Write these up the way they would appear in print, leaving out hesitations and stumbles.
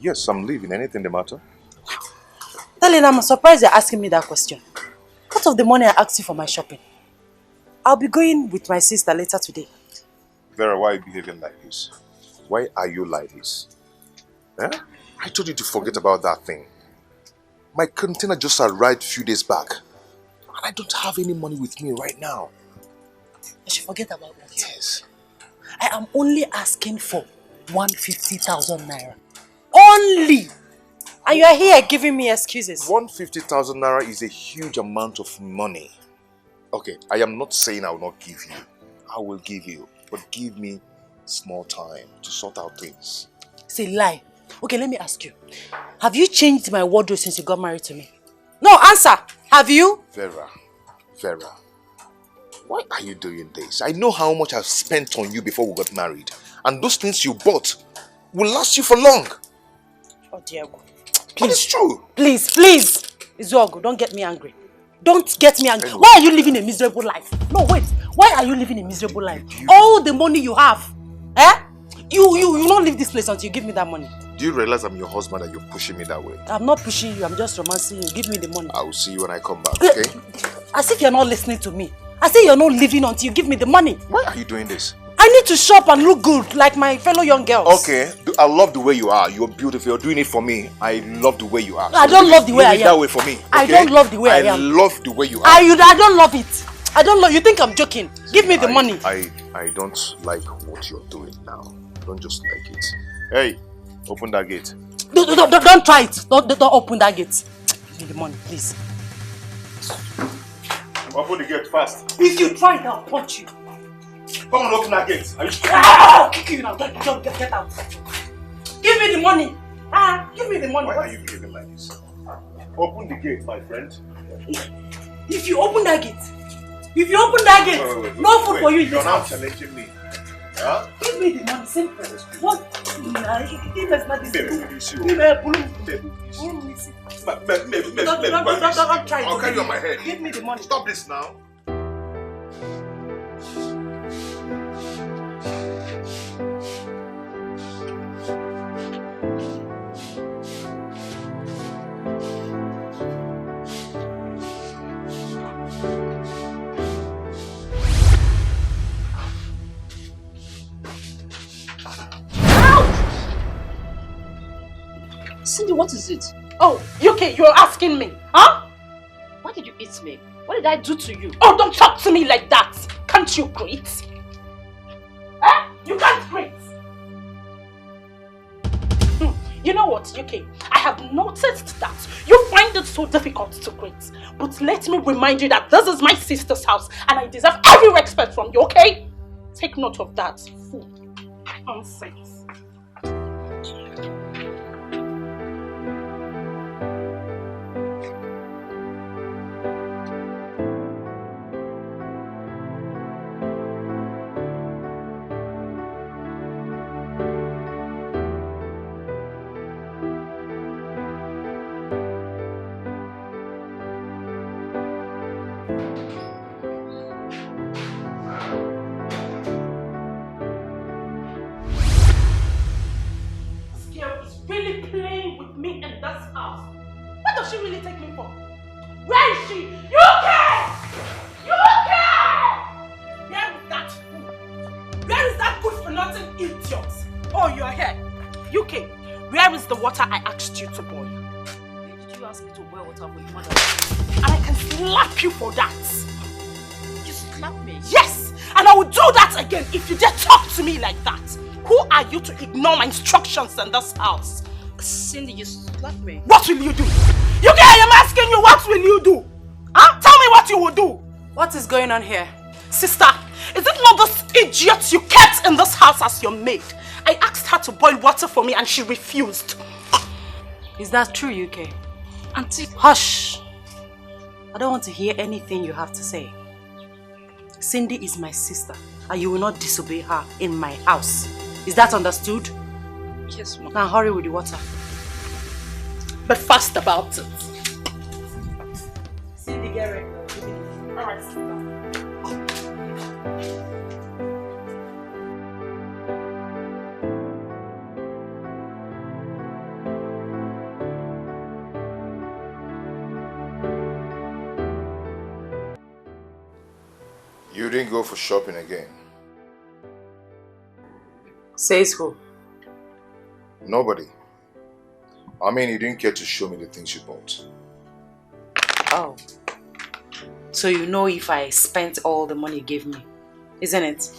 Yes, I'm leaving. Anything the matter? Darling, I'm surprised you're asking me that question. What of the money I asked you for my shopping? I'll be going with my sister later today. Vera, why are you behaving like this? Why are you like this? Eh? I told you to forget about that thing. My container just arrived a few days back. And I don't have any money with me right now. I should forget about that. Yes. I am only asking for 150,000 naira. Only! And you are here giving me excuses. 150,000 naira is a huge amount of money. Okay, I am not saying I will not give you. I will give you. But give me small time to sort out things. It's a lie. Okay, let me ask you. Have you changed my wardrobe since you got married to me? No, answer. Have you? Vera, why are you doing this? I know how much I've spent on you before we got married. And those things you bought will last you for long. Oh, Diego. Please. But it's true. Please. Izuogu, don't get me angry. Don't get me angry. Anyway. Why are you living a miserable life? No, wait. Why are you living a miserable life? All the money you have. Eh? You don't leave this place until you give me that money. Do you realize I'm your husband and you're pushing me that way? I'm not pushing you. I'm just romancing you. Give me the money. I will see you when I come back, okay? As if you're not listening to me. As if you're not living until you give me the money. Why are you doing this? I need to shop and look good like my fellow young girls. Okay, I love the way you are. You're beautiful. You're doing it for me. I love the way you are. I don't love the way I am. that way for me. Okay? I don't love the way I am. I love the way you are. I don't love it. I don't love. You think I'm joking? Give me the money. I don't like what you're doing now. Don't just like it. Hey, open that gate. Don't try it. Don't open that gate. Give me the money, please. Open the gate fast. If you try it, I'll punch you. Come on, open that gate. Are you sure? I'll kick you now. Get out. Give me the money. Give me the money. Why are you behaving like this? Open the gate, my friend. If you open that gate, wait, no food for you in this house. You're not challenging me. Huh? Give me the money, simple. What? Don't try it. I'll carry you on my head. Give me the money. Stop this now. Cindy, what is it? Oh, UK, you're asking me, huh? Why did you eat me? What did I do to you? Oh, don't talk to me like that. Can't you greet? You can't greet. You know what, UK? I have noticed that you find it so difficult to greet. But let me remind you that this is my sister's house and I deserve every respect from you, okay? Take note of that. Fool. Nonsense. Really playing with me in this house. What does she really take me for? Where is she? UK! Where is that fool? Where is that good for nothing idiot? Oh, you're here. UK, where is the water I asked you to boil? Did you ask me to boil water for your mother? And I can slap you for that. You slapped me? Yes! And I will do that again if you dare talk to me like that. Who are you to ignore my instructions in this house? Cindy, you slapped me. What will you do? UK, I am asking you, what will you do? Huh? Tell me what you will do. What is going on here? Sister, is it not this idiot you kept in this house as your maid? I asked her to boil water for me and she refused. Is that true, UK? Auntie, hush. I don't want to hear anything you have to say. Cindy is my sister and you will not disobey her in my house. Is that understood? Yes, Mom. Now hurry with the water. But fast about it. Cindy, get ready. Alright, sit down. you didn't go for shopping again? Says who? Nobody. I mean, you didn't care to show me the things you bought. Oh. So you know if I spent all the money you gave me, isn't it?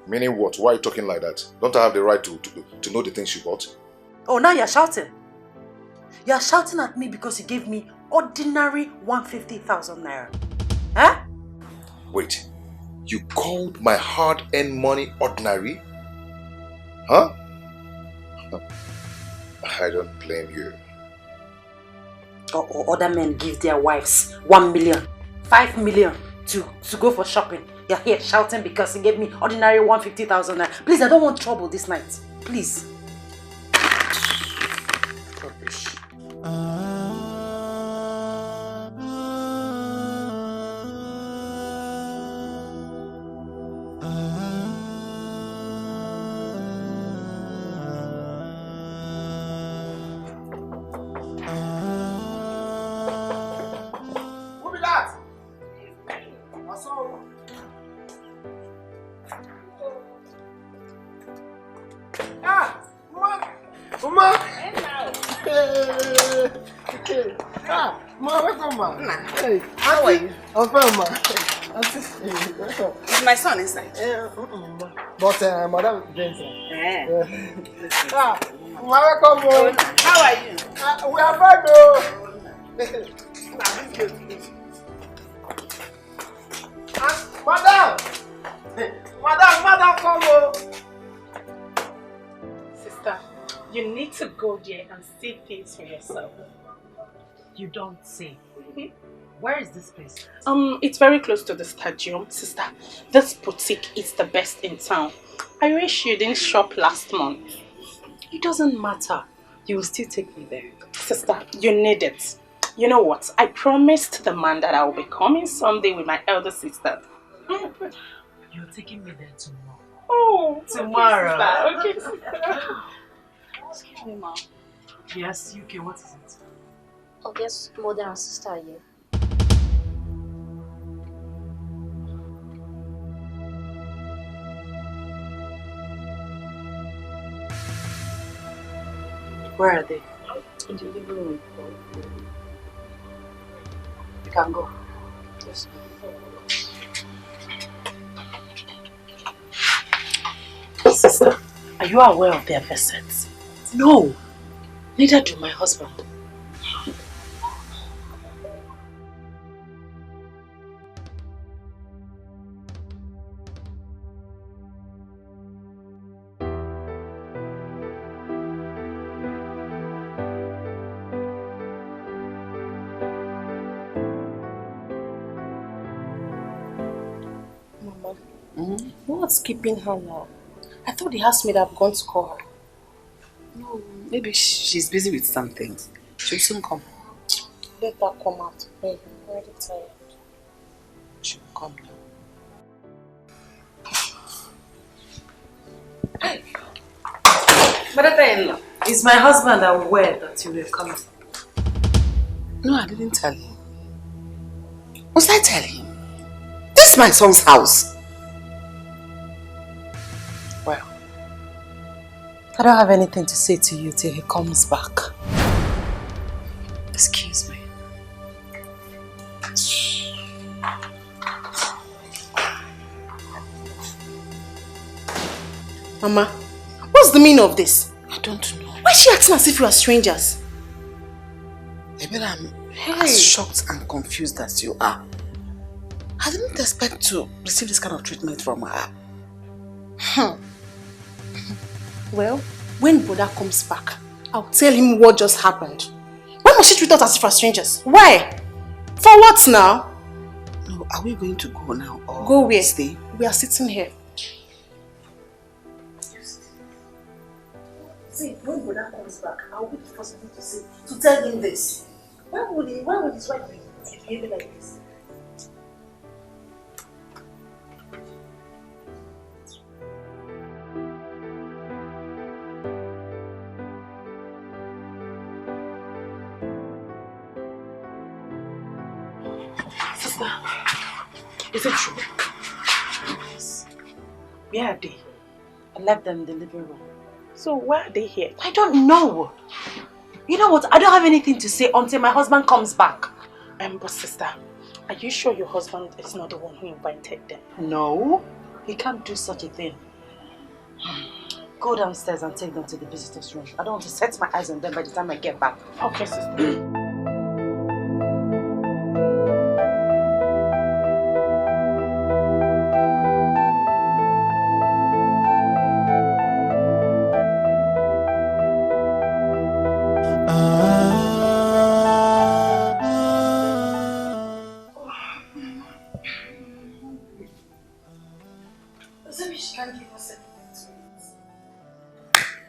Meaning what? Why are you talking like that? Don't I have the right to know the things you bought? Oh, now you're shouting. You're shouting at me because you gave me ordinary 150,000 naira. Huh? Wait, you called my hard-earned money ordinary? Huh? I don't blame you. Or other men give their wives 1 million, 5 million to go for shopping. You're here shouting because you gave me ordinary 150,000 naira. Please, I don't want trouble this night. Please. Rubbish. Who be that? I saw. Ah, Mama. Mama. Hey. Ah, Mama, welcome, ma. Hey, how are you? I'm fine, ma. Is my son inside? But Madam Jensen. Yeah. Ah, Mama, welcome, home. How are you? We are fine, though. Madam! Madam, come on! Sister, you need to go there and see things for yourself. You don't say. Where is this place? It's very close to the stadium, sister. This boutique is the best in town. I wish you didn't shop last month. It doesn't matter. You will still take me there. Sister, you need it. You know what? I promised the man that I will be coming someday with my elder sister. You're taking me there tomorrow. Oh, Tomorrow. Okay, sister. Excuse me, ma. Yes, UK, what is it? Oh, yes, mother and sister here. Where are they? In the living room. You can go. Yes. Sister, are you aware of their visits? No. Neither do my husband. What's keeping her now? I thought the housemaid had gone to call her. No, maybe she's busy with some things. She'll soon come. Let her come out. I'm already tired. She'll come now. Mother-in-law, is my husband aware that you will come? No, I didn't tell him. Must I tell him? This is my son's house. Well, I don't have anything to say to you till he comes back. excuse me. Mama, what's the meaning of this? I don't know. Why is she acting as if you are strangers? Maybe I'm as shocked and confused as you are. I didn't expect to receive this kind of treatment from her. Well, when Boda comes back, I'll tell him what just happened. Why must she treat us as if we are strangers? Why? For what now? No, are we going to go now or Go where? stay? We are sitting here. See, when Boda comes back, I'll be the first one to tell him this. Why would his wife be behaving like this? Is it true? Yes. Where are they? I left them in the living room. So why are they here? I don't know. You know what? I don't have anything to say until my husband comes back. But sister, are you sure your husband is not the one who invited them? No, he can't do such a thing. Go downstairs and take them to the visitors' room. I don't want to set my eyes on them by the time I get back. Okay, sister.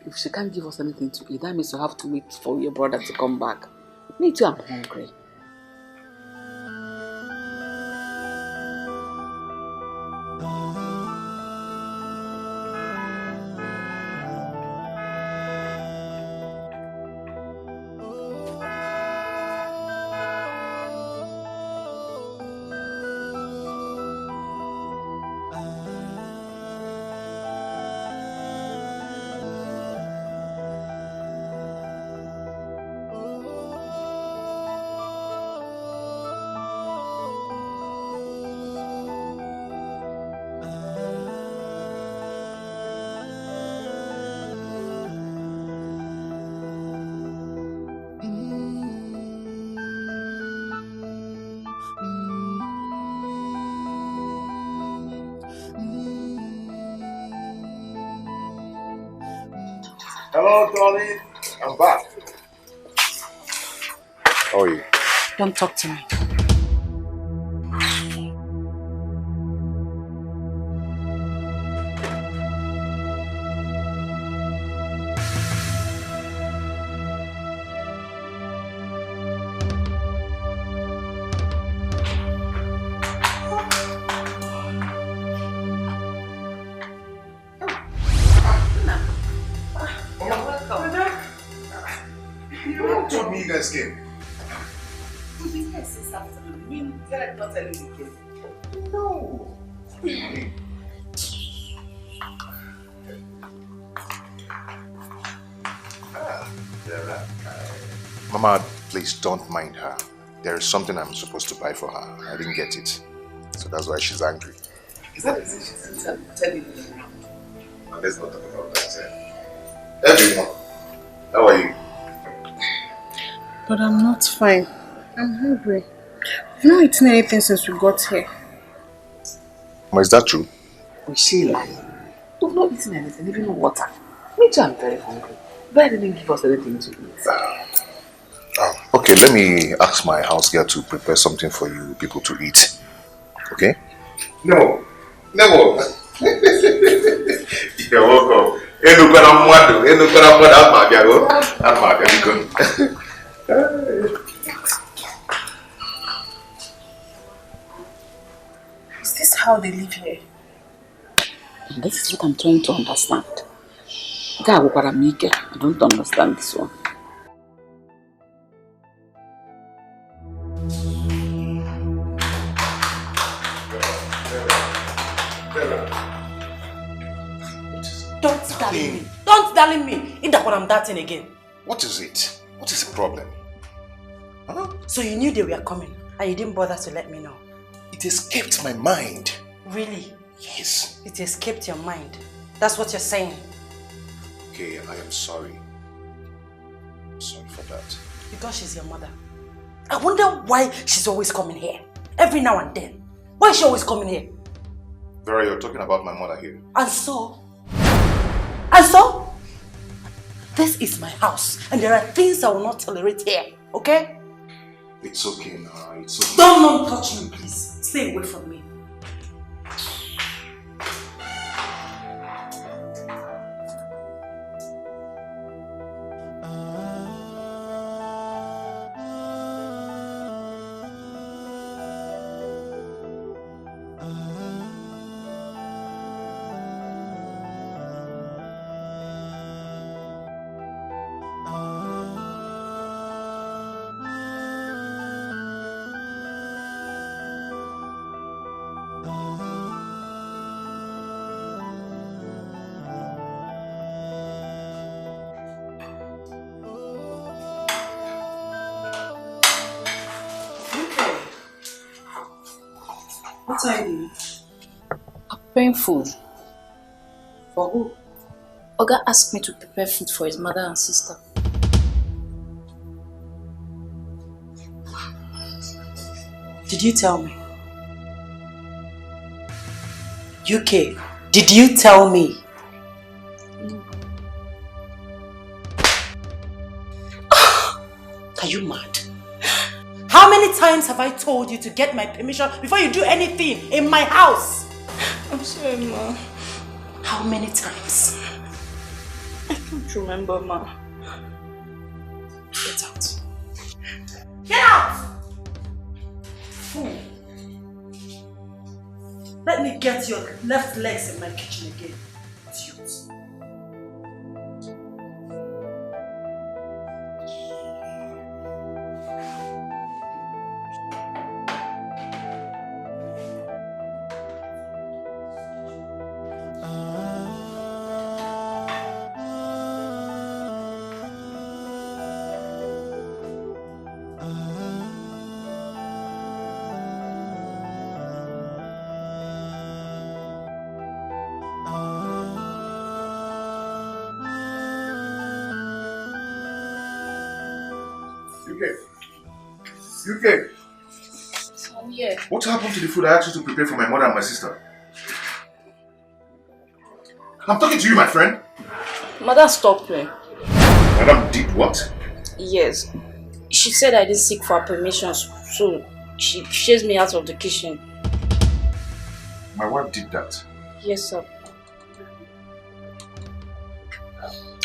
If she can't give us anything to eat, that means you have to wait for your brother to come back. Me too, I'm hungry. Hello, darling. I'm back. How are you? Don't talk to me. You told me you guys came. Yes, this afternoon. You said not telling me again. No. Mama, please don't mind her. There is something I'm supposed to buy for her. I didn't get it. So that's why she's angry. Is that the reason she's telling me now? Let's not talk about that. Everyone, how are you? But I'm not fine. I'm hungry. I've not eaten anything since we got here. Is that true? Was she lying? We've not eaten anything, even no water. Me too, I'm very hungry. But I didn't give us anything to eat. Okay, let me ask my house girl to prepare something for you people to eat. Okay? No. You're welcome. Is this how they live here? And this is what I'm trying to understand. I don't understand this one. Don't darling me. Don't darling me. Ain't that what I'm darting again? What is it? What is the problem? Huh? So you knew they were coming and you didn't bother to let me know? It escaped my mind. Really? Yes. It escaped your mind. That's what you're saying. Okay, I am sorry. I'm sorry for that. Because she's your mother. I wonder why she's always coming here. Every now and then. Why is she always coming here? Vera, you're talking about my mother here. And so? And so? This is my house and there are things I will not tolerate here. Okay? It's okay now. It's okay. Don't touch me, please. Stay away from me. What are you doing? Preparing food. For who? Oga asked me to prepare food for his mother and sister. Did you tell me? UK, did you tell me? Are you mad? How many times have I told you to get my permission before you do anything in my house? I'm sorry, Ma. How many times? I don't remember, Ma. Get out. Get out! Fool. Let me get your left legs in my kitchen again. Idiot. UK, I'm here. what happened to the food I asked you to prepare for my mother and my sister? I'm talking to you, my friend. Mother stopped me. Madam did what? Yes. She said I didn't seek for her permission, so she chased me out of the kitchen. My wife did that. Yes, sir.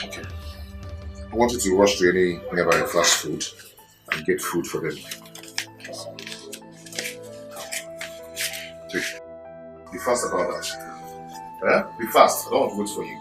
Okay. I want you to rush to any nearby fast food and get food for them. Be fast about that. Be fast. I don't want to wait for you.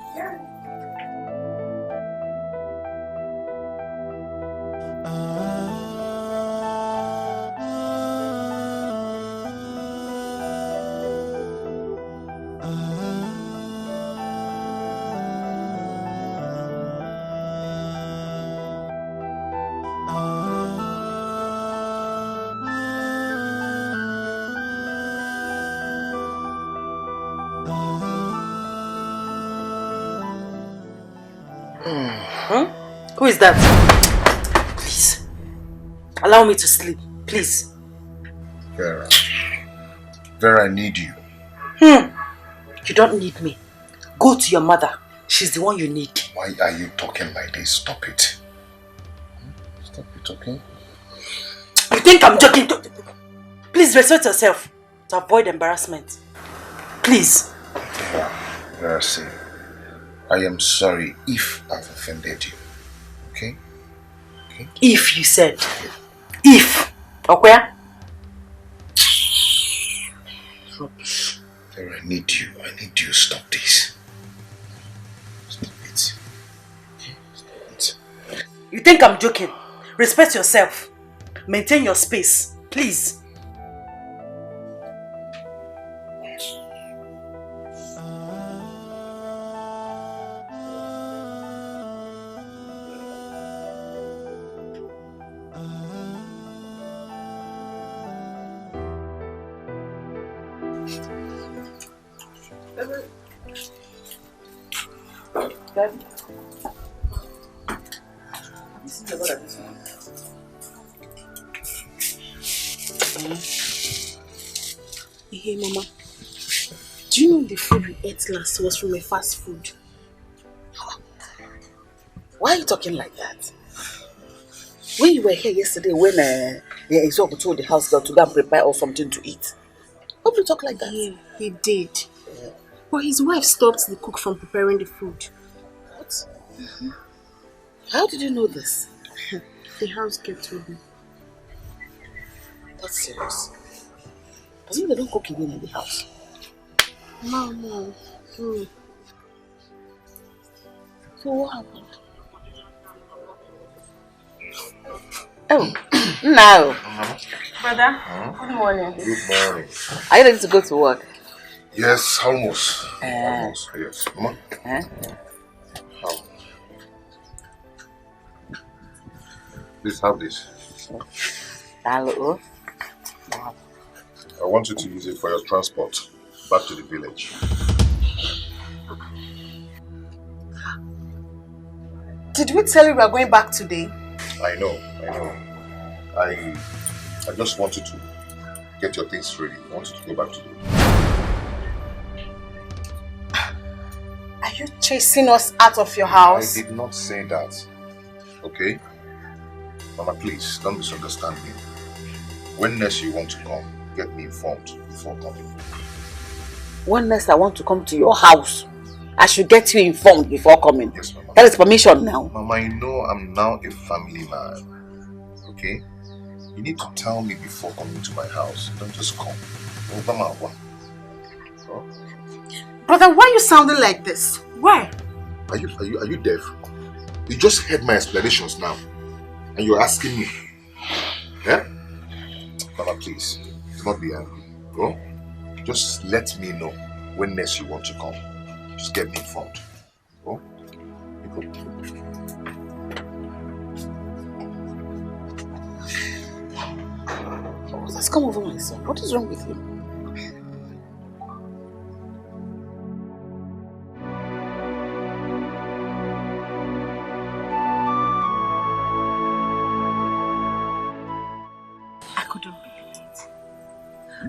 Who is that? Please. Allow me to sleep. Please. Vera. Vera, I need you. You don't need me. Go to your mother. She's the one you need. Why are you talking like this? Stop it. Stop it, okay? You think I'm joking? Please respect yourself to avoid embarrassment. Please. Vera, see. I am sorry if I've offended you. Okay? Okay? If you said. If. Okay? Rubbish. Vera, I need you. I need you. Stop this. Stop it. Okay? Stop it. You think I'm joking? Respect yourself. Maintain your space. Please. Hey, Mama. Do you know the food we ate last was from a fast food? Why are you talking like that? When you were here yesterday, when Isoku told the house girl to go and prepare us something to eat, why would you talk like that? Yeah, he did. But his wife stopped the cook from preparing the food. What? How did you know this? The house girl told me. That's serious. Doesn't mean they don't cook again in the house. No. So what happened? Oh, no. Brother, good morning. Good morning. Are you ready to go to work? Yes, almost. Almost. Yes. Mama. How? Please have this. Hello. I want you to use it for your transport back to the village. Did we tell you we are going back today? I know. I just want you to get your things ready. I want you to go back today. Are you chasing us out of your house? I did not say that. Okay? Mama, please, don't misunderstand me. When next you want to come, get me informed before coming. When next I want to come to your house, I should get you informed before coming. Yes, Mama. That is permission now. Mama, I know I'm now a family man. Okay? You need to tell me before coming to my house. Don't just come. Oh, Mama, what? Oh? Brother, why are you sounding like this? Why? Are you deaf? You just heard my explanations now. And you're asking me. Yeah? Mama, please. Do not be angry. Oh? Just let me know when next you want to come. Just get me informed. Oh? Let's come over, my son. What is wrong with you? I couldn't believe it.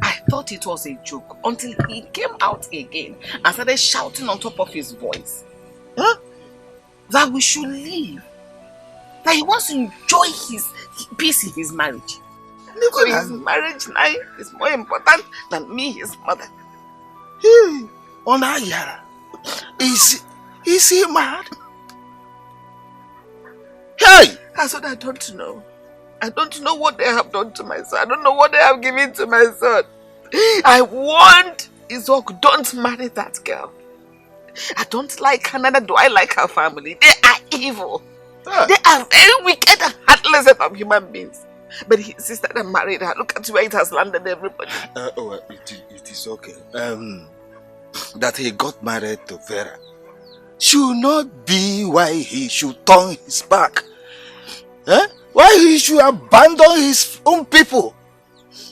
I thought it was a joke until he came out again and started shouting on top of his voice. Huh? That we should leave. That he wants to enjoy his peace in his marriage. So his marriage now is more important than me, his mother. Hey, Onayara, is he mad? Hey! That's what I don't know. I don't know what they have done to my son. I don't know what they have given to my son. I warned Izok, don't marry that girl. I don't like her, neither do I like her family. They are evil. They are very wicked and heartless set of human beings. But his sister that married her, look at where it has landed everybody. It is okay. That he got married to Vera should not be why he should turn his back. Why he should abandon his own people.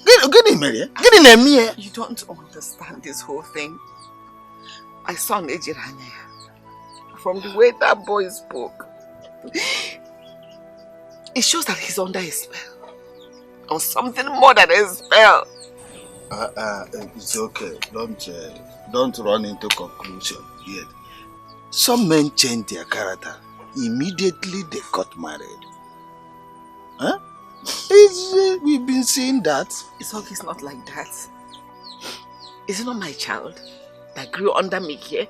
Get him here. Get in here. You don't understand this whole thing. My son Ejiranya, from the way that boy spoke, it shows that he's under a spell. Or something more than a spell. It's okay. Don't run into conclusion yet. Some men change their character. Immediately they got married. Huh? We've been seeing that. It's not like that. Is it not my child that grew under me here?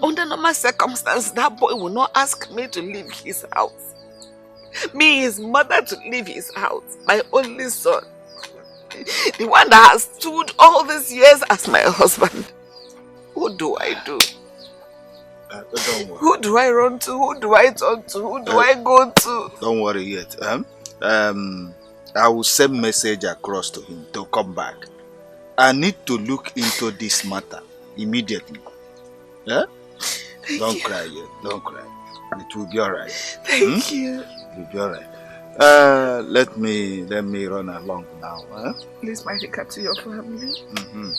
Under normal circumstances, that boy will not ask me to leave his house. Me, his mother, to leave his house. My only son. The one that has stood all these years as my husband. Who do I do? Don't worry. Who do I run to? Who do I turn to? Who do I go to? Don't worry yet. I will send message across to him to come back. I need to look into this matter immediately. Yeah? Don't cry yet. Don't cry. It will be alright. Thank you. It will be alright. Let me run along now. Huh? Please, my regard to your family. It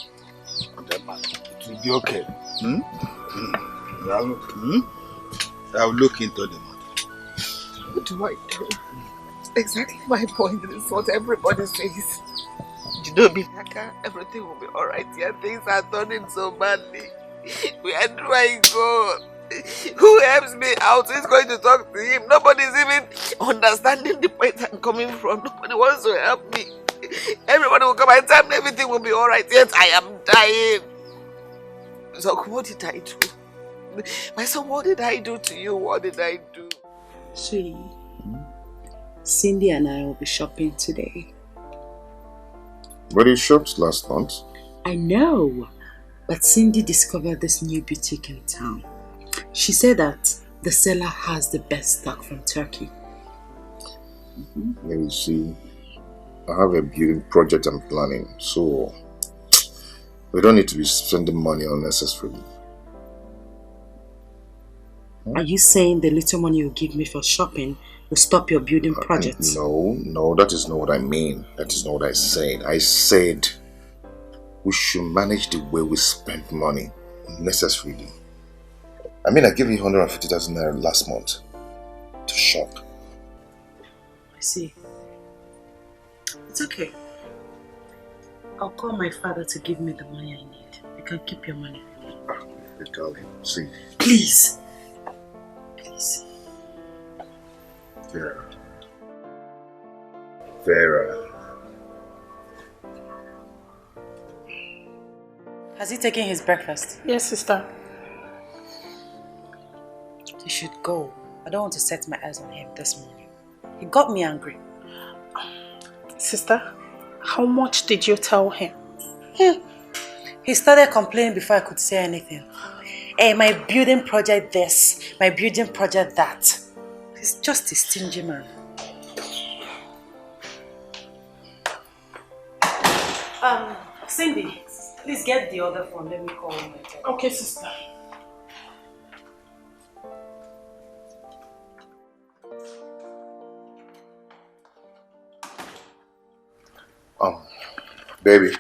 will be okay. I'll look into the matter. What do I do? Exactly my point. This is what everybody says. You know, Bihaka, everything will be alright. Yeah, things are turning so badly. Where do I go? Who helps me out? Who's going to talk to him? Nobody's even understanding the point I'm coming from. Nobody wants to help me. Everybody will come and tell me everything will be alright. Yet I am dying. So what did I do? My son, what did I do to you? What did I do? Sweetie, Cindy and I will be shopping today. But you shopped last month. I know, but Cindy discovered this new boutique in town. She said that the seller has the best stock from Turkey. Let me see. I have a building project I'm planning, so we don't need to be spending money unnecessarily. Are you saying the little money you give me for shopping will stop your building project? No, that is not what I mean. That is not what I said. I said we should manage the way we spend money unnecessarily. I mean, I gave you 150,000 naira last month to shop. I see. It's okay. I'll call my father to give me the money I need. You can keep your money. Hey, darling, see. Please. Please. Vera. Vera. Has he taken his breakfast? Yes, sister. He should go. I don't want to set my eyes on him this morning. He got me angry. Sister, how much did you tell him? He started complaining before I could say anything. Hey, my building project this, my building project that. He's just a stingy man. Cindy, please get the other phone. Let me call him. Okay, sister. Baby,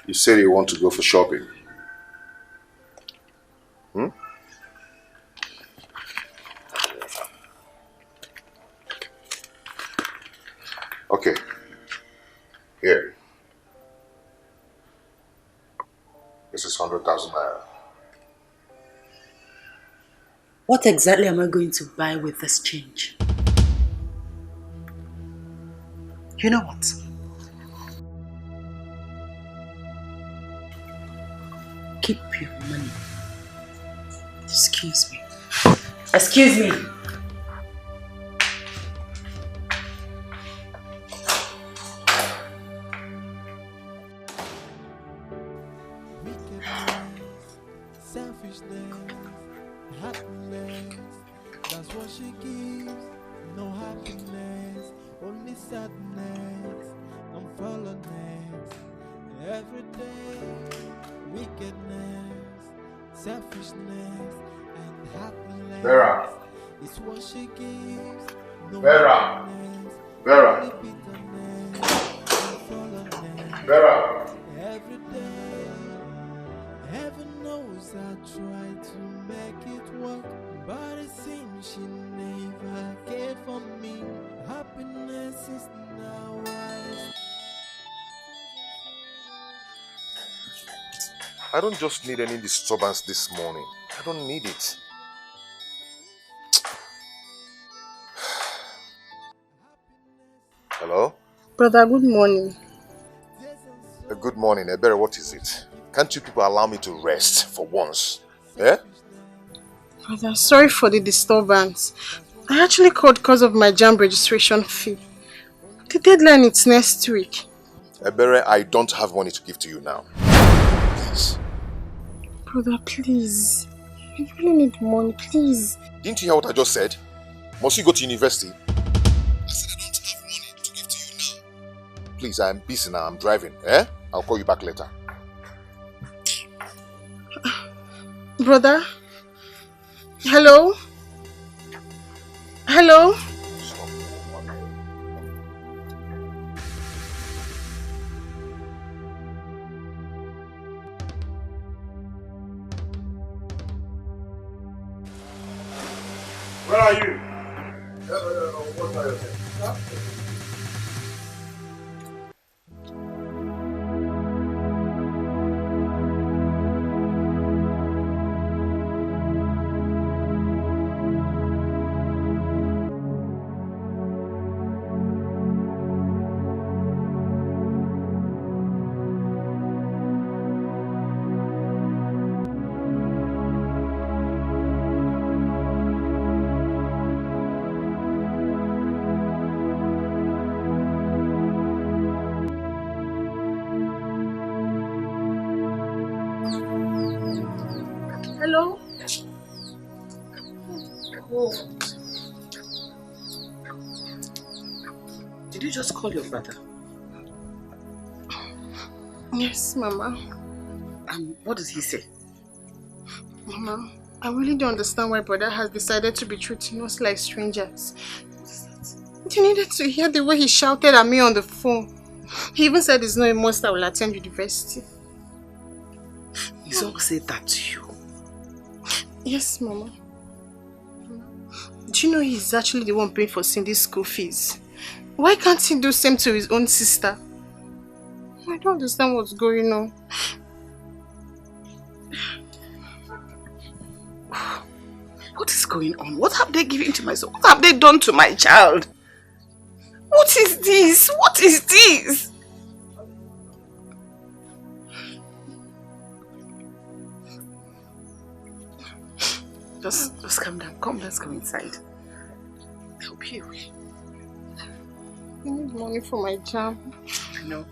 you said you want to go for shopping. Okay. Here. This is 100,000 naira. What exactly am I going to buy with this change? You know what? Keep your money. Excuse me. Excuse me. Vera. Vera. Vera. Vera. Heaven knows I tried to make it work, but it seems she never cared for me. Happiness is now I don't just need any disturbance this morning. I don't need it. Hello? Brother, good morning. Good morning, Ebere. What is it? Can't you people allow me to rest for once? Eh? Brother, sorry for the disturbance. I actually called because of my JAMB registration fee. The deadline is next week. Ebere, I don't have money to give to you now. Please. Brother, please. I really need money, please. Didn't you hear what I just said? Must you go to university? I said I don't have money to give to you now. Please, I'm busy now. I'm driving. Eh? I'll call you back later. Brother? Hello? Hello? Where are you? What are you saying? Hello? Did you just call your brother? Yes, Mama. What does he say? Mama, I really don't understand why brother has decided to be treating us like strangers. You needed to hear the way he shouted at me on the phone. He even said he's not a monster will attend university. Izok said that to you? Yes, Mama. Do you know he's actually the one paying for Cindy's school fees? Why can't he do the same to his own sister? I don't understand what's going on. What is going on? What have they given to my son? What have they done to my child? What is this? What is this? Just calm down. Come, let's go inside. I'll be away. I need money for my job. I know.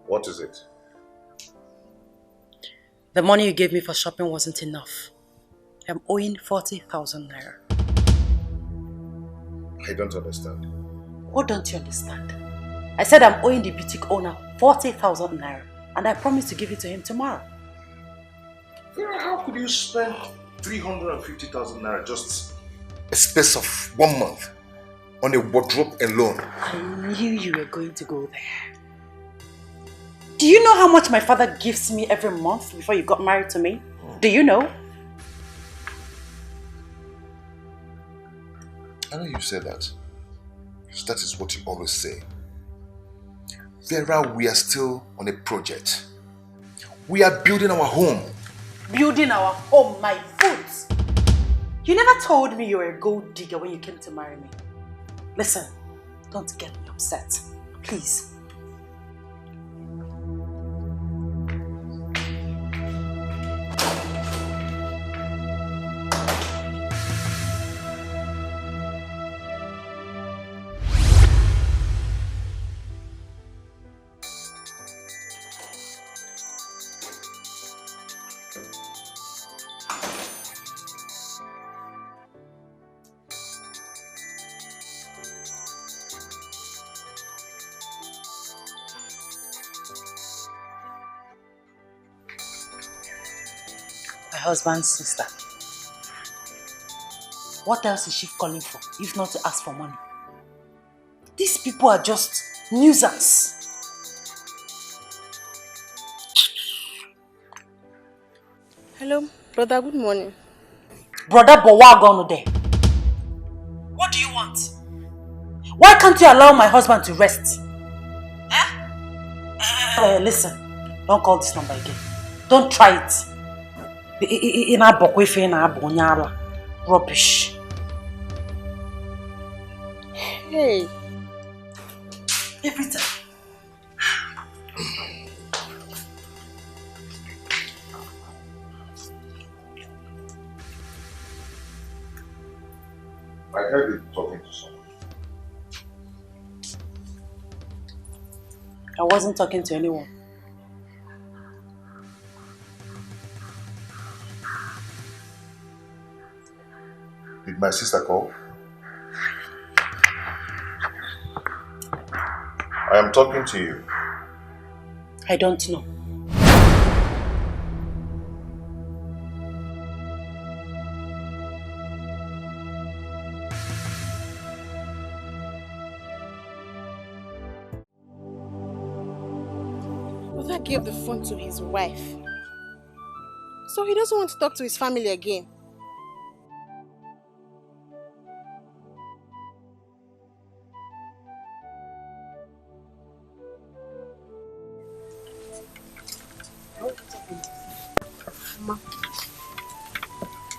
What is it? The money you gave me for shopping wasn't enough. I'm owing 40,000 naira. I don't understand. What don't you understand? I said I'm owing the boutique owner 40,000 naira and I promised to give it to him tomorrow. Vera, how could you spend 350,000 naira just a space of 1 month on a wardrobe alone? I knew you were going to go there. Do you know how much my father gives me every month before you got married to me? Do you know? I know you said that. Because that is what you always say. Vera, we are still on a project. We are building our home. Building our home, my foot. You never told me you were a gold digger when you came to marry me. Listen, don't get me upset. Please. Husband's sister. What else is she calling for, if not to ask for money? These people are just nuisance. Hello, brother, good morning. Brother Bowagono there. What do you want? Why can't you allow my husband to rest? Listen, don't call this number again. Don't try it. Rubbish. Hey. Every time. I heard you talking to someone. I wasn't talking to anyone. Did my sister call? I am talking to you. I don't know. Brother gave the phone to his wife. So he doesn't want to talk to his family again.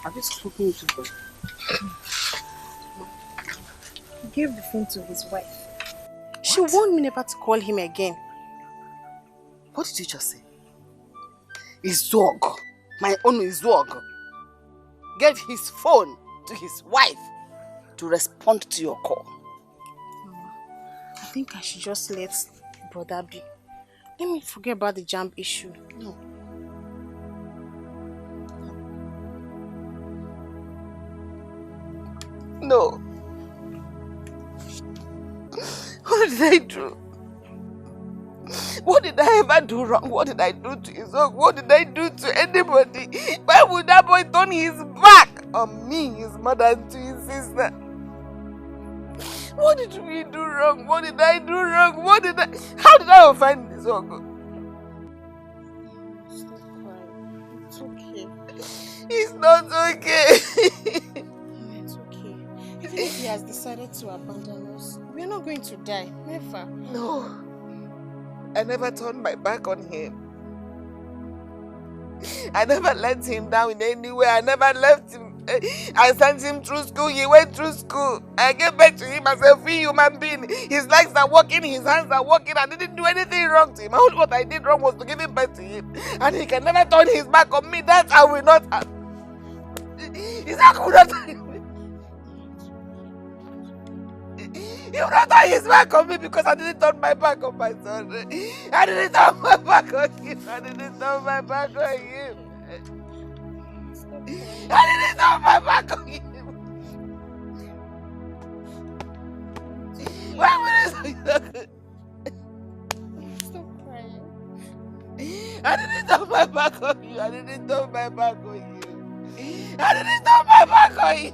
Have you spoken to them? He gave the phone to his wife. She warned me never to call him again. What did you just say? His dog. My own his dog. Gave his phone to his wife to respond to your call. Mama, I think I should just let brother be. Let me forget about the jam issue. No. No. What did I do? What did I ever do wrong? What did I do to his own? What did I do to anybody? Why would that boy turn his back on me, his mother, and to his sister? What did we do wrong? What did I do wrong? How did I offend this uncle? Stop crying. It's okay. It's not okay. It's okay. Even if he has decided to abandon us, we're not going to die. Never. No. I never turned my back on him. I never let him down in any way. I never left him. I sent him through school. He went through school. I gave back to him as a free human being. His legs are working, his hands are working. I didn't do anything wrong to him. All what I did wrong was to give him back to him. And he can never turn his back on me. That I will not. His back will not. He will not turn his back on me because I didn't turn my back on my son. I didn't turn my back on him. I didn't turn my back on him. I didn't turn my back on him. Why would I say that? Stop crying. I didn't turn my back on you. I didn't turn my back on you. I didn't turn my back on you.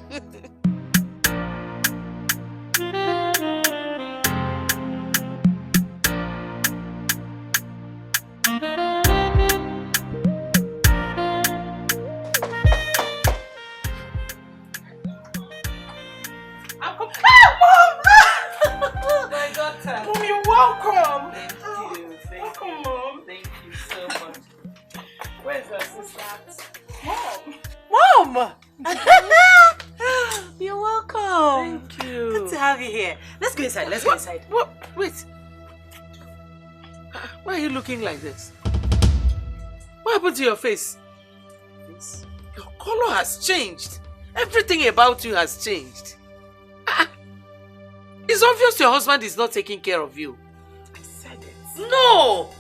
My daughter. Mom, you're welcome. Thank you. Welcome, Mom. Thank you so much. Where's your sister? Mom! You're welcome. Thank you. Good to have you here. Let's go inside. Let's go inside. What? Wait. Why are you looking like this? What happened to your face? Your color has changed. Everything about you has changed. It's obvious your husband is not taking care of you. I said it. No!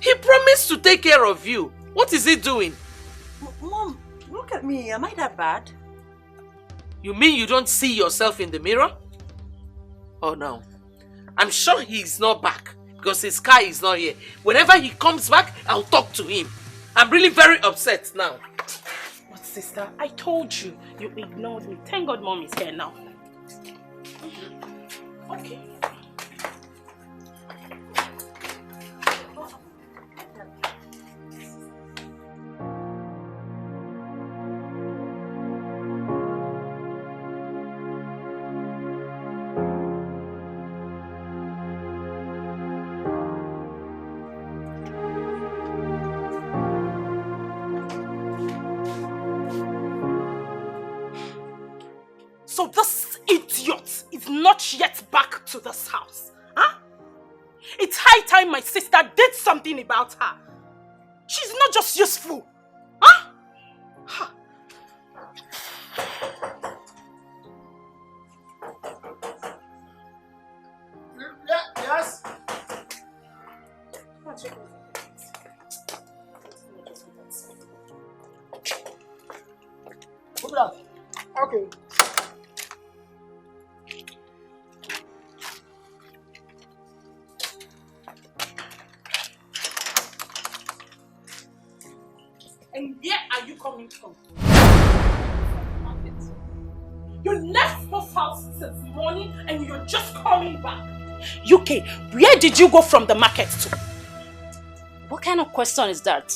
He promised to take care of you. What is he doing? Mom, look at me. Am I that bad? You mean you don't see yourself in the mirror? Oh no. I'm sure he's not back because his car is not here. Whenever he comes back, I'll talk to him. I'm really very upset now. What, sister? I told you. You ignored me. Thank God Mom is here now. Okay. So this idiot is not yet back to this house. Huh? It's high time my sister did something about her. She's not just useful. Huh? Huh. Yes? Move it out. Okay. And where are you coming from? You left this house since morning and you're just coming back. UK, where did you go from the market to? What kind of question is that?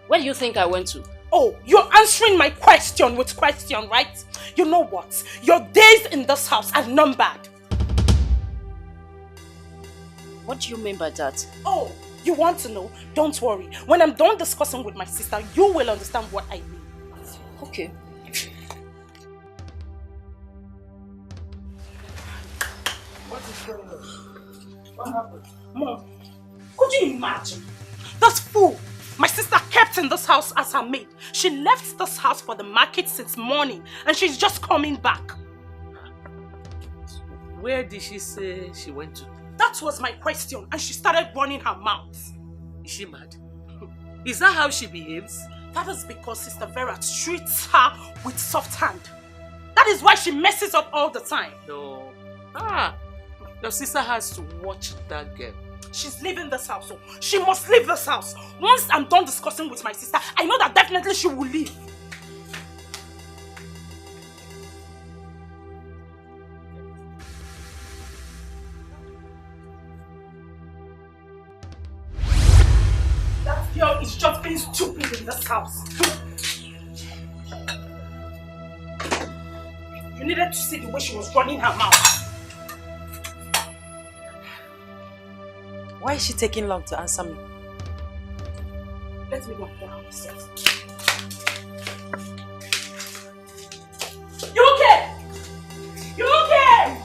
Where do you think I went to? Oh, you're answering my question with question, right? You know what? Your days in this house are numbered. What do you mean by that? Oh, you want to know? Don't worry. When I'm done discussing with my sister, you will understand what I mean. Okay. What is going on? What happened? Mom, could you imagine? This fool, my sister kept kept in this house as her maid. She left this house for the market since morning and she's just coming back. Where did she say she went to? That was my question and she started running her mouth. Is she mad? Is that how she behaves? That is because Sister Vera treats her with soft hand. That is why she messes up all the time. No. Your sister has to watch that girl. She's leaving this house, so she must leave this house. Once I'm done discussing with my sister, I know that definitely she will leave. That girl is just being stupid in this house. You needed to see the way she was running her mouth. Why is she taking long to answer me? Let me go downstairs. You okay? You okay?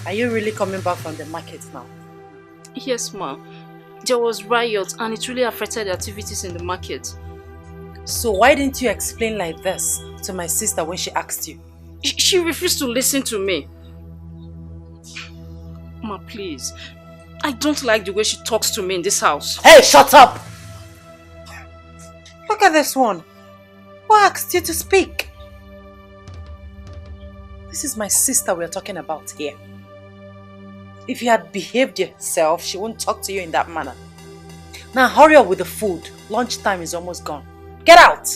Are you really coming back from the market now? Yes, ma. There was riot and it really affected the activities in the market. So why didn't you explain like this to my sister when she asked you? She refused to listen to me. Ma, please. I don't like the way she talks to me in this house. Hey, shut up! Look at this one. Who asked you to speak? This is my sister we're talking about here. If you had behaved yourself, she wouldn't talk to you in that manner. Now hurry up with the food. Lunchtime is almost gone. Get out!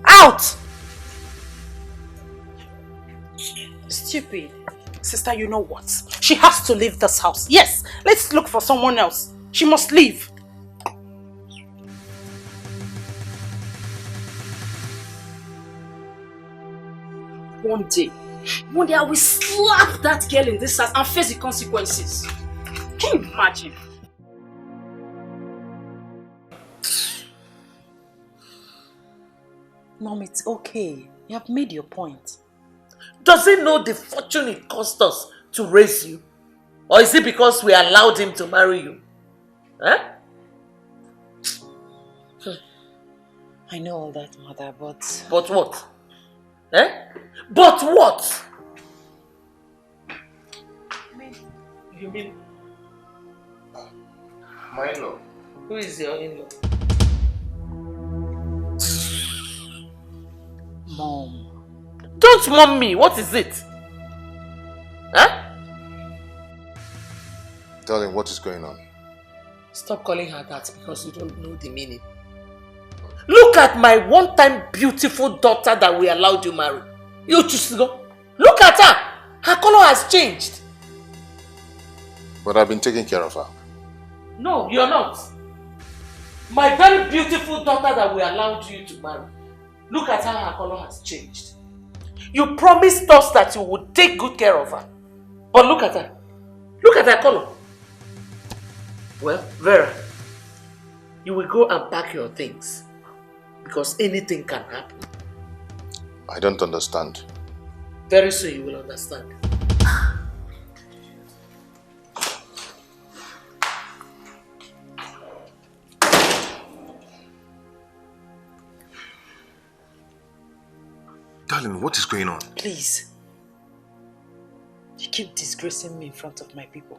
Out! Stupid. Sister, you know what? She has to leave this house. Yes, let's look for someone else. She must leave. One day I will slap that girl in this house and face the consequences. Can you imagine? Mom, it's okay. You have made your point. Does he know the fortune it cost us to raise you? Or is it because we allowed him to marry you? Huh? I know all that, Mother, but... But what? Eh? But what? You mean? My in-law. Who is your in-law? Mom. Don't mom me. What is it? Huh? Darling, what is going on? Stop calling her that because you don't know the meaning. Look at my one-time beautiful daughter that we allowed you marry. You just go. Look at her. Her color has changed. But I've been taking care of her. No, you're not. My very beautiful daughter that we allowed you to marry. Look at how her color has changed. You promised us that you would take good care of her. But look at her. Look at her color. Well, Vera, you will go and pack your things. Because anything can happen. I don't understand. Very soon you will understand. Darling, what is going on? Please. You keep disgracing me in front of my people.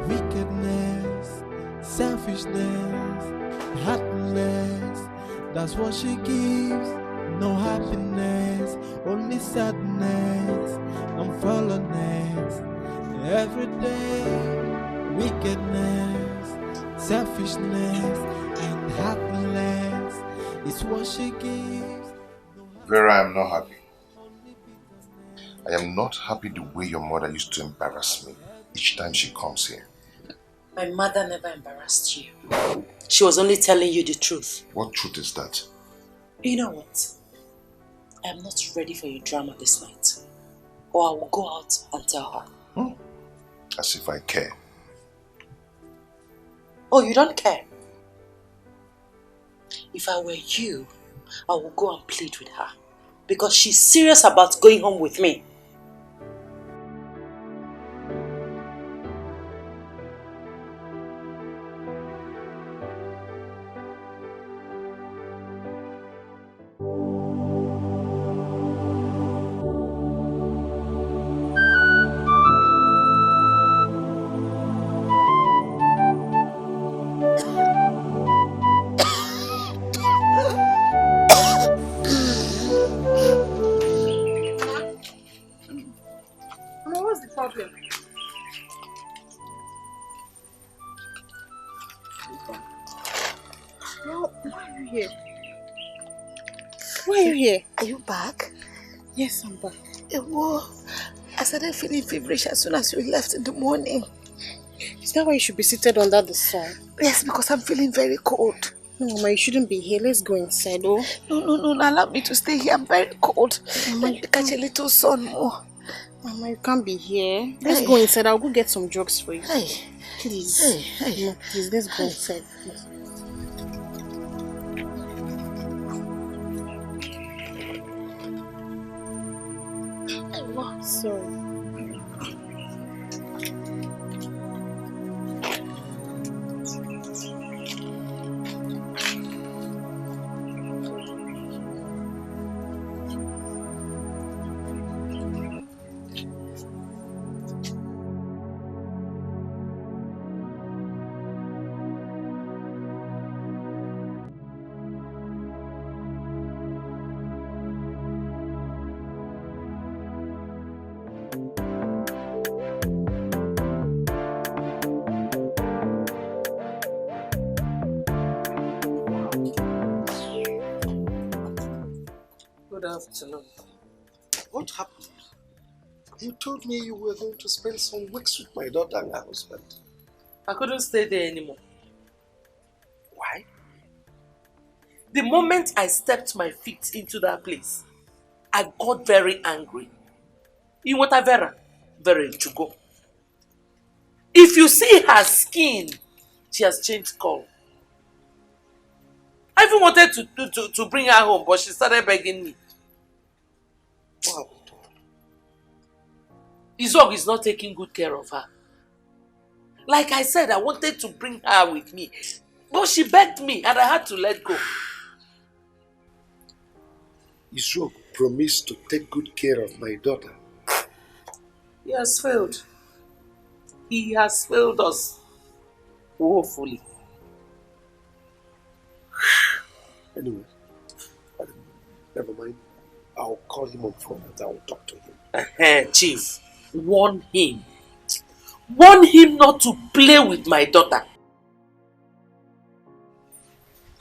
Wickedness, selfishness, heartless, that's what she gives. No happiness, only sadness and fallenness. Every day, wickedness, selfishness, and heartless is what she gives. Vera, I'm not happy. I am not happy the way your mother used to embarrass me each time she comes here. My mother never embarrassed you. She was only telling you the truth. What truth is that? You know what? I am not ready for your drama this night. Or I will go out and tell her. As if I care. Oh, you don't care? If I were you, I would go and plead with her. Because she's serious about going home with me. What's the problem? Well, why are you here? Why are you here? Are you back? Yes, I'm back. Well, I started feeling feverish as soon as you left in the morning. Is that why you should be seated under the sun? Yes, because I'm feeling very cold. No, Mama, you shouldn't be here. Let's go inside, oh. No, allow me to stay here. I'm very cold. Mama, Let me catch a little sun more. Mama, you can't be here. Let's go inside. I'll go get some drugs for you. Hey. Please. Hey. No, please, let's go inside. Please. Sorry. Good afternoon. What happened? You told me you were going to spend some weeks with my daughter and her husband. I couldn't stay there anymore. Why? The moment I stepped my feet into that place, I got very angry. You want a Vera? Vera to go. If you see her skin, she has changed color. I even wanted to bring her home, but she started begging me. Wow. Izog is not taking good care of her. Like I said, I wanted to bring her with me, but she begged me and I had to let go. Izog promised to take good care of my daughter. He has failed. He has failed us woefully. Anyway, never mind. I'll call him on phone and I will talk to him. Chief, warn him. Warn him not to play with my daughter.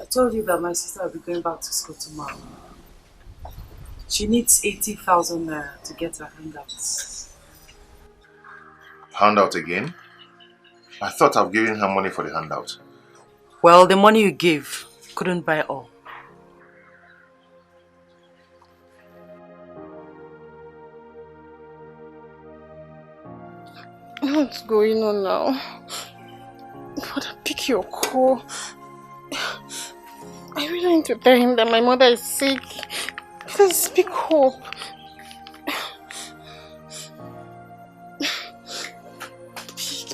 I told you that my sister will be going back to school tomorrow. She needs 80,000 naira to get her handouts. Handout again? I thought I've given her money for the handout. Well, the money you gave couldn't buy all. What's going on now? Father, pick your call. I really need to tell him that my mother is sick. Please speak hope.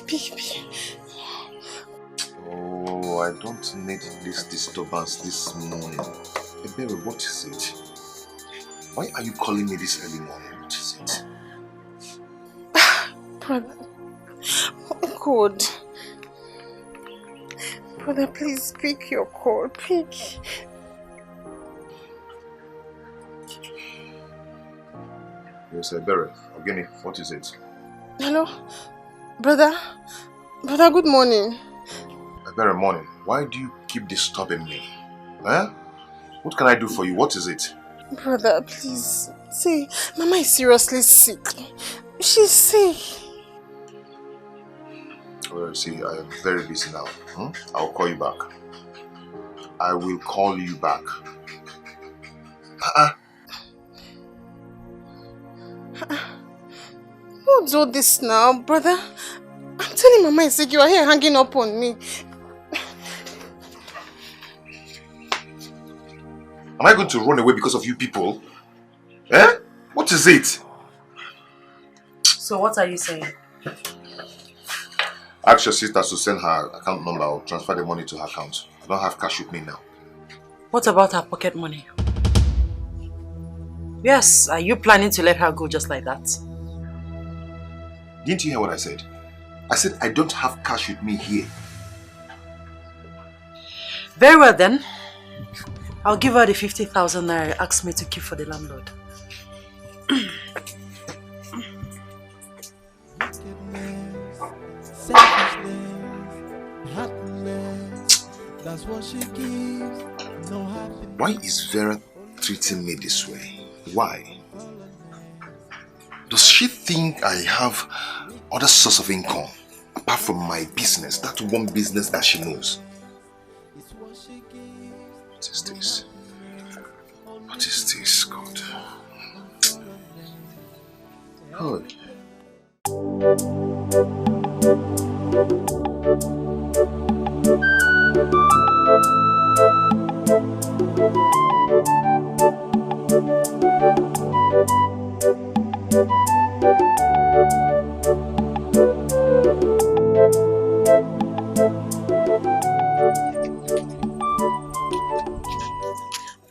Pick. Oh, I don't need this disturbance this morning. Baby, what is it? Why are you calling me this early morning? What is it? Brother, God. Brother, please pick your call. Pick. Yes, Berry. Ogini, what is it? Hello? Brother, good morning. Berry, morning. Why do you keep disturbing me? Huh? What can I do for you? What is it? Brother, please. See, Mama is seriously sick. She's sick. Well, see, I am very busy now. I'll call you back. I will call you back. Who do this now, brother? I'm telling Mama is sick. You are here hanging up on me. Am I going to run away because of you people? Eh? What is it? So what are you saying? Ask your sister to send her account number or transfer the money to her account. I don't have cash with me now. What about her pocket money? Yes, are you planning to let her go just like that? Didn't you hear what I said? I said I don't have cash with me here. Very well then. I'll give her the 50,000 naira you asked me to keep for the landlord. Why is Vera treating me this way? Why? Does she think I have other source of income apart from my business, that one business that she knows? What is this? What is this, God? Oh.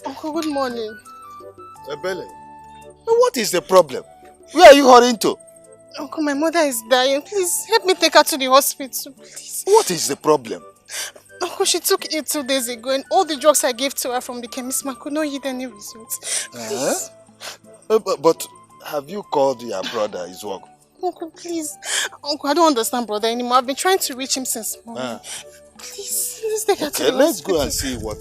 Uncle, good morning. Ebele, what is the problem? Where are you hurrying to? Uncle, my mother is dying. Please, help me take her to the hospital, please. What is the problem? Uncle, she took it 2 days ago and all the drugs I gave to her from the chemist man could not yield any results. Please. But have you called your brother, his work? Uncle, please. Uncle, I don't understand brother anymore. I've been trying to reach him since morning. Please, let's take her to the hospital. Let's go and see what.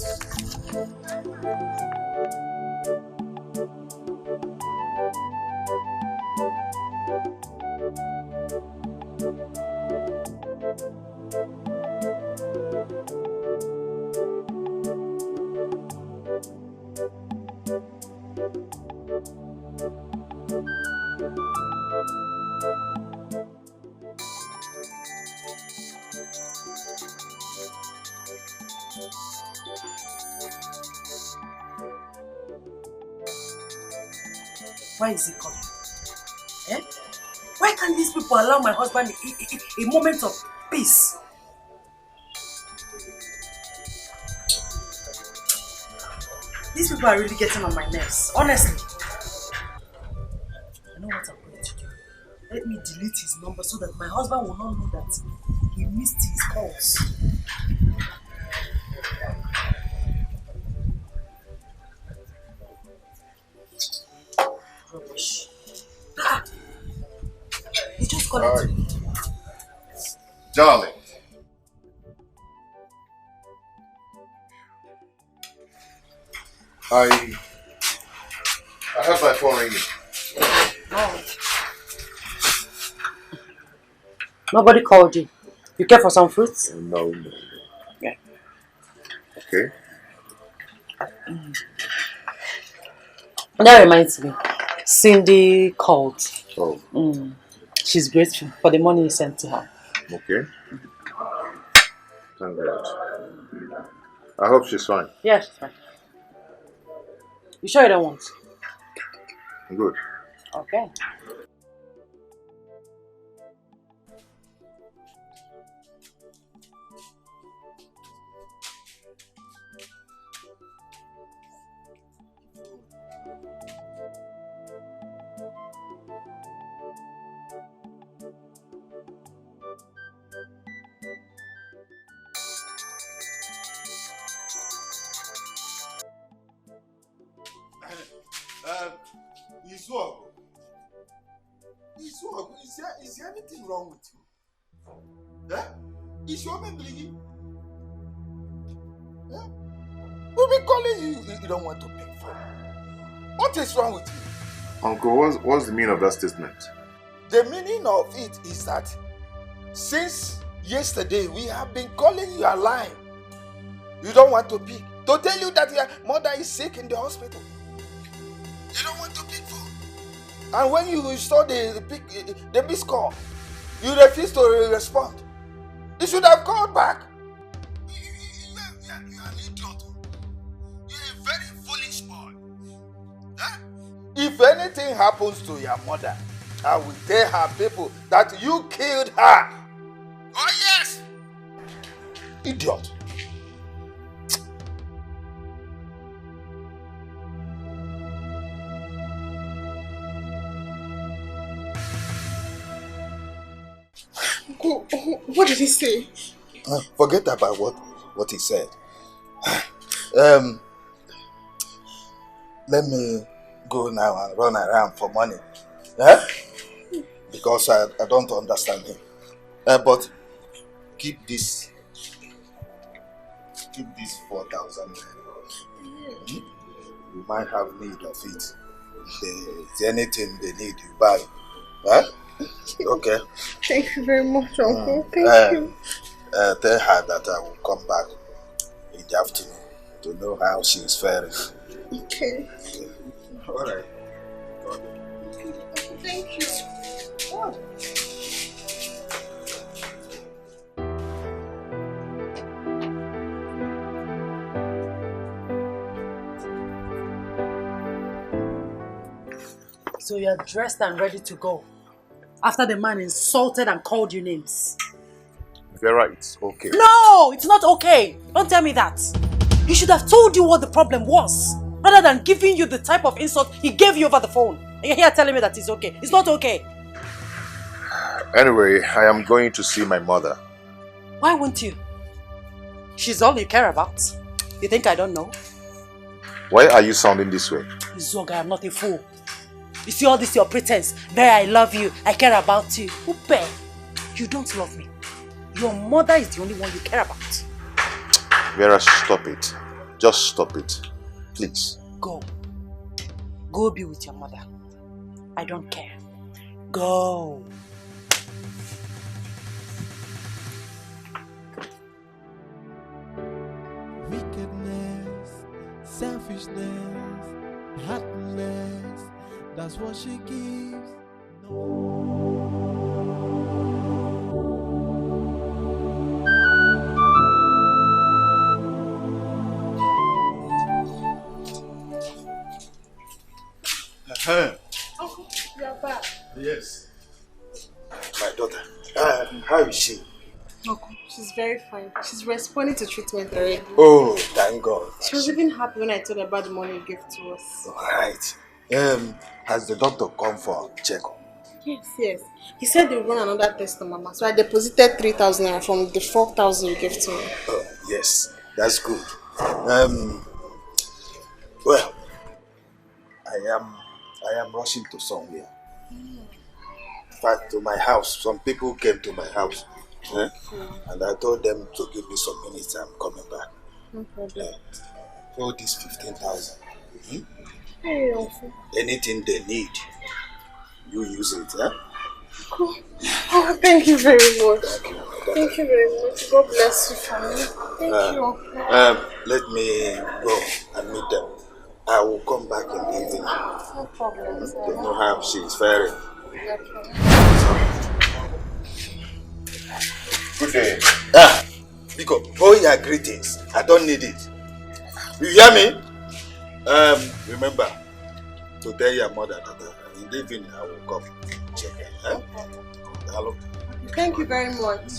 Why is he coming? Eh? Why can't these people allow my husband a moment of peace? These people are really getting on my nerves, honestly. I know what I'm going to do. Let me delete his number so that my husband will not know that he missed his calls. Rubbish. He just called it. Darling. I have my phone ringing. No. Nobody called you. You care for some fruits? No. Yeah. Okay. That reminds me. Cindy called. Oh. She's grateful for the money you sent to her. Okay. Thank God. I hope she's fine. Yeah, she's fine. You sure you don't want? Good. Okay. Is there anything wrong with you? Is your man bleeding? We'll be calling you. You don't want to pick phone. What is wrong with you? Uncle, what's the meaning of that statement? The meaning of it is that since yesterday we have been calling you a line. You don't want to pick. To tell you that your mother is sick in the hospital. You don't want to pick phone. And when you saw the missed call, you refused to respond. You should have called back. You are an idiot. You're a very foolish boy. Huh? If anything happens to your mother, I will tell her people that you killed her. Oh yes! Idiot. What did he say? Forget about what he said. Let me go now and run around for money. Because I don't understand him. But keep this 4,000. You might have need of it. If there's anything they need, you buy. Okay. Thank you very much, Uncle. Thank you. Tell her that I will come back in the afternoon to know how she is faring. Okay. All right. Thank you. Oh. So you're dressed and ready to go after the man insulted and called you names? Vera, it's okay. No, it's not okay. Don't tell me that. He should have told you what the problem was rather than giving you the type of insult he gave you over the phone. And you're here telling me that it's okay. It's not okay. Anyway, I am going to see my mother. Why won't you? She's all you care about. You think I don't know? Why are you sounding this way? Zoga, I'm not a fool. You see all this your pretense. There, I love you. I care about you. Upe, you don't love me. Your mother is the only one you care about. Vera, stop it. Just stop it. Please. Go. Go be with your mother. I don't care. Go. Wickedness, selfishness, heartless, that's what she gives. Uncle, you are back. Yes. My daughter. How is she? Uncle, she's very fine. She's responding to treatment already. Oh, thank God. She was even happy when I told her about the money you gave to us. Alright. Has the doctor come for check-up? Yes. He said they'll run another test on Mama. So I deposited 3,000 naira from the 4,000 you gave to me. Oh, yes. That's good. Well, I am rushing to somewhere. In fact, to my house. Some people came to my house. And I told them to give me some minutes. I'm coming back. No problem. So this 15,000. Hey, Uncle. Anything they need, you use it. Cool. Oh, thank you very much. Thank you very much. God bless you for me. Thank you, Uncle. Let me go and meet them. I will come back in the evening. No problem, They know how she is faring. Good day. Because all your greetings, I don't need it. You hear me? Remember to tell your mother that in the evening I will come check her. Hello. Thank you very much.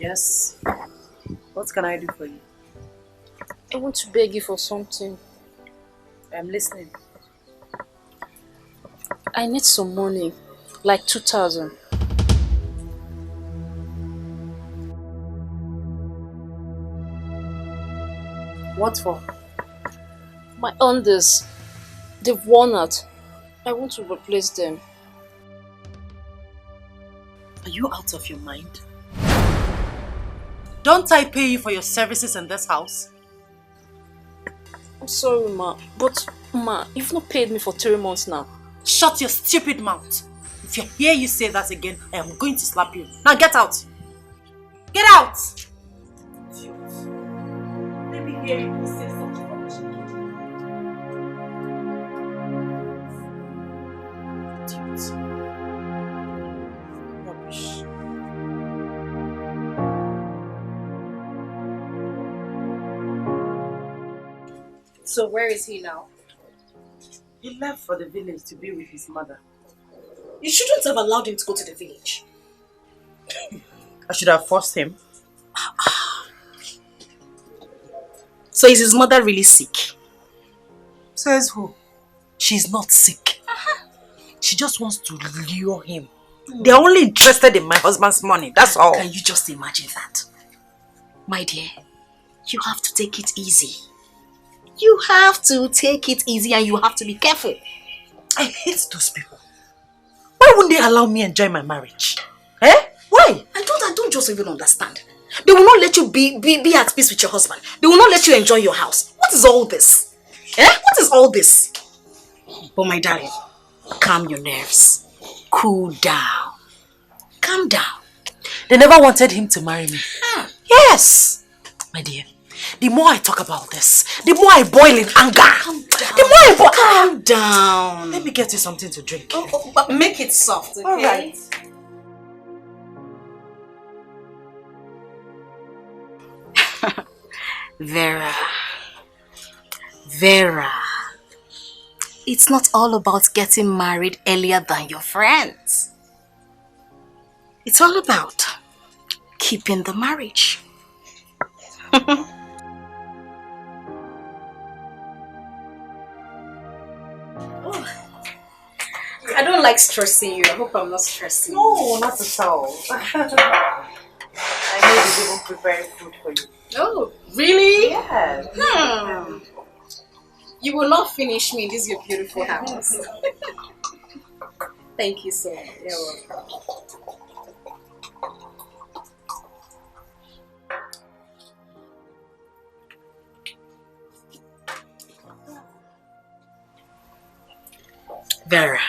Yes. What can I do for you? I want to beg you for something. I'm listening. I need some money, like 2,000. What for? My unders, they've worn out. I want to replace them. Are you out of your mind? Don't I pay you for your services in this house? I'm sorry, Ma. But, Ma, you've not paid me for 3 months now. Shut your stupid mouth. If you hear you say that again, I am going to slap you. Now get out. Get out! Let me hear you say such rubbish again. Idiot. Rubbish. So where is he now? He left for the village to be with his mother. You shouldn't have allowed him to go to the village. I should have forced him. So is his mother really sick? Says who? She's not sick. She just wants to lure him. They're only interested in my husband's money, that's all. Can you just imagine that? My dear, you have to take it easy. You have to take it easy and you have to be careful. I hate those people. Why wouldn't they allow me enjoy my marriage? Eh? Why? I don't just even understand. They will not let you be at peace with your husband. They will not let you enjoy your house. What is all this? Eh? What is all this? But my darling, calm your nerves. Cool down. Calm down. They never wanted him to marry me. Yes! My dear, the more I talk about this, the more I boil in anger. Calm down. The more I boil. Calm down. Let me get you something to drink. But make it soft, okay? All right. Vera, it's not all about getting married earlier than your friends. It's all about keeping the marriage. I don't like stressing you. I hope I'm not stressing you. No, not at all. I may be even preparing food for you. Oh, really? Yeah. You will not finish me in this your beautiful house. Thank you so much. You're welcome. Vera,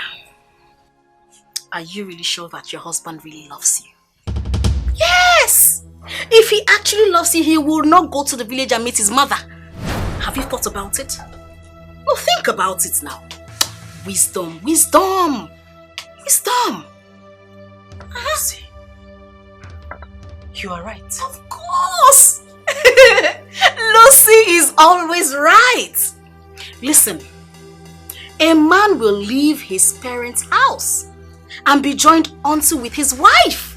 are you really sure that your husband really loves you? Yes! If he actually loves you, he will not go to the village and meet his mother. Have you thought about it? No, think about it now. Wisdom, wisdom, wisdom. See, you are right. Of course! Lucy is always right. Listen, a man will leave his parents' house and be joined unto with his wife.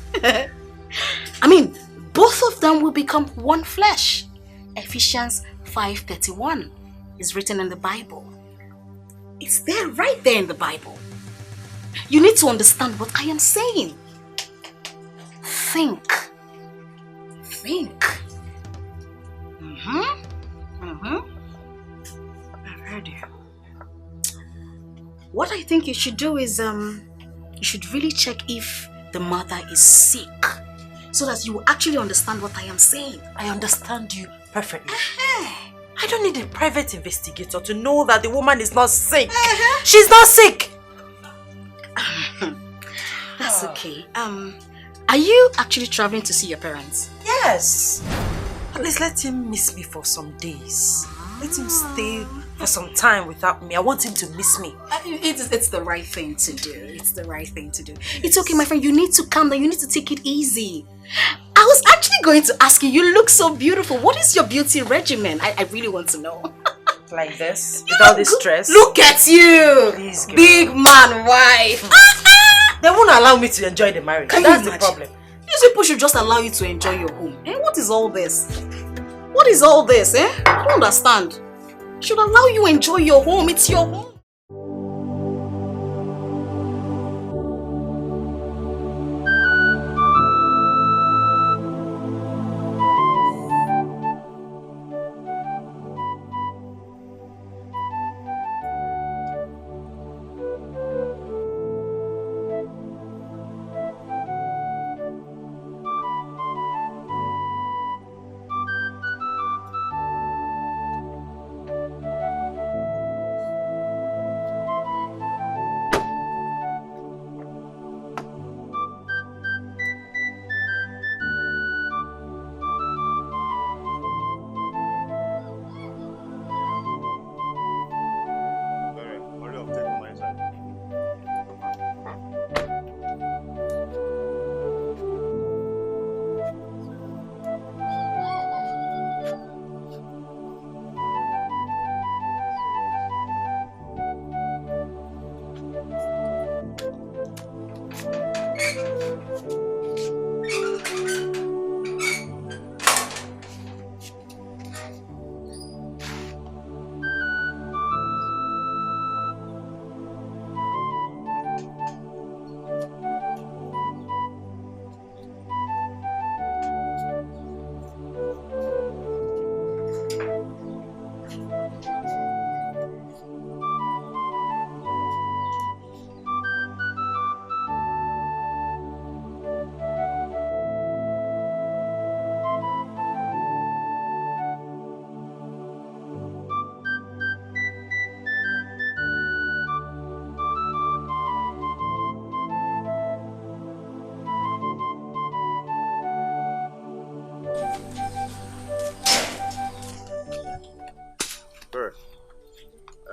I mean, both of them will become one flesh. Ephesians 5:31 is written in the Bible. It's there, right there in the Bible. You need to understand what I am saying. Think. Think. I've heard you. What I think you should do is, you should really check if the mother is sick, so that you will actually understand what I am saying. I understand you perfectly. I don't need a private investigator to know that the woman is not sick. She's not sick. That's okay. Are you actually traveling to see your parents? Yes. At least let him miss me for some days. Let him stay for some time without me. I want him to miss me. It's the right thing to do. It's the right thing to do. It's okay, my friend. You need to calm down. You need to take it easy. I was actually going to ask you. You look so beautiful. What is your beauty regimen? I really want to know. Like this? With all this stress? Look at you! Please, girl. Big man wife. They won't allow me to enjoy the marriage. That's the problem. These people should just allow you to enjoy your home. Eh? What is all this? What is all this, eh? I don't understand. Should allow you enjoy your home. It's your home.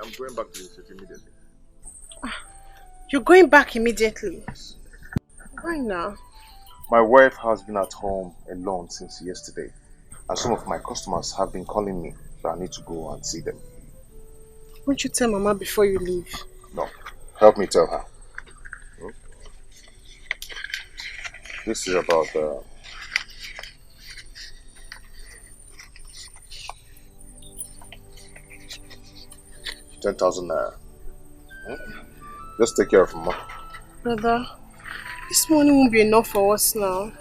I'm going back to the city immediately. You're going back immediately? Why now? My wife has been at home alone since yesterday, and some of my customers have been calling me, so I need to go and see them. Won't you tell Mama before you leave? No. Help me tell her. This is about 10,000 naira. Just take care of Mama. Brother, this money won't be enough for us now.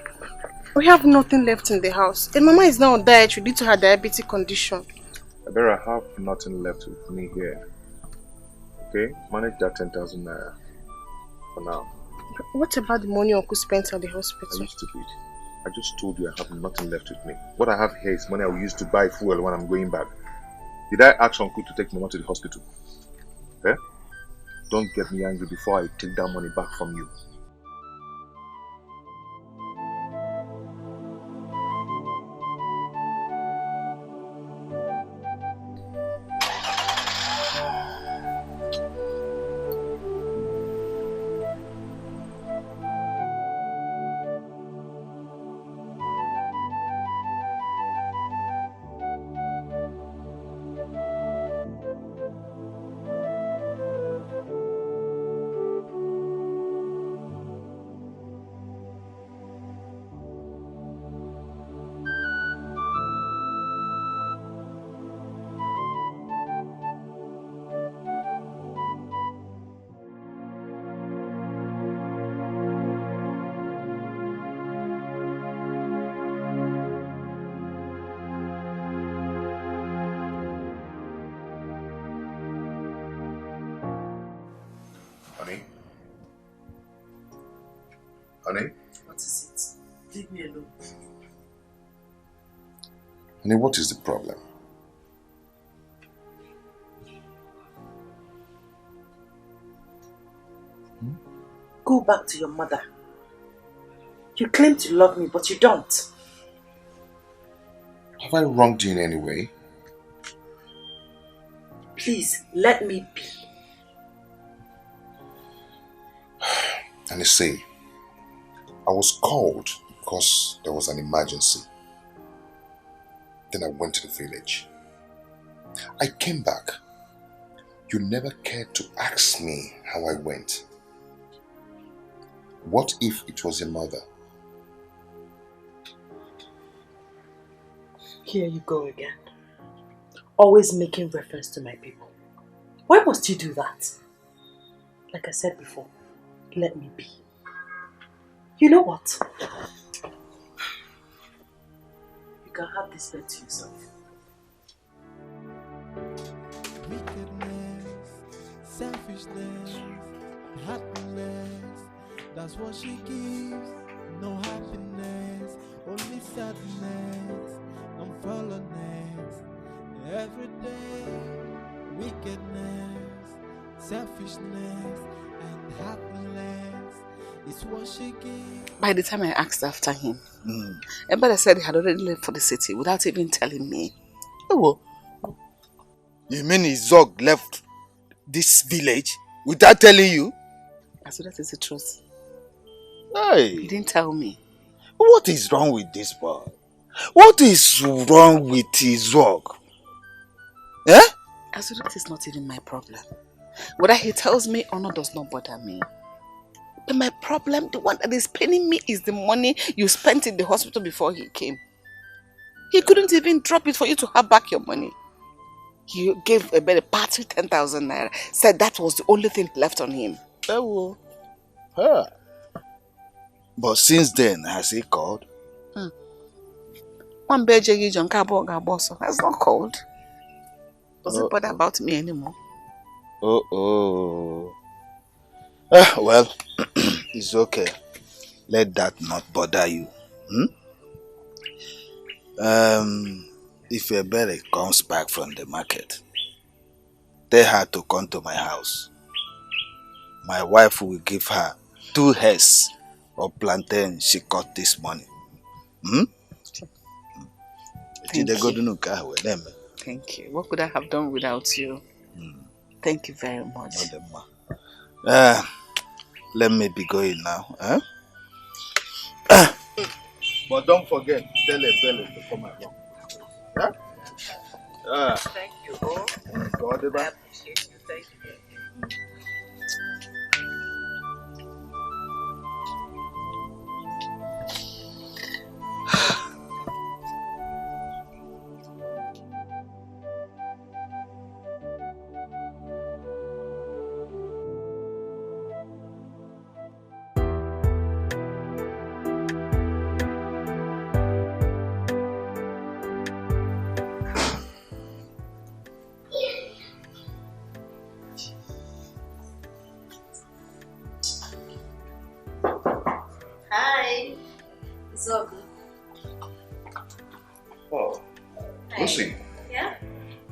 We have nothing left in the house. And Mama is now on diet due to her diabetic condition. I have nothing left with me here. Okay? Manage that 10,000 naira for now. What about the money Uncle spent at the hospital? Are you stupid? I just told you I have nothing left with me. What I have here is money I will use to buy fuel when I'm going back. Did I ask Uncle to take Mama to the hospital? Eh? Don't get me angry before I take that money back from you. Honey? What is it? Leave me alone. Honey, what is the problem? Go back to your mother. You claim to love me, but you don't. Have I wronged you in any way? Please, let me be. And you see, I was called because there was an emergency. Then I went to the village. I came back. You never cared to ask me how I went. What if it was your mother? Here you go again. Always making reference to my people. Why must you do that? Like I said before, let me be. You know what? You can have this bed to yourself. Wickedness, selfishness, happiness, that's what she gives. No happiness, only sadness and fallenness. Every day, wickedness, selfishness, and happiness is what she gives. By the time I asked after him, everybody said he had already left for the city without even telling me. Oh, you mean Izog left this village without telling you? So that is the truth. Hey. He didn't tell me. What is wrong with this boy? What is wrong with Izog? Eh? So that is not even my problem. Whether he tells me or not does not bother me. But my problem, the one that is paining me, is the money you spent in the hospital before he came. He couldn't even drop it for you to have back your money. He gave a better party 10,000 naira. Said that was the only thing left on him. Oh, huh. But since then, has he called? One Bejegi John Kabo has not called. Doesn't bother about me anymore. Well, it's okay. Let that not bother you. If Ebere comes back from the market, tell her to come to my house. My wife will give her 2 heads of plantain she got this morning. Thank you. Thank you. What could I have done without you? Thank you very much. Let me be going now. But don't forget, tell Ebele to come along. Thank you. Oh, God, I appreciate you. Thank you. Hi. It's all good. Oh, Lucy. Yeah?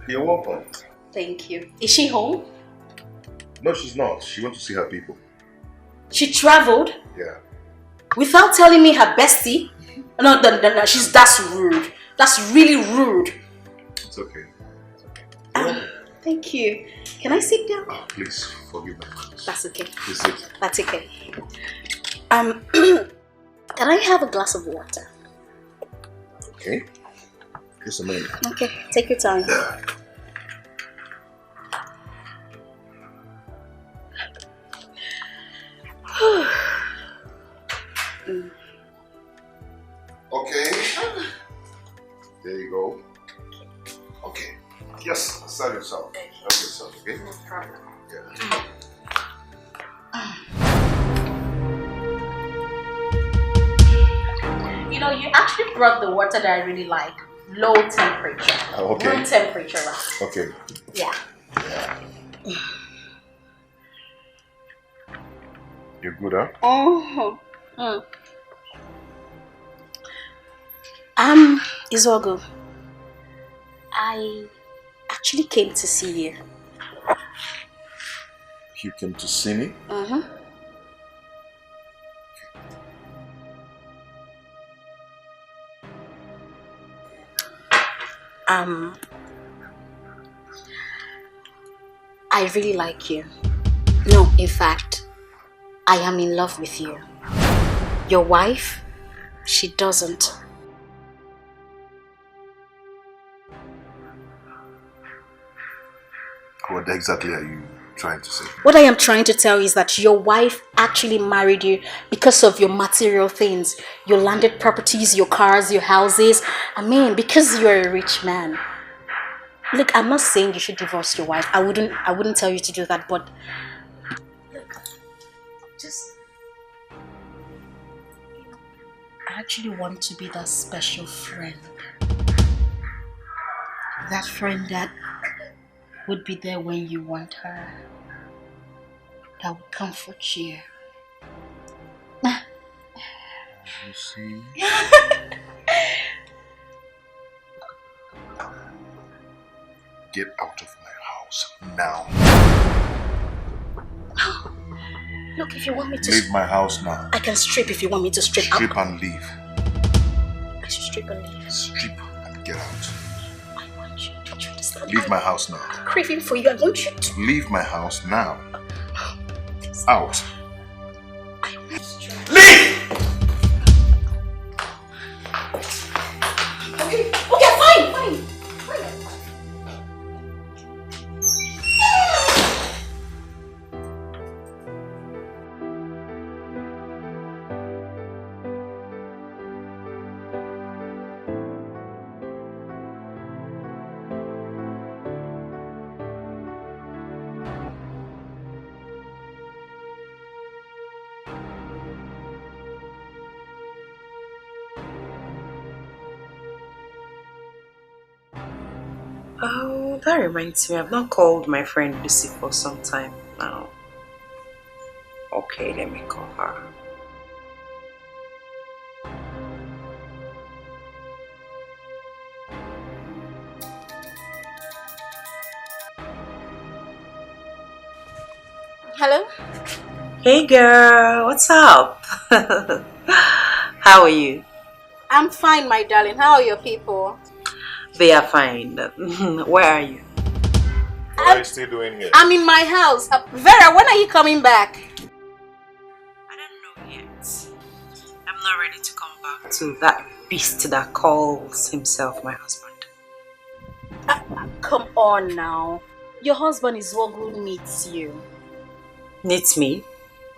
You're welcome. Thank you. Is she home? No, she's not. She went to see her people. She traveled? Yeah. Without telling me her bestie? No, that's rude. That's really rude. It's okay. Thank you. Can I sit down? Oh, please, forgive me. That's okay. Please sit. That's okay. Can I have a glass of water? Okay. Just a minute. Okay, take your time. Okay. There you go. Okay. Yes, serve yourself. Help yourself, okay? No problem. Yeah. You know, you actually brought the water that I really like. Low temperature. Okay. Room temperature. Okay. Yeah. You're good, huh? Izogo, I actually came to see you. You came to see me? I really like you. No, in fact, I am in love with you. Your wife, she doesn't. What exactly are you trying to say? What I am trying to tell you is that your wife actually married you because of your material things. Your landed properties, your cars, your houses. I mean, because you're a rich man. Look, I'm not saying you should divorce your wife. I wouldn't tell you to do that, but look, just I actually want to be that special friend. That friend that would be there when you want her. That would comfort you. You see? Get out of my house now. Look, if you want me to leave my house now. I can strip if you want me to strip. Strip and leave. I should strip and leave. Strip and get out. I want you. Don't you understand? Leave my house now. I'm craving for you. I want you to leave my house now. Out. Leave! Okay, fine. Oh, that reminds me, I've not called my friend Lucy for some time now. Okay, let me call her. Hello? Hey girl, what's up? How are you? I'm fine, my darling. How are your people? They are fine. Where are you? What are you still doing here? I'm in my house. Vera, when are you coming back? I don't know yet. I'm not ready to come back to that beast that calls himself my husband. Come on now. Your husband is what who needs you. Needs me?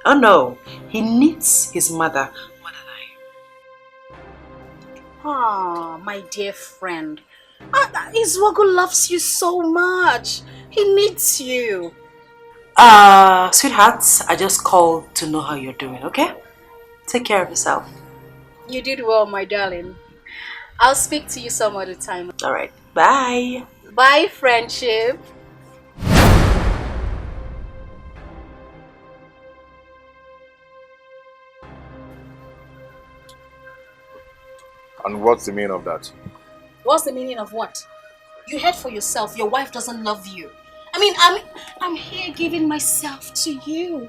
Oh no, he needs his mother more than I. Ah, my dear friend. Izwago loves you so much. He needs you. Sweetheart, I just called to know how you're doing, okay? Take care of yourself. You did well, my darling. I'll speak to you some other time. Alright, bye. Bye, friendship. And what's the meaning of that? What's the meaning of what? You heard for yourself. Your wife doesn't love you. I mean, I'm here giving myself to you.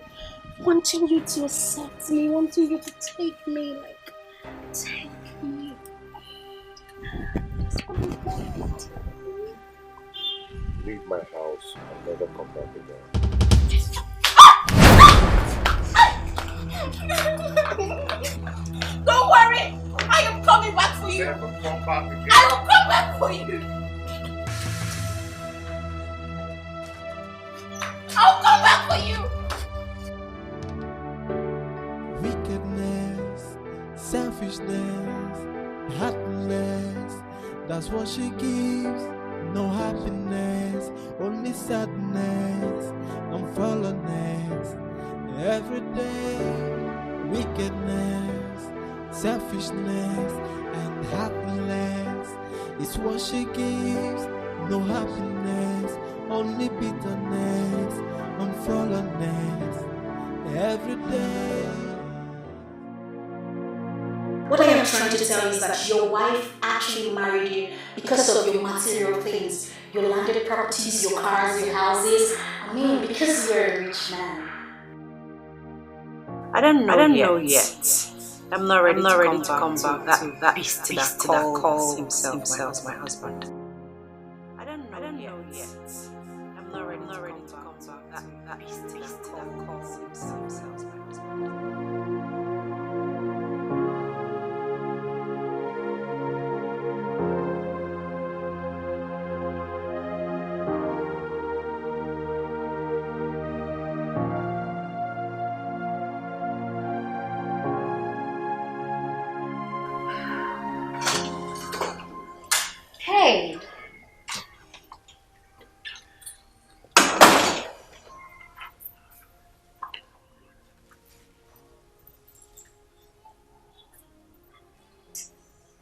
Wanting you to accept me. Wanting you to take me. Like, take me. That's what I want. Leave my house and never come back again. Don't worry. I am coming back for you. Never come back again. I will come back for you. I'll come back for you. Wickedness, selfishness, heartless. That's what she gives. No happiness, only sadness and fallenness. Every day, wickedness, selfishness, and heartless is what she gives. No happiness, only bitterness and fallenness. Every day. What I am trying to tell you is that your wife actually married you because of your material things, your landed properties, your cars, your houses. I mean, because you're a rich man. I don't know yet. I'm not ready to come back to that beast that calls himself my husband. I don't know yet. I'm not ready to come back to that beast that calls himself my husband.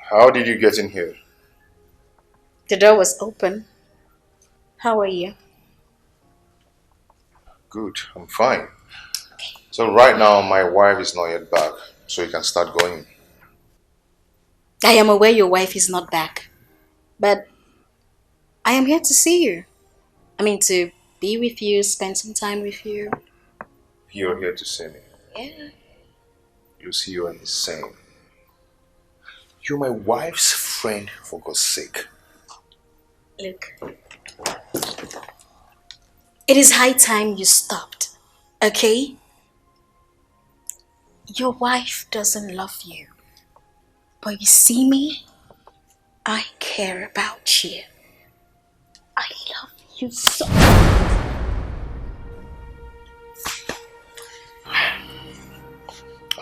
How did you get in here? The door was open. How are you? Good, I'm fine. So right now my wife is not yet back, so you can start going. I am aware your wife is not back, but I am here to see you. I mean, to be with you, spend some time with you. You're here to see me. Yeah. Lucy, you're insane. You're my wife's friend, for God's sake. Look, it is high time you stopped, okay? Your wife doesn't love you. But you see me? I care about you. I love you so.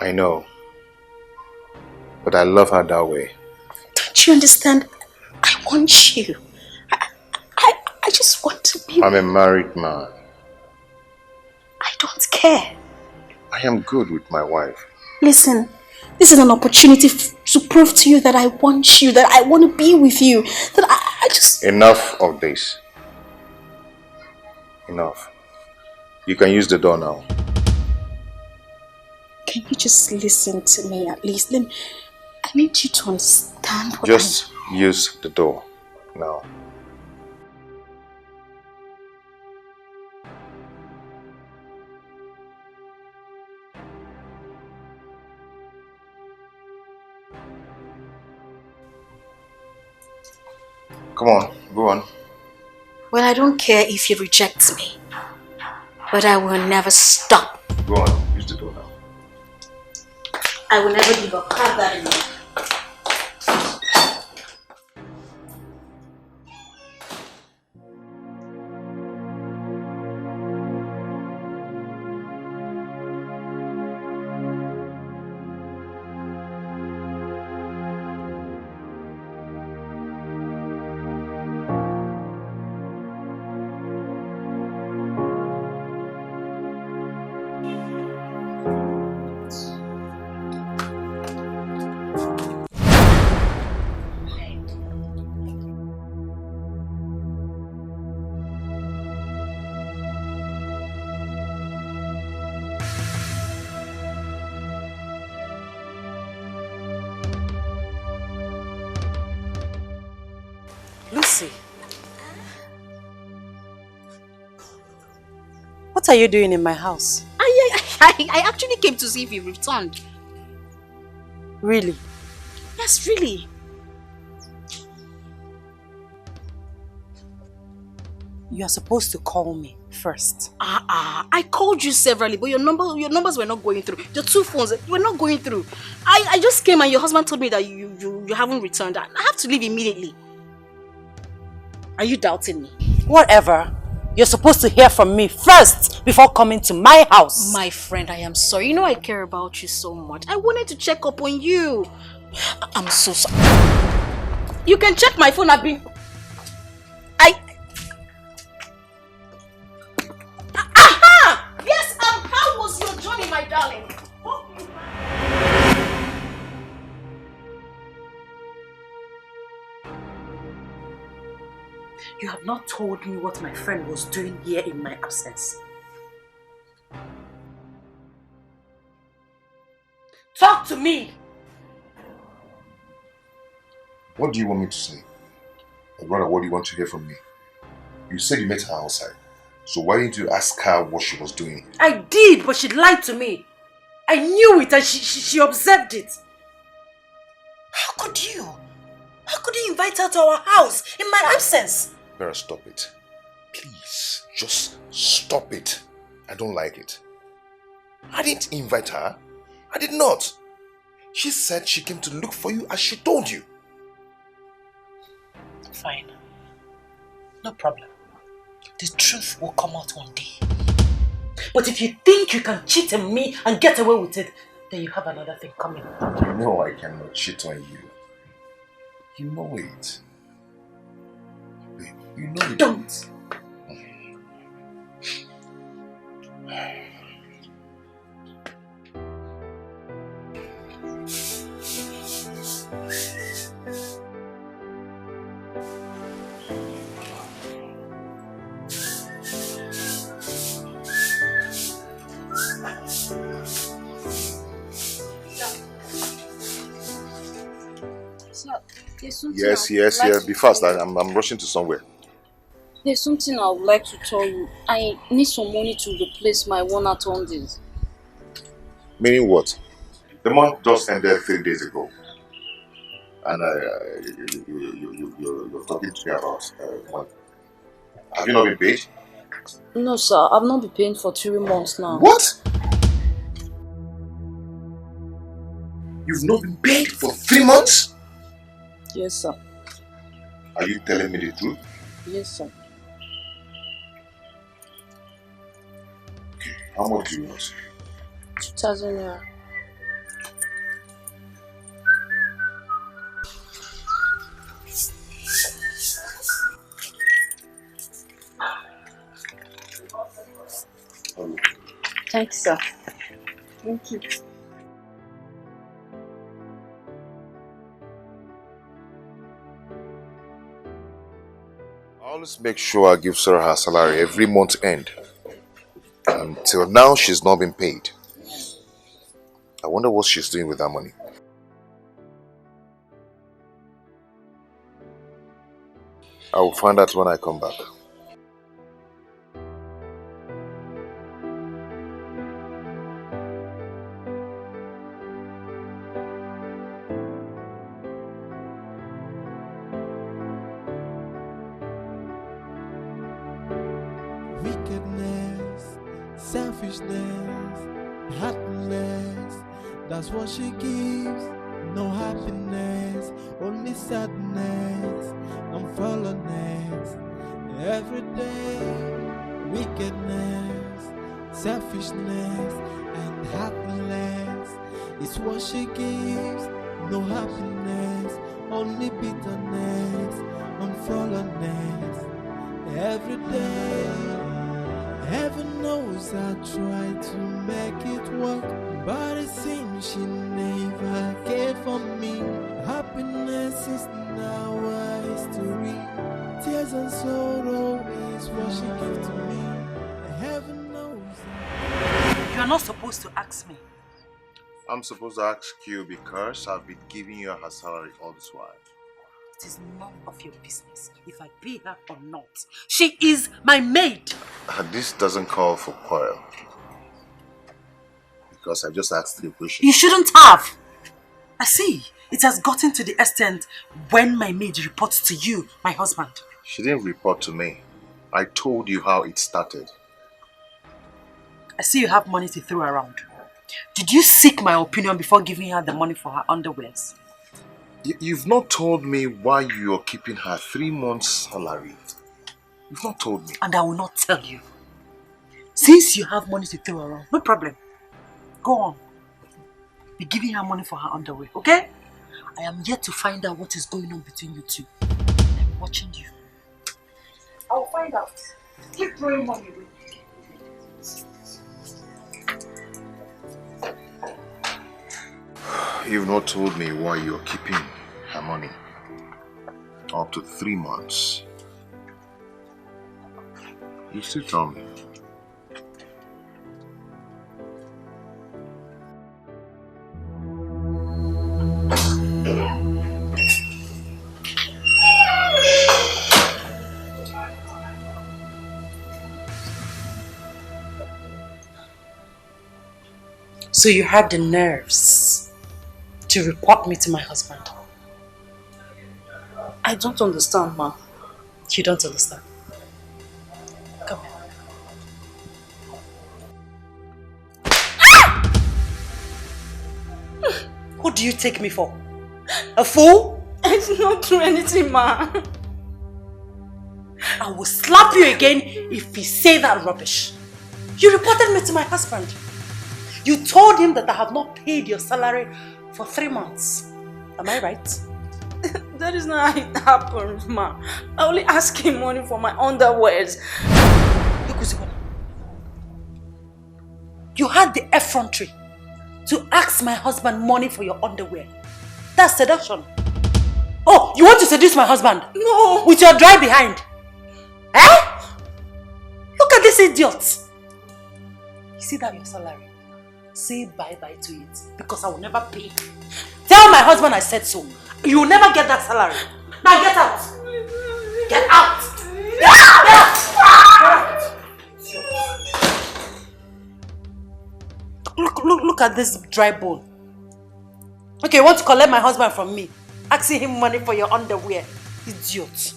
I know. But I love her that way. Don't you understand? I want you. I just want to be. I'm a married man. I don't care. I am good with my wife. Listen, this is an opportunity to prove to you that I want you, that I want to be with you, that I just... Enough of this. Enough. You can use the door now. Can you just listen to me at least? I need you to understand what Just use the door now. Come on, go on. Well, I don't care if you reject me, but I will never stop. Go on, use the door now. I will never give up. Have that in mind. Lucy. What are you doing in my house? I actually came to see if you returned. Really? Yes, really. You are supposed to call me first. I called you severally, but your numbers were not going through. Your two phones were not going through. I just came and your husband told me that you haven't returned. I have to leave immediately. Are you doubting me? Whatever. You're supposed to hear from me first before coming to my house. My friend, I am sorry. You know I care about you so much. I wanted to check up on you. I'm so sorry. You can check my phone. Aha! Yes, how was your journey, my darling? You have not told me what my friend was doing here in my absence. Talk to me! What do you want me to say? Or rather, what do you want to hear from me? You said you met her outside. So why didn't you ask her what she was doing? I did, but she lied to me. I knew it and she observed it. How could you? How could you invite her to our house in my absence? Vera, stop it. Please, just stop it. I don't like it. I didn't invite her. I did not. She said she came to look for you as she told you. Fine. No problem. The truth will come out one day. But if you think you can cheat on me and get away with it, then you have another thing coming. You know I cannot cheat on you. You know it. Babe, you know it. Don't. There's something Yes, I would like to Be fast. tell you. I'm rushing to somewhere. There's something I would like to tell you. I need some money to replace my one at Undies. Meaning what? The month just ended 3 days ago. And you're talking to me about money. Have you not been paid? No, sir. I've not been paying for 3 months now. What? You've not been paid for 3 months? Yes, sir. Are you telling me the truth? Yes, sir. How much do you want? 2,000 naira. Thanks, sir. Thank you. I always make sure I give Sarah her salary every month end. Until now, she's not been paid. I wonder what she's doing with that money. I will find out when I come back. Wickedness, selfishness, heartless, that's what she gives. No happiness, only sadness and fallenness. Every day, wickedness, selfishness, and heartless is what she gives. No happiness, only bitterness and fallenness. Every day, heaven knows I try to make it work, but it seems she never cared for me. Happiness is now a history. Tears and sorrow is what she gave to me. Heaven knows. You are not supposed to ask me. I'm supposed to ask you because I've been giving you her salary all this while. It is none of your business if I pay her or not. She is my maid. This doesn't call for quarrel. Because I just asked you a question. You shouldn't have. I see. It has gotten to the extent when my maid reports to you, my husband. She didn't report to me. I told you how it started. I see you have money to throw around. Did you seek my opinion before giving her the money for her underwears? You've not told me why you're keeping her 3 months' salary. You've not told me. And I will not tell you. Since you have money to throw around, no problem. Go on. Be giving her money for her underwear, okay? I am yet to find out what is going on between you two. I'm watching you. I'll find out. Keep throwing money away. You've not told me why you're keeping her money. Up to 3 months. You still tell me. So you had the nerves to report me to my husband? I don't understand, ma. You don't understand? Come here. Who do you take me for? A fool? I did not do anything, ma. I will slap you again if you say that rubbish. You reported me to my husband. You told him that I have not paid your salary for 3 months. Am I right? That is not how it happened, ma. I only asked him money for my underwears. You had the effrontery to ask my husband money for your underwear. That's seduction. Oh, you want to seduce my husband? No. With your dry behind? Eh? Look at this idiot. You see that your salary? Say bye-bye to it because I will never pay. Tell my husband I said so. You will never get that salary. Now get out. Get out. Get out. Look at this dry bone. Okay, you want to collect my husband from me? Asking him money for your underwear. Idiot.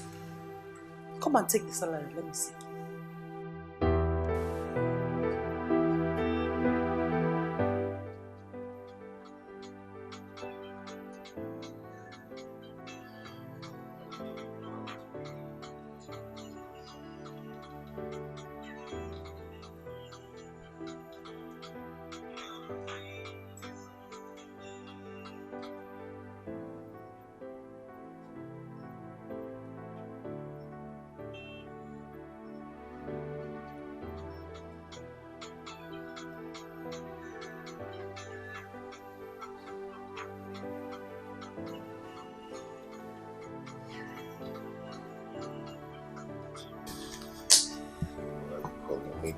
Come and take the salary, let me see.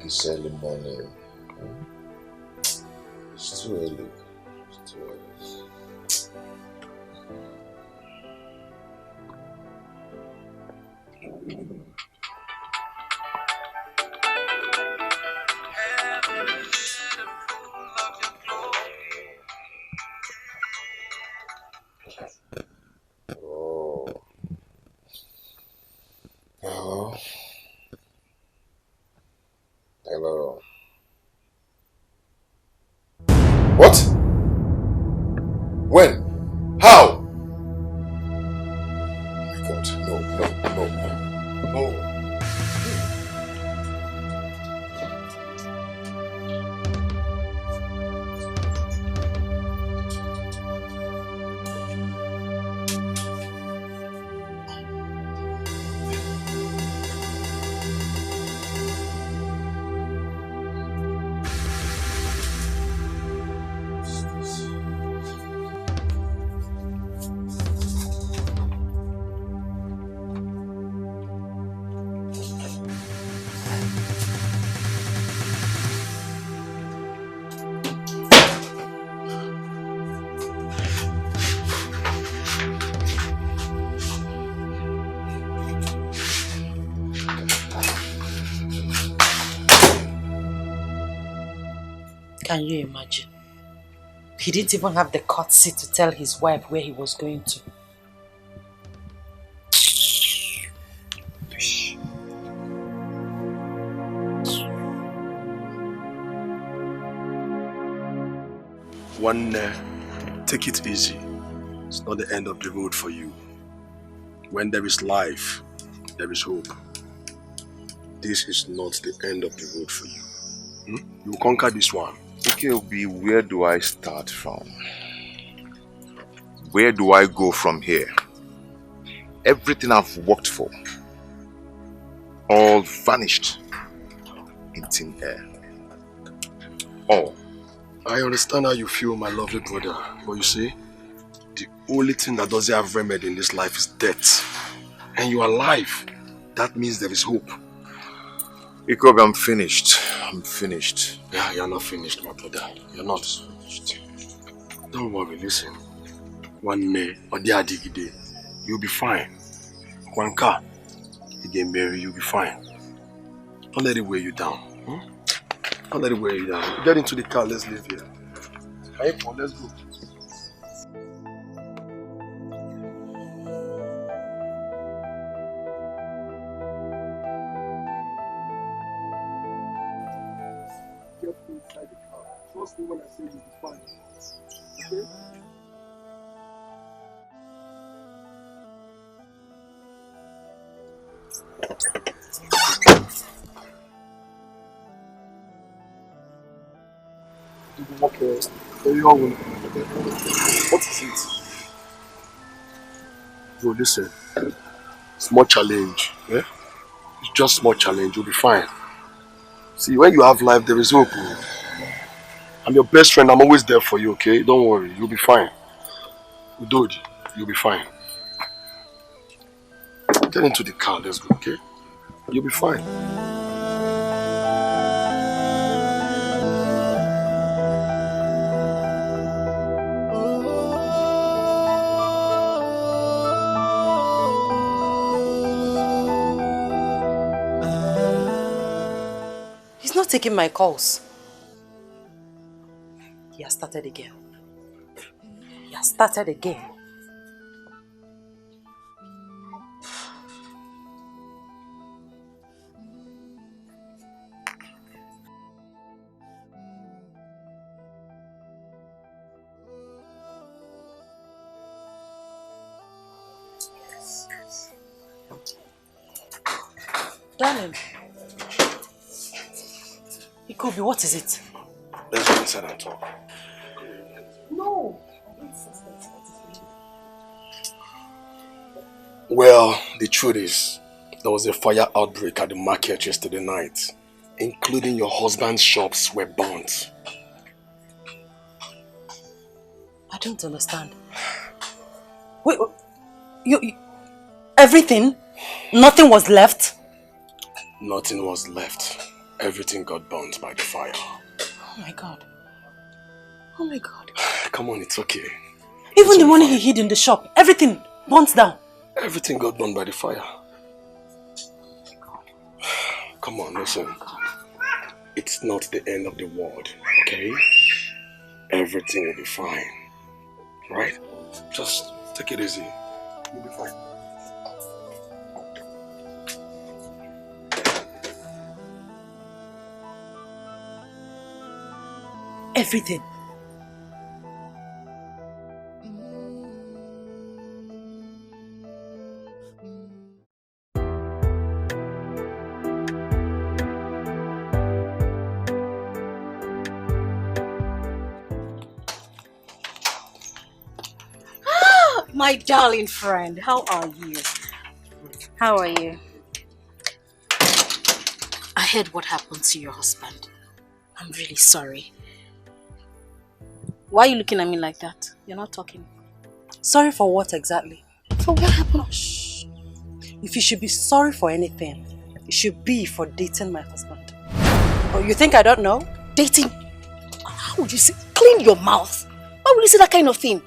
This early morning. It's too early. It's too early. Oh. Hello. Hello. What? When? How? Oh my God. No, no, no, no. Can you imagine? He didn't even have the courtesy to tell his wife where he was going to. Take it easy. It's not the end of the road for you. When there is life, there is hope. This is not the end of the road for you. You will conquer this one. Okay, Obi, where do I start from? Where do I go from here? Everything I've worked for, all vanished in thin air. All. I understand how you feel, my lovely brother. But you see, the only thing that doesn't have remedy in this life is death. And you are alive. That means there is hope. Ikobi, I'm finished. I'm finished. Yeah, you're not finished, my brother. You're not finished. Don't worry, listen. One day, or the other day, you'll be fine. One car, you get married, you'll be fine. Don't let it weigh you down. Don't let it weigh you down. Get into the car, let's leave here. Hey, Paul, let's go. Inside the car. Trust me when I say you'll be fine. Okay? Okay. What is it? Bro, listen. Small challenge. Yeah? It's just small challenge. You'll be fine. See, when you have life, there is hope. I'm your best friend. I'm always there for you, okay? Don't worry. You'll be fine. Udodi, you'll be fine. Get into the car. Let's go, okay? You'll be fine. not taking my calls. He has started again. He has started again. Darling, Ikobi, what is it? Let's go inside and talk. No. Well, the truth is, there was a fire outbreak at the market yesterday night, including your husband's shops were burnt. I don't understand. Wait, you everything? Nothing was left? Nothing was left. Everything got burnt by the fire. Oh my God. Oh my God. Come on, it's okay. Even the money he hid in the shop, everything burnt down. Everything got burned by the fire. Come on, listen. It's not the end of the world, okay? Everything will be fine. Right? Just take it easy. You'll be fine. Everything. My darling friend, how are you? How are you? I heard what happened to your husband. I'm really sorry. Why are you looking at me like that? You're not talking. Sorry for what exactly? For what happened? Shh. If you should be sorry for anything, it should be for dating my husband. Oh, you think I don't know? Dating? How would you say? Clean your mouth. Why would you say that kind of thing?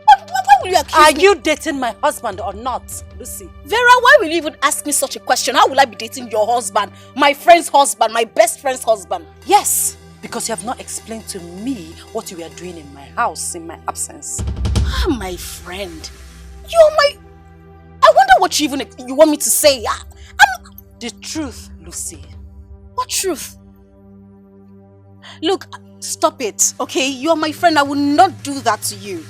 Why will you accuse Are me? you dating my husband or not, Lucy? Vera, why will you even ask me such a question? How will I be dating your husband? My friend's husband, my best friend's husband? Yes, because you have not explained to me what you were doing in my house in my absence. Ah, my friend. You're my... I wonder what you want me to say. The truth, Lucy. What truth? Look, stop it, okay? You're my friend. I will not do that to you.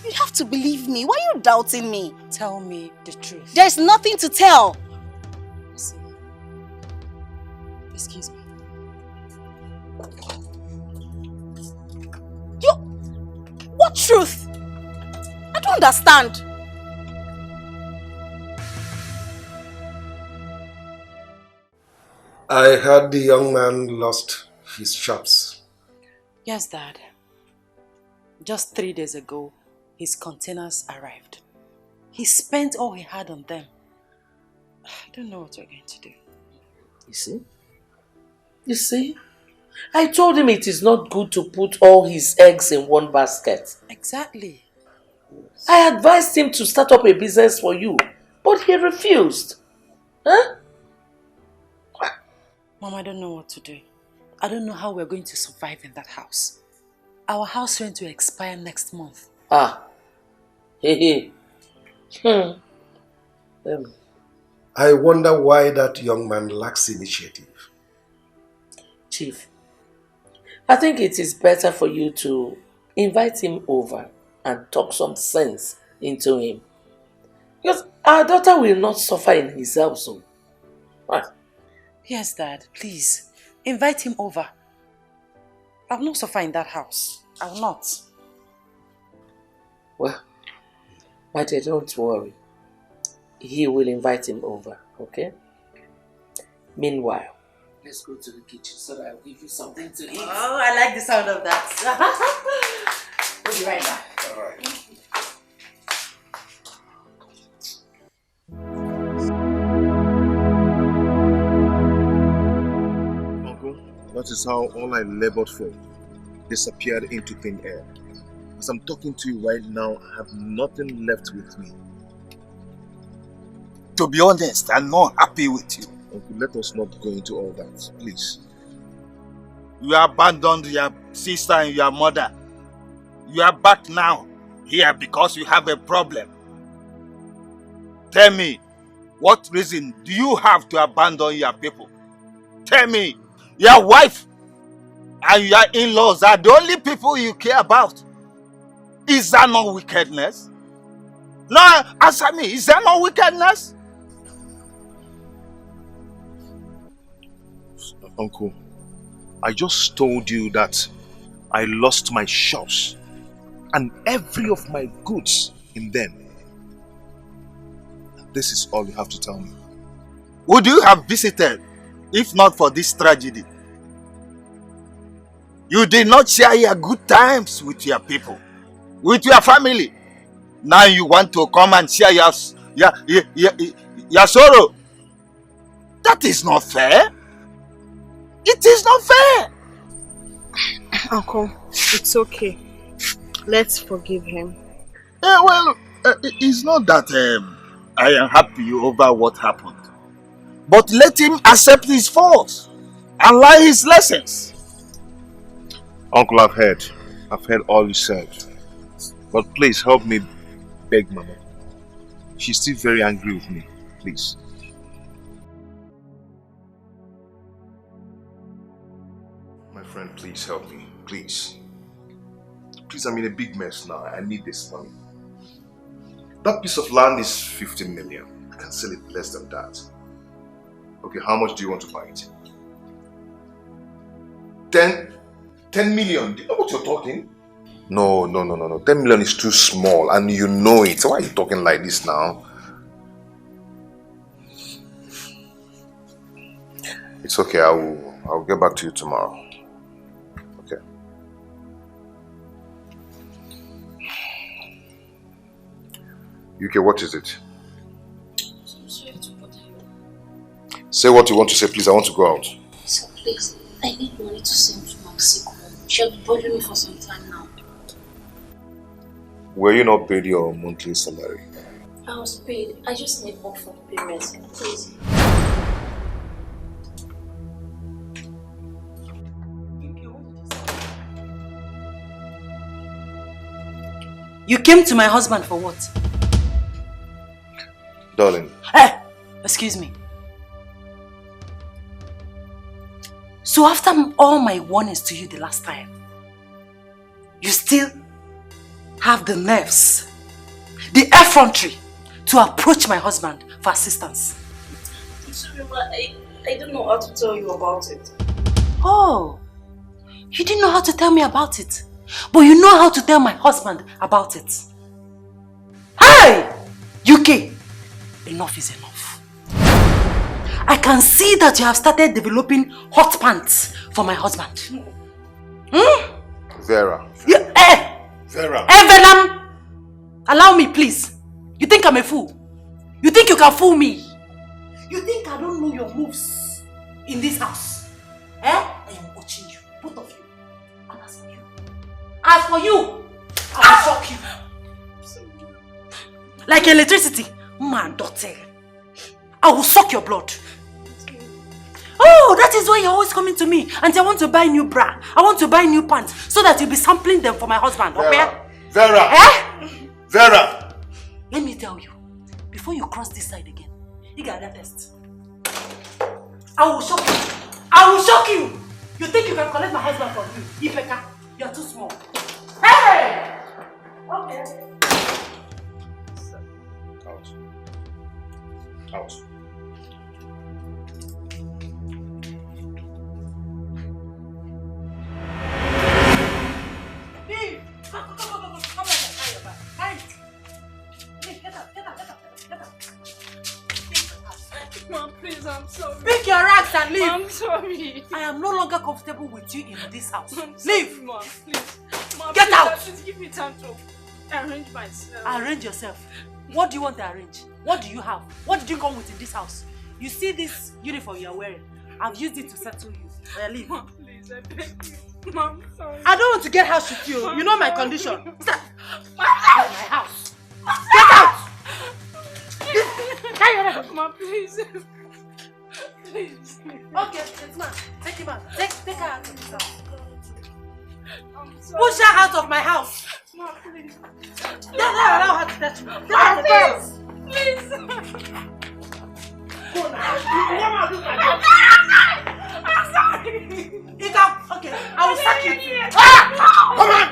You have to believe me. Why are you doubting me? Tell me the truth. There's nothing to tell. Lucy. Excuse me. What truth? I don't understand. I heard the young man lost his shops. Yes, Dad. Just 3 days ago, his containers arrived. He spent all he had on them. I don't know what we're going to do. You see? You see? I told him it is not good to put all his eggs in one basket. Exactly. I advised him to start up a business for you, but he refused. Huh? Mom, I don't know what to do. I don't know how we're going to survive in that house. Our house rent will expire next month. Ah. Hey. I wonder why that young man lacks initiative. Chief, I think it is better for you to invite him over and talk some sense into him. Because our daughter will not suffer in his house. Yes, Dad, please. Invite him over. I will not suffer in that house. I will not. Well, my dear, don't worry. He will invite him over, okay? Meanwhile, let's go to the kitchen so that I'll give you something to eat. Oh, I like the sound of that. We'll be right back. All right. Uncle, that is how all I labored for disappeared into thin air. As I'm talking to you right now, I have nothing left with me. To be honest, I'm not happy with you. Uncle, let us not go into all that, please. You abandoned your sister and your mother. You are back now here because you have a problem. Tell me, what reason do you have to abandon your people? Tell me, your wife and your in-laws are the only people you care about. Is that not wickedness? No, answer me, is that not wickedness? Uncle, I just told you that I lost my shops and every of my goods in them. This is all you have to tell me. Would you have visited if not for this tragedy? You did not share your good times with your people, with your family. Now you want to come and share your sorrow. That is not fair. It is not fair. Uncle, it's okay. Let's forgive him. Well, it's not that I am happy over what happened. But let him accept his faults and learn his lessons. Uncle, I've heard all you said. But please help me beg Mama. She's still very angry with me. Please. My friend, please help me. Please. Please, I'm in a big mess now. I need this money. That piece of land is 15 million. I can sell it less than that. Okay, how much do you want to buy it? 10 million? Do you know what you're talking? No. 10 million is too small and you know it. So why are you talking like this now? It's okay, I'll get back to you tomorrow. Okay. UK, what is it? I'm sorry to bother you. Say what you want to say, please. I want to go out. So please, I need money to send to my sick home. She'll be bothering me for some time now. Were you not paid your monthly salary? I was paid. I just need help for the payments. Please. You came to my husband for what? Darling. Hey! Excuse me. So after all my warnings to you the last time, you still have the nerves, the effrontery to approach my husband for assistance. I'm sorry, but I don't know how to tell you about it. Oh, you didn't know how to tell me about it, but you know how to tell my husband about it. Hey! UK, enough is enough. I can see that you have started developing hot pants for my husband. Vera. Vera. Venom! Allow me, please. You think I'm a fool? You think you can fool me? You think I don't know your moves in this house? I am watching you, both of you. And as for you, I'll shock you. Like electricity, man, daughter. I will suck your blood. Oh, that is why you're always coming to me. And I want to buy new bra. I want to buy new pants so that you'll be sampling them for my husband. Okay? Vera! Vera! Let me tell you, before you cross this side again, you got that test. I will shock you. I will shock you. You think you can collect my husband from me? Ipeka, you're too small. Hey! Okay. Out. Mom, please, I'm sorry. Pick your rags and leave. I'm sorry. I am no longer comfortable with you in this house. I'm sorry, leave. Mom, please. Mom, Get please, out. Please give me time to arrange myself. Arrange yourself. What do you want to arrange? What do you have? What did you come with in this house? You see this uniform you are wearing? I've used it to settle you. Leave. Mom, please, I beg you. Mom, sorry. I don't want to get house with you. Mom, you know my sorry. condition. Stop. My house. Get out. Mom, please. Please. Okay, it's mine. Take take him out. Take her out of this house. Push her out of my house. Ma, please. Don't allow her to touch me. Get out of the house. Please. Go now. I'm sorry. Get out. Okay, I will sack you. Come on!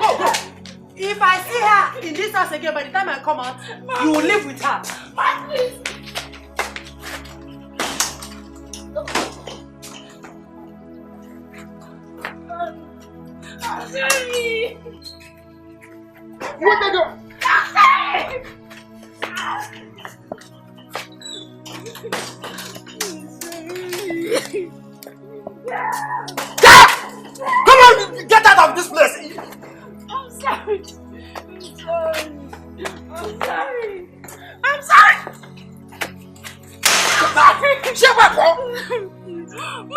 Go, go! If I see her in this house again, by the time I come out, you will live with her. Ma, please. I'm sorry. What the go? Come on, get out of this place! I'm sorry. I'm sorry. I'm sorry. Shut up, bro! Ma!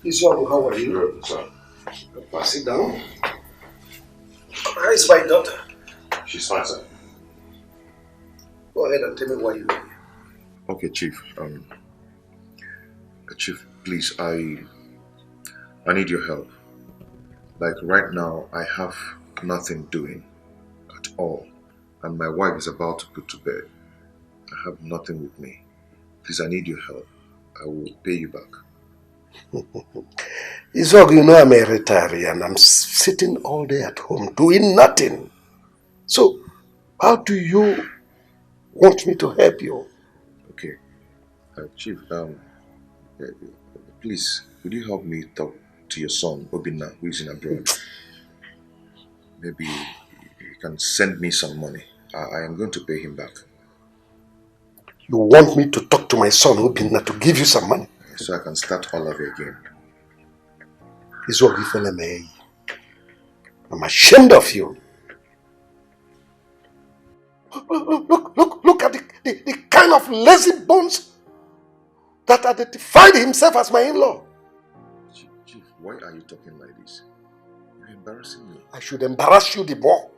Izuaku, how are you? Good, sir. Sit down. How is my daughter? She's fine, sir. Go ahead and tell me why you're here. Okay, Chief. Chief, please, I need your help. Like right now, I have nothing doing at all, and my wife is about to put to bed. I have nothing with me. Please, I need your help. I will pay you back. Izuaku, you know I'm a retiree and I'm sitting all day at home doing nothing. So, how do you want me to help you? Okay, Chief. Please, would you help me talk to your son, Obinna, who is in abroad? Maybe you can send me some money. I am going to pay him back. You want me to talk to my son, Obinna, to give you some money? So I can start all over again. Izuaku, I'm ashamed of you. Look at the kind of lazy bones that identified himself as my in-law. Chief, why are you talking like this? You're embarrassing me. I should embarrass you the more.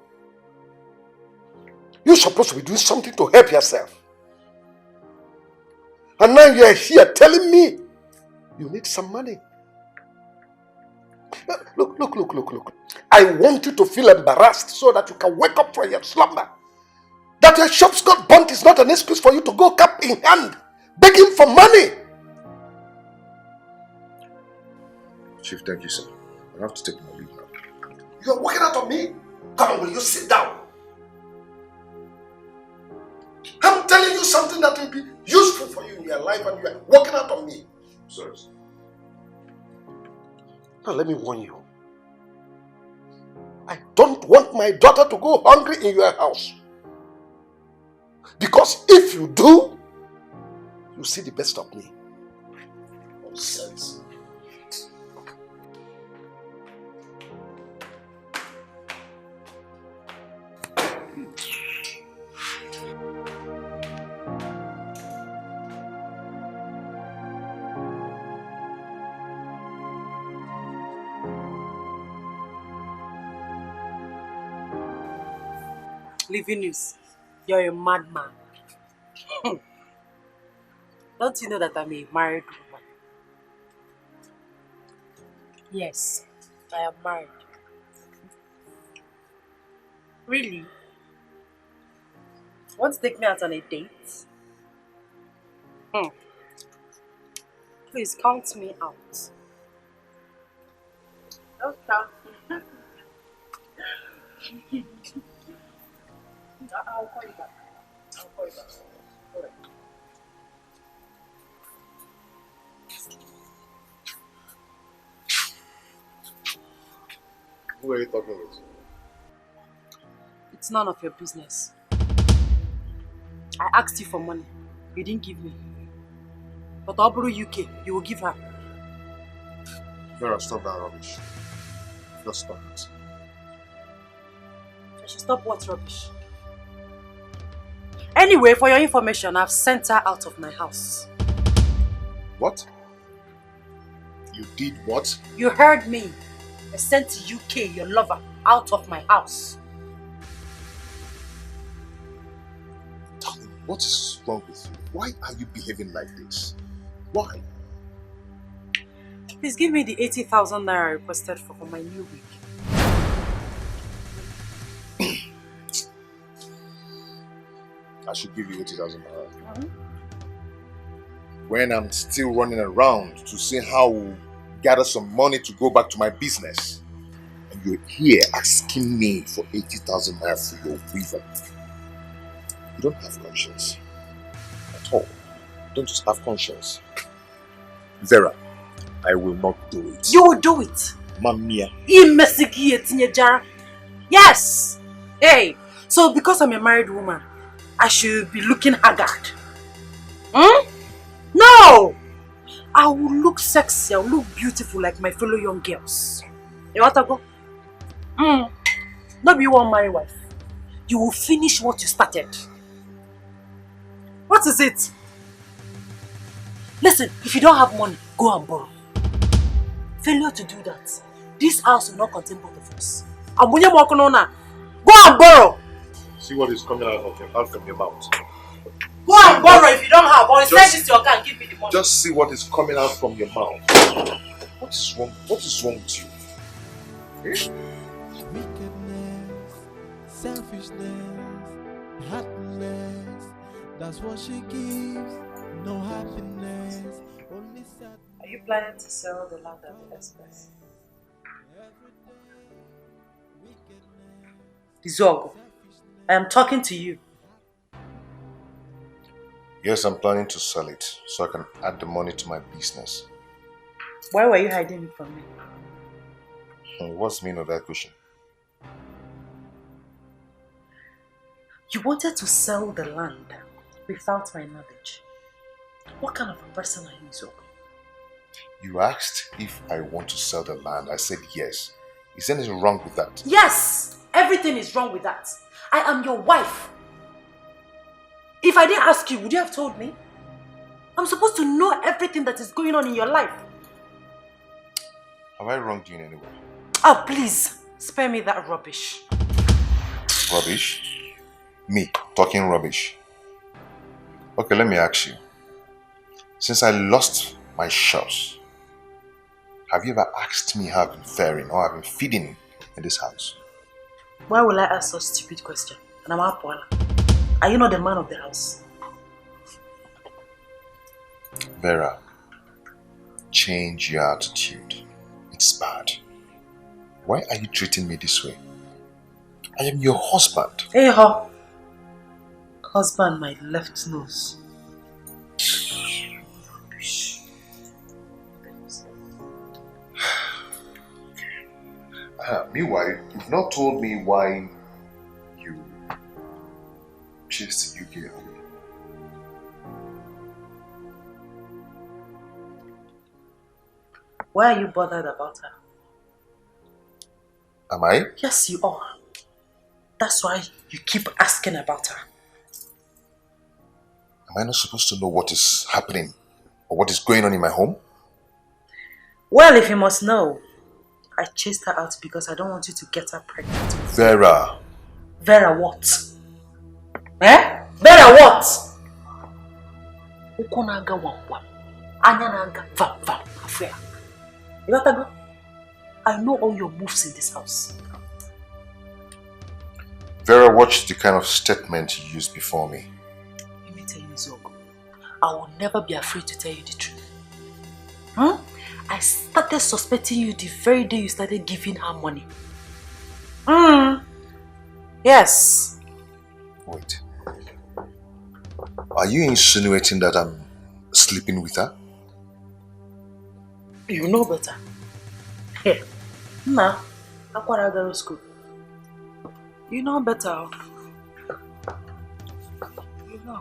You're supposed to be doing something to help yourself. And now you're here telling me you need some money. Look. I want you to feel embarrassed so that you can wake up from your slumber. That your shops got burnt is not an excuse for you to go cap in hand, begging for money. Chief, thank you, sir. I have to take my leave now. You're walking out on me? Come on, will you sit down? I'm telling you something that will be useful for you in your life and you are walking out on me. Sorry, sir. Now let me warn you. I don't want my daughter to go hungry in your house. Because if you do, you see the best of me. Nonsense. Living news. You're a madman. Don't you know that I'm a married woman? Yes, I am married. Really? Want to take me out on a date? Please count me out. Don't count me. I'll call you back. Alright. Who are you talking with? It's none of your business. I asked you for money. You didn't give me. But Oburu UK, you will give her. Vera, stop that rubbish. Just stop it. I should stop what rubbish? Anyway, for your information, I've sent her out of my house. What? You did what? You heard me. I sent UK, your lover, out of my house. Darling, what is wrong with you? Why are you behaving like this? Why? Please give me the 80,000 naira I requested for my new week. I should give you 80,000 naira. When I'm still running around to see how we'll gather some money to go back to my business. And you're here asking me for 80,000 naira for your weaver. You don't have conscience. At all. You don't just have conscience. Vera, I will not do it. You will do it. Mamia. Yes. Hey, so because I'm a married woman, I should be looking haggard. No! I will look sexy, I will look beautiful like my fellow young girls. You want to go? Not be one married wife. You will finish what you started. What is it? Listen, if you don't have money, go and borrow. Failure to do that, this house will not contain both of us. Go and borrow. See what is coming out from your mouth. Go and borrow if you don't have, or send this to your car and give me the money. Just see what is coming out from your mouth. What is wrong? What is wrong with you? Eh? Wickedness, selfishness, heartless. That's what she gives. No happiness, only sadness. Are you planning to sell the land at the express? Dizogo, I am talking to you. Yes, I'm planning to sell it so I can add the money to my business. Why were you hiding it from me? What's the meaning of that question? You wanted to sell the land without my knowledge. What kind of a person are you, Zogo? You asked if I want to sell the land. I said yes. Is there anything wrong with that? Yes! Everything is wrong with that. I am your wife. If I didn't ask you, would you have told me? I'm supposed to know everything that is going on in your life. Have I wronged you in any way? Oh, please, spare me that rubbish. Rubbish? Me, talking rubbish? Okay, let me ask you. Since I lost my shops, have you ever asked me how I've been faring or I've been feeding in this house? Why will I ask such a stupid question? And I'm Apoala. Are you not the man of the house? Vera, change your attitude. It's bad. Why are you treating me this way? I am your husband. Hey, ho. Husband, my left nose. Meanwhile, you've not told me why you chased UK away. Why are you bothered about her? Am I? Yes, you are. That's why you keep asking about her. Am I not supposed to know what is happening or what is going on in my home? Well, if you must know, I chased her out because I don't want you to get her pregnant. Vera. Vera what? Eh? Vera what? I know all your moves in this house. Vera, watch the kind of statement you used before me. Let me tell you, Zogo, I will never be afraid to tell you the truth. I started suspecting you the very day you started giving her money. Yes. Wait. Are you insinuating that I'm sleeping with her? You know better. Hey, Ma, Akwara Girls School. You know better. You know.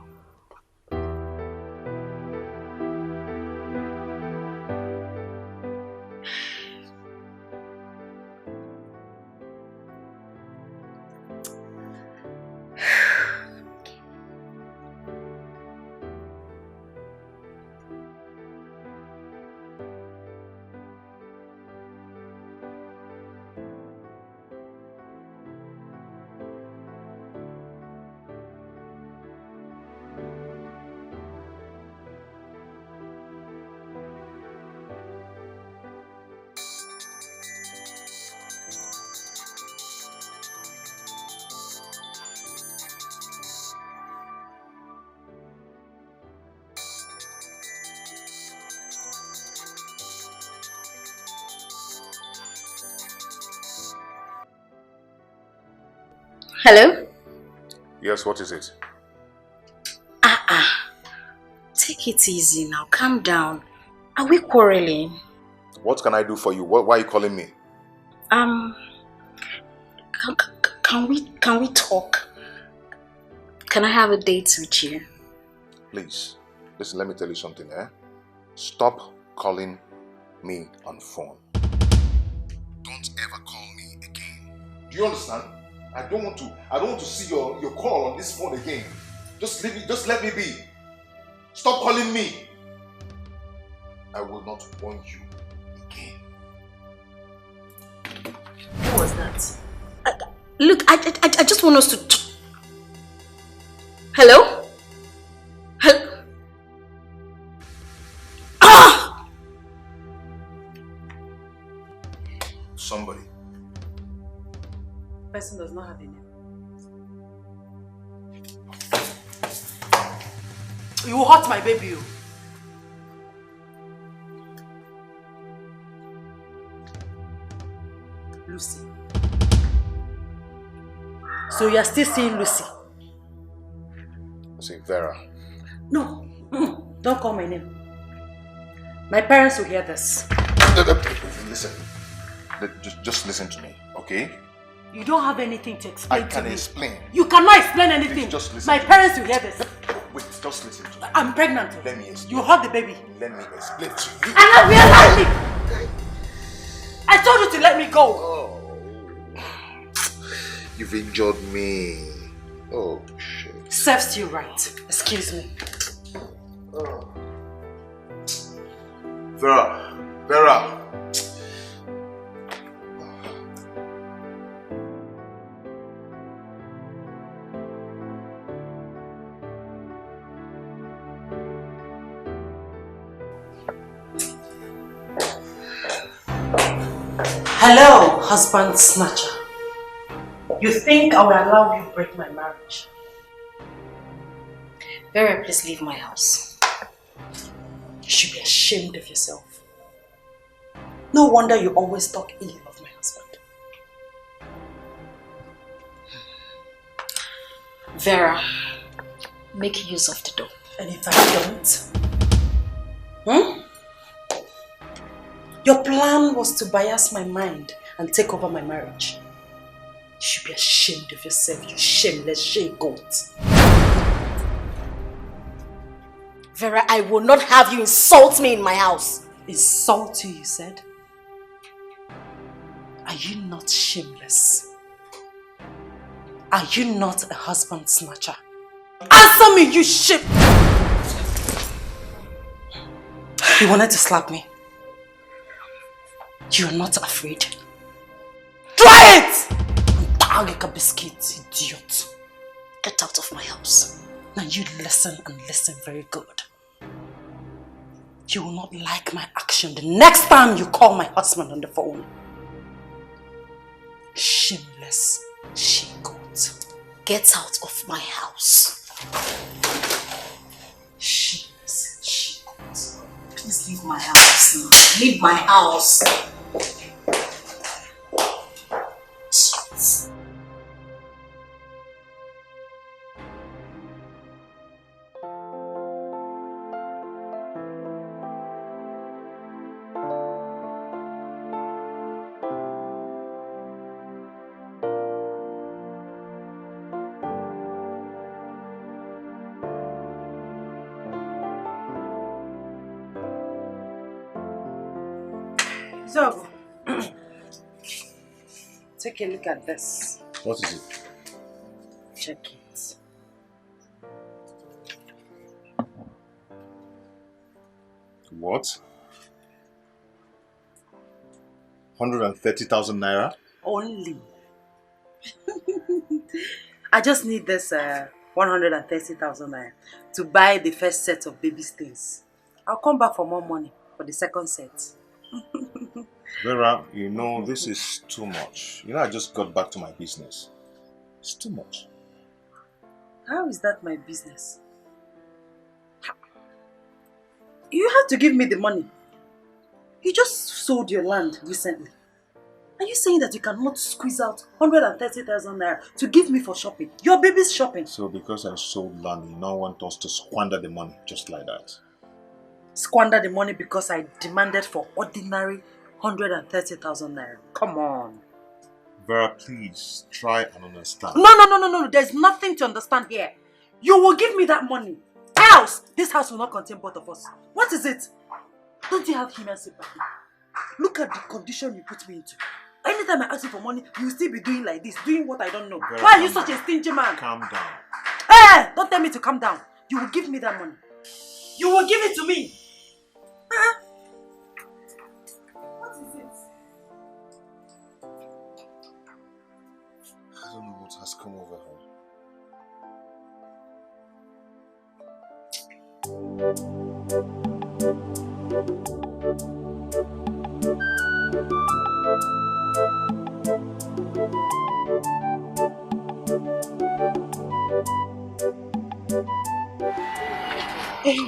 Hello? Yes, what is it? Take it easy now. Calm down. Are we quarreling? What can I do for you? Why are you calling me? Can we talk? Can I have a date with you? Please, listen, let me tell you something, eh? Stop calling me on phone. Don't ever call me again. Do you understand? I don't want to see your call on this phone again. Just leave it, just let me be. Stop calling me. I will not want you again. What was that? Look, I just want us to... Hello? Hello? Ah! Somebody. Person does not have a name. You will hurt my baby. Lucy. So you are still seeing Lucy? Say Vera. No. Don't call my name. My parents will hear this. Listen. Just listen to me, okay? You don't have anything to explain to me. I can explain. You cannot explain anything. Please just listen. My parents will hear this. Wait, just listen to me. I'm pregnant. Let me explain. You hurt the baby. Let me explain to you. And I realized it. I told you to let me go. Oh. You've injured me. Oh, shit. Serves you right. Excuse me. Oh. Vera. Hello, husband snatcher. You think I will allow you to break my marriage? Vera, please leave my house. You should be ashamed of yourself. No wonder you always talk ill of my husband. Vera, make use of the door. And if I don't? Your plan was to bias my mind and take over my marriage. You should be ashamed of yourself, you shameless she-goat. Vera, I will not have you insult me in my house. Insult you, you said? Are you not shameless? Are you not a husband snatcher? Answer me, you sheep! You wanted to slap me? You're not afraid. Try it! I'll like a biscuit, idiot. Get out of my house. Now you listen and listen very good. You will not like my action the next time you call my husband on the phone. Shameless she-goat. Get out of my house. Shameless she-goat. Please leave my house now. Leave my house. So, take a look at this. What is it? Check it. What? 130,000 naira? Only. I just need this 130,000 naira to buy the first set of baby things. I'll come back for more money for the second set. Vera, you know, this is too much. You know, I just got back to my business. It's too much. How is that my business? You have to give me the money. You just sold your land recently. Are you saying that you cannot squeeze out 130,000 naira to give me for shopping? Your baby's shopping. So because I sold land, you now want us to squander the money just like that? Squander the money because I demanded for ordinary 130,000 naira. Come on. Vera, please try and understand. No. There's nothing to understand here. You will give me that money. Else, this house will not contain both of us. What is it? Don't you have human sympathy? Look at the condition you put me into. Anytime I ask you for money, you will still be doing like this, doing what I don't know. Vera, why are you such a stingy man? Calm down. Hey! Don't tell me to calm down. You will give me that money. You will give it to me. What is it? I don't know what has come over her. Hey,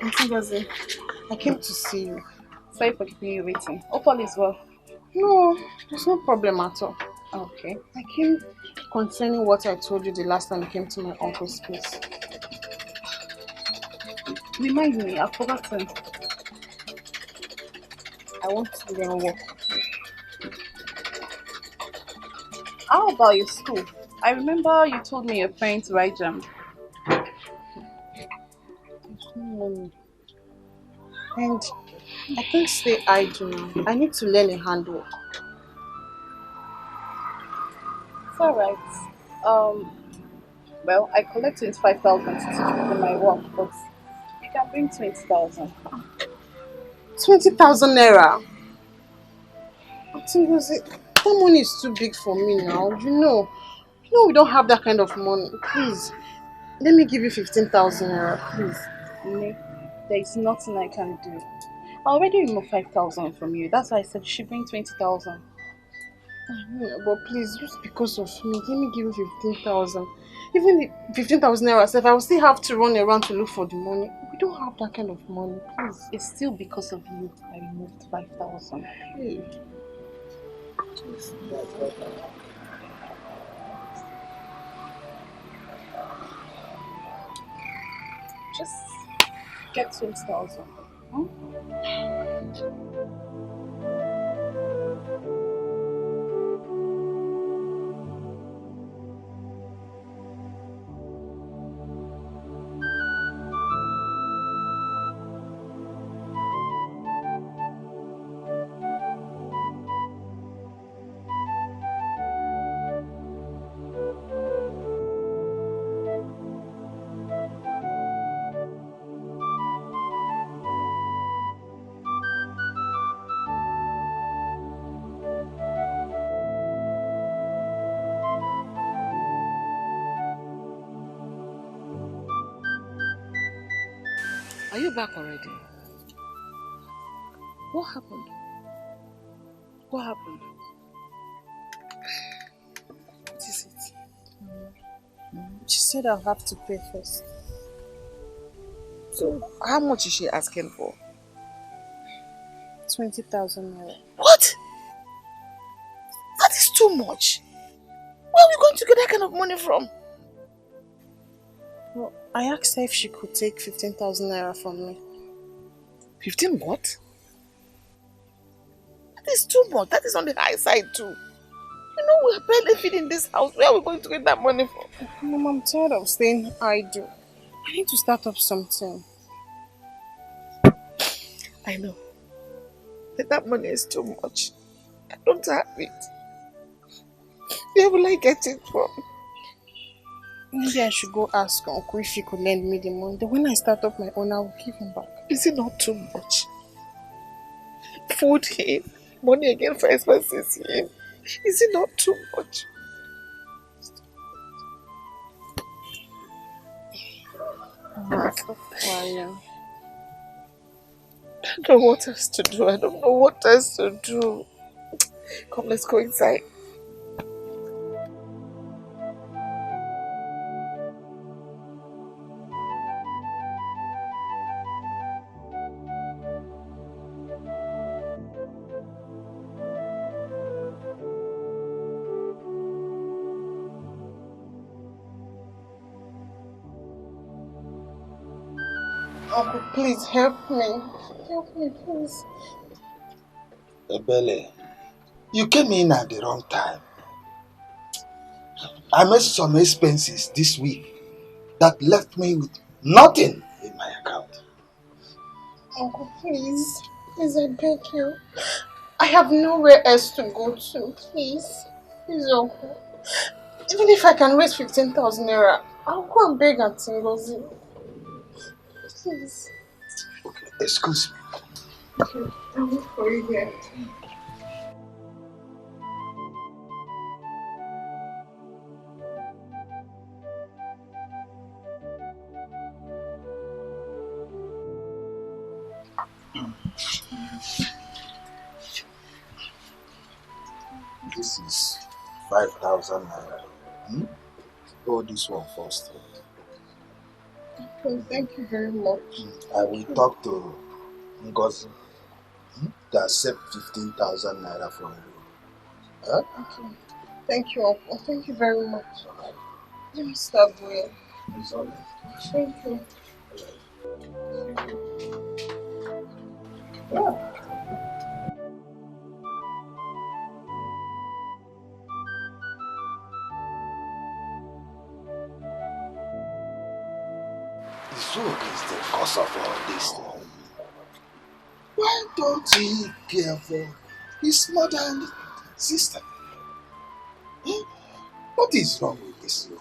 Auntie Ngozi, I came to see you. Sorry for keeping you waiting. Hope all is well. No, there's no problem at all. Okay. I came concerning what I told you the last time you came to my uncle's place. Remind me, I've forgotten. I want to learn work. How about your school? I remember you told me you're planning to write jam. And I can't stay idle now. I need to learn a handwork. It's alright. Well, I collect 25,000 to teach people my work, but you can bring 20,000. 20,000 naira. Auntie Ngozi, that money is too big for me now. You know we don't have that kind of money. Please, let me give you 15,000 naira, please. Nick, there is nothing I can do. I already removed 5,000 from you. That's why I said you should bring 20,000. But please, just because of me, let me give you 15,000. Even the 15,000 naira self, I will still have to run around to look for the money. We don't have that kind of money, please. It's still because of you I removed 5,000. Hey. Just get 20,000. Hmm? Are you back already? What happened? What happened? What is it? She said I'll have to pay first. So, how much is she asking for? 20,000 naira. What? That is too much. Where are we going to get that kind of money from? Well, I asked her if she could take 15,000 naira from me. 15 what? That is too much. That is on the high side too. You know we're barely feeding this house. Where are we going to get that money from? Mom, I'm tired of staying idle. I need to start up something. I know. But that money is too much. I don't have it. Where will I get it from? Maybe I should go ask Uncle if he could lend me the money. Then when I start up my own, I will give him back. Is it not too much? Food in, money again for expenses in. Is it not too much? Stop crying. I don't know what else to do. I don't know what else to do. Come, let's go inside. Uncle, please help me. Help me, please. Ebele, you came in at the wrong time. I made some expenses this week that left me with nothing in my account. Uncle, please. Please, I beg you. I have nowhere else to go to. Please. Please, Uncle. Even if I can raise 15,000 naira, I'll go and beg Auntie Ngozi. Please. Okay, excuse me. Okay, I'll wait for you here. This is 5,000 naira. Hold this one first. Okay, thank you very much. I will talk to Ngozi to accept 15,000 naira from you. Huh? Okay. Thank you, Uncle. Thank you very much. Let me start going. It's all right. Thank you. Zug is the cause of all this. Why don't he care for his mother and sister? What is wrong with this Zug?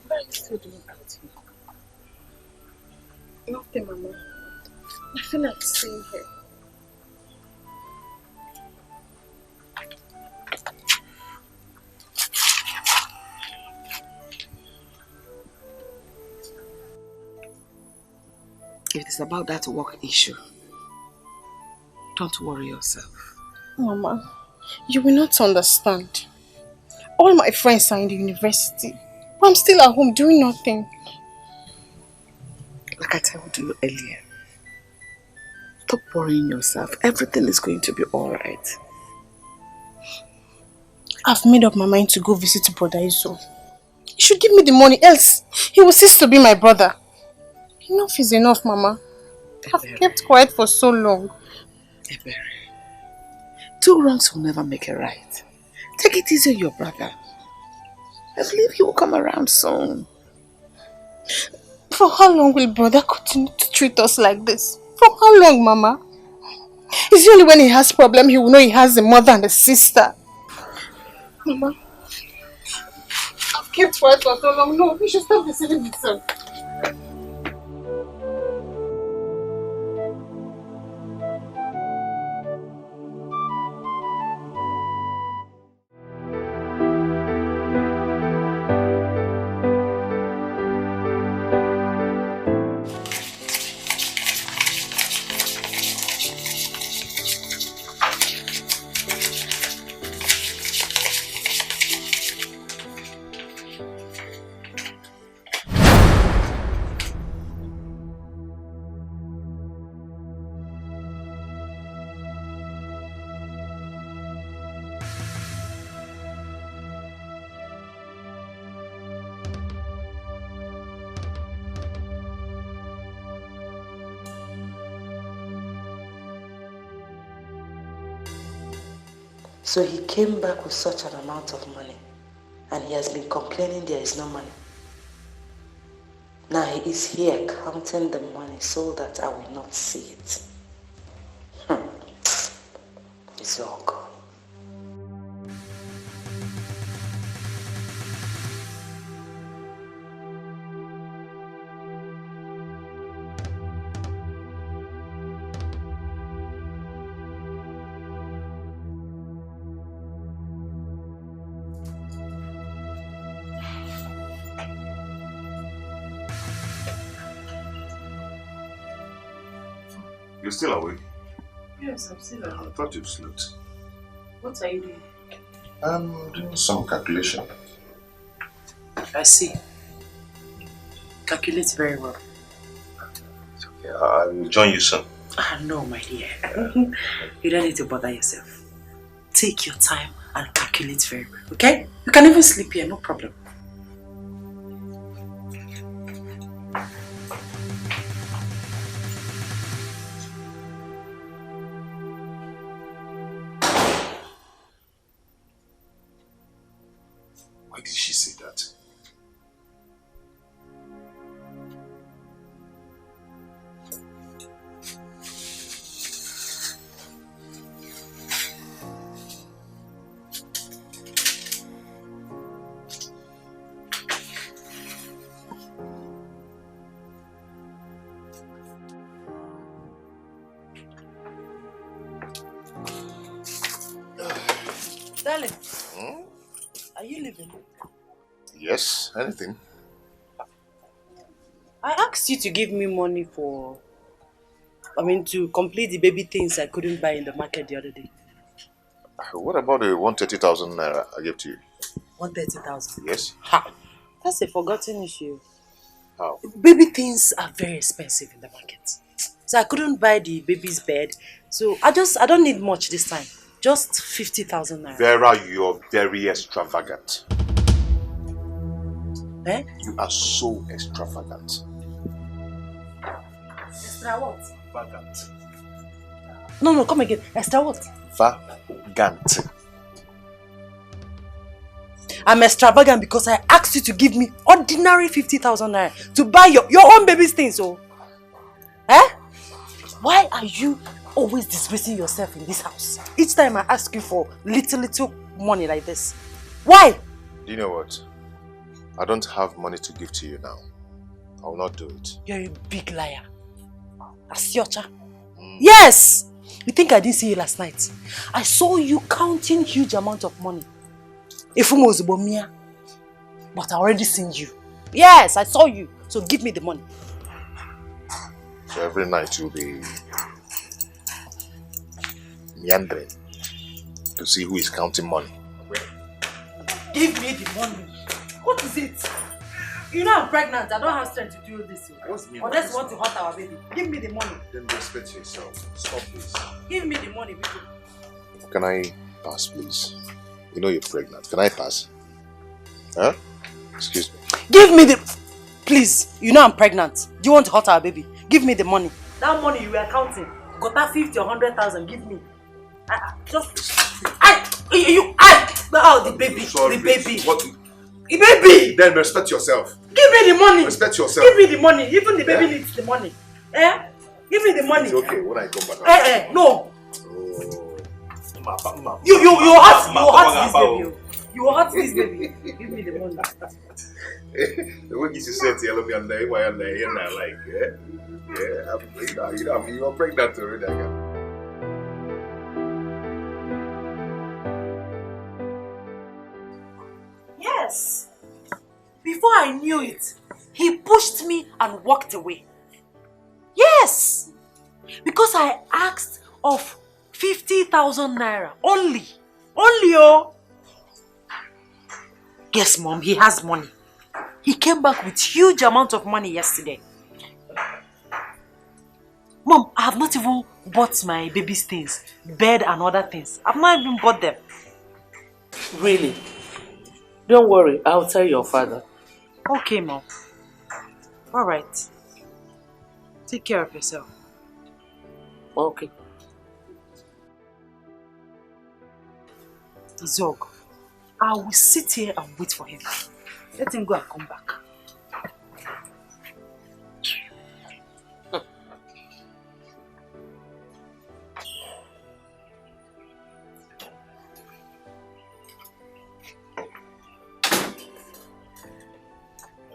What are you still doing out here? Nothing, Mama. I feel like staying here. If it is about that work issue, don't worry yourself. Mama, you will not understand. All my friends are in the university, but I'm still at home doing nothing. Like I told you earlier, stop worrying yourself. Everything is going to be alright. I've made up my mind to go visit Brother Izo. He should give me the money, else he will cease to be my brother. Enough is enough, Mama. I've kept quiet for so long. Ebere, 2 wrongs will never make a right. Take it easy on your brother. I believe he will come around soon. For how long will brother continue to treat us like this? For how long, Mama? It's only when he has problem he will know he has a mother and a sister. Mama, I've kept quiet for so long. No, we should stop deceiving himself. So he came back with such an amount of money, and he has been complaining there is no money. Now he is here counting the money so that I will not see it. It's all gone. You're still awake? Yes, I'm still I awake. thought you'd slept. What are you doing? I'm doing some calculation. I see. Calculates very well. Yeah, I will join you soon. Ah, no, my dear. You don't need to bother yourself. Take your time and calculate very well, okay? You can even sleep here, no problem. Why did she say that? Darling, are you leaving? Yes, anything. I asked you to give me money to complete the baby things I couldn't buy in the market the other day. What about the 130,000 naira I gave to you? 130,000? Yes. Ha! That's a forgotten issue. How? Baby things are very expensive in the market. So I couldn't buy the baby's bed. So I don't need much this time. Just 50,000 naira. Vera, you're very extravagant. Eh? You are so extravagant. Extra what? Vagant. No, come again. Extra what? Vagant. I'm extravagant because I asked you to give me ordinary 50,000 naira to buy your own baby's things. So, eh? Why are you always disgracing yourself in this house? Each time I ask you for little money like this. Why? Do you know what? I don't have money to give to you now. I will not do it. You're a big liar. Asiocha. Yes! You think I didn't see you last night? I saw you counting huge amount of money. Ifumo Zubomia. But I already seen you. Yes, I saw you. So give me the money. So every night you'll be meandering to see who is counting money. Give me the money. What is it? You know I'm pregnant. I don't have strength to do this. Unless you want to hurt our baby. Give me the money. Then respect yourself. Stop this. Give me the money, people. Can I pass, please? You know you're pregnant. Can I pass? Huh? Excuse me. Give me the... Please, you know I'm pregnant. Do you want to hurt our baby? Give me the money. That money you were counting. Got that 50 or 100,000. Give me. The baby. Sorry, the baby. What? The baby. Then respect yourself. Give me the money. Respect yourself. Give me the money. Even the baby needs the money. Eh? Give me the money. It's okay when I come back. No. You hurt this baby. You hurt this baby. Give me the money. The way you said to me and like, you're pregnant already. Yes. Before I knew it, he pushed me and walked away. Yes. Because I asked of 50,000 naira only. Only, oh. Yes, Mom, he has money. He came back with huge amount of money yesterday. Mom, I have not even bought my baby's things, bed and other things. I've not even bought them. Really? Don't worry, I'll tell your father. Okay, Mom. Alright. Take care of yourself. Okay. Zog, I will sit here and wait for him. Let him go and come back.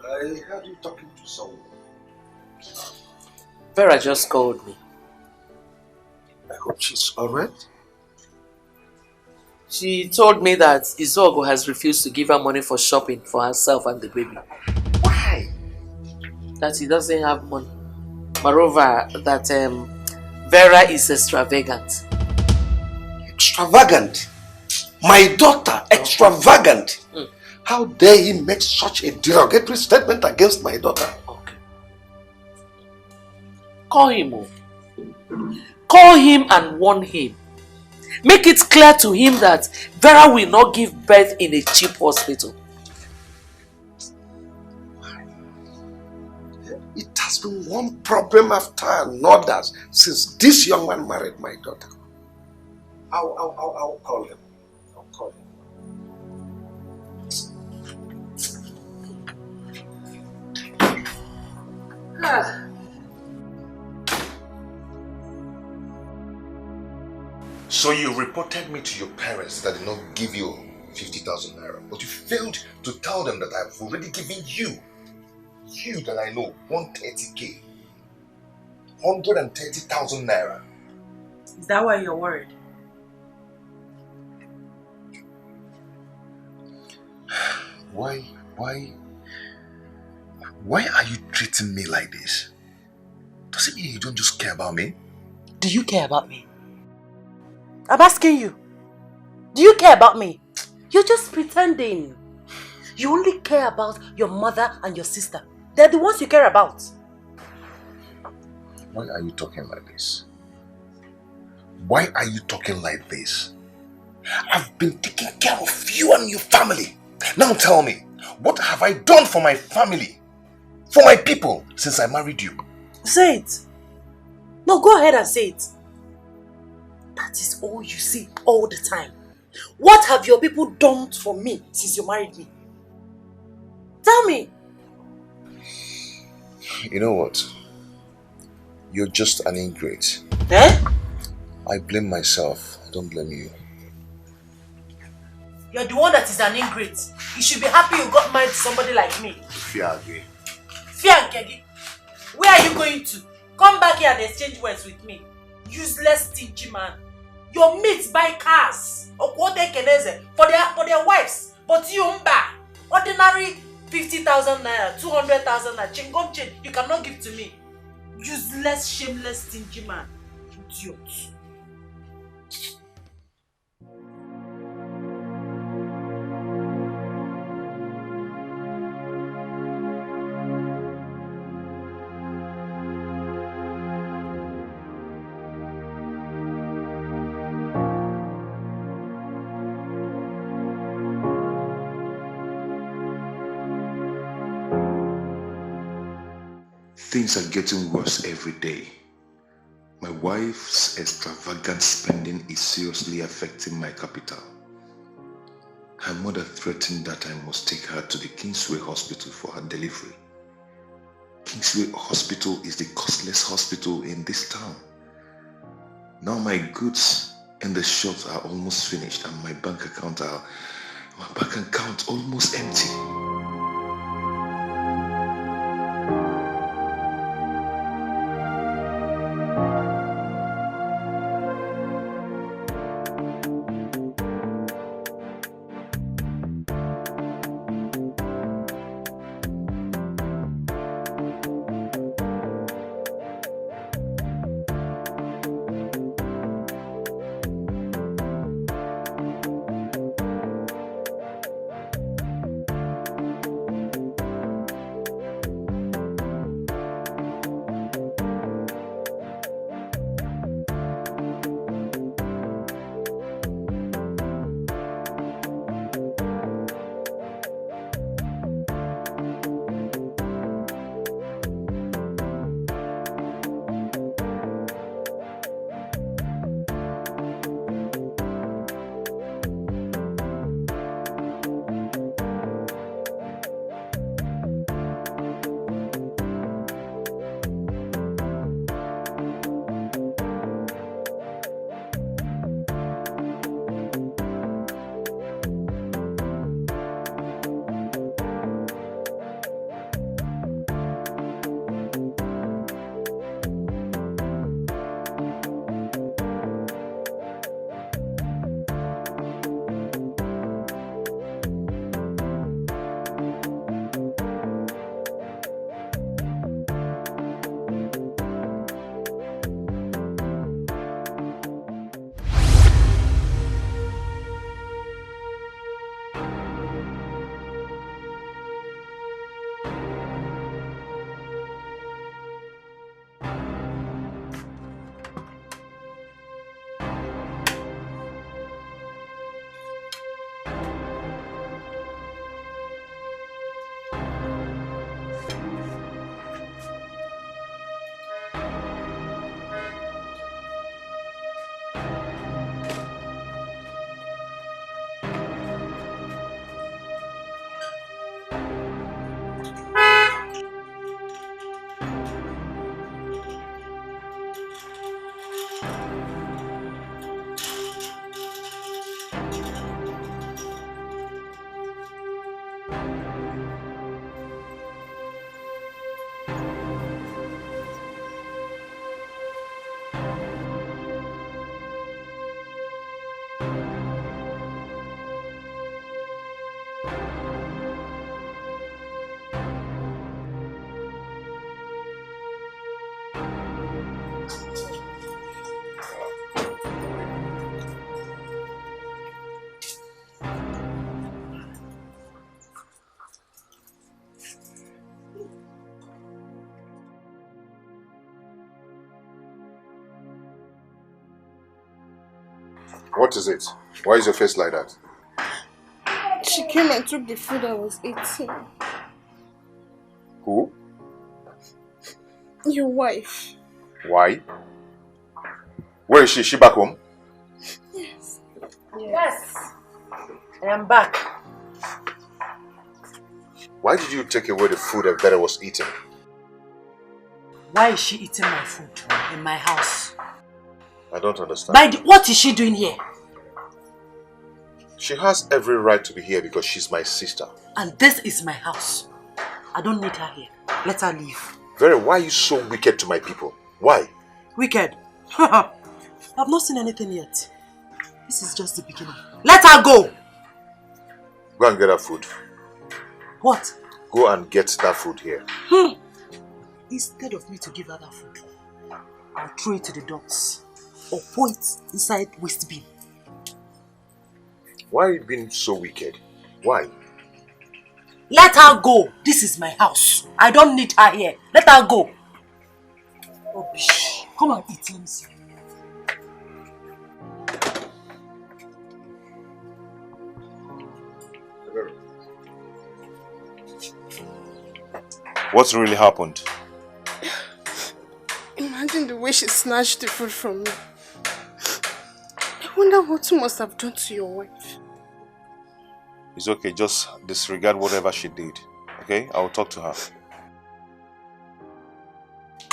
I heard you talking to someone. Vera just called me. I hope she's alright. She told me that Izogo has refused to give her money for shopping for herself and the baby. Why? That he doesn't have money. Moreover, that Vera is extravagant. Extravagant? My daughter, extravagant? How dare he make such a derogatory statement against my daughter? Okay. Call him. Call him and warn him. Make it clear to him that Vera will not give birth in a cheap hospital. It has been one problem after another since this young man married my daughter. I'll call him. I'll call him. So you reported me to your parents that did not give you 50,000 naira, but you failed to tell them that I've already given you that I know, 130k. 130,000 naira. Is that why you're worried? Why are you treating me like this? Does it mean you don't just care about me? Do you care about me? I'm asking you. Do you care about me? You're just pretending. You only care about your mother and your sister. They're the ones you care about. Why are you talking like this? Why are you talking like this? I've been taking care of you and your family. Now tell me, what have I done for my family? For my people since I married you? Say it. No, go ahead and say it. That is all you see all the time. What have your people done for me since you married me? Tell me. You know what? You're just an ingrate. Eh? I blame myself. I don't blame you. You're the one that is an ingrate. You should be happy you got married to somebody like me. Fiage. Fiage? Where are you going to? Come back here and exchange words with me. Useless, stingy man. Your mates buy cars for their wives, but you buy ordinary 50,000 naira, 200,000 naira, chingom chain. You cannot give to me. Useless, shameless, stingy man. Idiot. Things are getting worse every day. My wife's extravagant spending is seriously affecting my capital. Her mother threatened that I must take her to the Kingsway Hospital for her delivery. Kingsway Hospital is the costless hospital in this town. Now my goods in the shops are almost finished and my bank account almost empty. What is it? Why is your face like that? She came and took the food I was eating. Who? Your wife. Why? Where is she? Is she back home? Yes. Yes. I am back. Why did you take away the food that Vera was eating? Why is she eating my food in my house? I don't understand. What is she doing here? She has every right to be here because she's my sister. And this is my house. I don't need her here. Let her leave. Vera, why are you so wicked to my people? Why? Wicked? I've not seen anything yet. This is just the beginning. Let her go! Go and get her food. What? Go and get that food here. Instead of me to give her that food, I'll throw it to the dogs or pour it inside waste bin. Why are you being so wicked? Why? Let her go. This is my house. I don't need her here. Let her go. Rubbish. Come and eat, let me see. What's really happened? Imagine the way she snatched the food from me. I wonder what you must have done to your wife. It's okay, just disregard whatever she did. Okay? I'll talk to her.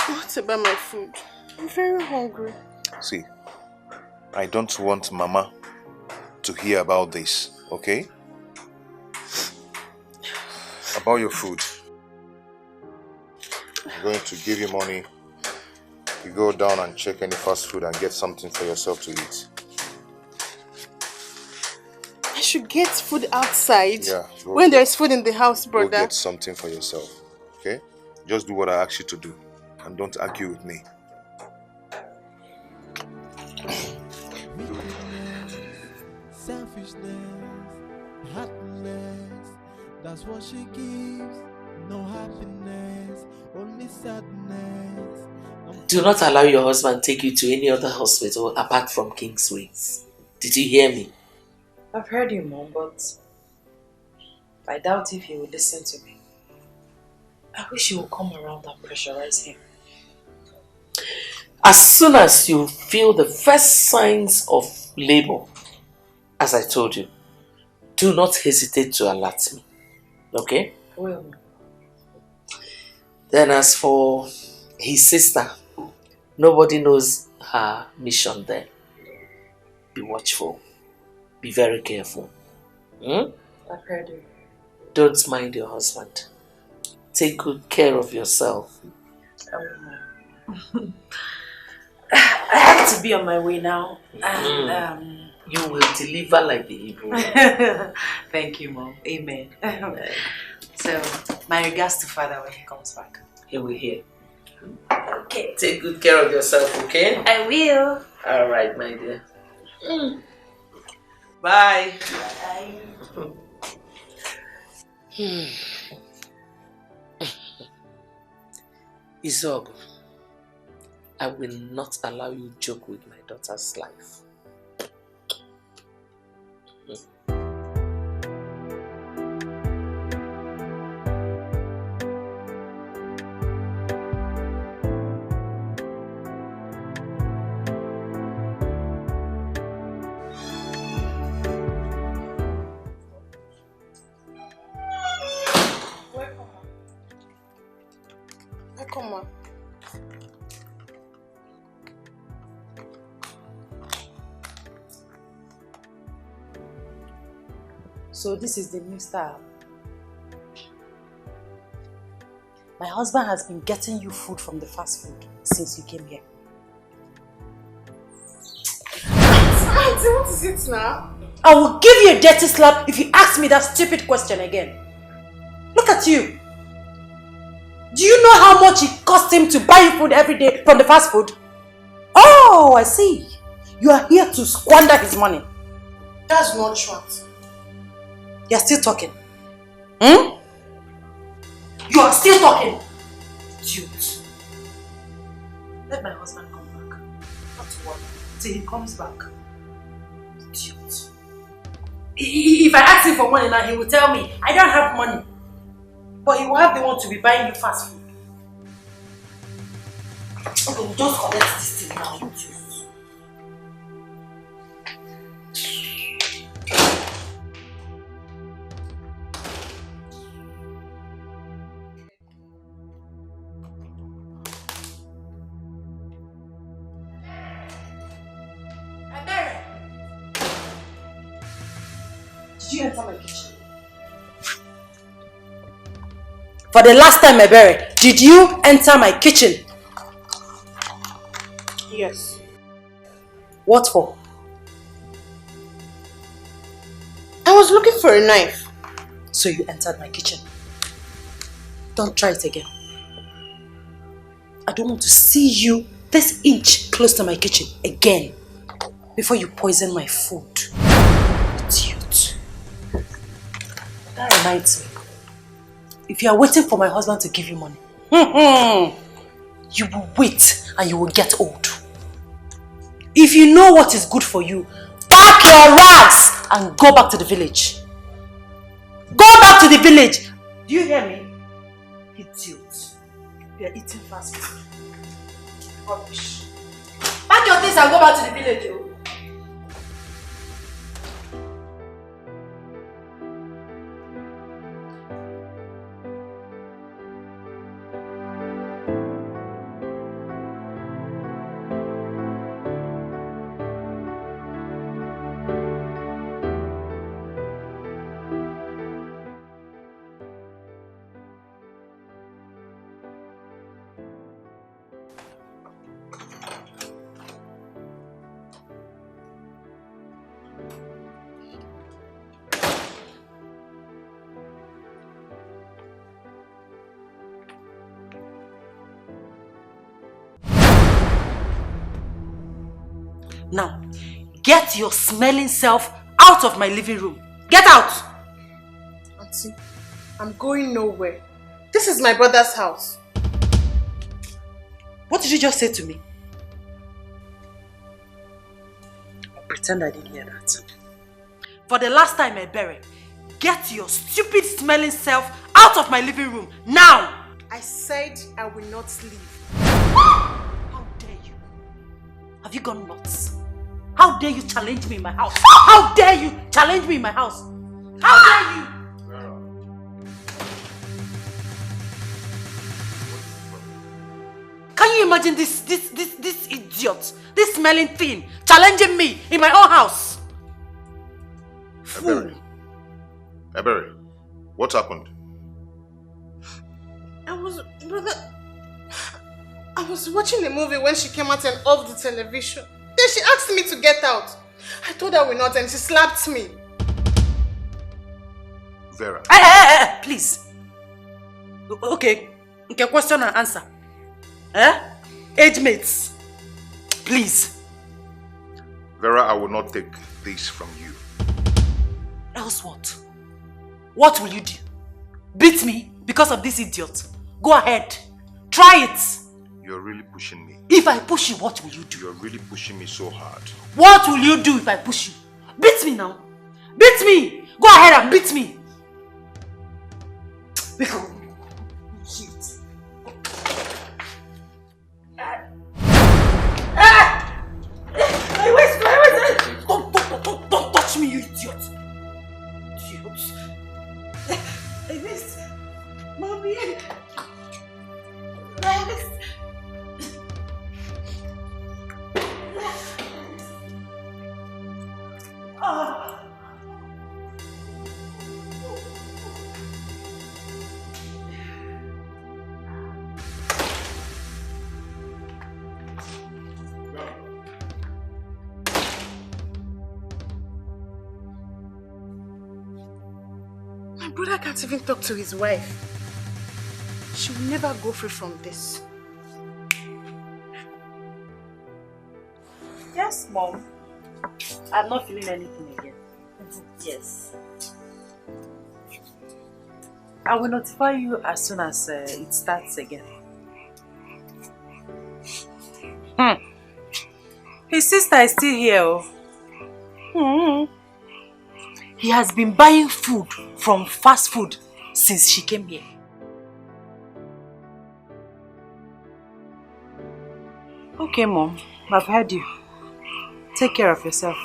What about my food? I'm very hungry. See, I don't want Mama to hear about this, okay? About your food. I'm going to give you money. You go down and check any fast food and get something for yourself to eat. I should get food outside. Yeah. When there's food in the house, brother. Go get something for yourself, okay? Just do what I ask you to do and don't argue with me. Selfishness, heartless, that's what she gives. No happiness, only sadness. Do not allow your husband take you to any other hospital apart from Kingsway's. Did you hear me? I've heard you, Mom, but I doubt if he will listen to me. I wish you would come around and pressurize him. As soon as you feel the first signs of labor, as I told you, do not hesitate to alert me. Okay? Well, then as for his sister, nobody knows her mission there. Be watchful. Be very careful. I've heard you. Don't mind your husband. Take good care of yourself. I have to be on my way now. And, you will deliver like the Hebrew. Thank you, Mom. Amen. So, my regards to Father when he comes back. He will hear. Okay. Take good care of yourself, okay? I will. All right, my dear. Bye. Bye. Izog, I will not allow you joke with my daughter's life. Come on. So this is the new style. My husband has been getting you food from the fast food since you came here. Auntie, what is it now? I will give you a dirty slap if you ask me that stupid question again. Look at you. Do you know how much it cost him to buy you food every day from the fast food? Oh, I see. You are here to squander his money. That's not true. You are still talking. You are still talking. Idiot. Let my husband come back. Not to worry. Till he comes back. Idiot. If I ask him for money now, he will tell me, I don't have money. But he will have the one to be buying you fast food. Okay, we'll just collect this thing now. Did you enter my kitchen? For the last time, Ebere, did you enter my kitchen? Yes. What for? I was looking for a knife. So you entered my kitchen. Don't try it again. I don't want to see you this inch close to my kitchen again before you poison my food. Idiot. That reminds me. If you are waiting for my husband to give you money, you will wait and you will get old. If you know what is good for you, pack your rags and go back to the village. Go back to the village. Do you hear me? Idiot. You are eating fast food. Rubbish. Pack your things and go back to the village. Oh. Now, get your smelling self out of my living room. Get out! Auntie, I'm going nowhere. This is my brother's house. What did you just say to me? I'll pretend I didn't hear that. For the last time, Ebere, get your stupid smelling self out of my living room. Now! I said I will not leave. How dare you? Have you gone nuts? How dare you challenge me in my house? How dare you challenge me in my house? How dare you? Can you imagine this idiot, this smelling thing, challenging me in my own house? Ebere. Ebere, what happened? I was watching the movie when she came out and off the television. Then she asked me to get out. I told her we're not and she slapped me. Vera. Please. Okay, question and answer. Age mates. Please. Vera, I will not take this from you. Else what? What will you do? Beat me because of this idiot? Go ahead. Try it. You're really pushing me. If I push you, what will you do? You're really pushing me so hard. What will you do if I push you? Beat me now. Beat me. Go ahead and beat me. Don't touch me, you idiot. I missed. Mommy. My brother can't even talk to his wife. She will never go free from this. Yes, Mom. I'm not feeling anything again. Yes. I will notify you as soon as it starts again. His sister is still here. Oh. He has been buying food from fast food since she came here. Okay, Mom. I've heard you. Take care of yourself.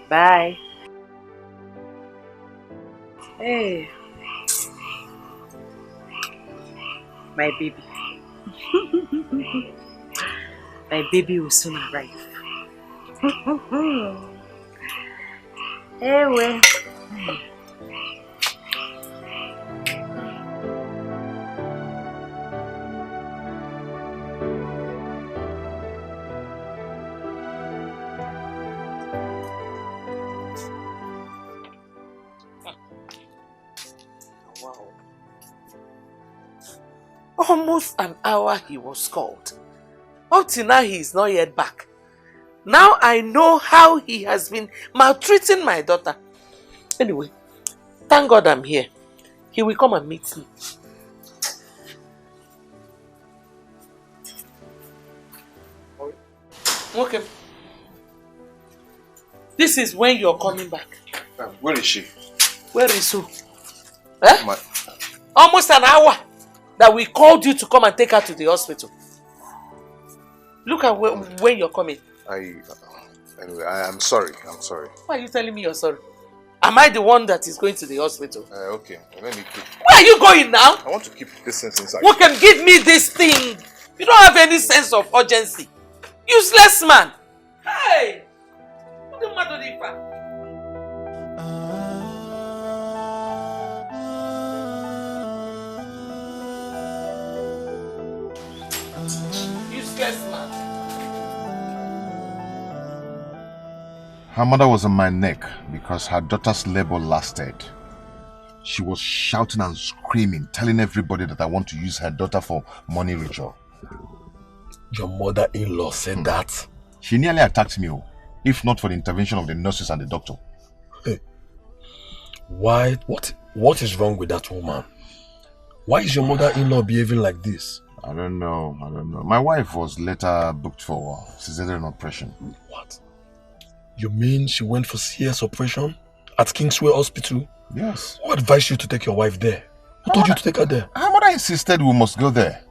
Bye. Hey. My baby. My baby will soon arrive. Hey, well. Wow. Almost an hour he was called. Up till now he is not yet back. Now I know how he has been maltreating my daughter. Anyway, thank God I'm here. He will come and meet me. Okay. This is when you're coming back. Where is she? Where is who? Eh? Almost an hour that we called you to come and take her to the hospital. Look at when you're coming. Anyway, I'm sorry. I'm sorry. Why are you telling me you're sorry? Am I the one that is going to the hospital? Okay, let me keep... Where are you going now? I want to keep this thing inside. Who can give me this thing? You don't have any sense of urgency. Useless man. Hey! What the matter with you? Useless man. Her mother was on my neck because her daughter's labor lasted. She was shouting and screaming, telling everybody that I want to use her daughter for money ritual. Your mother-in-law said that? She nearly attacked me, if not for the intervention of the nurses and the doctor. Hey, why? What is wrong with that woman? Why is your mother-in-law behaving like this? I don't know. My wife was later booked for cesarean operation. What? You mean she went for CS operation at Kingsway Hospital? Yes. Who advised you to take your wife there? Who told you to take her there? Her mother insisted we must go there.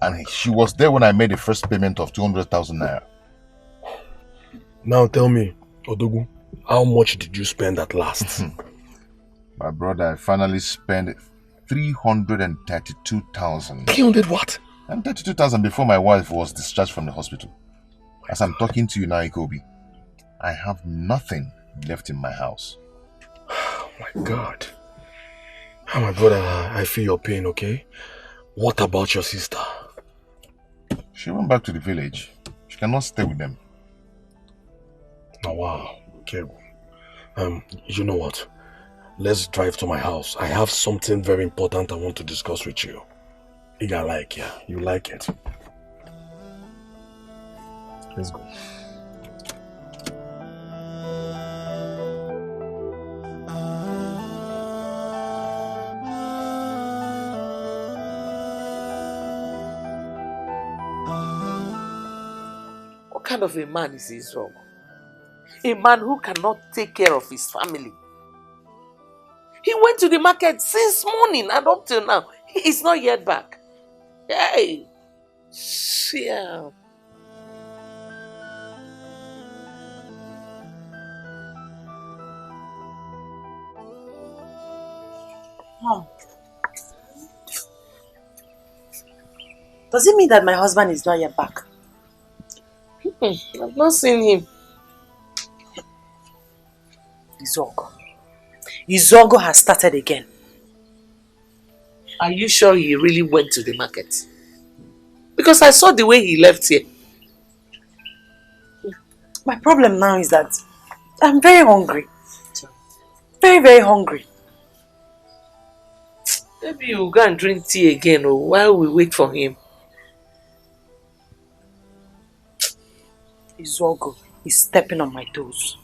And she was there when I made the first payment of 200,000 naira. Now tell me, Odogu, how much did you spend at last? My brother, I finally spent 332,000. 300 what? And 32,000 before my wife was discharged from the hospital. As I'm talking to you now, Ikobi, I have nothing left in my house. Oh my God. Oh my brother, I feel your pain, okay? What about your sister? She went back to the village. She cannot stay with them. Oh wow. Okay. You know what? Let's drive to my house. I have something very important I want to discuss with you. You like it. You like it. Let's go. What kind of a man is Israel? A man who cannot take care of his family. He went to the market since morning and up till now. He is not yet back. Hey! Yeah. Mom, does it mean that my husband is not yet back? I've not seen him. Izogo has started again. Are you sure he really went to the market? Because I saw the way he left here. My problem now is that I'm very hungry. Very, very hungry. Maybe you'll go and drink tea again while we wait for him. Izogo is stepping on my toes.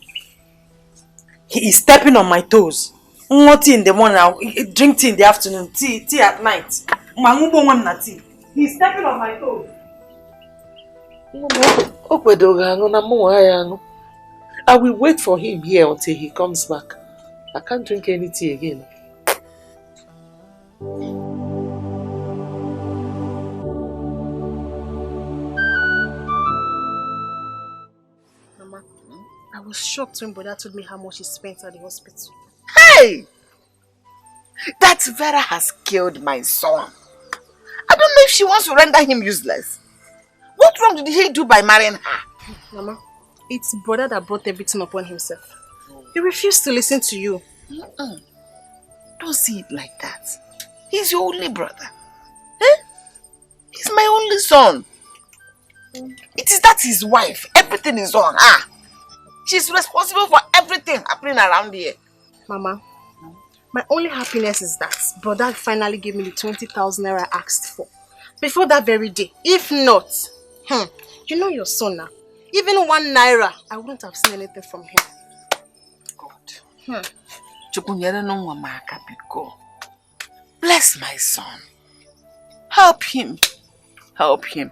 He is stepping on my toes. Tea in the morning, drink tea in the afternoon, tea at night. He's stepping on my toes. I will wait for him here until he comes back. I can't drink any tea again. Mama, I was shocked when Brother told me how much he spent at the hospital. Hey! That Vera has killed my son. I don't know if she wants to render him useless. What wrong did he do by marrying her? Mama, it's Brother that brought everything upon himself. He refused to listen to you. Don't see it like that. He's your only brother. Eh? He's my only son. It is that his wife. Everything is on her. She's responsible for everything happening around here. Mama, my only happiness is that Brother finally gave me the 20,000 naira I asked for. Before that very day. If not, you know your son now. Even 1 naira, I wouldn't have seen anything from him. Bless my son. Help him. Help him.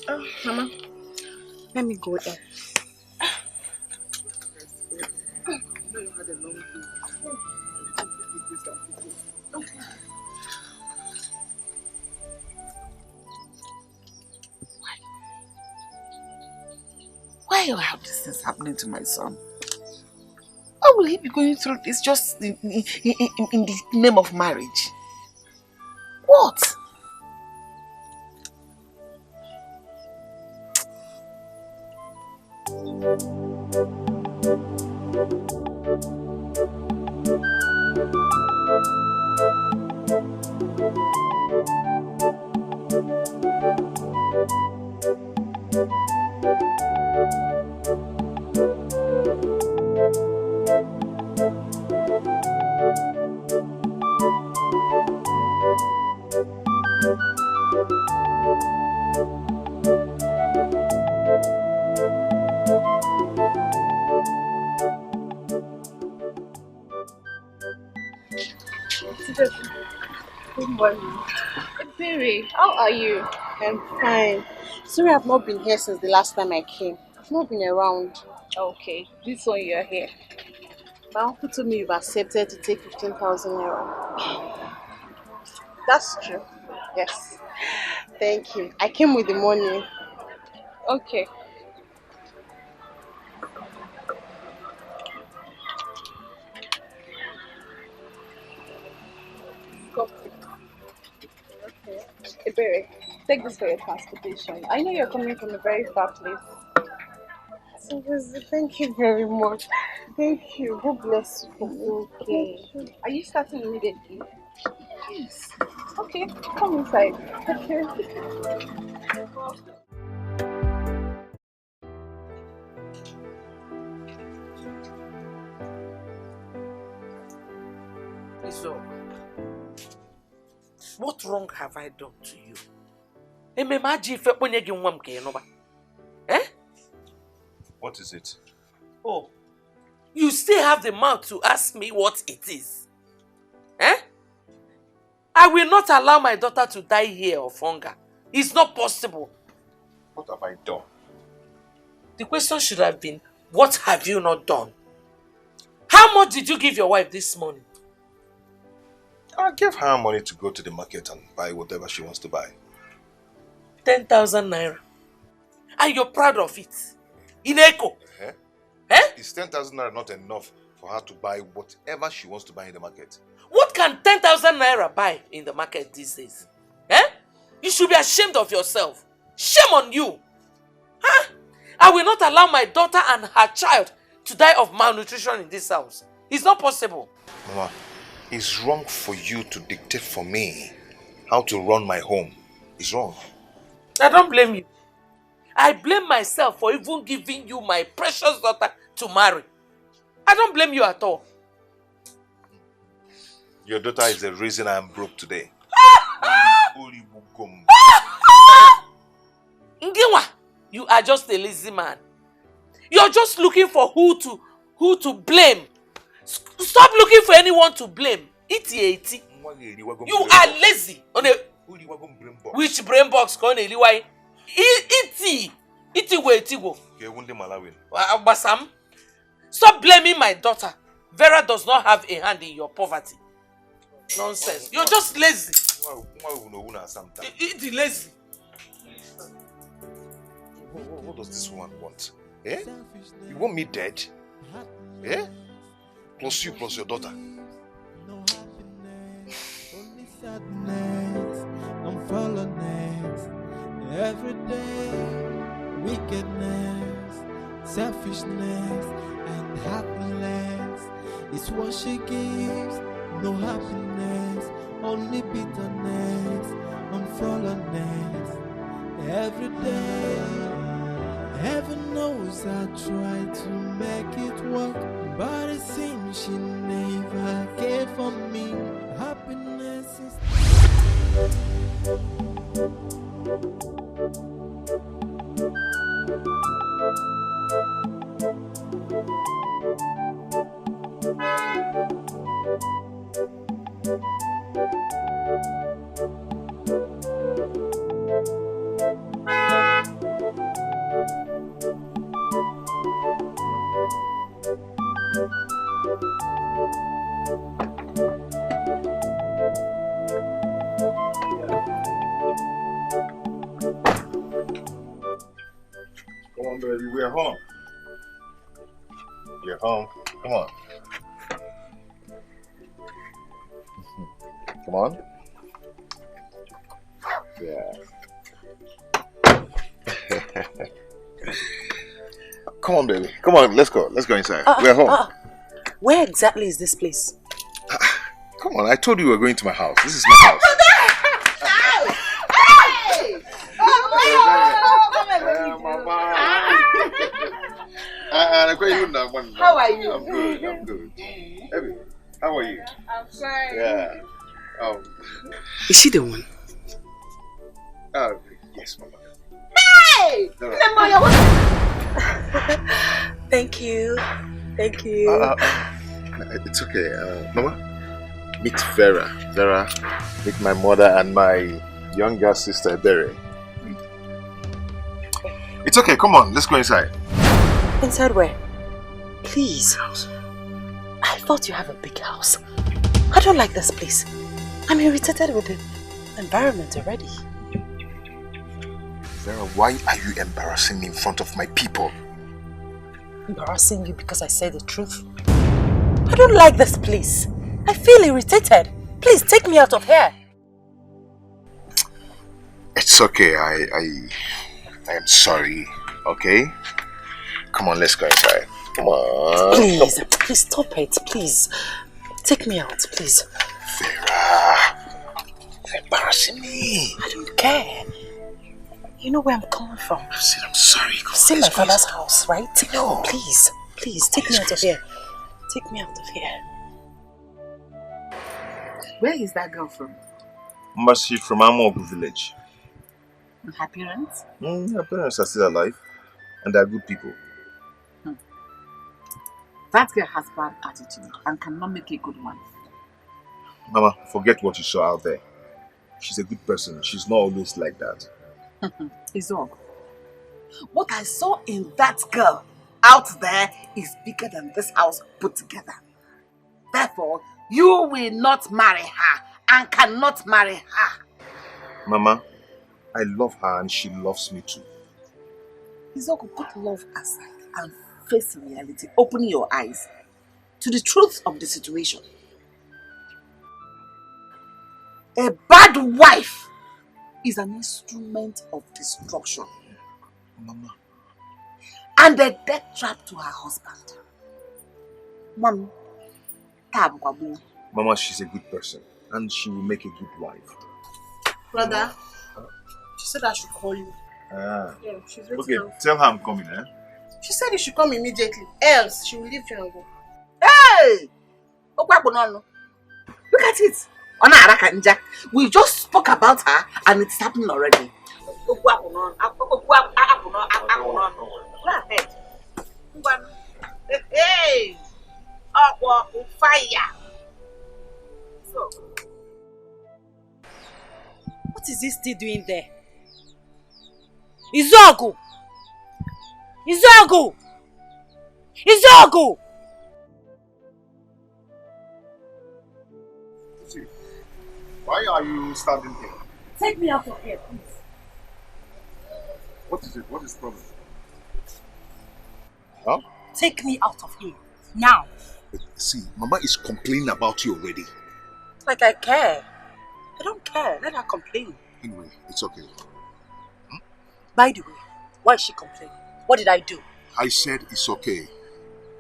Oh, Mama, let me go there. Why are all these things happening to my son? Why will he be going through this just in the name of marriage? What? Good morning. Baby, how are you? I'm fine. Sorry I've not been here since the last time I came. I've not been around. Okay, this one you're here. My uncle told me you've accepted to take 15,000 naira. That's true. Yes. Thank you. I came with the money. Okay. Go. Okay. Ebere, take this for your transportation. I know you're coming from a very far place. Thank you very much. Thank you. God bless you. Okay. Are you starting immediately? Yes. Okay, come inside. Okay. So, what wrong have I done to you? Eh? What is it? Oh, you still have the mouth to ask me what it is. Eh? I will not allow my daughter to die here of hunger. It's not possible. What have I done? The question should have been, what have you not done? How much did you give your wife this morning? I gave her money to go to the market and buy whatever she wants to buy. 10,000 naira. And you're proud of it. In Echo. Is 10,000 naira not enough for her to buy whatever she wants to buy in the market? What can 10,000 naira buy in the market these days? You should be ashamed of yourself. Shame on you. I will not allow my daughter and her child to die of malnutrition in this house. It's not possible. Mama, it's wrong for you to dictate for me how to run my home. It's wrong. I don't blame you. I blame myself for even giving you my precious daughter to marry. I don't blame you at all. Your daughter is the reason I am broke today. Ngiwa, you are just a lazy man. You're just looking for who to blame. Stop looking for anyone to blame. Iti. You are lazy. Which brain box can Iti? Itigo. Okay, Basam, stop blaming my daughter. Vera does not have a hand in your poverty. Nonsense. You're just lazy. It's lazy. What does this woman want? Eh? You want me dead? Eh? Plus you, plus your daughter. Sadness, unfollowness, every day, wickedness, selfishness, and happiness is what she gives. No happiness, only bitterness, unfollownness, every day. Heaven knows I tried to make it work, but it seems she never cared for me. Happiness is Come on, baby, we're home. We're home. Come on. Come on. Yeah. Come on, baby. Come on, let's go. Let's go inside. We're home. Where exactly is this place? Come on, I told you we were going to my house. This is my house. How are you? I'm good. I'm good. Abby, how are you? I'm fine. Yeah. Is she the one? Yes, Mama. Hey! No. Thank you. Thank you. It's okay. Mama, meet Vera. Vera, meet my mother and my younger sister, Berry. It's okay. Come on. Let's go inside. Inside where? Please. I thought you have a big house. I don't like this place. I'm irritated with the environment already. Vera, why are you embarrassing me in front of my people? Embarrassing you because I said the truth? I don't like this place. I feel irritated. Please take me out of here. It's okay. I am sorry. Okay? Come on, let's go inside. Come on. Please, please stop it. Please. Take me out, please. Vera, you're embarrassing me. I don't care. You know where I'm coming from. I've said I'm sorry. See my father's house, right? No. Please, please, take me out of here. Take me out of here. Where is that girl from? She's from Amogu village. Her parents? Her parents are still alive. And they're good people. That girl has bad attitude and cannot make a good wife. Mama, forget what you saw out there. She's a good person. She's not always like that. Izog, what I saw in that girl out there is bigger than this house put together. Therefore, you will not marry her and cannot marry her. Mama, I love her and she loves me too. Izog, put love aside and face reality. Open your eyes to the truth of the situation. A bad wife is an instrument of destruction. Mama. And a death trap to her husband. Mom, Mama, she's a good person and she will make a good wife. Brother, she said I should call you. Yeah, she's ready okay, now. tell her I'm coming, eh? She said you should come immediately, else she will leave you and go. Hey! Look at it. We just spoke about her and it's happening already. Go ahead. Hey! Fire! So. What is he still doing there? Izogu! Izuagu! Izuagu! Why are you standing here? Take me out of here, please. What is it? What is the problem? Huh? Take me out of here. Now. See, Mama is complaining about you already. Like I care. I don't care. Let her complain. Anyway, it's okay. By the way, why is she complaining? What did I do? I said it's okay.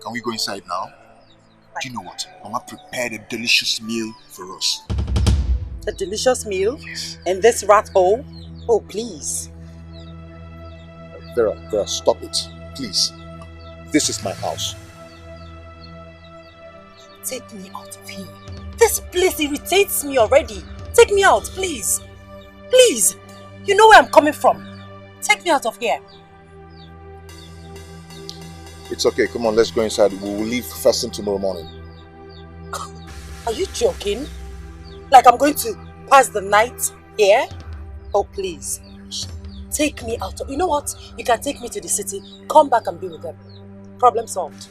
Can we go inside now? Do you know what? Mama prepared a delicious meal for us. A delicious meal? Yes. And this rat hole? Oh, please. Vera, stop it. Please. This is my house. Take me out of here. This place irritates me already. Take me out, please. Please. You know where I'm coming from. Take me out of here. It's okay. Come on, let's go inside. We will leave first thing tomorrow morning. Are you joking? Like I'm going to pass the night here? Oh, please. Take me out of... You know what? You can take me to the city. Come back and be with them. Problem solved.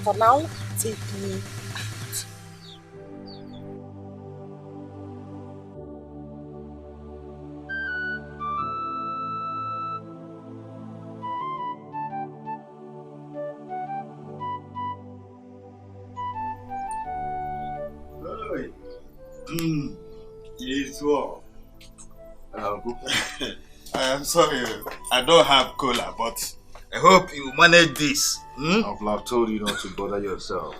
For now, take me out. It's well. I'm sorry, I don't have cola, but I hope you manage this. I've told you not to bother yourself.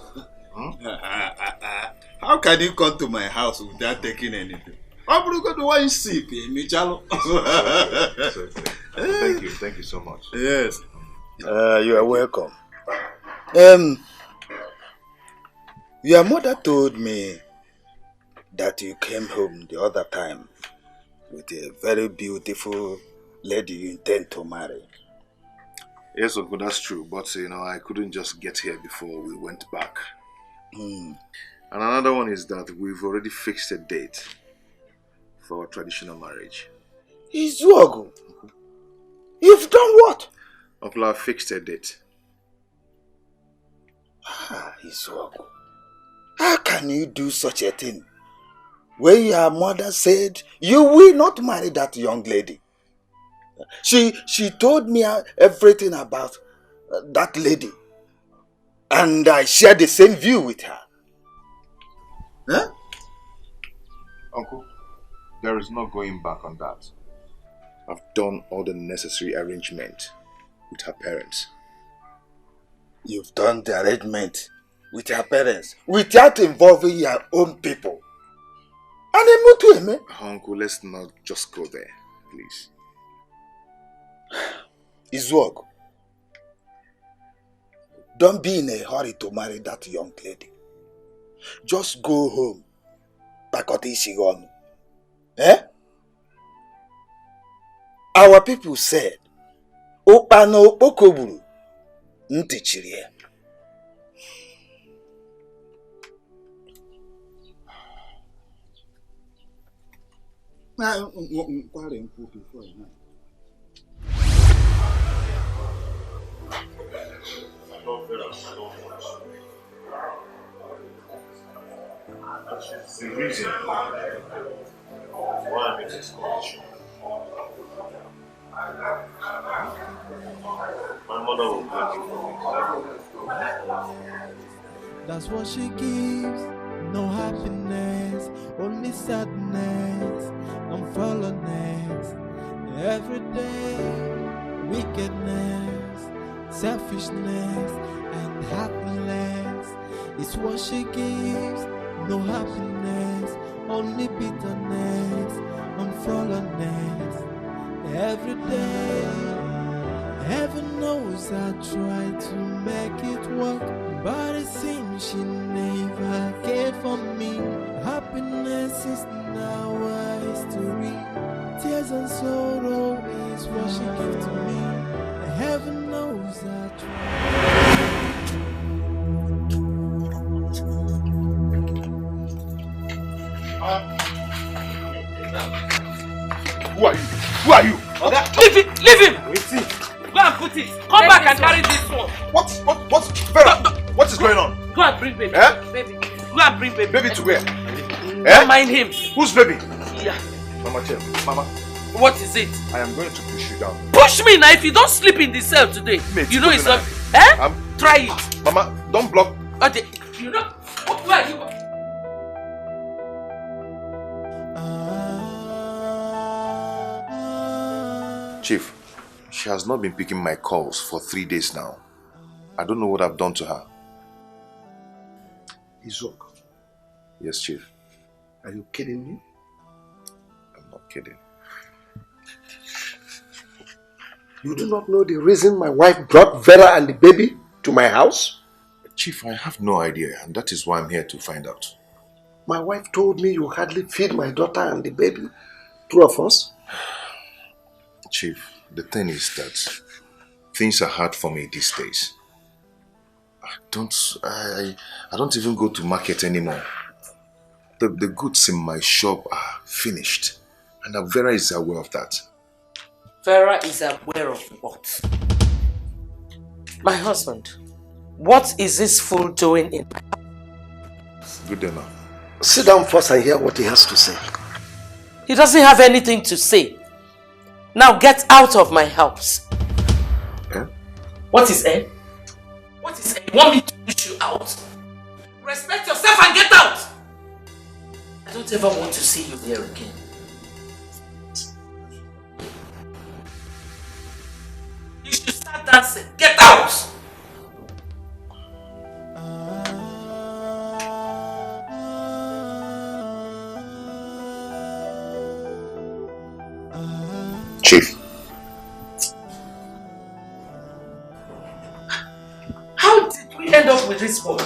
How can you come to my house without taking anything? I'm going to one sip, Michalo. It's okay. Thank you so much. Yes. You are welcome. Your mother told me that you came home the other time with a very beautiful lady you intend to marry. Yes, Uncle, that's true. But, I couldn't just get here before we went back. And another one is that we've already fixed a date for our traditional marriage. Izuagu, you've done what? Uncle, I've fixed a date. Izuagu, how can you do such a thing? When your mother said you will not marry that young lady. She told me everything about that lady. And I share the same view with her. Huh? Uncle, there is no going back on that. I've done all the necessary arrangement with her parents. You've done the arrangement with her parents without involving your own people. Uncle, let's not just go there, please. Izuagu, don't be in a hurry to marry that young lady. Just go home. Eh? Our people said, Opano okoburu, ntichirie. That's the reason why I'm in this condition. My mother will blame me for it. That's what she gives. No happiness, only sadness and fallenness. Every day, wickedness, selfishness and heartless is what she gives. No happiness, only bitterness and fallenness. Every day, heaven knows I try to make it work, but it seems she never cared for me. Happiness is now a history. Tears and sorrow is what she gave to me. Heaven knows I try. Who are you? Who are you? Okay. Leave him! Go and put it. Come back and carry this one. What's Vera? What is going on? Go and bring baby. Baby. Go and bring baby. Baby to where? Don't mind him. Who's baby? Yeah. Mama, tell me. Mama. What is it? I am going to push you down. Push me now if you don't sleep in the cell today. Mate, you know it's not. Try it. Mama, don't block. Okay. You know. Where are you? Chief, she has not been picking my calls for 3 days now. I don't know what I've done to her. Izok. Yes, Chief. Are you kidding me? I'm not kidding. You do not know the reason my wife brought Vera and the baby to my house? Chief, I have no idea, and that is why I'm here to find out. My wife told me you hardly feed my daughter and the baby. True of us? Chief, the thing is that things are hard for me these days. I don't even go to market anymore. The goods in my shop are finished, and Vera is aware of that. Vera is aware of what? My husband, what is this fool doing in my house? Good enough. Sit down first and hear what he has to say. He doesn't have anything to say. Now get out of my house. Eh? What is eh? What is eh? You want me to push you out? Respect yourself and get out! I don't ever want to see you there again. You should start dancing. Get out! Chief. How did we end up with this boy?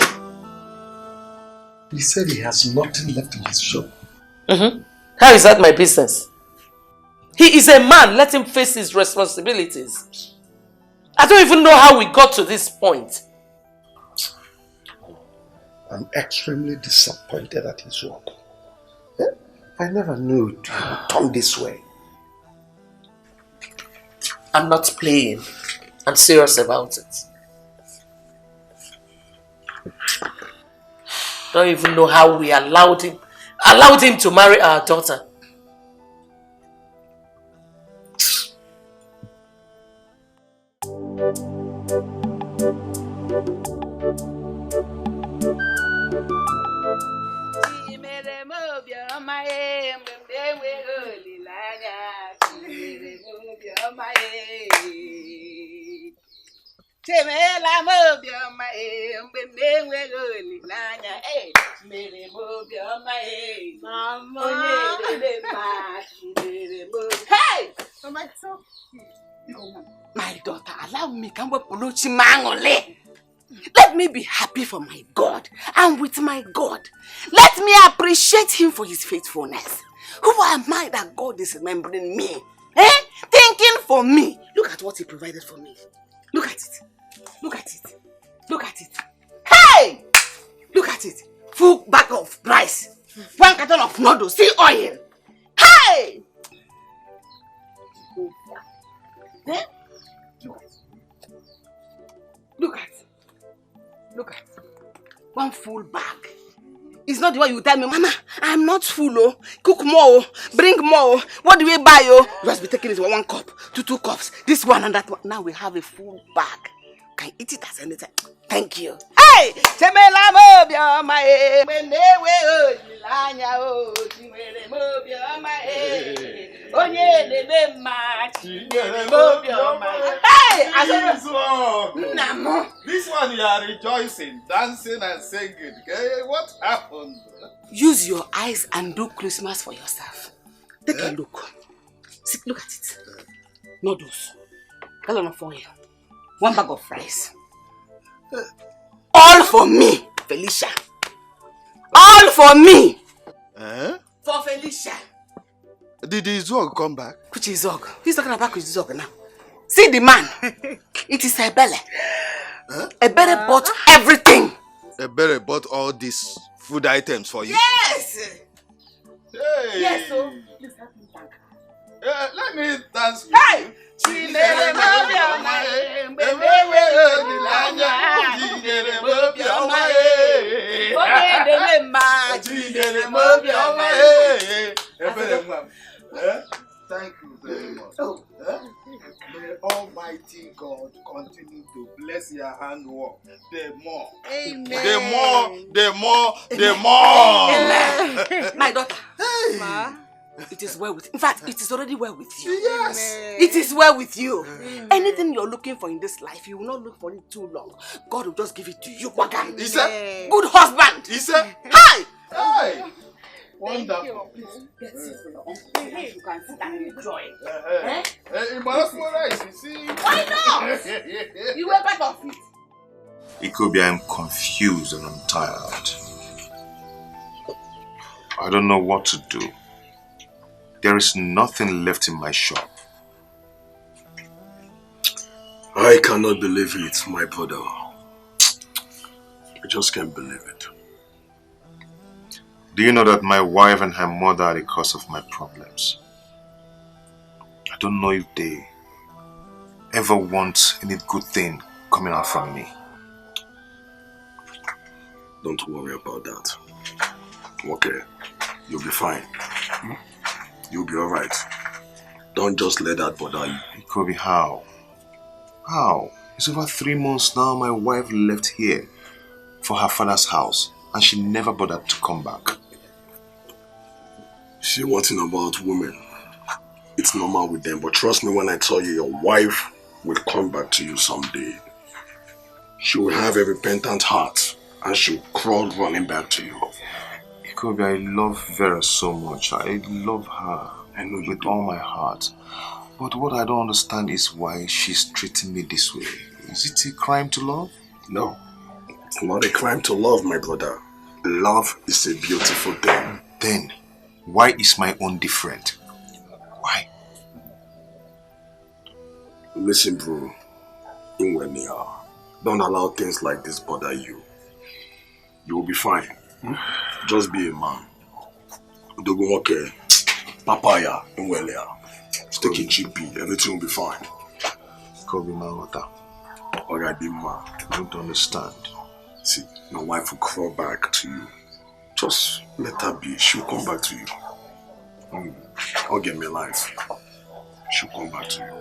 He said he has nothing left in his shop. How is that my business? He is a man. Let him face his responsibilities. I don't even know how we got to this point. I'm extremely disappointed at his work. I never knew it would turn this way. I'm not playing. I'm serious about it. Don't even know how we allowed him to marry our daughter. Hey! My daughter, allow me come with Puluchi Mangole. Let me be happy for my God and with my God. Let me appreciate him for his faithfulness. Who am I that God is remembering me? Thinking for me. Look at what he provided for me. Look at it. Look at it. Look at it. Hey! Look at it. Full bag of rice. 1 carton of noodles. See oil. Hey! Look at it. Look at it. 1 full bag. It's not the one you tell me, Mama, I'm not full, oh. Cook more, bring more. What do we buy, oh? You must be taking it 1 cup to 2 cups. This one and that one. Now we have a full bag. Can eat it as anything. Thank you. Hey! This one you are rejoicing, dancing and singing. Okay? What happened? Use your eyes and do Christmas for yourself. Take a look. See, look at it. Noodles. Gallon of oil. 1 bag of rice. All for me, Felicia. All for me. For Felicia. Did the Zog come back? Which is Zog? Who's talking about which Zog now? See the man. It is Ebele. Ebele bought everything. Ebele bought all these food items for you? Yes. Hey. Yes, so please help me thank her. Let me dance with you. Chinyere mobioma mbewewe odilanya Chinyere mobioma ogedele mma Chinyere mobioma Thank you very much. May Almighty God continue to bless your handwork. The more. Amen. The more. Amen. My daughter. Hey. Ma. It is well with you. In fact, it is already well with you. Yes. It is well with you. Amen. Anything you're looking for in this life, you will not look for it too long. God will just give it to you. He said, good husband. He said, hi. Hey. Wonderful. You can sit and enjoy. It must be rice, you see. Why not? You were part of it. It could be I'm confused and I'm tired. I don't know what to do. There is nothing left in my shop. I cannot believe it, my brother. I just can't believe it. Do you know that my wife and her mother are the cause of my problems? I don't know if they ever want any good thing coming out from me. Don't worry about that. Okay, you'll be fine. You'll be alright. Don't just let that bother you. Kobe, how? How? It's over 3 months now my wife left here for her father's house and she never bothered to come back. See, one thing about women, it's normal with them, but trust me when I tell you, your wife will come back to you someday. She will have a repentant heart and she'll crawl running back to you. Kobe, I love Vera so much. I love her. I know with all my heart. But what I don't understand is why she's treating me this way. Is it a crime to love? No. It's not a crime to love, my brother. Love is a beautiful thing. Then, why is my own different? Why? Listen, bro. Don't allow things like this bother you. You will be fine. Just be a man. Okay. Papaya, take it chippy, everything will be fine. Kobe, my water. I don't understand. See, my wife will crawl back to you. Just let her be. She'll come back to you. I'll get my life. She'll come back to you.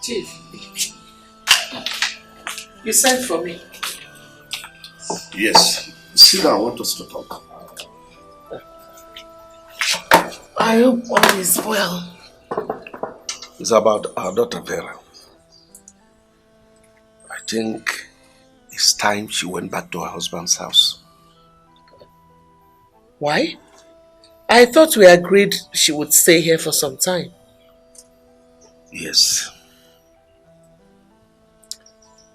Chief, you sent for me. Yes. Sit down, I want us to talk. I hope all is well. It's about our daughter Vera. I think it's time she went back to her husband's house. Why? I thought we agreed she would stay here for some time. Yes.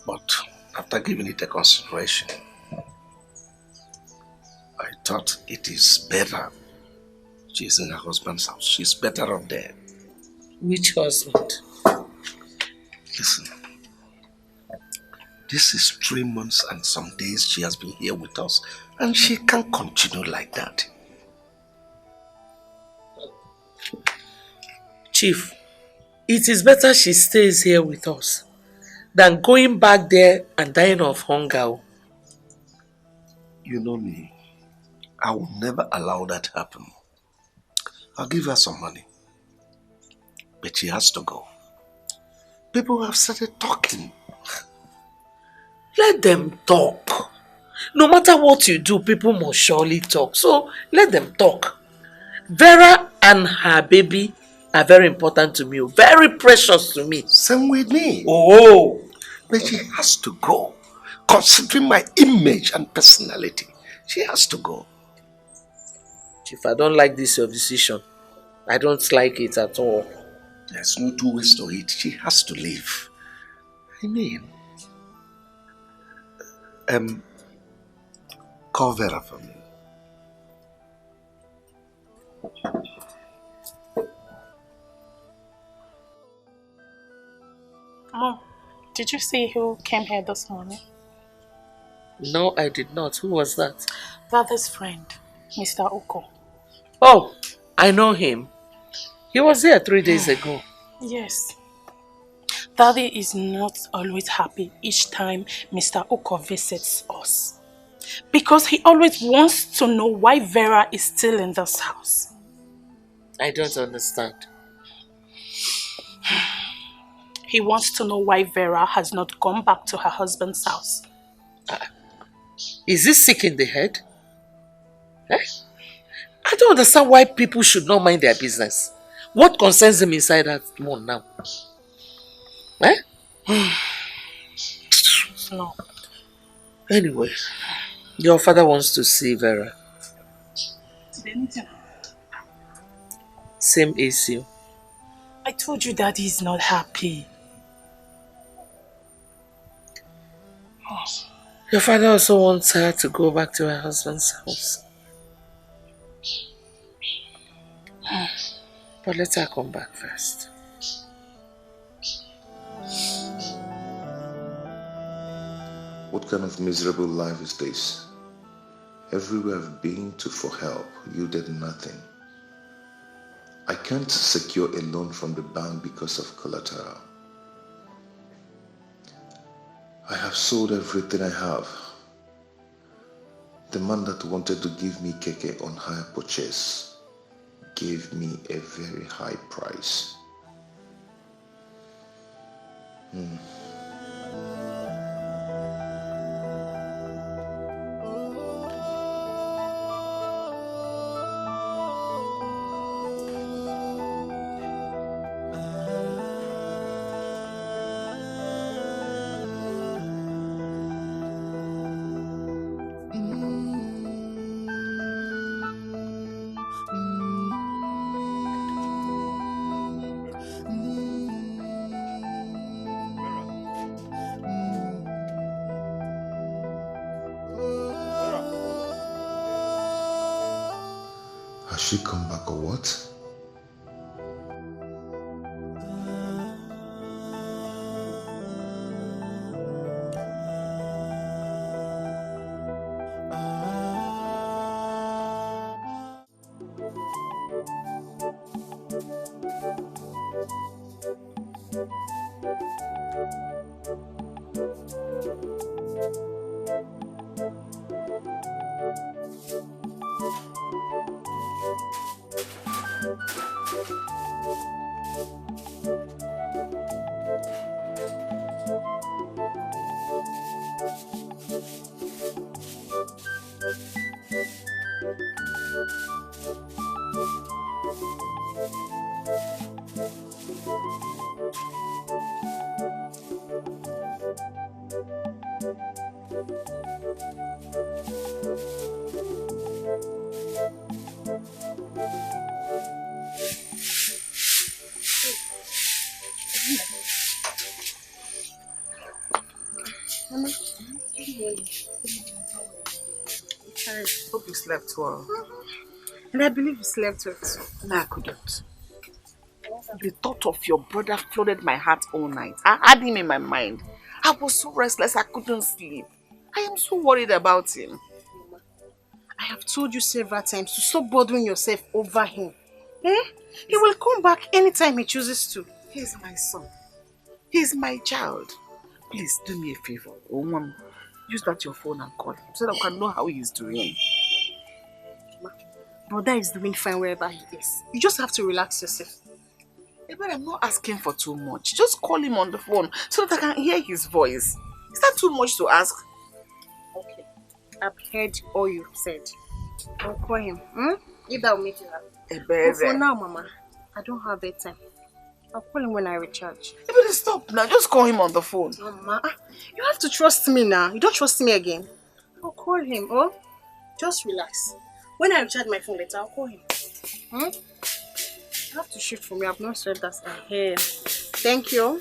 But after giving it a consideration, I thought it is better she's in her husband's house. She's better off there. Which husband? Listen, this is 3 months and some days she has been here with us, and she can't continue like that. Chief, it is better she stays here with us than going back there and dying of hunger. You know me. I will never allow that to happen. I'll give her some money. But she has to go. People have started talking. Let them talk. No matter what you do, people must surely talk. So let them talk. Vera and her baby are very important to me. Very precious to me. Same with me. Oh. But she has to go. Considering my image and personality, she has to go. Chief, I don't like this your decision. I don't like it at all. There's no two ways to it. She has to leave. I mean, call Vera for me. Mom, did you see who came here this morning? No, I did not. Who was that? Daddy's friend, Mr. Oko. Oh, I know him. He was here 3 days ago. Yes. Daddy is not always happy each time Mr. Oko visits us. Because he always wants to know why Vera is still in this house. I don't understand. He wants to know why Vera has not gone back to her husband's house. Is he sick in the head? Eh? I don't understand why people should not mind their business. What concerns him inside that one now? Eh? No. Anyway, your father wants to see Vera. Same issue. I told you Daddy is not happy. Your father also wants her to go back to her husband's house. But let her come back first. What kind of miserable life is this? Everywhere I've been to for help yielded nothing. I can't secure a loan from the bank because of collateral. I have sold everything I have. The man that wanted to give me keke on hire purchase gave me a very high price. Has she come back or what? Mama, I hope you slept well. And I believe you slept well too. No, I couldn't. The thought of your brother flooded my heart all night. I had him in my mind. I was so restless I couldn't sleep. I am so worried about him. I have told you several times to stop bothering yourself over him. Eh? He will come back anytime he chooses to. He's my son. He's my child. Please do me a favor. Oh, Mom, use that your phone and call him so that we can know how he is doing. Brother is doing fine wherever he is. You just have to relax yourself. But I'm not asking for too much. Just call him on the phone so that I can hear his voice. Is that too much to ask? Okay. I've heard all you've said. I'll call him. If that will make you happy. But for now, Mama, I don't have bedtime. I'll call him when I recharge. But stop now. Just call him on the phone. Mama, you have to trust me now. You don't trust me again. I'll call him. Oh, just relax. When I recharge my phone later, I'll call him. You have to shoot for me. I've not said that. Hey, thank you.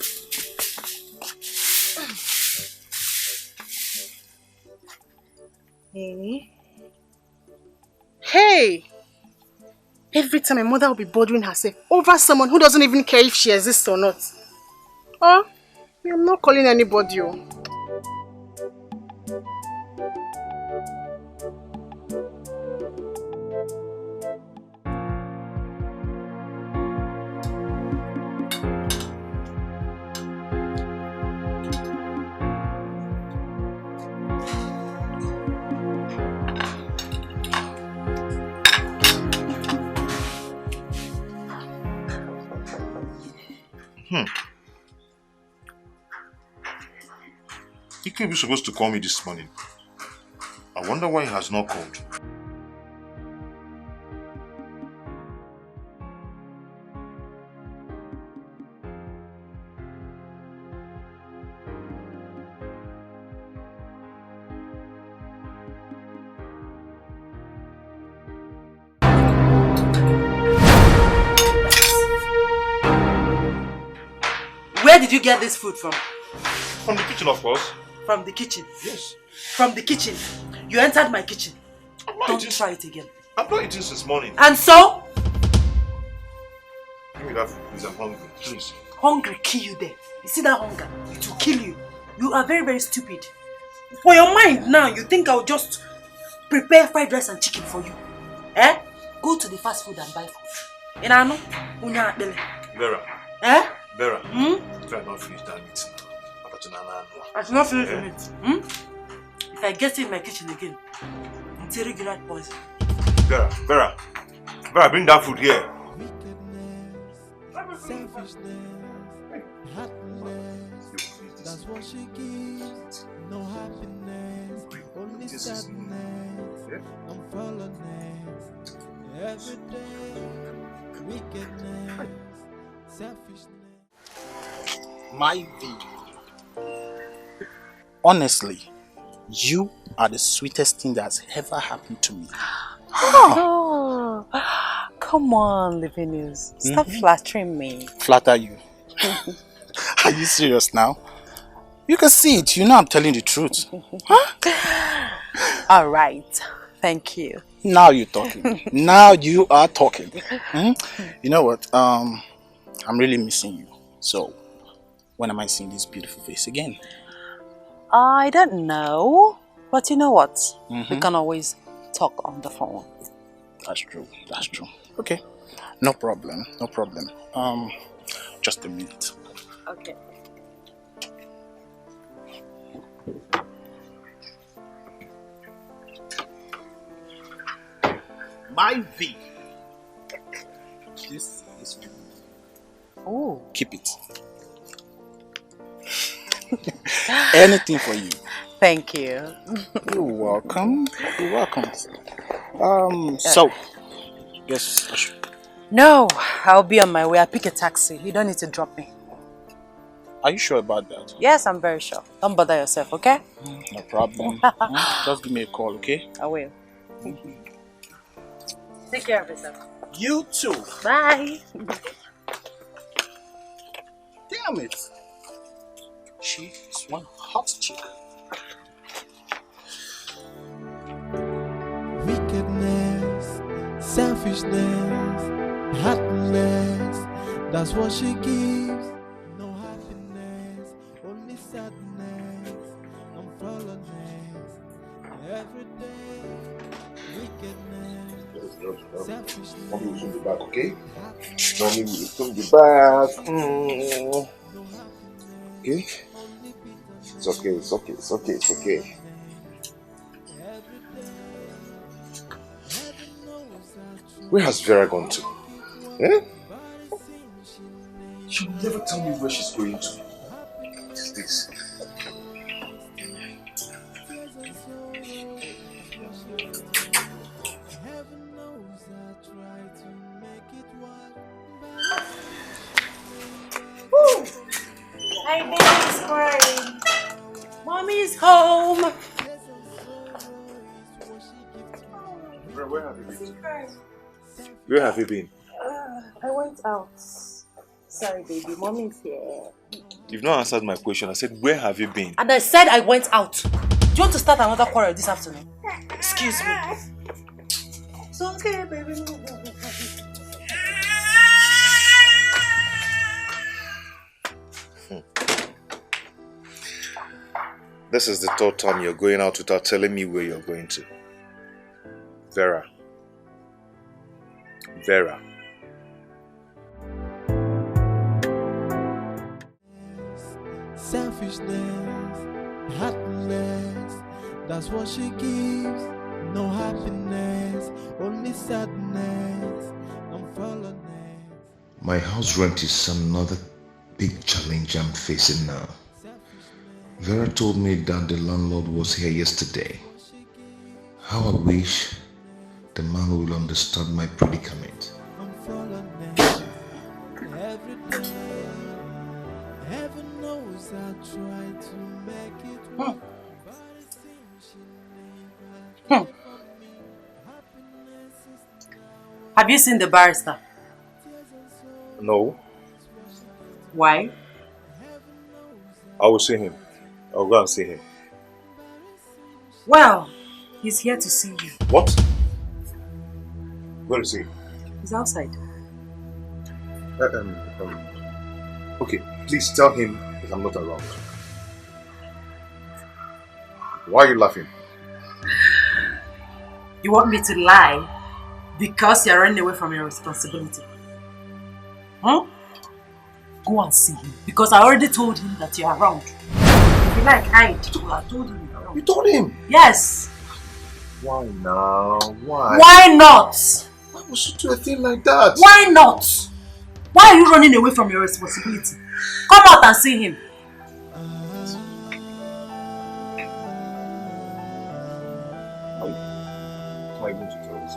Hey! Every time my mother will be bothering herself over someone who doesn't even care if she exists or not. Oh, I'm not calling anybody. Oh. Ike was supposed to call me this morning. I wonder why he has not called. Where did you get this food from? From the kitchen, of course. From the kitchen? Yes. From the kitchen? You entered my kitchen. Don't try it again. I've not eaten since morning. And so? Give me that food, please. I'm hungry. Please. Hungry kill you there. You see that hunger? It will kill you. You are very, very stupid. For your mind now, you think I'll just prepare fried rice and chicken for you. Eh? Go to the fast food and buy food. Inano? Unya bele. Vera. Eh? Vera. Try not finish that meat. I should not finish the meat. If I get in my kitchen again, it's a regular poison. Vera, bring that food here. Selfishness, happiness, that's what she gives. No happiness, only sadness and fallenness. Every day, wickedness, selfishness. My V. Honestly, you are the sweetest thing that's ever happened to me. Oh, come on, Livinus. Stop flattering me. Flatter you? Are you serious now? You can see it. You know I'm telling the truth. All right. Thank you. Now you're talking. Now you are talking. You know what? I'm really missing you. So, when am I seeing this beautiful face again? I don't know. But you know what? We can always talk on the phone. That's true. That's true. Okay. No problem. No problem. Just a minute. Okay. My V. This is for you. Oh. Keep it. Anything for you. Thank you. You're welcome. You're welcome. So, yes, I should. No, I'll be on my way. I'll pick a taxi. You don't need to drop me. Are you sure about that? Yes, I'm very sure. Don't bother yourself, okay? No problem. Just give me a call, okay? I will. Take care of yourself. You too. Bye. Damn it. She is one hot chick. Wickedness, selfishness, happiness, that's what she gives. No happiness, only sadness and fallenness. Every day, wickedness, selfishness. Mommy will soon be back, okay? Mommy will soon be back. Okay? It's okay, it's okay, it's okay, it's okay. Where has Vera gone to? Eh? She will never tell me where she's going to. What is this? Woo! My baby's crying. Mommy's home. Where have you been? Where have you been? I went out. Sorry, baby. Mommy's here. You've not answered my question. I said, where have you been? And I said I went out. Do you want to start another quarrel this afternoon? Excuse me. It's okay, baby. This is the third time you're going out without telling me where you're going to. Vera. Vera. Selfishness, happiness, that's what she gives. No happiness, only sadness and fallenness. My house rent is another big challenge I'm facing now. Vera told me that the landlord was here yesterday. How I wish the man will understand my predicament. Every day, heaven knows I try to make it work, but it seems she never cared for me. Happiness is now. Have you seen the barrister? No, Why? I will see him. I'll go and see him. Well, he's here to see you. What? Where is he? He's outside. Okay, please tell him that I'm not around. Why are you laughing? You want me to lie because you're running away from your responsibility? Huh? Go and see him because I already told him that you're around. If you like, hide. I told him you're around. You told him? Yes. Why now? Why? Why not? Why would you do a thing like that? Why not? Why are you running away from your responsibility? Come out and see him. How am I going to tell this?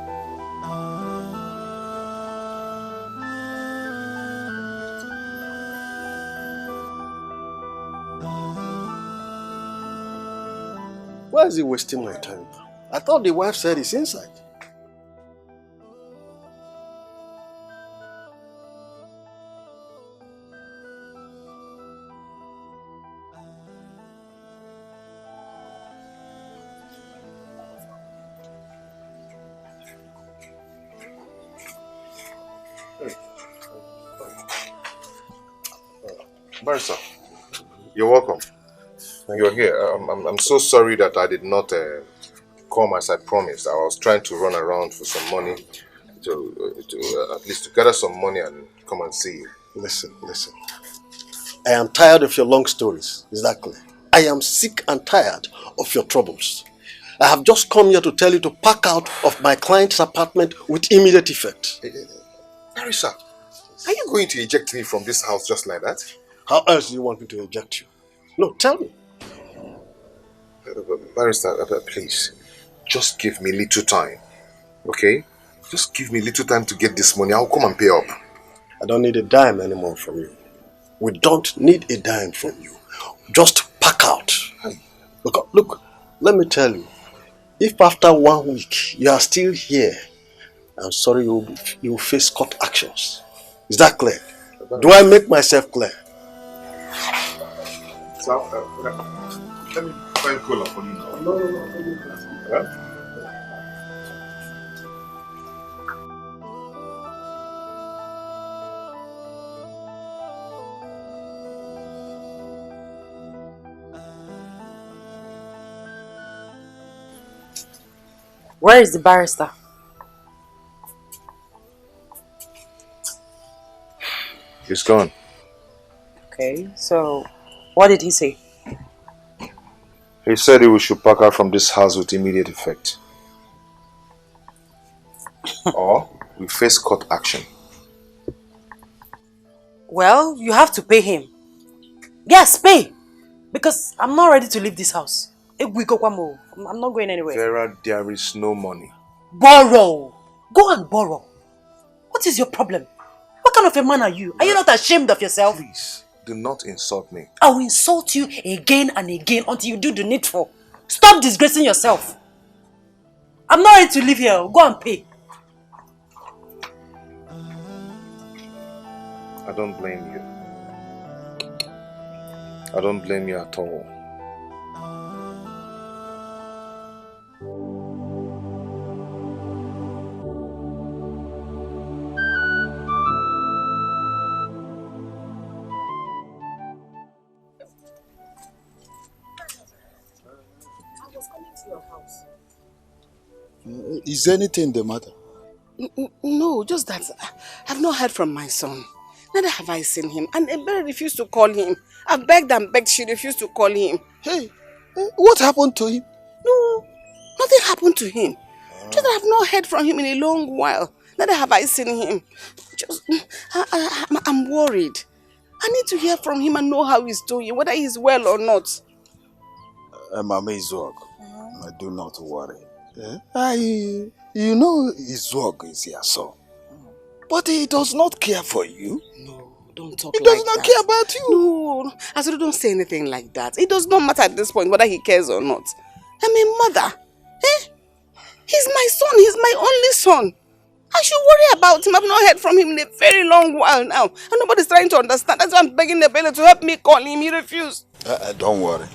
Why is he wasting my time? I thought the wife said he's inside. Barrister, you're welcome. You're here. I'm so sorry that I did not come as I promised. I was trying to run around for some money, to at least to gather some money and come and see you. Listen. I am tired of your long stories. Is that clear? I am sick and tired of your troubles. I have just come here to tell you to pack out of my client's apartment with immediate effect. Barrister, are you going to eject me from this house just like that? How else do you want me to eject you? No, tell me. Barrister, please, just give me little time, okay? Just give me little time to get this money. I'll come and pay up. I don't need a dime anymore from you. We don't need a dime from you. Just pack out. Look, let me tell you. If after 1 week you are still here, I'm sorry you will face court actions. Is that clear? Do I make myself clear? So, let me find cola for you now. No. Where is the barrister? He's gone. Okay, so what did he say? He said we should pack out from this house with immediate effect. Or we face court action. Well, you have to pay him. Yes, pay. Because I'm not ready to leave this house. I'm not going anywhere. Vera, there is no money. Borrow. Go and borrow. What is your problem? What kind of a man are you? Are you not ashamed of yourself? Please, do not insult me. I will insult you again and again until you do the needful. Stop disgracing yourself. I'm not ready to live here. Go and pay. I don't blame you. I don't blame you at all. Is anything the matter? No, just that I've not heard from my son. Neither have I seen him. And Ebere refused to call him. I've begged and begged, she refused to call him. Hey, what happened to him? No, nothing happened to him. Just that I've not heard from him in a long while. Neither have I seen him. Just, I'm worried. I need to hear from him and know how he's doing, whether he's well or not. Mama Izok, do not worry. You know Izok is your son. But he does not care for you. No, don't talk He like does not that. care about you. No, Azuru, don't say anything like that. It does not matter at this point whether he cares or not. I'm a mother. He's my son. He's my only son. I should worry about him. I've not heard from him in a very long while now. And nobody's trying to understand. That's why I'm begging the bailiff to help me call him. He refused. Don't worry.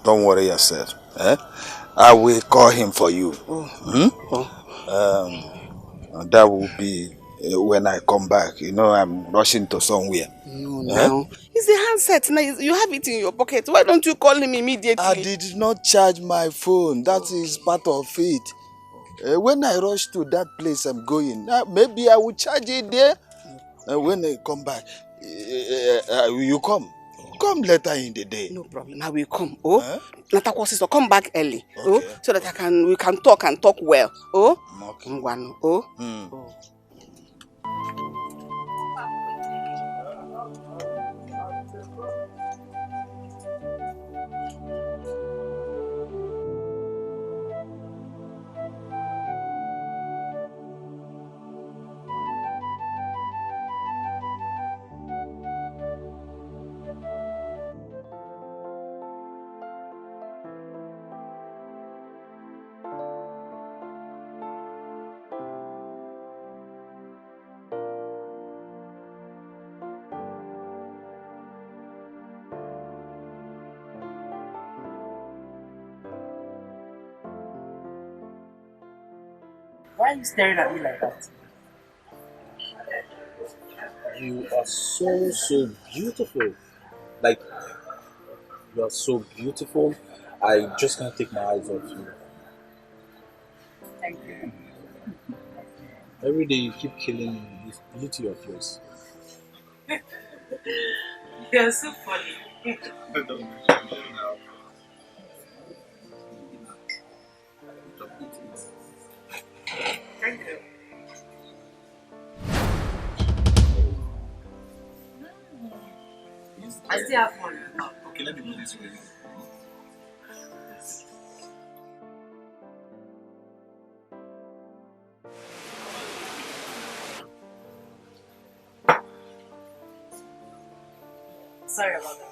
Don't worry yourself. I will call him for you. That will be when I come back. You know, I'm rushing to somewhere. No, now. It's the handset. Now you have it in your pocket. Why don't you call him immediately? I did not charge my phone. That is part of it. When I rush to that place I'm going, maybe I will charge it there. When I come back, you come. Come later in the day. No problem. I will come. Natakwa sister, come back early. Okay. So that we can talk and talk well. Okay. Why are you staring at me like that? You are so beautiful. Like, you are so beautiful. I just can't take my eyes off you. Thank you. Every day you keep killing this beauty of yours. You're so funny. Thank you. I still have one. Okay, let me do this for you. Sorry about that.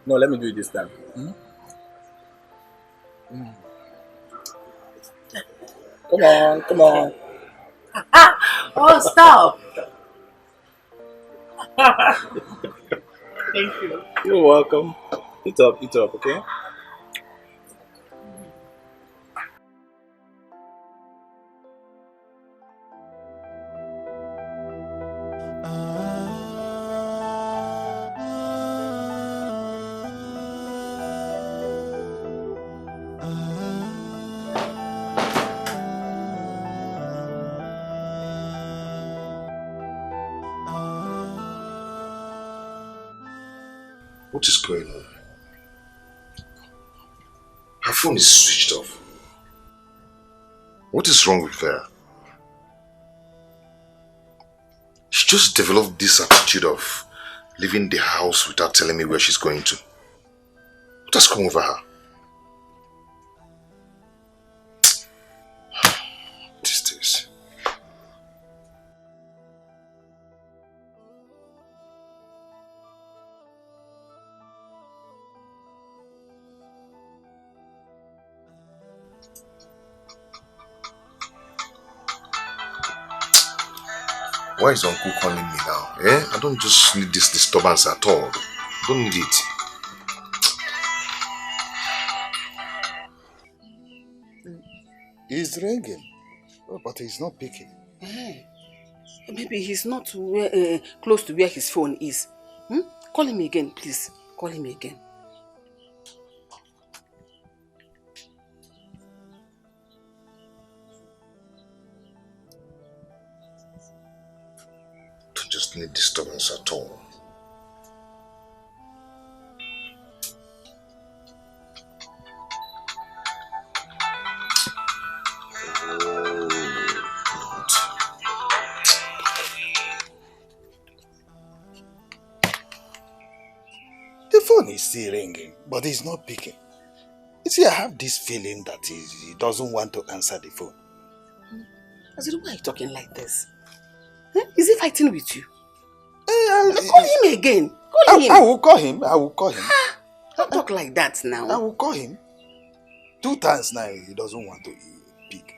No, let me do it this time. Come on. Oh, stop! Thank you. You're welcome. Eat up, okay? What is going on? Her phone is switched off. What is wrong with Vera? She just developed this attitude of leaving the house without telling me where she's going to. What has come over her? What is this? Why is Uncle calling me now? I don't just need this disturbance at all. I don't need it. He's ringing, but he's not picking. Maybe he's not close to where his phone is. Call him again, please. Call him again. cause any disturbance at all. The phone is still ringing, but he's not picking. You see, I have this feeling that he doesn't want to answer the phone. I said, why are you talking like this? Huh? Is he fighting with you? Call him again. Call him. I will call him. I will call him. Don't talk like that now. I will call him. 2 times now, he doesn't want to pick.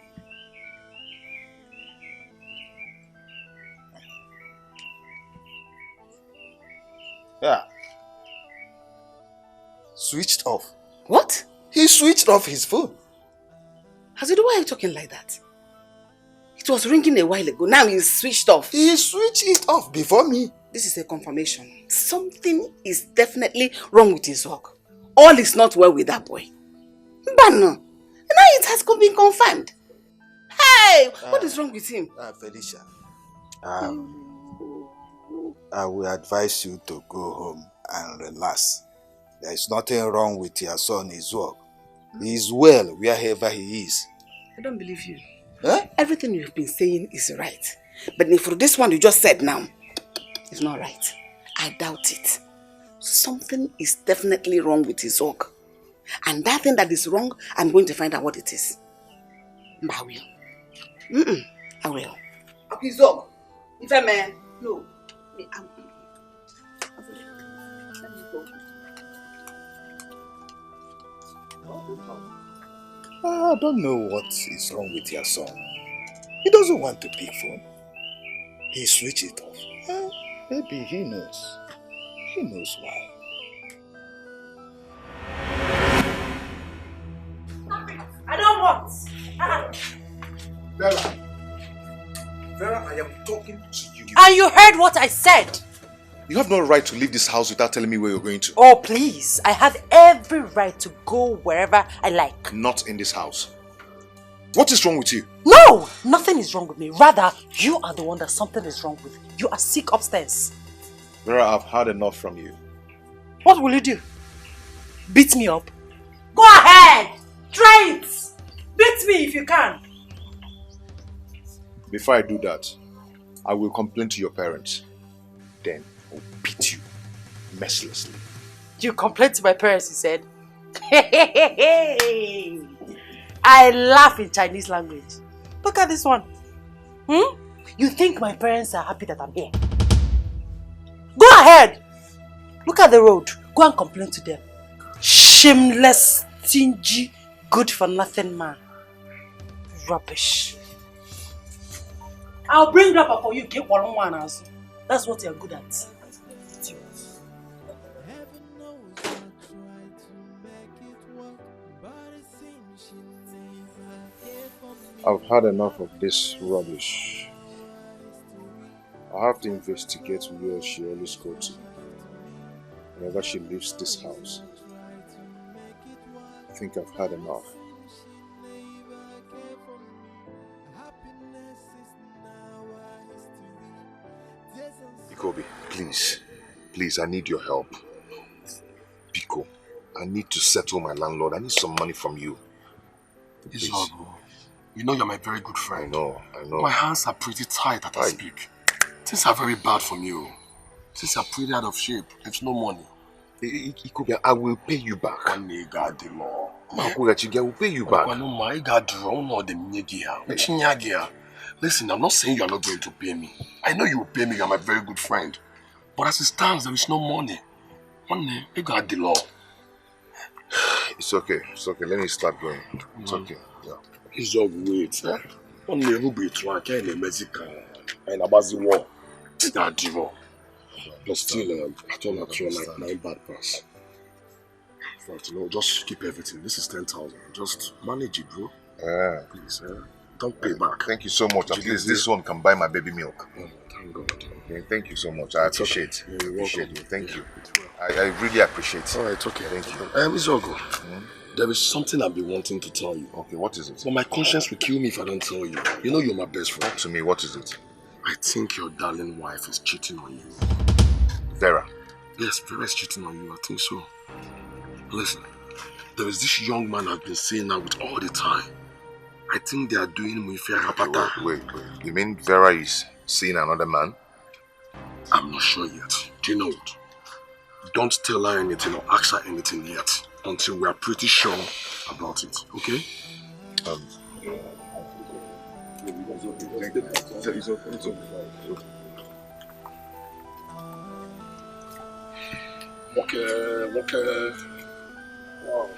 Yeah. Switched off. What? He switched off his phone. Hazidu, why are you talking like that? It was ringing a while ago. Now he's switched off. He switched it off before me. This is a confirmation. Something is definitely wrong with his work. All is not well with that boy. But no. Now it has been confirmed. Hey! What is wrong with him? Felicia. I will advise you to go home and relax. There is nothing wrong with your son, his work. He is well wherever he is. I don't believe you. Huh? Everything you've been saying is right. But for this one you just said now, it's not right. I doubt it. Something is definitely wrong with his work. And that thing that is wrong, I'm going to find out what it is. But I will. I will. His work. If I may, no. I don't know what is wrong with your son. He doesn't want to pick phone. He switched it off. Maybe he knows. He knows why. I don't want. Vera. Vera, I am talking to you. And you heard what I said. You have no right to leave this house without telling me where you're going to. Oh, please. I have every right to go wherever I like. Not in this house. What is wrong with you? No, nothing is wrong with me. Rather, you are the one that something is wrong with. You are sick upstairs. Vera, I've had enough from you. What will you do? Beat me up? Go ahead! Try it! Beat me if you can. Before I do that, I will complain to your parents. Then I'll beat you mercilessly. You complain to my parents, he said. I laugh in Chinese language. Look at this one. You think my parents are happy that I'm here? Go ahead. Look at the road. Go and complain to them. Shameless, stingy, good for nothing man. Rubbish. I'll bring Grandpa for you. Get one as. That's what you're good at. I've had enough of this rubbish. I have to investigate where she always goes to whenever she leaves this house. I think I've had enough. Ikobi, please, I need your help. Biko, I need to settle my landlord. I need some money from you. Please. You know you're my very good friend. I know. My hands are pretty tight as I speak. Things are very bad for me. Things are pretty out of shape. There's no money. Ikobi, I will pay you back. One day, God, the law. I will pay you back. Listen, I'm not saying you're not going to pay me. I know you will pay me. You're my very good friend. But as it stands, there is no money. One day, you got the law. It's okay. Let me start going. It's okay. Yeah. It's your wait, eh? One day, who be trying to Mexican and about the war. That divo. But still, I don't know like 9 bad pass. But just keep everything. This is 10,000. Just manage it, bro. Please, don't pay back. Thank you so much. At least this one can buy my baby milk. Oh, thank God. Okay, thank you so much. I appreciate it. Appreciate you. Thank you. I really appreciate it. Alright, okay. Thank you. Izogo, there is something I've been wanting to tell you. Okay, what is it? But my conscience will kill me if I don't tell you. You know you're my best friend. Talk to me, what is it? I I think your darling wife is cheating on you. Vera? Yes, Vera is cheating on you. I think so. Listen, there is this young man I've been seeing now with all the time. I think they are doing Muife Rapata. Wait. You mean Vera is seeing another man? I'm not sure yet. Do you know what? Don't tell her anything or ask her anything yet until we are pretty sure about it, okay? It's okay. Okay. Wow.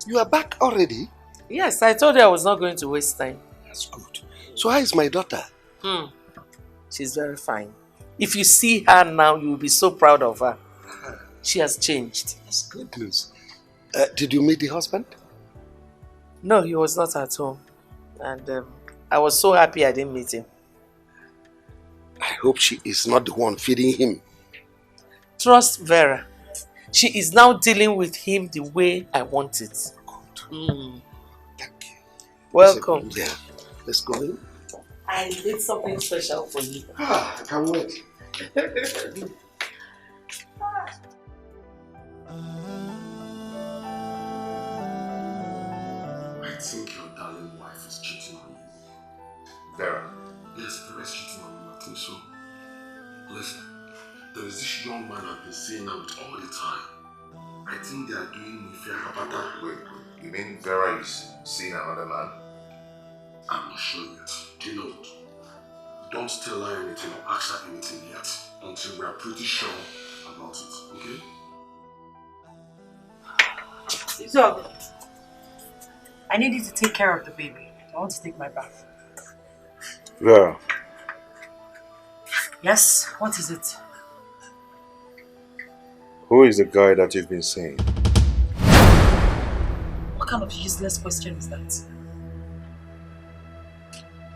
You are back already? Yes, I told you I was not going to waste time. That's good. So how is my daughter? She's very fine. If you see her now, you will be so proud of her. She has changed. That's good news. Did you meet the husband? No, he was not at home. And I was so happy I didn't meet him. I hope she is not the one feeding him. Trust Vera. She is now dealing with him the way I want it. Thank you. Welcome. Yeah. Let's go in. I did something special for you. I can't wait. I think your darling wife is cheating on you. Vera? Yes, Vera is cheating on you. I think so. Listen, there is this young man I've been seeing now with all the time. I think they are doing Muife Rapata. Wait. You mean Vera is seeing another man? I'm not sure yet. Do you know what? Don't tell her anything or ask her anything yet until we are pretty sure about it, okay? So, I need you to take care of the baby. I want to take my bath. Vera. Yes? What is it? Who is the guy that you've been seeing? What kind of useless question is that?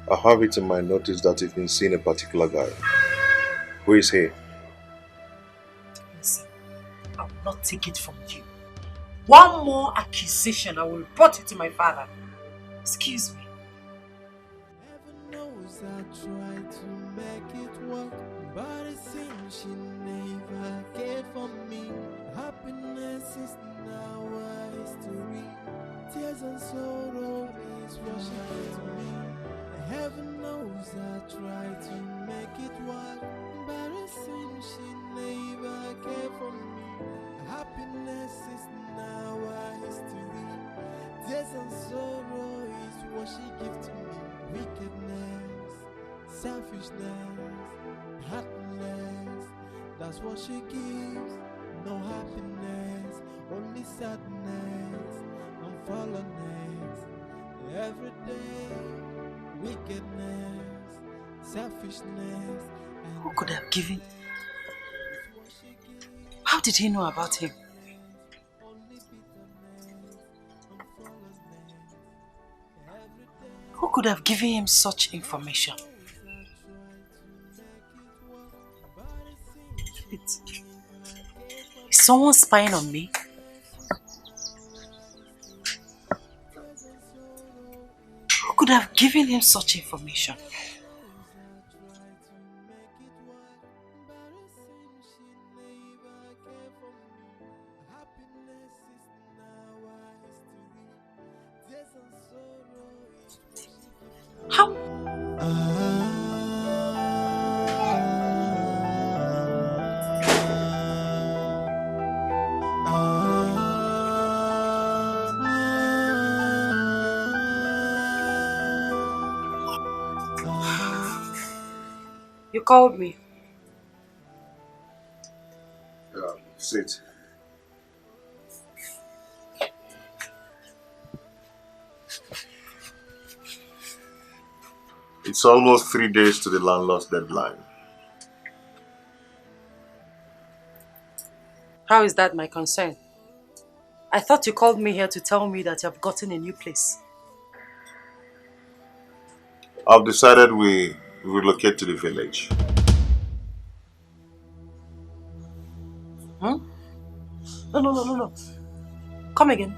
I have it in my notice that you've been seeing a particular guy. Who is he? Listen, I will not take it from you. One more accusation, I will report it to my father. Excuse me. Heaven knows I tried to make it work, but it seems she never cared for me. Happiness is now a history. Tears and sorrow is what she gave to me. Heaven knows I tried to make it work, but it seems she never cared for me. Happiness is now a history. Tears and sorrow is what she gave to me. Wickedness, selfishness, heartless, that's what she gives. No happiness, only sadness and fallenness. Every day, wickedness, selfishness. Who could have given? How did he know about him? Who could have given him such information? Is someone spying on me? Who could have given him such information? How? You called me. Sit. It's almost 3 days to the landlord's deadline. How is that my concern? I thought you called me here to tell me that you have gotten a new place. I've decided we relocate to the village. Huh? No. Come again.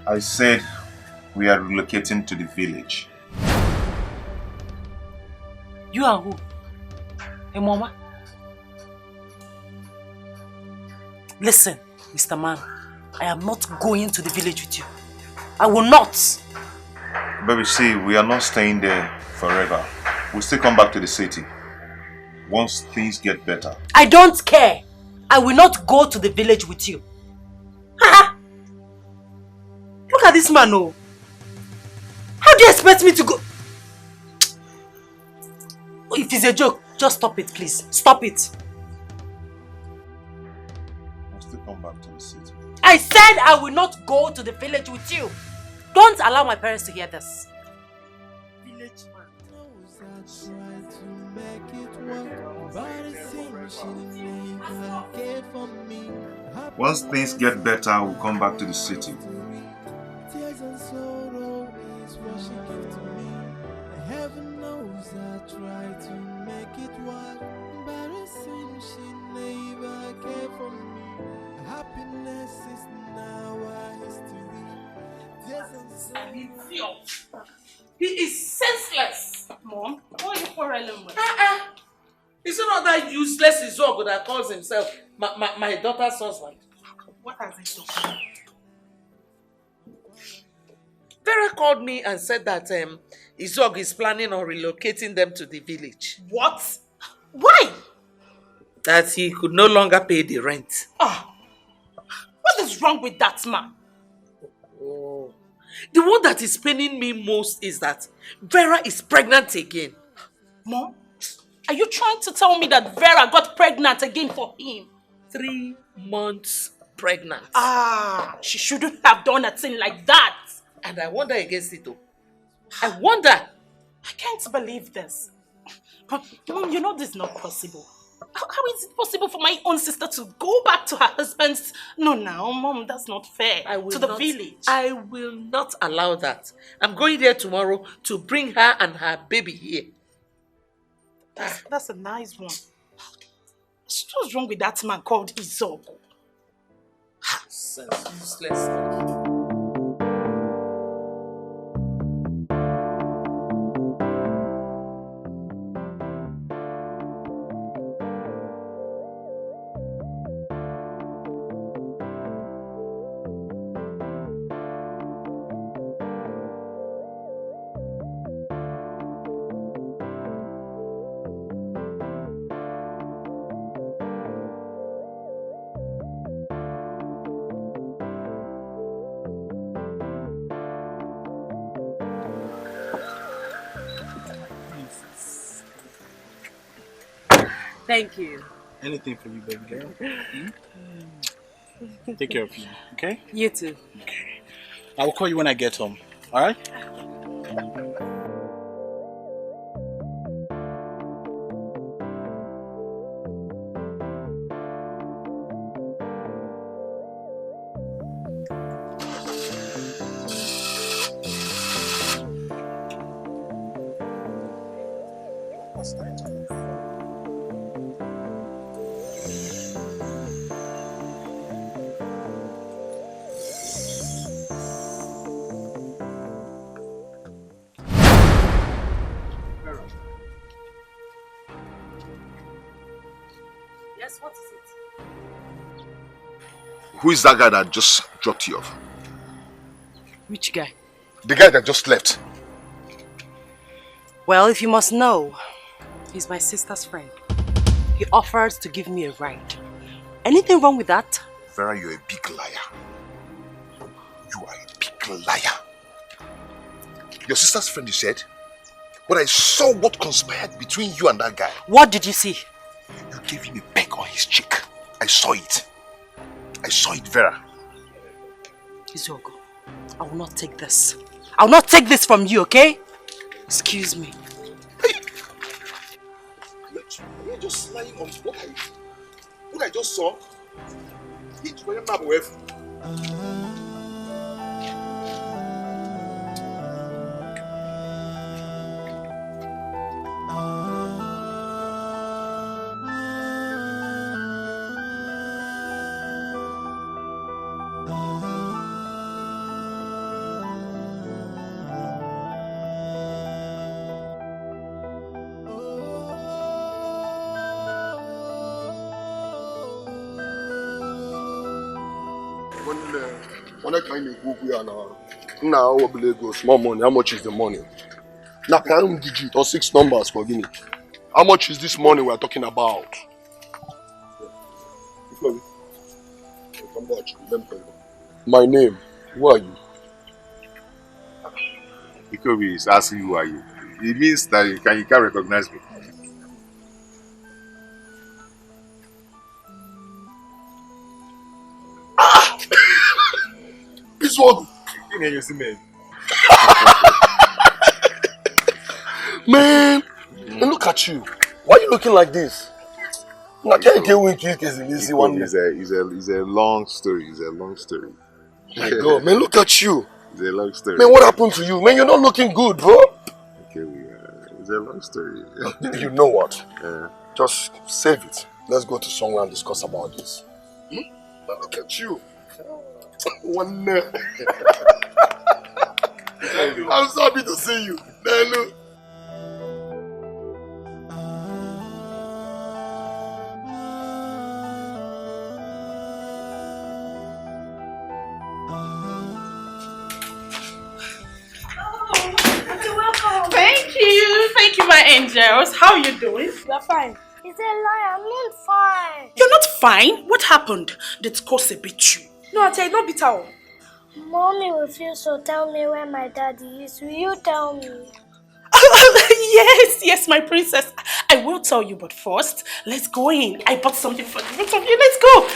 I said we are relocating to the village. You and who? Hey, Mama? Listen, Mr. Man, I am not going to the village with you. I will not. Baby, see, we are not staying there forever. We'll still come back to the city once things get better. I don't care. I will not go to the village with you. Look at this man, oh. How do you expect me to go? If it's a joke, just stop it, please. Stop it. We'll still come back to the city. I said I will not go to the village with you. Don't allow my parents to hear this. Village Once things get better, we'll come back to the city. Tears and sorrow is what she gave to me. Heaven knows I tried to make it work, but it seems she never cared for me. Happiness is now a history. Tears and sorrow. He is senseless. Mom, what are you quarreling with? Is it not that useless Izogo that calls himself my daughter's husband? What has he done? Vera called me and said that Izog is planning on relocating them to the village. What? Why? That he could no longer pay the rent. What is wrong with that man? Oh. The one that is paining me most is that Vera is pregnant again. Mom, are you trying to tell me that Vera got pregnant again for him? 3 months pregnant. She shouldn't have done a thing like that. And I wonder against it though. I wonder. I can't believe this. But Mom, you know this is not possible. How is it possible for my own sister to go back to her husband's... No, Mom, that's not fair. To the village. I will not allow that. I'm going there tomorrow to bring her and her baby here. That's a nice one. What's wrong with that man called Izog? Useless. Thank you. Anything for you, baby girl. Take care of you, okay? You too. Okay. I will call you when I get home, alright? Yes, what is it? Who is that guy that just dropped you off? Which guy? The guy that just left. Well, if you must know, he's my sister's friend. He offered to give me a ride. Anything wrong with that? Vera, you're a big liar. You are a big liar. Your sister's friend, you said? But I saw what conspired between you and that guy. What did you see? You gave him a peck on his cheek. I saw it. I saw it, Vera. Izuogo, I will not take this. I will not take this from you, okay? Excuse me. Are you just lying on what I just saw? When I kind of go here now, small money. How much is the money? Now, can digit or 6 numbers for Guinea? How much is this money we're talking about? My name. Who are you? Ikobi is asking who are you. It means that you can't recognize me. This one. Man, look at you. Why are you looking like this? I can't get weak. It's a long story. It's a long story. My God, man, look at you. It's a long story. Man, what happened to you? Man, you're not looking good, bro. Okay, it's a long story. You know what? Just save it. Let's go to somewhere and discuss about this. Man, look at you. One. I'm so happy to see you. Man, look. Thank you, my angels. How are you doing? We're fine. It's a lie. I'm not fine. You're not fine? What happened? Did Kose beat you? No, I tell you, don't beat her. Mommy refused to tell me where my daddy is. Will you tell me? Yes, my princess. I will tell you, but first, let's go in. I bought something for the both of you. Let's go.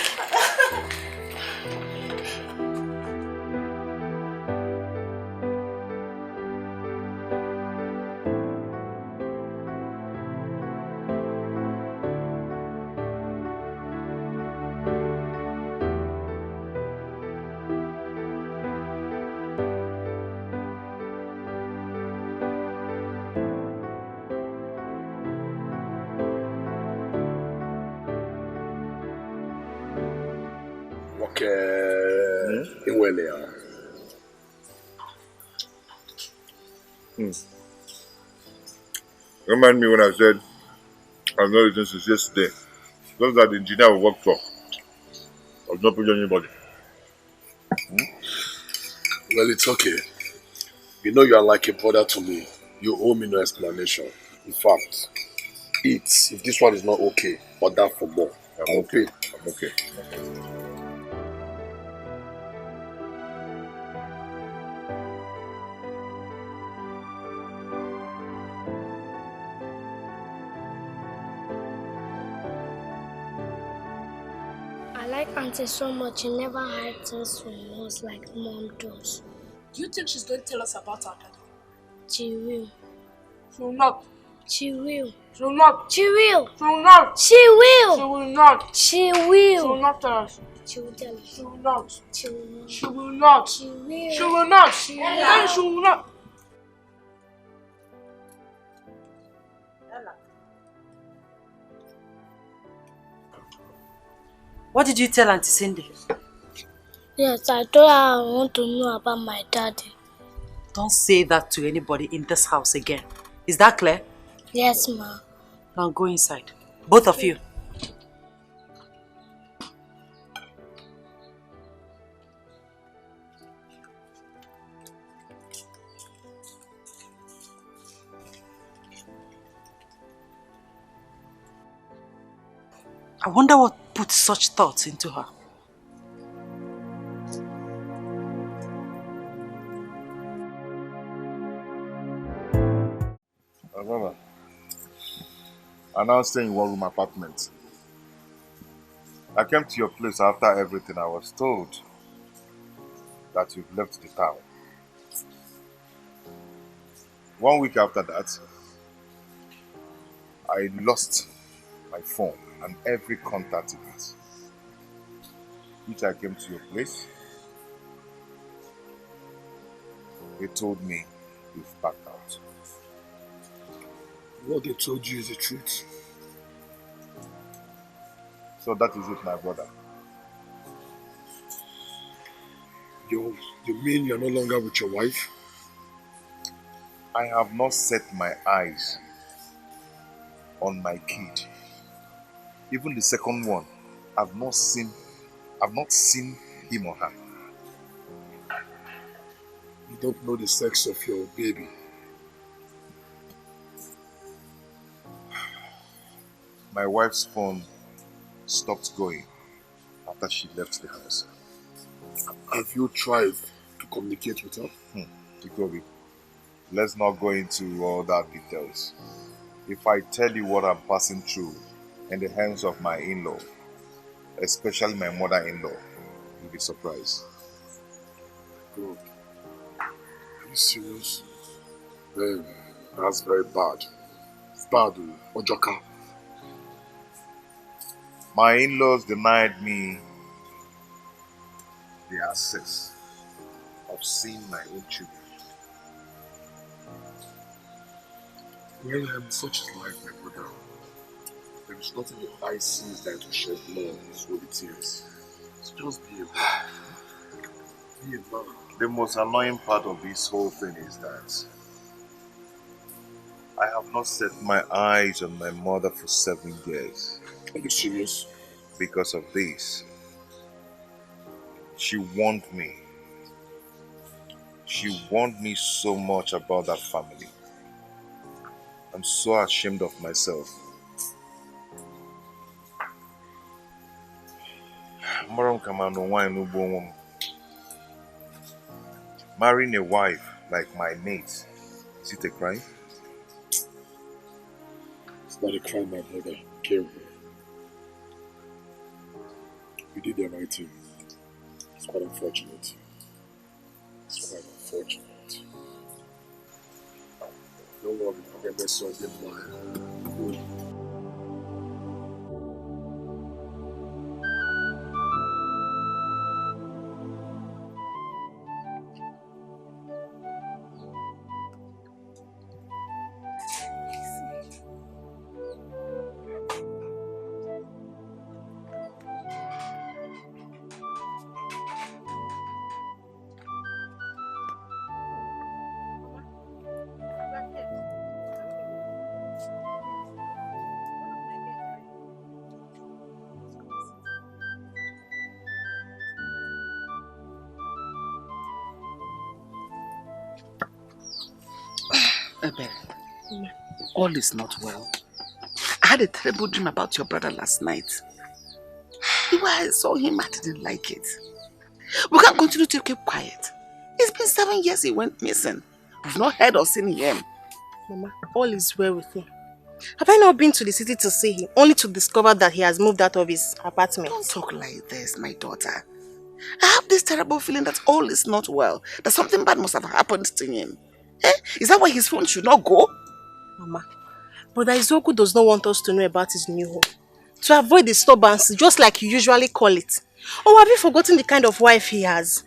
Remind me when I said I've not eaten since yesterday. Those are the engineer we worked for. I've not put anybody. Well, it's okay. You know you are like a brother to me. You owe me no explanation. In fact, eat. If this one is not okay, order for more. I'm okay. I'm okay. I like Auntie so much. She never hides things from us like Mom does. Do you think she's going to tell us about our daddy? She will. She will not. She will. She will not. She will. She will not. She will. She will not. She will. She will not tell us. She will tell us. She will not. She will not. She will not. She will. She will not. She will. She will not. What did you tell Auntie Cindy? Yes, I told her I want to know about my daddy. Don't say that to anybody in this house again. Is that clear? Yes, Ma. Now go inside. Both of you. I wonder what put such thoughts into her. However, I now stay in one-room apartment. I came to your place after everything. I was told that you've left the town. 1 week after that, I lost my phone and every contact in it. Which I came to your place. They told me you've backed out. What they told you is the truth. So that is it, my brother. You mean you're no longer with your wife? I have not set my eyes on my kid. Even the second one, I've not seen him or her. You don't know the sex of your baby. My wife's phone stopped going after she left the house. Have you tried to communicate with her? Jacobi, let's not go into all that details. If I tell you what I'm passing through in the hands of my in-law, especially my mother-in-law, you'll be surprised. God. Are you serious? Then that's very bad. It's bad, Ojoka. My in-laws denied me the access of seeing my own children. Well, such is life, my brother. There is nothing the eye sees that to shed blood through the tears. So just be a man. Be a man. The most annoying part of this whole thing is that I have not set my eyes on my mother for 7 years. Are you serious? Because of this. She warned me. She warned me so much about that family. I'm so ashamed of myself. Marrying a wife like my mate, is it a crime? It's not a crime, my brother. Careful. You did the right thing. It's quite unfortunate. It's quite unfortunate. Don't worry, I'll get this on your mind. All is not well. I had a terrible dream about your brother last night. The way I saw him, I didn't like it. We can't continue to keep quiet. It's been 7 years he went missing. We've not heard or seen him. Mama, all is well with him. Have I not been to the city to see him, only to discover that he has moved out of his apartment? Don't talk like this, my daughter. I have this terrible feeling that all is not well, that something bad must have happened to him. Is that why his phone should not go? Mama, Brother Izoku does not want us to know about his new home. To avoid disturbance, just like you usually call it. Or have you forgotten the kind of wife he has?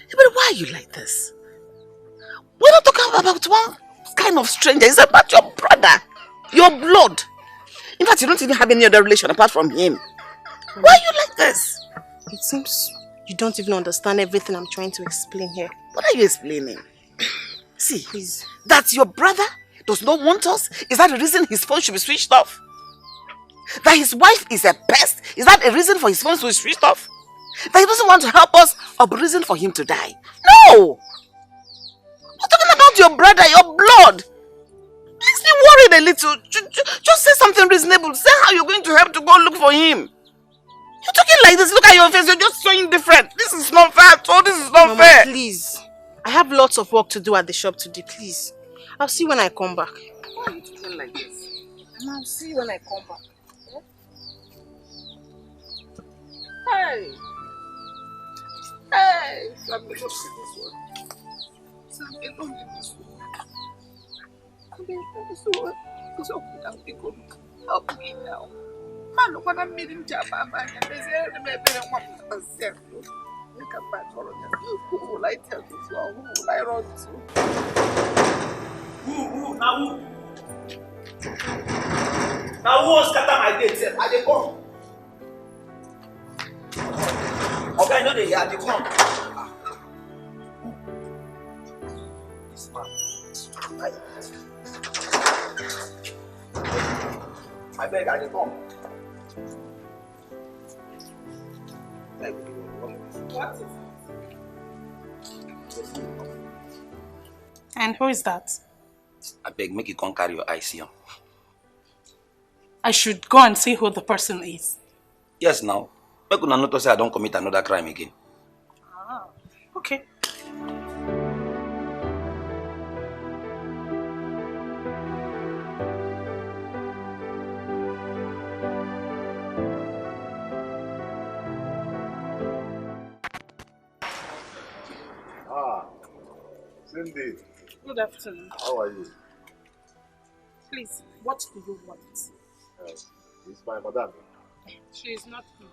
But why are you like this? We're not talking about one kind of stranger. It's about your brother. Your blood. In fact, you don't even have any other relation apart from him. Why are you like this? It seems you don't even understand everything I'm trying to explain here. What are you explaining? See, please. That your brother does not want us? Is that the reason his phone should be switched off? That his wife is a pest? Is that a reason for his phone to be switched off? That he doesn't want to help us or a reason for him to die? No! We're talking about your brother, your blood. Makes me worried a little. Just say something reasonable. Say how you're going to help to go look for him. You're talking like this. Look at your face. You're just so indifferent. This is not fair. Oh, this is not Mama, fair. please. I have lots of work to do at the shop today. Please. I'll see you when I come back. Why are you talking like this? Mama, I'll see you when I come back. Hey. Hey. Let me just see this one. Something don't need this one. It's okay now. Help me now. Man, look what I'm meeting Jabba, man. There's a one percent. Look at my color. Who will I tell this one? Who will I run to? Who? Now who? Now who wants to scatter my gate? I dey come. Okay, I know they are. They come. This man. I beg, I dey come. What is it? And who is that? I beg, make you come carry your eyes here. I should go and see who the person is. Yes, now. Make una not say I don't commit another crime again. Ah, okay. Cindy. Good afternoon. How are you? Please, what do you want? It's my madam. She is not here.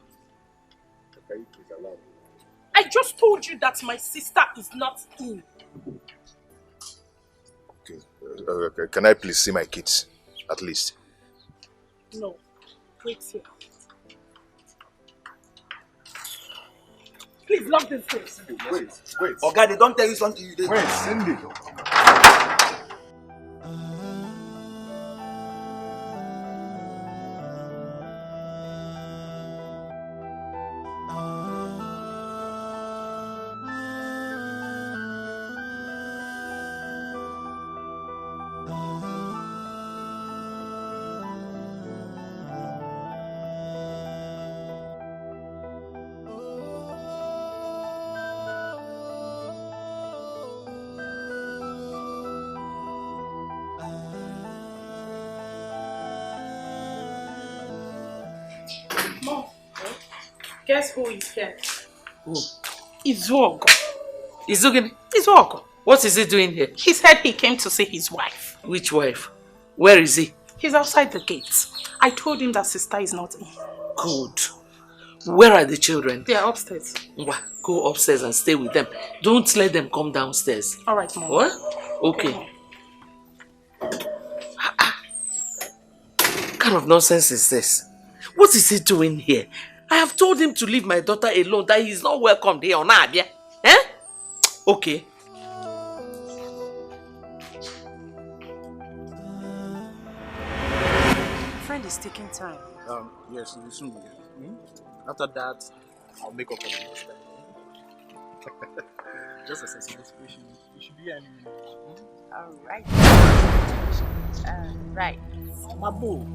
Can you please allow me? I just told you that my sister is not in. Okay. Can I please see my kids? At least. No. Wait here. Please lock this place. Wait. Oh God, they don't tell you something you did. Wait, Cindy. Guess who is here? Who? Izuogo. Izuogo? What is he doing here? He said he came to see his wife. Which wife? Where is he? He's outside the gates. I told him that sister is not in. Good. Where are the children? They are upstairs. Go upstairs and stay with them. Don't let them come downstairs. All right, Mom. What? Okay. What kind of nonsense is this? What is he doing here? I have told him to leave my daughter alone, that he is not welcome here on Abia. Eh? Okay. Friend is taking time. Yes, we'll soon be here. After that, I'll make up for the next time. Just a sensible situation. You should be here any minute. Alright. Right. My boo.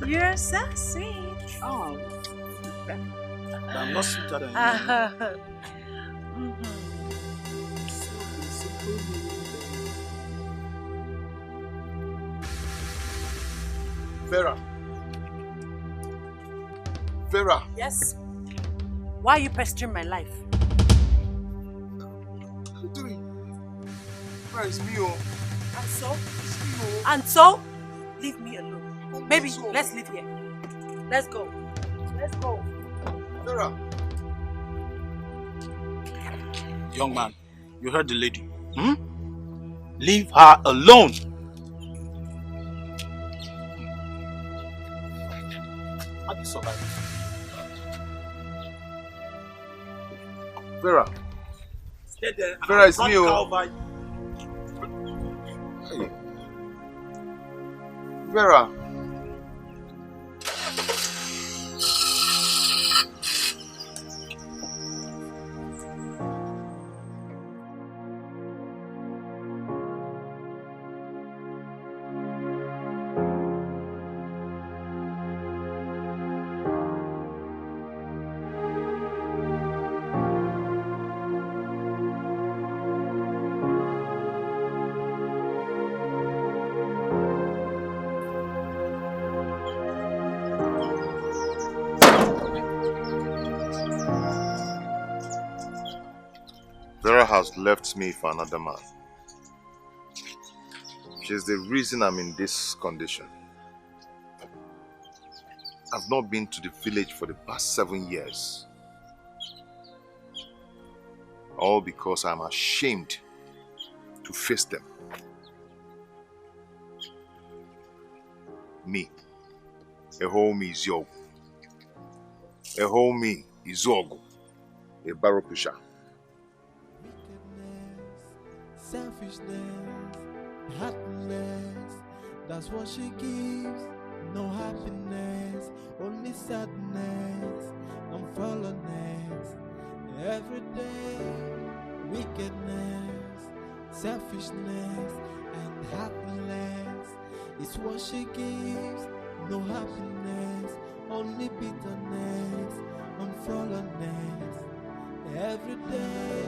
You're so sweet. Oh. I'm not sweeter than you. Vera. Yes? Why are you pestering my life? What are you doing? Vera, it's me, oh. And so? It's me, oh. And so? Leave me alone. Maybe let's leave here. Let's go. Let's go. Vera. Young man, you heard the lady. Leave her alone. How do you survive? Vera. Stay there. Vera, it's me, oh. Hey. Vera. Vera has left me for another man. She's the reason I'm in this condition. I've not been to the village for the past 7 years. All because I'm ashamed to face them. Me. A homie is Yogu. A homie is Zogu. A barrel pusher. Selfishness, happiness, that's what she gives. No happiness, only sadness and fallenness. Every day, wickedness, selfishness and happiness is what she gives. No happiness, only bitterness and fallenness. Every day,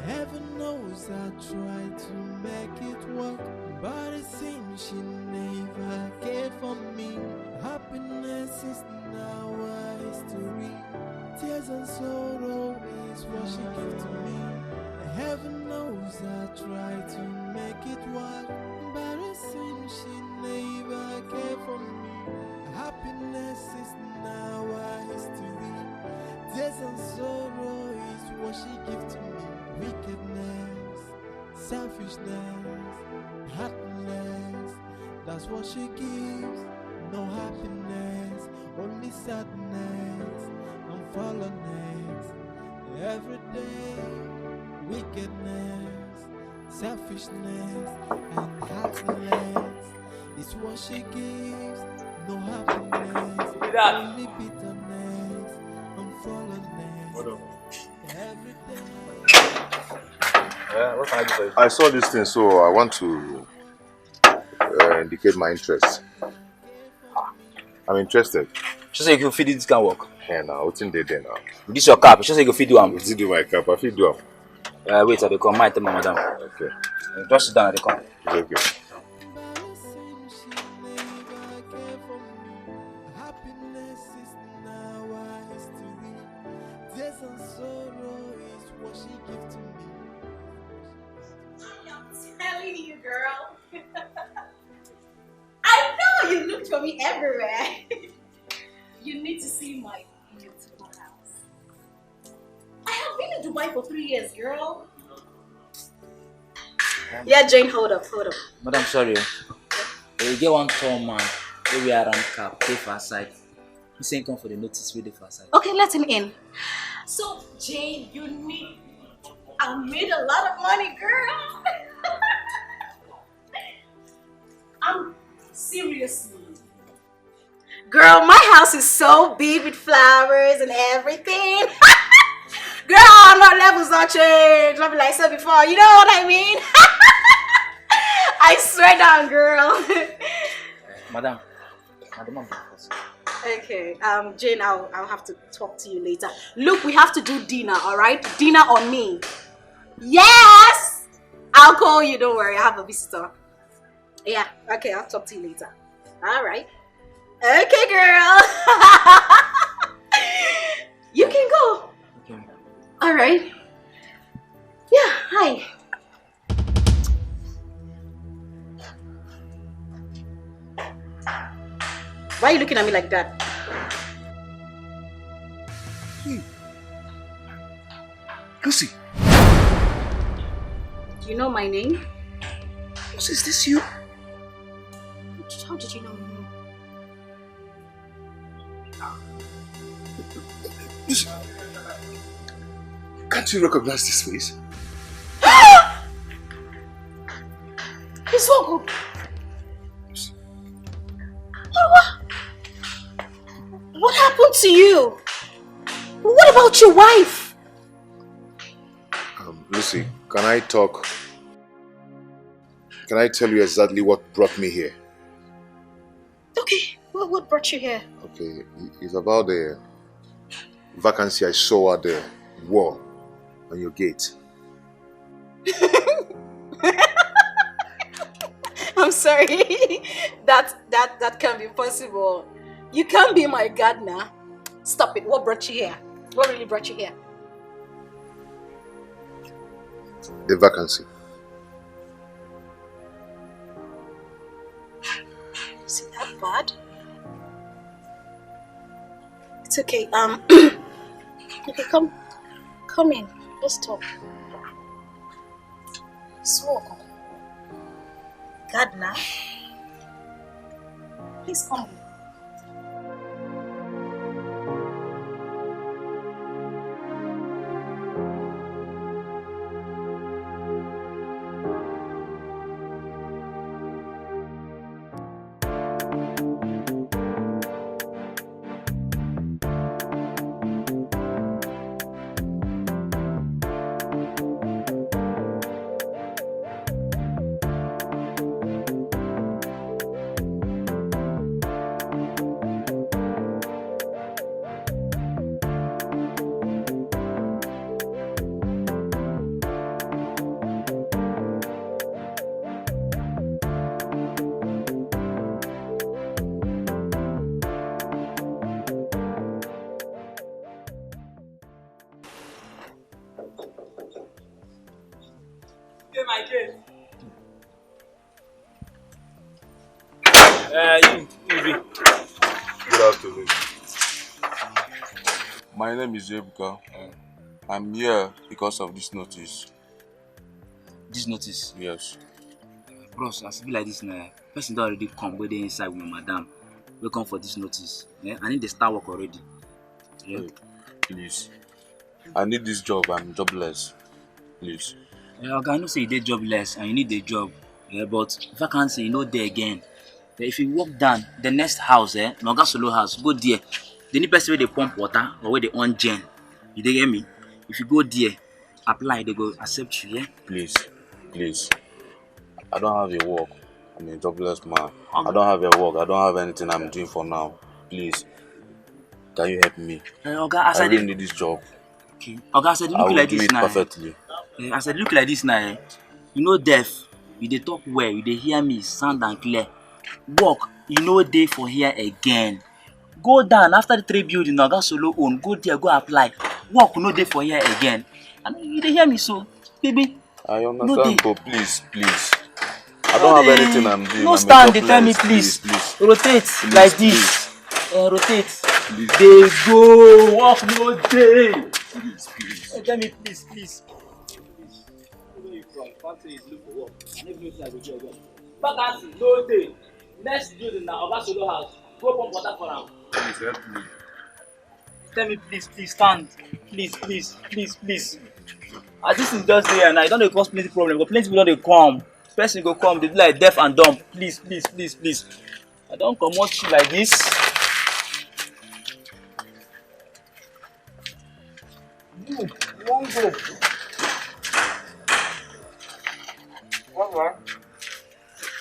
heaven knows I try to make it work, but it seems she never cared for me. Happiness is now a history. Tears and sorrow is what she gives to me. Heaven knows I try to make it work, but it seems she never cared for me. Happiness is now a history. Tears and sorrow is what she gives to me. Wickedness, selfishness, heartless, that's what she gives. No happiness, only sadness and fallenness. Every day, wickedness, selfishness and heartless is what she gives. No happiness, only bitterness and fallenness. Every day. What can I do for you? I saw this thing, so I want to indicate my interest. I'm interested. She say you can feed this can work. Yeah, now what's in there now? This your cap. She say you can feed do am. What's in my cap? I feed do am. Wait, I dey come. My tell my madam. Okay. Just sit down at the come. It's okay. Telling you, girl. I know you looked for me everywhere. You need to see my beautiful house. I have been in Dubai for 3 years, girl. Yeah, Jane, hold up. Madam, sorry. You get one tall man. We around cap. Pay for side. He saying come for the notice. Wait for side. Okay, let him in. So, Jane, I made a lot of money, girl. I'm seriously. Girl, my house is so big with flowers and everything. Girl, my levels don't change. I'll be like I said before, you know what I mean? I swear down, girl. Madam. Okay, Jane, I'll have to talk to you later. Look, we have to do dinner, alright? Dinner on me. Yes! I'll call you, don't worry, I have a visitor. Yeah, okay, I'll talk to you later. Alright. Okay, girl. You can go. Okay. Alright. Yeah, hi. Why are you looking at me like that? Hey. Lucy. Do you know my name? Lucy, is this you? How did you know me? Lucy, can't you recognize this face? It's so good. What happened to you? What about your wife? Lucy, can I talk? Can I tell you exactly what brought me here? Okay, what brought you here? Okay, it's about the vacancy I saw at the wall on your gate. I'm sorry. That can't be possible. You can't be my gardener. Stop it. What brought you here? What really brought you here? The vacancy. Is it that bad? It's okay. Okay, come in. Let's talk. So, Gardner, please come in. Good afternoon. My name is Ebuka. I'm here because of this notice. This notice? Yes. Bros, as be like this now, person don't already come where they inside with my madam. We come for this notice. Yeah? I need the start work already. Yeah? Hey, please. I need this job. I'm jobless. Please. Okay, I know say you did jobless and you need a job. Yeah, but if I can't say you know there again. Yeah, if you walk down the next house, Noga Solo house, go there. The need person where they pump water or where they on gen. You dey get me? If you go there, apply, they go accept you, yeah? Please. Please. I don't have a work. I'm a jobless man. I don't have a work. I don't have anything I'm doing for now. Please. Can you help me? I really need this job. Okay. Okay, I said I look will like do this it now. perfectly. I said look like this now. You know deaf. You dey talk well. You dey hear me sound and clear. Work. You know dey for here again. Go down after the 3 building Oga Solo own. Go there. Go apply. Work no dey for here again. And you dey hear me so, baby. I No understand, dey. but please. I don't have anything I'm doing. No I'm stand. a They tell me jobless. please. Rotate Please, like this. Rotate. Please. They go. Work no dey. Please. Tell me please. Where you from? Factory is look for work. I never know I go do again. Vacancy no dey. Next building na Oga Solo house. Go pump water for am. Please help me. Tell me please stand. Please. As this is just there now, e don dey cause plenty problem. But plenty people don dey come. Person go come, dey do like deaf and dumb. Please. I don comot you like this. You wan go?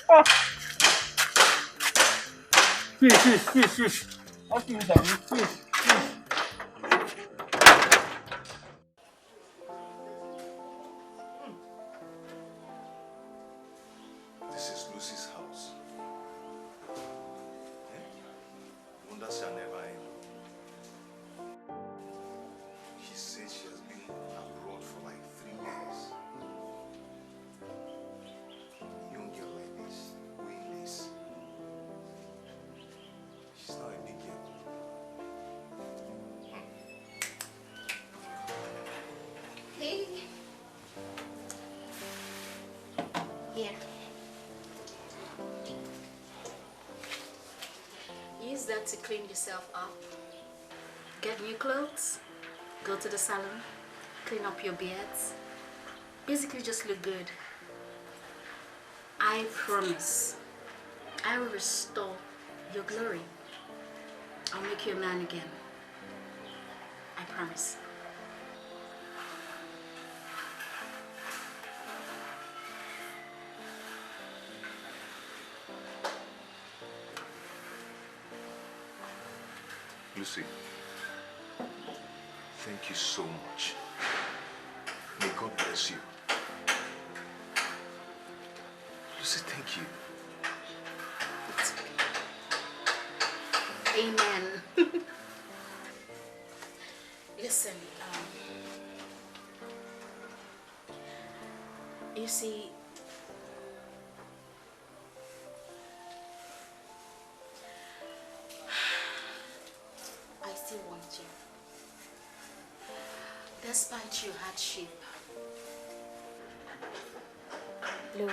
Ah. Fish. How can you do fish? This is Lucy's house. Wonder shall never end. She said she has been abroad for like 3 years. Young girl like this, doing this. She's not a big girl. Hey. Here. Use that to clean yourself up. Get new clothes. Go to the salon. Clean up your beards. Basically just look good. I promise. I will restore your glory. I'll make you a man again. I promise. Lucy, thank you so much. May God bless you. Lucy, thank you. Amen. Listen, You see, I still want you. Despite your hardship. Look,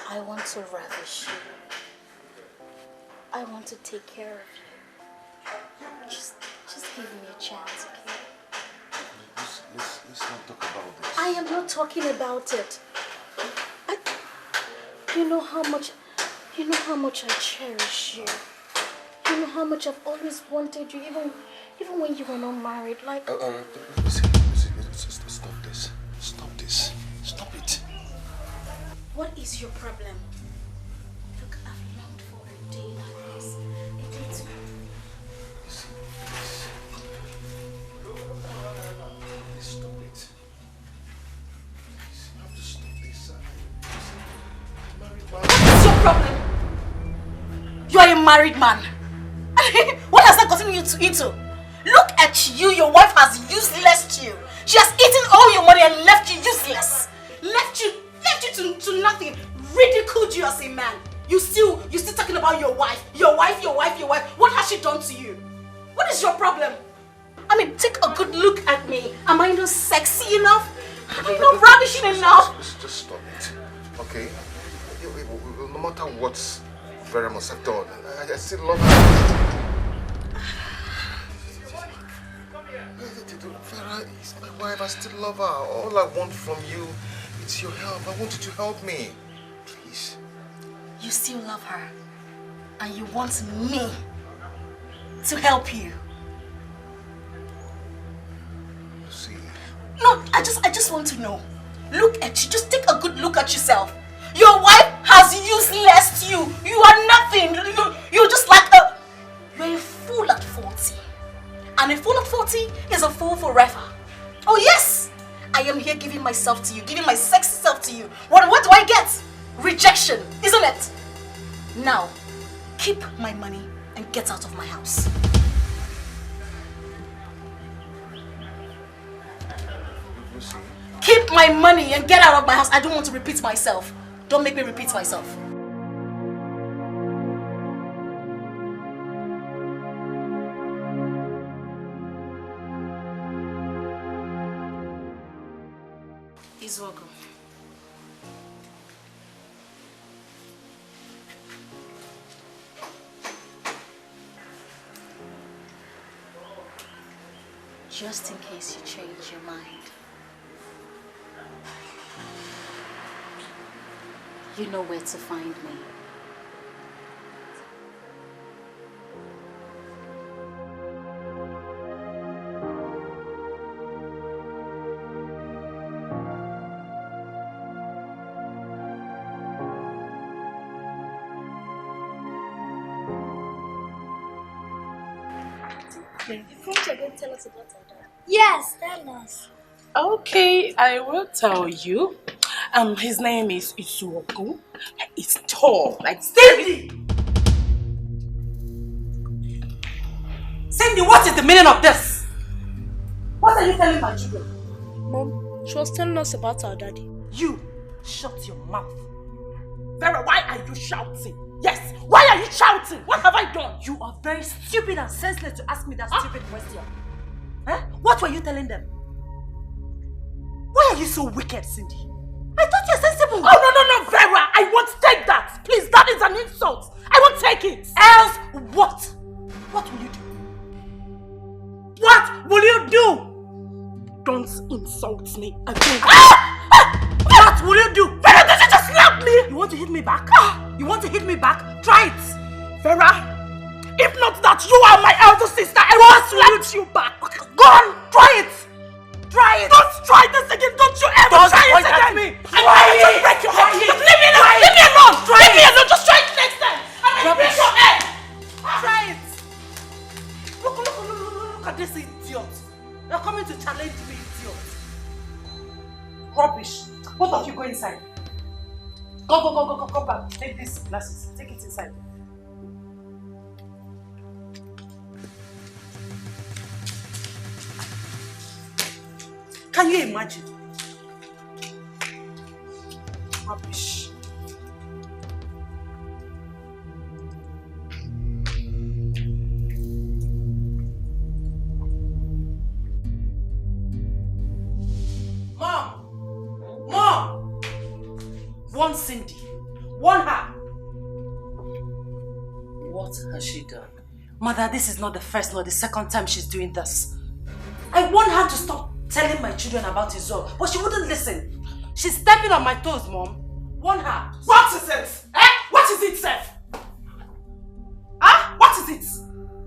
I want to ravish you. I want to take care of you. Just give me a chance, okay? Let's not talk about this. I am not talking about it. You know how much I cherish you. You know how much I've always wanted you, even when you were not married. Like. Listen, stop this. Stop this. Stop it. What is your problem? Look, I've longed for a day like this. A day to. Stop it. You have to stop this. What is your problem? You are a married man. What has that gotten you into? Look at you. Your wife has useless you. She has eaten all your money and left you useless. Left you to nothing. Ridiculed you as a man. You still talking about your wife. Your wife. What has she done to you? What is your problem? I mean, take a good look at me. Am I not sexy enough? Am I not ravishing enough? Just stop it. Okay? No matter what Vera must have done, I still love her. Vera is my wife. I still love her. All I want from you is your help. I want you to help me. Please. You still love her. And you want me to help you. See. No, I just want to know. Look at you. Just take a good look at yourself. Your wife has useless you. You are nothing. You're just like you're a fool at 40. And a fool at 40 is a fool forever. Oh yes! I am here giving myself to you, giving my sexy self to you. What do I get? Rejection, isn't it? Now, keep my money and get out of my house. Keep my money and get out of my house. I don't want to repeat myself. Don't make me repeat myself. Izuogo. Just in case you change your mind. You know where to find me. Tell us about our dad. Yes, tell us. Okay, I will tell you. His name is Izuoku. He's tall, like Cindy. Cindy, what is the meaning of this? What are you telling my children? Mom, she was telling us about our daddy. You, shut your mouth. Vera, why are you shouting? Yes, why are you shouting? What have I done? You are very stupid and senseless to ask me that stupid question. Huh? What were you telling them? Why are you so wicked, Cindy? I thought you were sensible. Oh, no, Vera, I won't take that. Please, that is an insult. I won't take it. Else, what? What will you do? What will you do? Don't insult me again. What will you do? Vera, did you just slap me? You want to hit me back? You want to hit me back? Try it. Vera, if not that you are my elder sister, I will slap you back. Go on, try it. Try it. Don't try this again. Don't you ever try it again. Me. I'm going to break your head. Just leave me alone. Leave me alone. Leave me alone. Just try it next time. I'm going to break your head. Try it. Look at this idiot. You're coming to challenge me, idiot. Rubbish. Both of you go inside. Go back. Take these glasses. Take it inside. Can you imagine? warn Cindy. Warn her. What has she done? Mother, this is not the first nor the second time she's doing this. I want her to stop telling my children about Izzo, but she wouldn't listen. She's stepping on my toes, Mom. Warn her. What is it? Eh? What is it, Seth? Huh? What is it?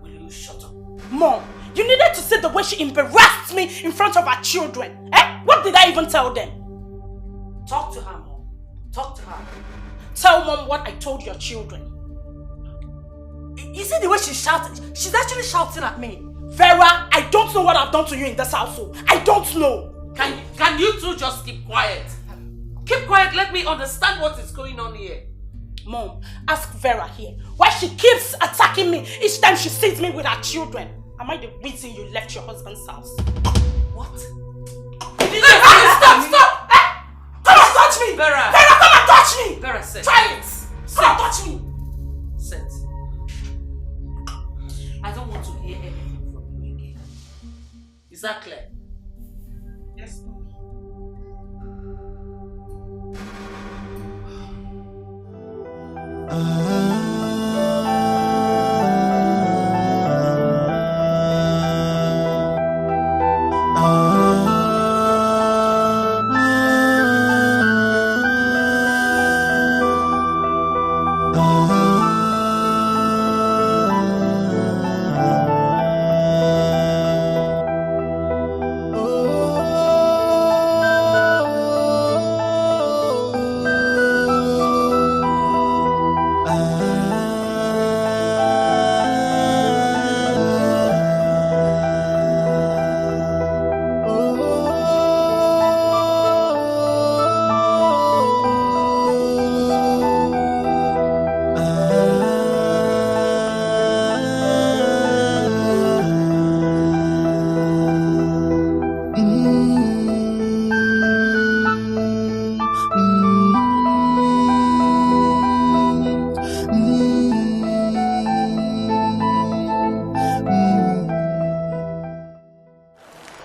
Will you shut up? Mom, you needed to see the way she embarrassed me in front of her children. Eh? What did I even tell them? Talk to her, Mom. Talk to her. Tell Mom what I told your children. You see the way she's shouting? She's actually shouting at me. Vera, I don't know what I've done to you in this household. I don't know. Can you two just keep quiet? Keep quiet, let me understand what is going on here. Mom, ask Vera here why she keeps attacking me each time she sees me with her children. Am I the reason you left your husband's house? What? Stop! Come and touch me! Vera! Vera, come and touch me! Vera, sit. Try it! Come and touch me! Sit. I don't want to hear anything from you again. Is that clear? Yes, Mom.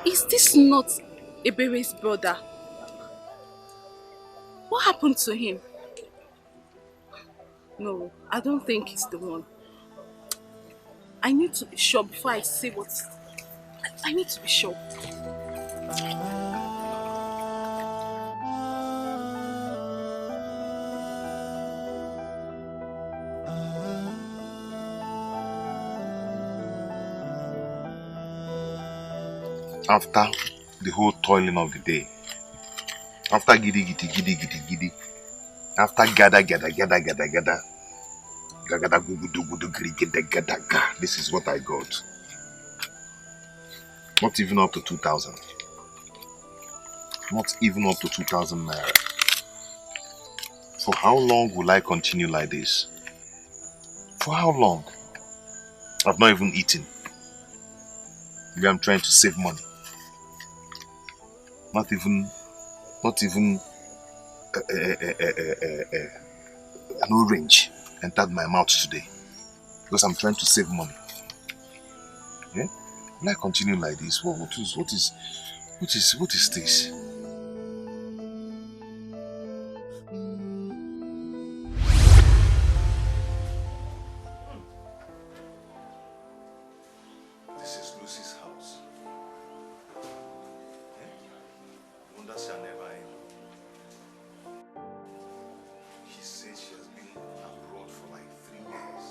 Is this not Ebere's brother? What happened to him? No, I don't think it's the one. I need to be sure before I say what... I need to be sure. After the whole toiling of the day, after giddy, after gada, this is what I got. Not even up to 2,000. Not even up to 2,000 naira. For how long will I continue like this? For how long? I've not even eaten. Maybe I'm trying to save money. Not even an orange entered my mouth today because I'm trying to save money. Yeah? Will I continue like this? What is this? This is Lucy's house. Wonders shall never end. She said she has been abroad for like 3 years.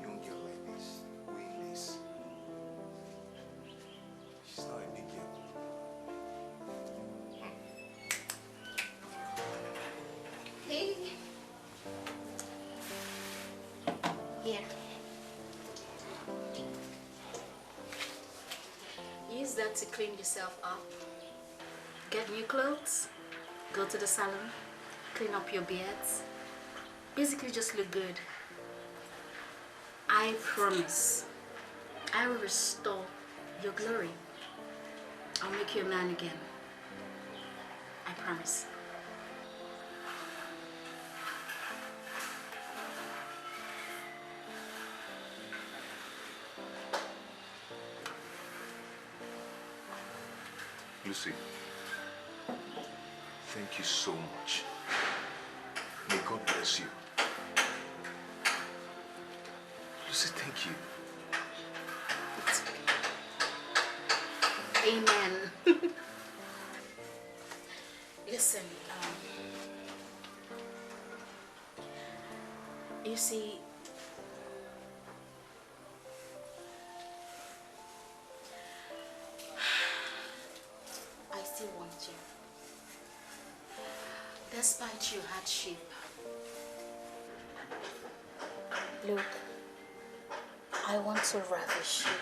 Young girl like this, doing this. She's not a big girl. Hey. Here. Use that to clean yourself up. Get new clothes. Go to the salon. Clean up your beards. Basically just look good. I promise. I will restore your glory. I'll make you a man again. I promise. Lucy, Thank you so much. May God bless you. Lucy, thank you. Amen. Listen, you see, I still want you. Despite your hardship. Look, I want to ravish you.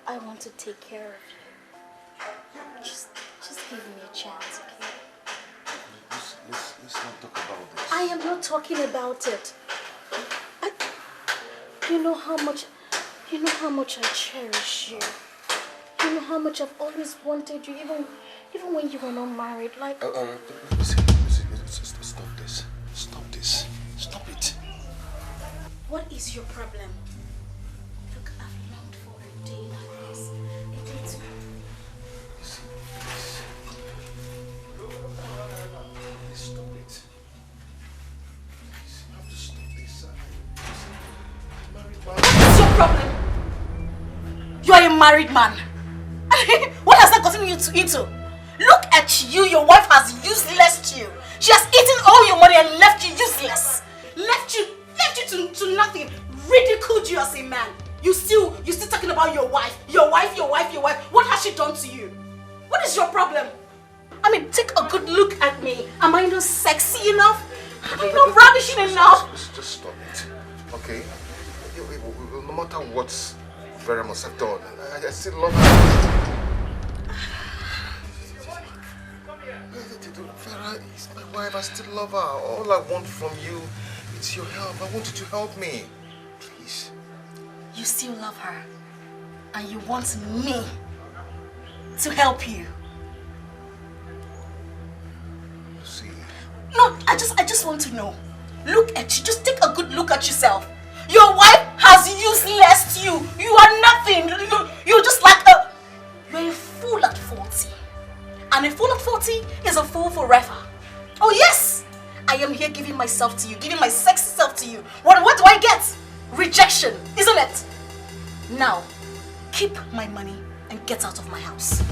I want to take care of you. Just give me a chance, okay? Let's not talk about this. I am not talking about it. You know how much I cherish you. You know how much I've always wanted you, even when you were not married. Like. Listen, stop this. Stop this. Stop it. What is your problem? Look, I've longed for a day like this. A day to. Please stop it. Please, you have to stop this. What is your problem? You are a married man. What has that gotten you into? Look at you. Your wife has useless you. She has eaten all your money and left you useless. Left you to nothing. Ridiculed you as a man. You still talking about your wife. Your wife. What has she done to you? What is your problem? I mean, take a good look at me. Am I not sexy enough? Am I not ravishing enough? Just stop it, okay? No matter what Vera must have done, I still love her. Vera is my wife. I still love her. All I want from you is your help. I want you to help me, please. You still love her, and you want me to help you. See. No, I just want to know. Look at you. Just take a good look at yourself. Your wife has useless you. You are nothing. You're just like a. You're a fool at 40. And a fool at 40 is a fool forever. Oh yes! I am here giving myself to you, giving my sexy self to you. What do I get? Rejection, isn't it? Now, keep my money and get out of my house.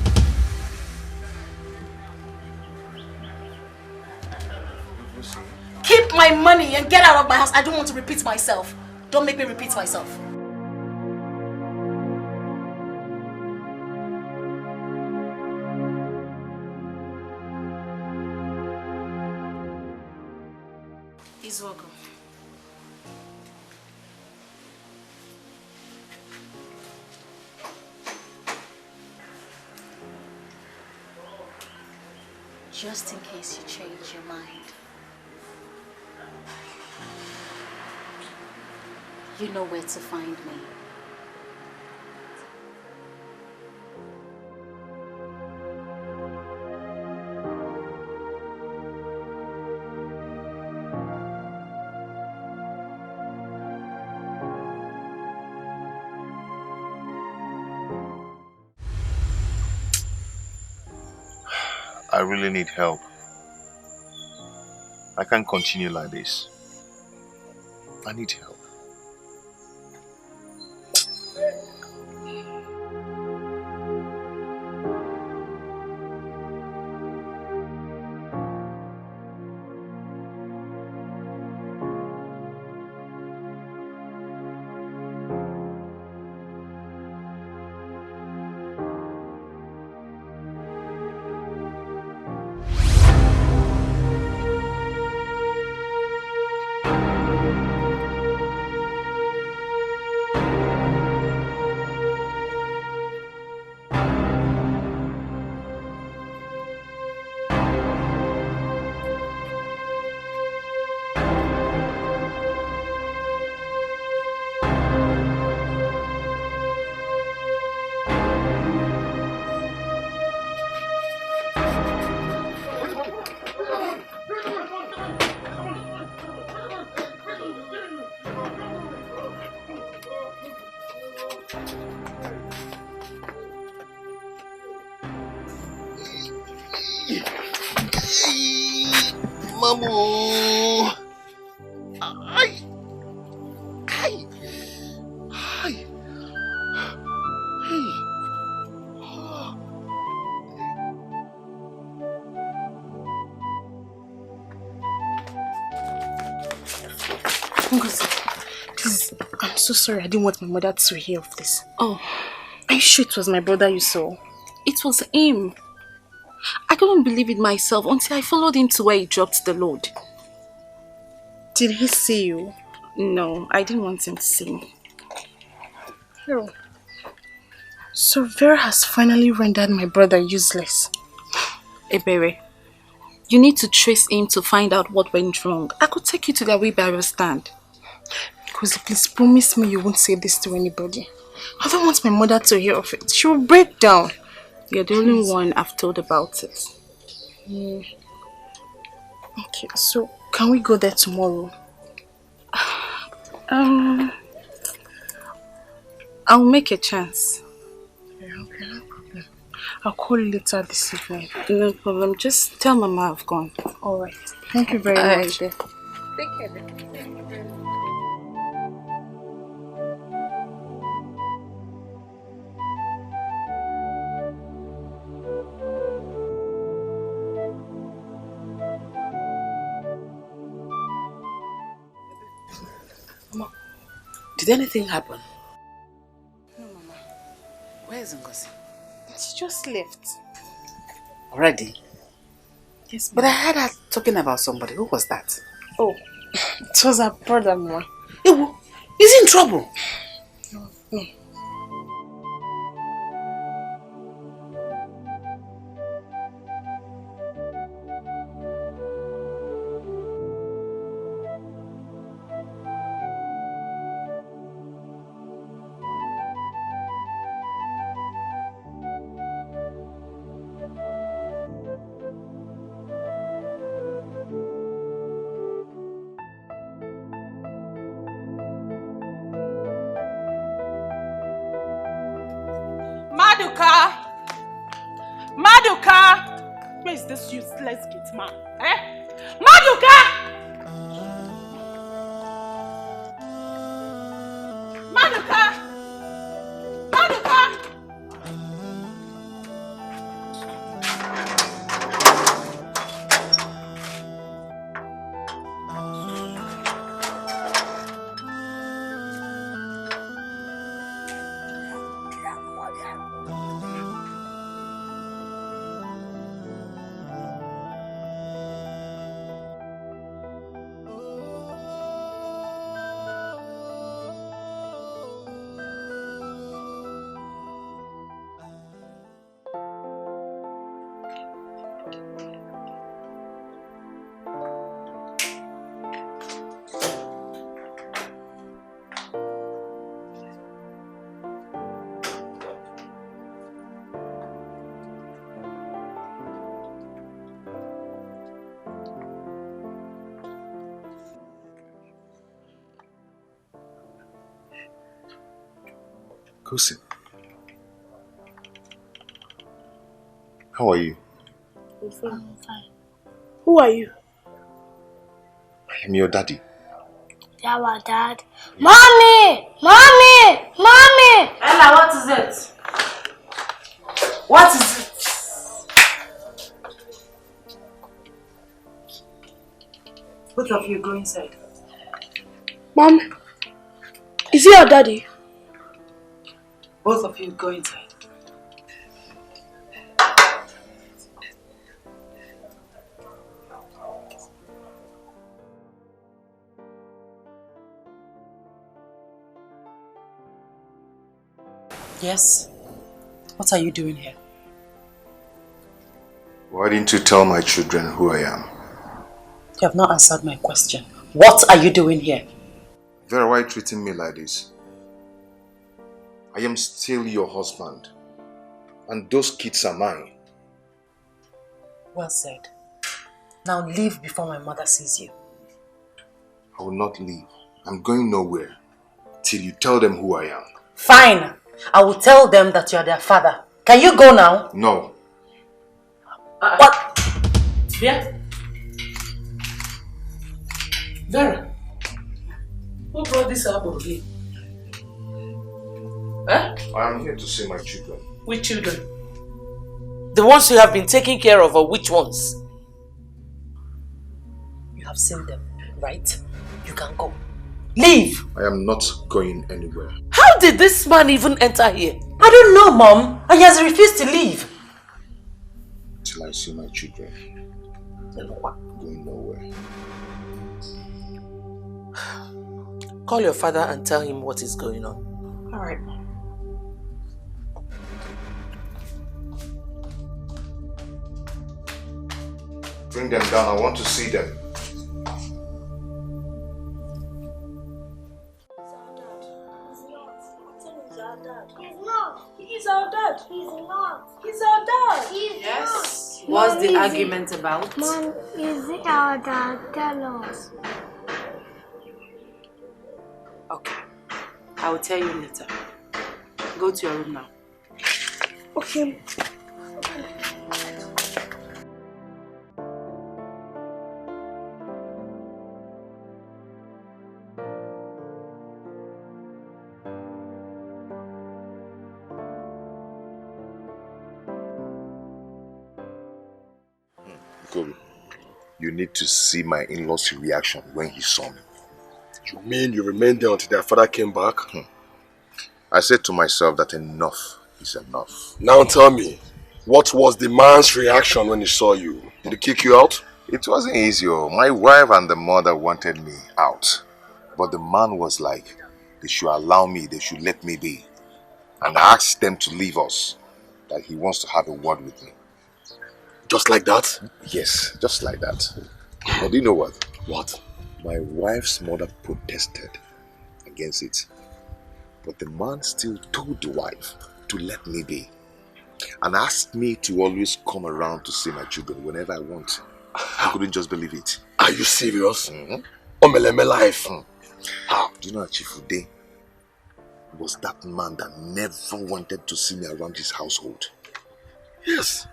Keep my money and get out of my house. I don't want to repeat myself. Don't make me repeat myself. He's welcome. Just in case you change your mind. You know where to find me. I really need help. I can't continue like this. I need help. Oh. Ay. Ay. Ay. Hey. Ngozi, please, I'm so sorry. I didn't want my mother to hear of this. Oh, are you sure it was my brother you saw? It was him. I couldn't believe it myself until I followed him to where he dropped the load. Did he see you? No, I didn't want him to see me. Oh. So Vera has finally rendered my brother useless. Ebere, you need to trace him to find out what went wrong. I could take you to the wheelbarrow stand. Because please promise me you won't say this to anybody. I don't want my mother to hear of it. She will break down. You're the only one I've told about it. Okay, so can we go there tomorrow? I'll make a chance. Okay, no problem. I'll call you later this evening. No problem. Just tell Mama I've gone. Alright. Thank you very much. Take care then. Thank you very much. Mama, did anything happen? No, Mama. Where is Ngozi? She just left. Already? Yes, But I heard her talking about somebody. Who was that? Oh, it was her brother, Mama. Is he in trouble? No. Maduka! Where is this useless gate man? Eh? Maduka! Maduka! Maduka! Kusi, how are you? I'm fine. Who are you? I am your daddy. Our dad. Mommy! Mommy! Mommy! Ella, what is it? What is it? Both of you go inside. Mom, is he your daddy? Both of you go inside. Yes? What are you doing here? Why didn't you tell my children who I am? You have not answered my question. What are you doing here? Vera, why are you treating me like this? I am still your husband. And those kids are mine. Well said. Now leave before my mother sees you. I will not leave. I'm going nowhere till you tell them who I am. Fine. I will tell them that you are their father. Can you go now? No. What? Yeah? Vera, who brought this apple here? Huh? I am here to see my children. Which children? The ones you have been taking care of, or which ones? You have seen them, right? You can go. Leave! I am not going anywhere. How did this man even enter here? I don't know, Mom. And he has refused to leave. Till I see my children. Going nowhere. Call your father and tell him what is going on. Alright. Bring them down. I want to see them. He's our dad. He's not. He's our dad. Yes. What's the argument about? Mom, is it our dad? Tell us. Okay. I will tell you later. Go to your room now. Okay. You need to see my in-law's reaction when he saw me. You mean you remained there until their father came back? I said to myself that enough is enough. Now tell me, what was the man's reaction when he saw you? Did he kick you out? It wasn't easy. My wife and the mother wanted me out. But the man was like, they should allow me, they should let me be. And I asked them to leave us, that he wants to have a word with me. Just like that? Yes, just like that. But do you know what? What? My wife's mother protested against it. But the man still told the wife to let me be. And asked me to always come around to see my children whenever I want. I couldn't just believe it. Are you serious? Omeleme life. How? Do you know that Chifude was that man that never wanted to see me around his household? Yes.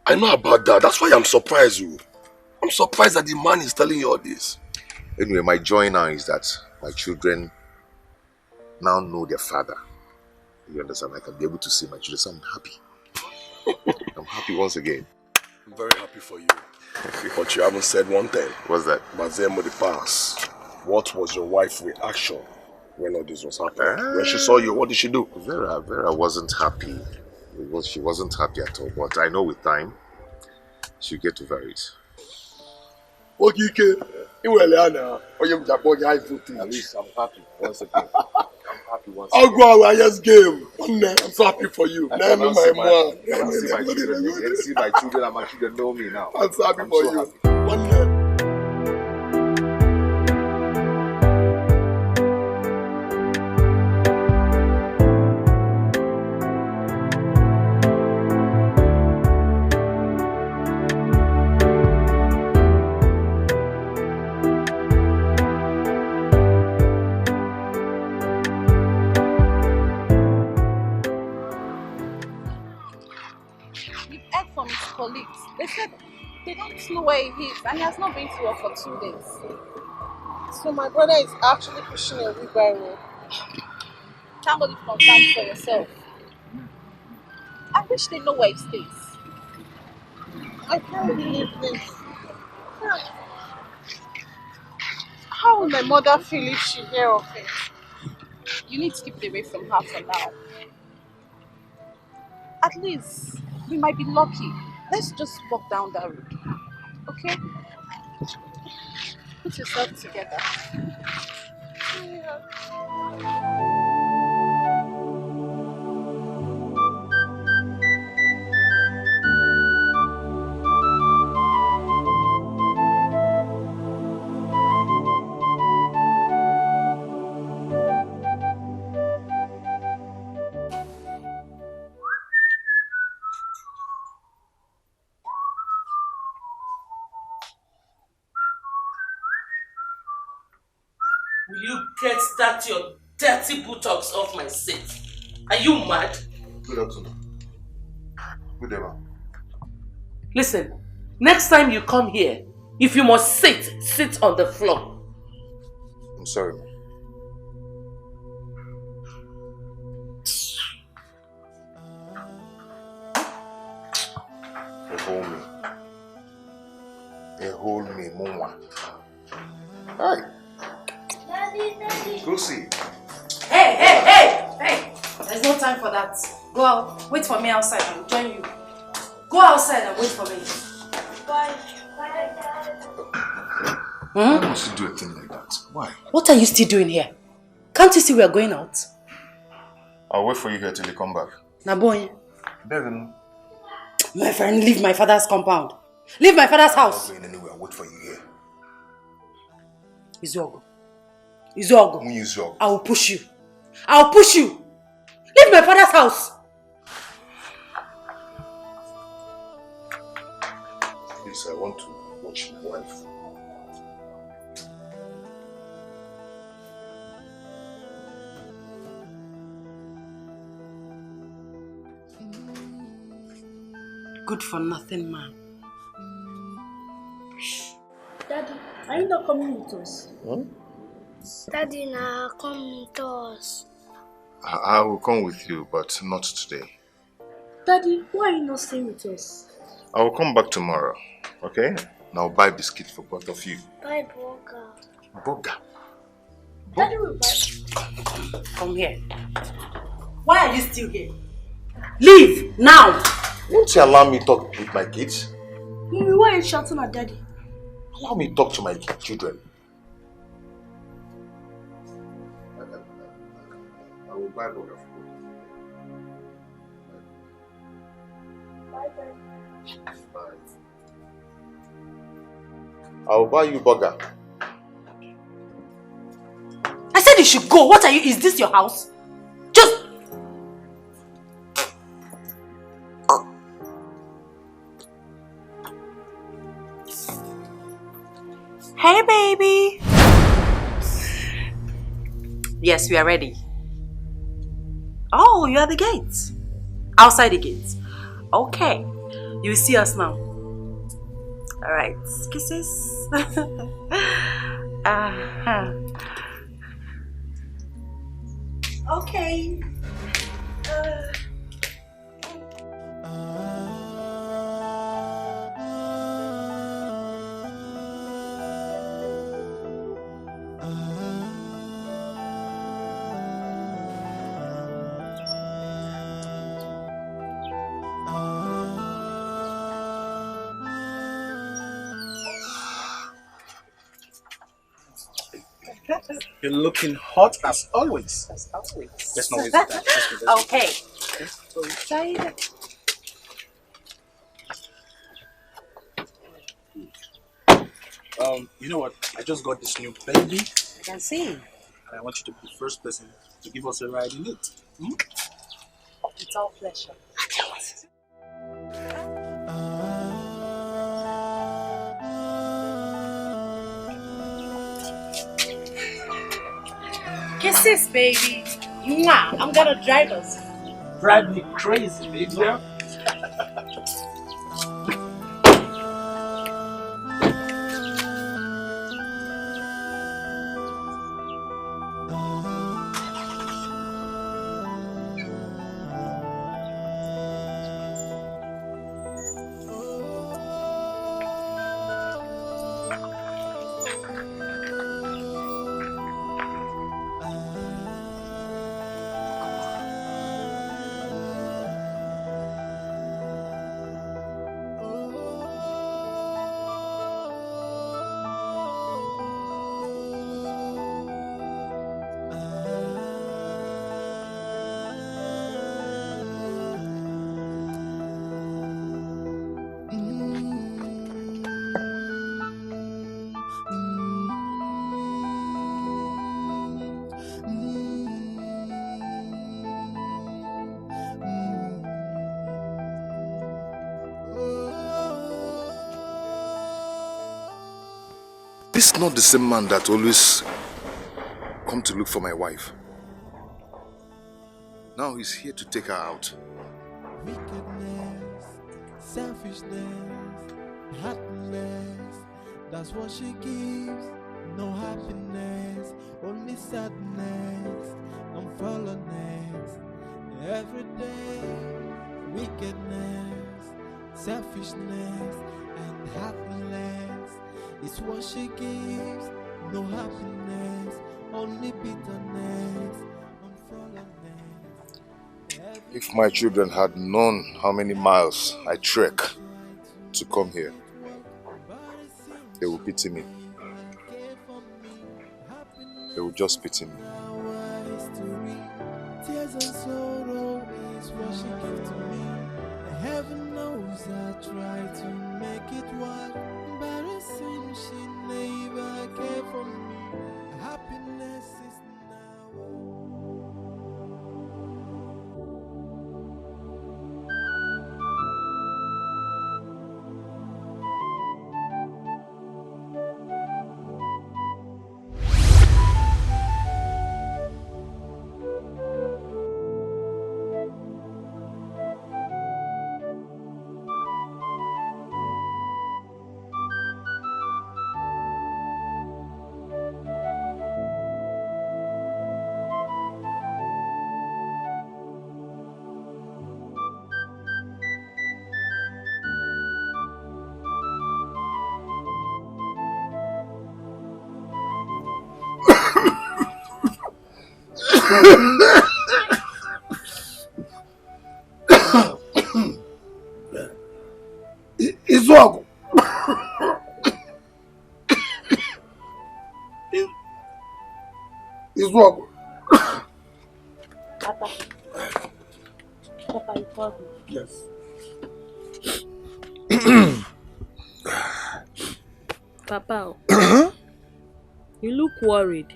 I know about that. That's why I'm surprised. I'm surprised that the man is telling you all this. Anyway, my joy now is that my children now know their father. You understand? I can be able to see my children. So I'm happy. I'm happy once again. I'm very happy for you. But you haven't said one thing. What's that? Mazemo the pass. What was your wife's reaction when all this was happening? When she saw you, what did she do? Vera wasn't happy. She wasn't happy at all. But I know with time, she'll get over it. Okay. At least I'm happy once again. I'm happy once I'll again. go highest game. I'm so happy for you. I can see my children. You can see my children and my children know me now. I'm so happy for you. Colleagues. They said they don't know where he is and he has not been to work for 2 days. So my brother is actually pushing a wheelbarrow. Can't believe confirm for yourself. I wish they know where he stays. I can't believe this. How will my mother feel if she hears of it? You need to keep away from her for now. At least we might be lucky. Let's just walk down that road. Okay? Put yourself together. Will you get that your dirty buttocks off my seat? Are you mad? Good afternoon. Good day, ma'am. Listen, next time you come here, if you must sit on the floor. sorry. Hold me, Mumwa. Hi. Daddy. Go see. Hey! There's no time for that. Go out. Wait for me outside. I'll join you. Go outside and wait for me. Bye, Dad. Why must you do a thing like that? Why? What are you still doing here? Can't you see we are going out? I'll wait for you here till you come back. Naboy. Bevan. My friend, leave my father's compound. Leave my father's house. I'm not going anywhere. I'll wait for you here. Izuogo. I will push you. Leave my father's house. Please, I want to watch my wife. Good for nothing, man. Daddy, are you not coming with us? Huh? Daddy, now come with us. I will come with you, but not today. Daddy, why are you not staying with us? I will come back tomorrow, okay? And I'll buy biscuit for both of you. Buy burger. Burger? Daddy will buy. Come here. Why are you still here? Leave now! Won't you allow me to talk with my kids? Mommy, why are you shouting at Daddy? Allow me to talk to my children. I will buy burger for you. Bye, Daddy. Bye. I will buy you burger. I said you should go. What are you? Is this your house? Just... Hey, baby. Yes, we are ready. Oh, you are the gates. Outside the gates. Okay. You will see us now. Alright. Kisses. Okay. You're looking hot as always. Let's not waste the time. Okay. Let's go inside. You know what? I just got this new baby. I can see. And I want you to be the first person to give us a ride in it. Hmm? It's all pleasure. Kisses, baby. Mwah. I'm gonna drive us. Drive me crazy, baby. Yeah? This is not the same man that always come to look for my wife. Now he's here to take her out. Wickedness, selfishness, happiness, that's what she gives no happiness, only sadness and fallenness. Every day, wickedness, selfishness, and heartless is what she gives. No happiness, only bitterness and fallenness. If my children had known how many miles I trek to come here, they would pity me. They would just pity me. Tears and sorrow is what she gives to me. Heaven knows I try to make it work, but it seems she never cared for me. Happiness is Izuaku. Izuaku. Papa. Papa, you called me. Yes. Papa, you look worried.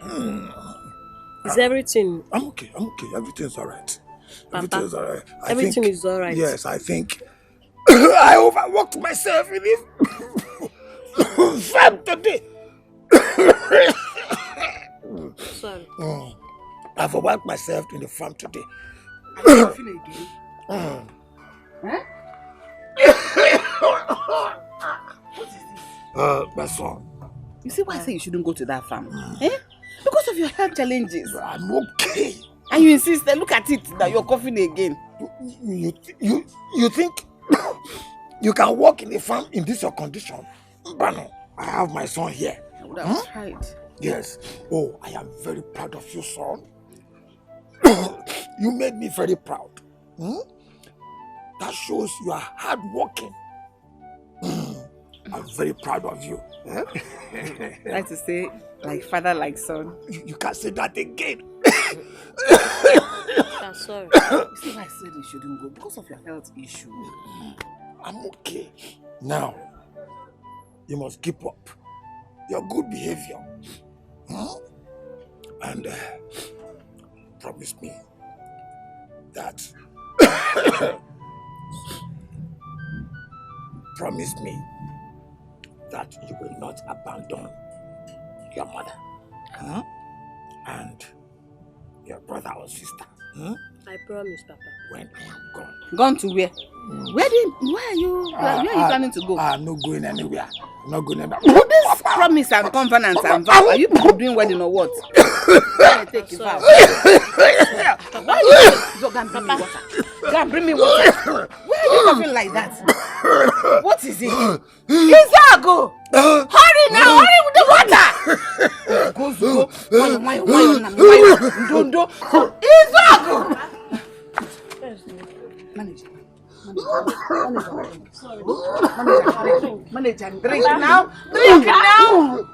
Is everything? I'm okay. I'm okay. Everything's alright. Everything's alright. Everything is alright. Yes, I think I overworked myself in this farm today. Sorry. I've overworked myself in the farm today. Are you coughing again? Huh? What is this? My son. You see why I say you shouldn't go to that farm? Eh? Because of your health challenges. I'm okay. And you insist, look at it, that you're coughing again. You think you can work in the farm in this your condition? Bano, I have my son here. I would have tried. Yes. Oh, I am very proud of you, son. You made me very proud. That shows you are hardworking. I'm very proud of you. Like to say, like father, like son. You can't say that again. I'm sorry. You see why I said you shouldn't go? Because of your health issue. I'm okay. Now, you must keep up your good behavior. And promise me that promise me that you will not abandon your mother and your brother or sister. I promise, Papa. When I am gone. Gone to where? Where are you planning to go? I'm not going anywhere. I'm not going anywhere. This promise and covenants and vow, are you people doing wedding or what? Take it vow. Why are you go and bring me water? Go and bring me water. Why are you coughing like that? What is it? Izago! Hurry now! Hurry with the water! Go. Izago! Manager, drink now. Drink now.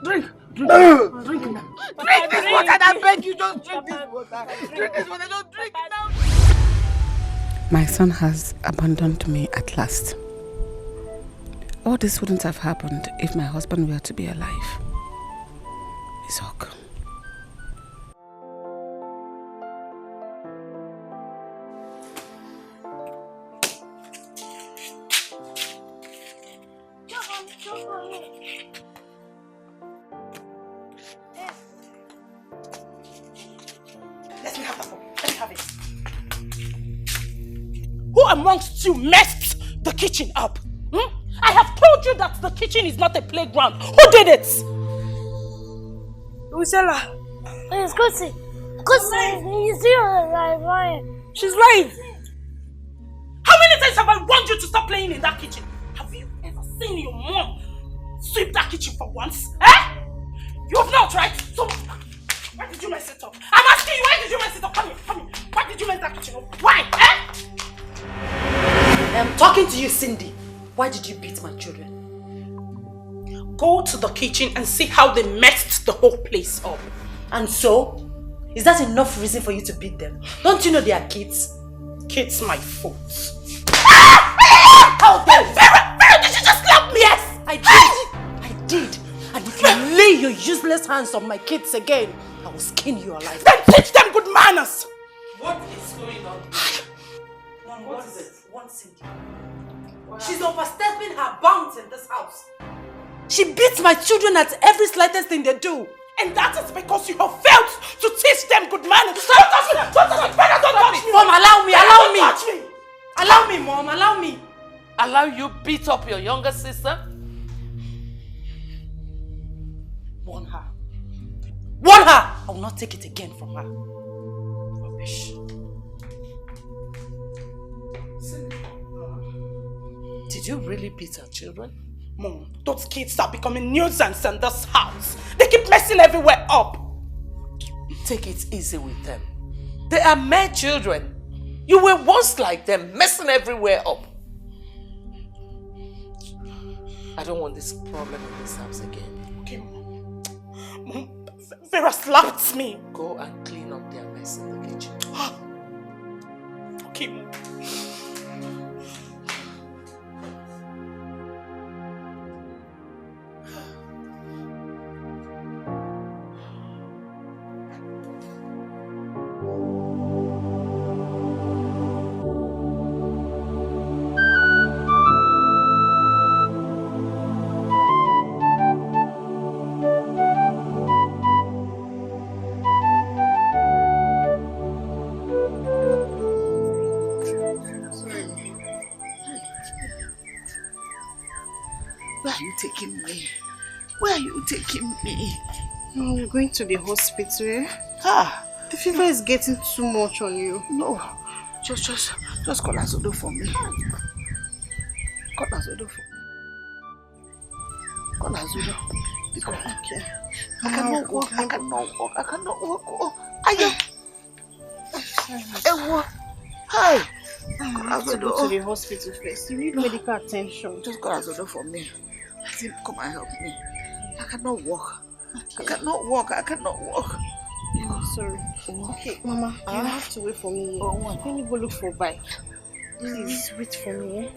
Drink now. Drink this water. I beg you, just drink this water. Drink this water. Don't drink now. My son has abandoned me at last. All this wouldn't have happened if my husband were to be alive. Isaac. Who amongst you messed the kitchen up? I have told you that the kitchen is not a playground. Who did it? Usela. It's Kusi. Kusi, you see her lying. She's lying. How many times have I warned you to stop playing in that kitchen? Have you ever seen your mom sweep that kitchen for once? Eh? You have not, right? So, why did you mess it up? I'm asking you, why did you mess it up? Come here. Why did you mess that kitchen up? Why? Eh? I'm talking to you, Cindy. Why did you beat my children? Go to the kitchen and see how they messed the whole place up. And so? Is that enough reason for you to beat them? Don't you know they are kids? Kids, my fault. How dare you? Vera, did you just slap me? Yes, I did. I did. And if you lay your useless hands on my kids again, I will skin you alive. Then teach them good manners. What is going on? Mom, what is it? What, Cindy? She's overstepping her bounds in this house. She beats my children at every slightest thing they do. And that is because you have failed to teach them good manners. Don't touch me! Don't touch me! Don't touch me! Mom, allow me! Allow me! Touch me! Allow me, Mom! Allow me! Allow you beat up your younger sister? Warn her. Warn her! I will not take it again from her. Rubbish. Did you really beat her children? Mom, those kids are becoming nuisance in this house. They keep messing everywhere up. Take it easy with them. They are mere children. You were once like them, messing everywhere up. I don't want this problem in this house again. Okay, Mom. Vera slapped me. Go and clean up their mess in the kitchen. Okay, Mom. Where are you taking me? Where are you taking me? No, we're going to the hospital. Ah, the fever is getting too much on you. No, just call Azodo for me. Call Azodo for me. Call Azodo. Okay. I cannot walk. I cannot walk. Oh, ayo. Ewo. Hi. I have to go to the hospital first. You need medical attention. Just call Azodo for me. Come and help me. I cannot walk. Okay. I cannot walk. Oh, sorry. Okay, Mama, you have to wait for me. Let me go look for a bike. Please wait for me.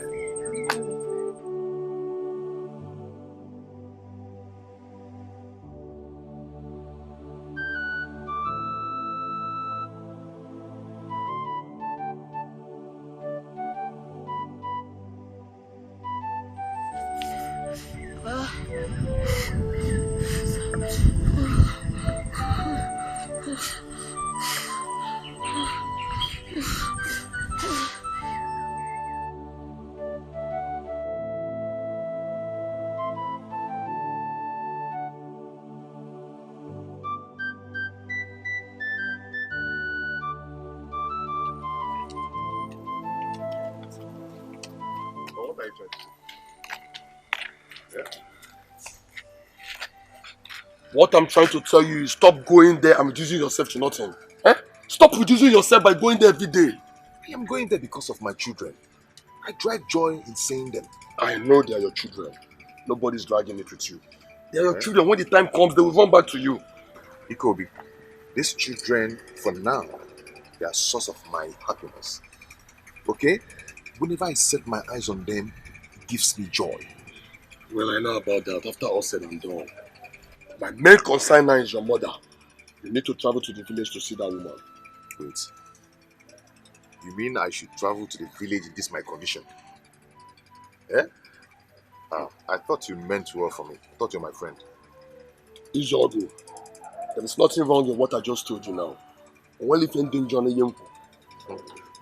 What I'm trying to tell you is stop going there and reducing yourself to nothing. Eh? Stop reducing yourself by going there every day. I am going there because of my children. I drive joy in seeing them. I know they are your children. Nobody's dragging it with you. They are your children. When the time comes, they will run back to you. Ikobi, these children, for now, they are a source of my happiness. Okay? Whenever I set my eyes on them, it gives me joy. Well, I know about that. After all said and done. My main concern now is your mother. You need to travel to the village to see that woman. Wait. You mean I should travel to the village in this my condition? Eh? I thought you meant well for me. I thought you were my friend. Ijogo, there is nothing wrong in what I just told you now.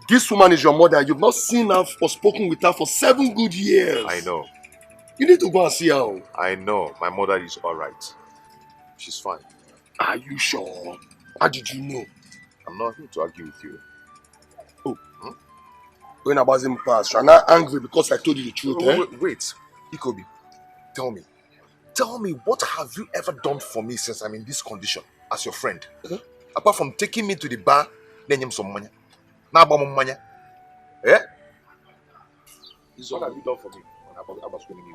This woman is your mother. You've not seen her or spoken with her for 7 good years. I know. You need to go and see her. I know. My mother is alright. She's fine. Are you sure? How did you know? I'm not here to argue with you. Oh, when I was in past, you're not angry because I told you the truth, Wait, Ikobi, tell me, what have you ever done for me since I'm in this condition as your friend? Apart from taking me to the bar, then you some money. Now about money. Eh? What have you done for me?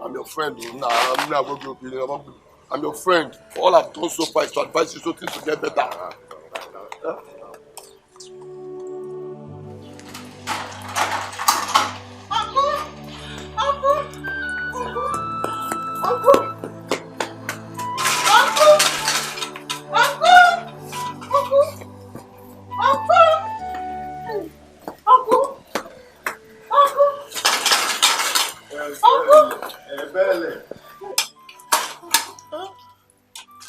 I'm your friend. Nah, I'm not going to give you opinion. I'm your friend. All I've done so far is to advise you so things to get better.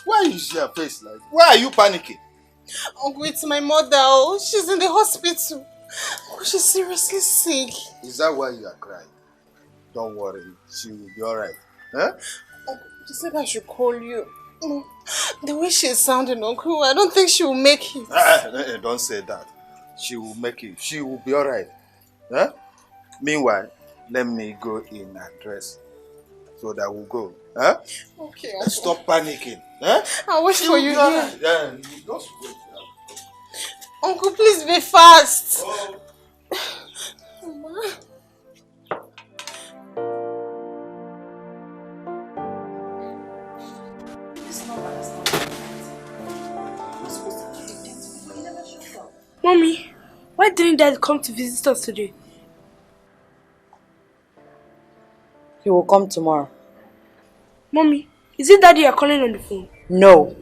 Why is your face like? Why are you panicking? Uncle, it's my mother. Oh, she's in the hospital. Oh, she's seriously sick. Is that why you are crying? Don't worry, she will be alright. Huh? Uncle, she said I should call you. The way she's sounding, Uncle, I don't think she will make it. Don't say that. She will make it. She will be alright. Huh? Meanwhile, let me go in and dress so that we'll go. Huh? Okay, Uncle. Stop panicking. Huh? I'll wait for you here. Yeah, just wait. Uncle, please be fast. Mama. Mommy, why didn't Dad come to visit us today? He will come tomorrow. Mommy, is it Daddy you're calling on the phone? No.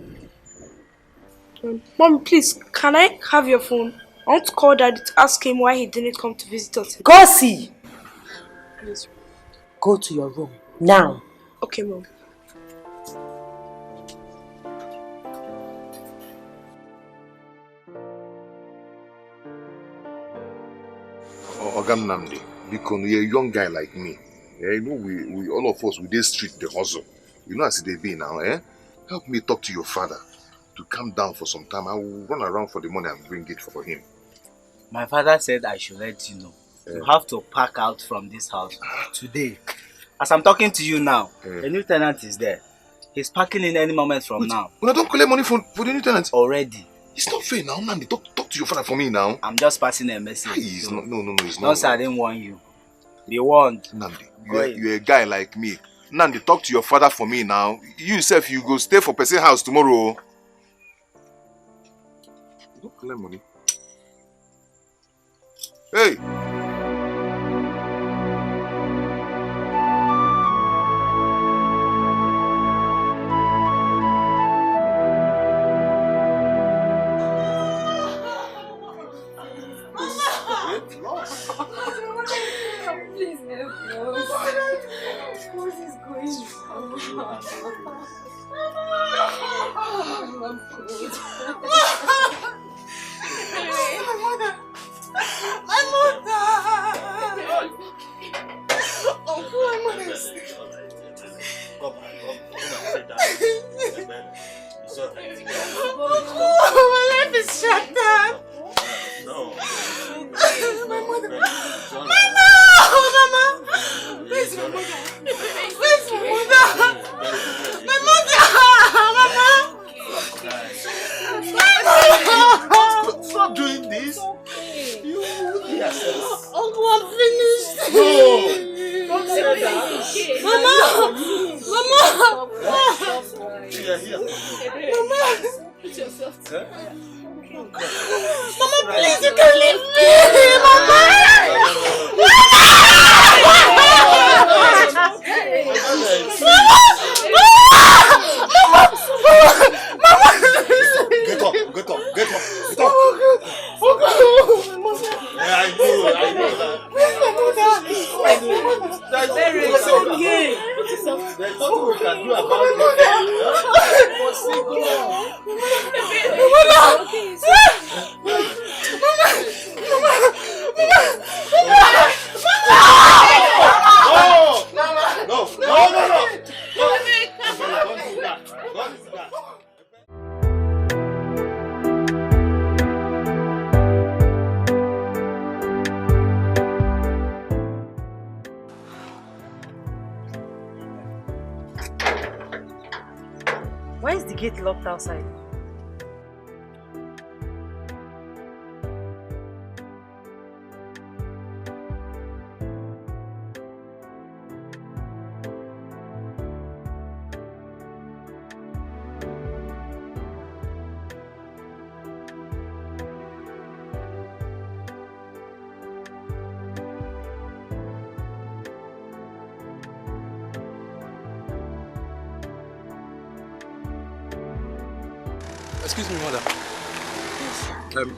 Mommy, please, can I have your phone? I want to call Daddy to ask him why he didn't come to visit us. Go see. Please. Go to your room now. Okay, Mom. Ogam Namdi, because you're a young guy like me. Yeah, you know, we all of us, we dey street the hustle. You know as they be now, eh? Help me talk to your father to calm down for some time. I will run around for the money and bring it for him. My father said I should let you know. You have to pack out from this house today. As I'm talking to you now, the new tenant is there. He's packing in any moment from now. Well, I don't collect money for the new tenant. Already. It's not fair now, Nandi. Talk to your father for me now. I'm just passing a message. Please, no, it's not. No, sir, I didn't warn you. Be warned. Nandi, you're a guy like me. Nandi, talk to your father for me now. You yourself, you go stay for person house tomorrow. You don't collect money. Hey! Please help us. What is going on? My mother! Uncle, my mother is sick. My life is shattered. No. My mother. Mama! Where's my mother? Where's my mother? My mother! Mama! Stop doing this. Uncle, I'm finished. No! Don't say that. Mama! Mama! Here. Mama! Put yourself together. Mama, please, you can leave me! Mama! Get up. Yeah, I know that. It's okay. There's nothing we can do about it. gate locked outside? Excuse me, mother.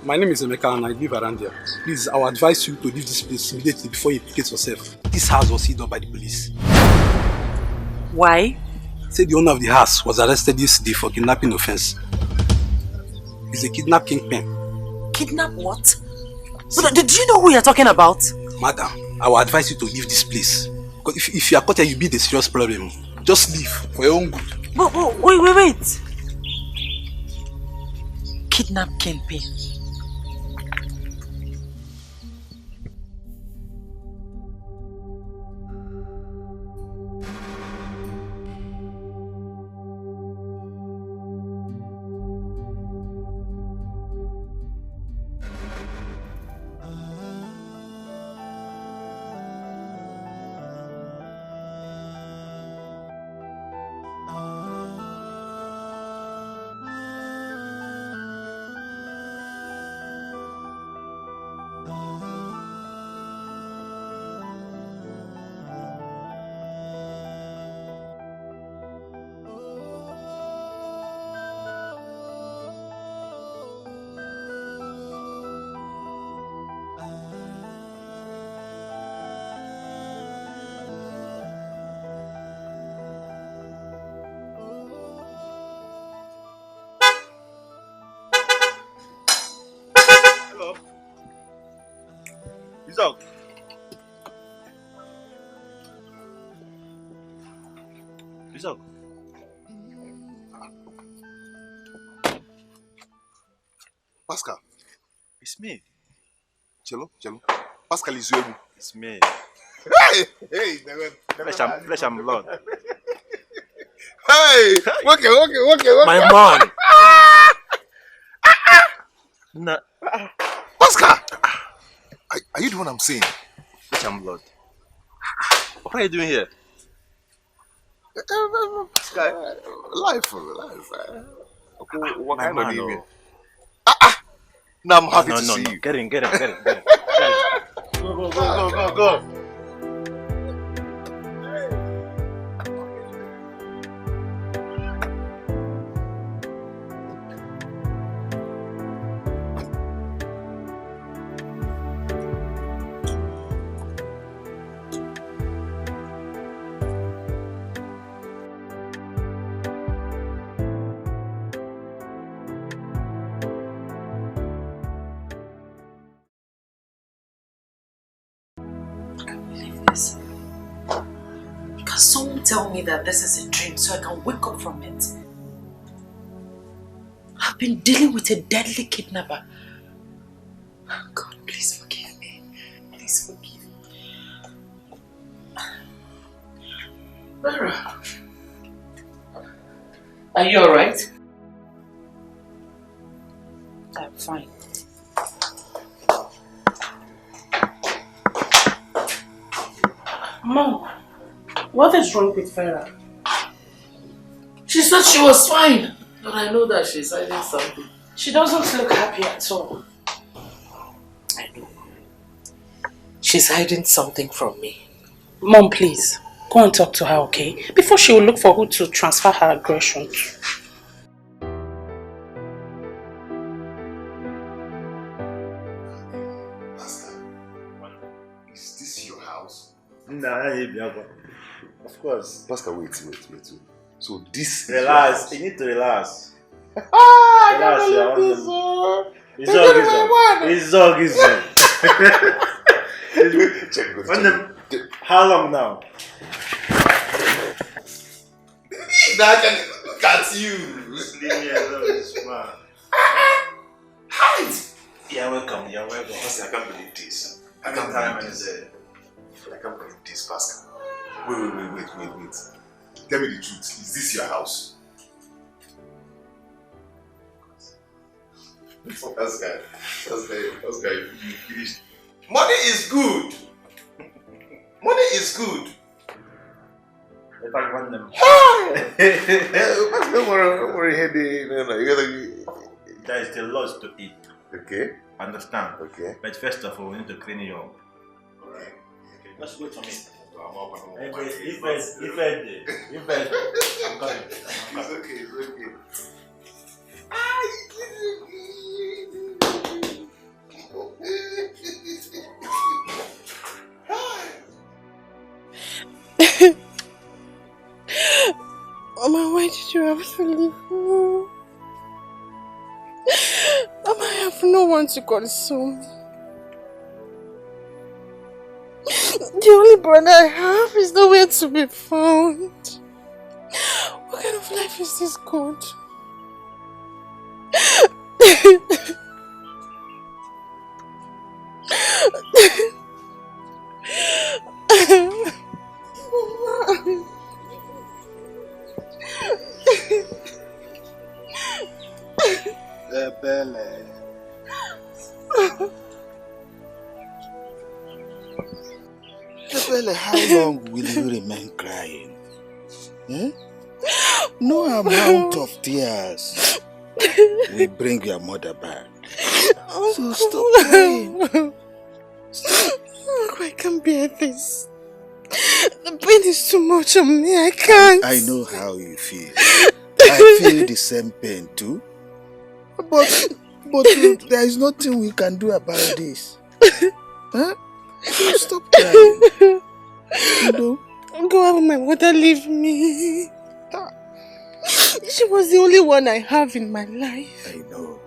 My name is Emeka and I live around here. Please, I would advise you to leave this place immediately before you implicate yourself. This house was seized up by the police. Why? Say the owner of the house was arrested yesterday for kidnapping offense. He's a kidnap kingpin. Kidnap what? But do you know who you're talking about? Madam, I would advise you to leave this place. Because if you are caught here, you'll be a serious problem. Just leave for your own good. But wait. Kidnap kingpin. Isaac. Isaac. Pascal. It's me. Cello. Pascal is you. It's me. Hey, flesh and blood. Hey, okay. My man. Nah. Pascal. Are you the one I'm saying? Flesh and blood. What are you doing here? Pascal, life. What kind of name? Now I'm happy to see you. Get in. Go. Can someone tell me that this is a dream so I can wake up from it? I've been dealing with a deadly kidnapper. God, please forgive me. Please forgive me. Vera, are you alright? I'm fine. Mom, what is wrong with Vera? She said she was fine, but I know that she's hiding something. She doesn't look happy at all. I know. She's hiding something from me. Mom, please, go and talk to her, okay? Before she will look for who to transfer her aggression to. Is this your house? Nah, of course. Pascal, wait. So this relax. You need to relax. Relax, It's dog. How long now? Now I can look at you. Just leave me alone, this man. Hide! You're welcome. Pascal, I can't believe this. I can't believe this, Pascal. Wait. Tell me the truth. Is this your house? That's guy, you finished. Money is good. Money is good. If I want them. Don't worry, headache. No, you gotta. There is still lots to eat. Okay. Understand? Okay. But first of all, we need to clean you up. Alright. Let's wait for me. I'm I'm coming. It's okay. Mama, why did you have to leave me? Mama, I have no one to console me. The only brother I have is nowhere to be found. What kind of life is this, God? Well, how long will you remain crying? Hmm? No amount of tears will bring your mother back. So stop crying. I can't bear this. The pain is too much on me. I can't. I know how you feel. I feel the same pain too. But there is nothing we can do about this. Huh? So stop crying. You know? Go have my mother leave me. She was the only one I have in my life. I know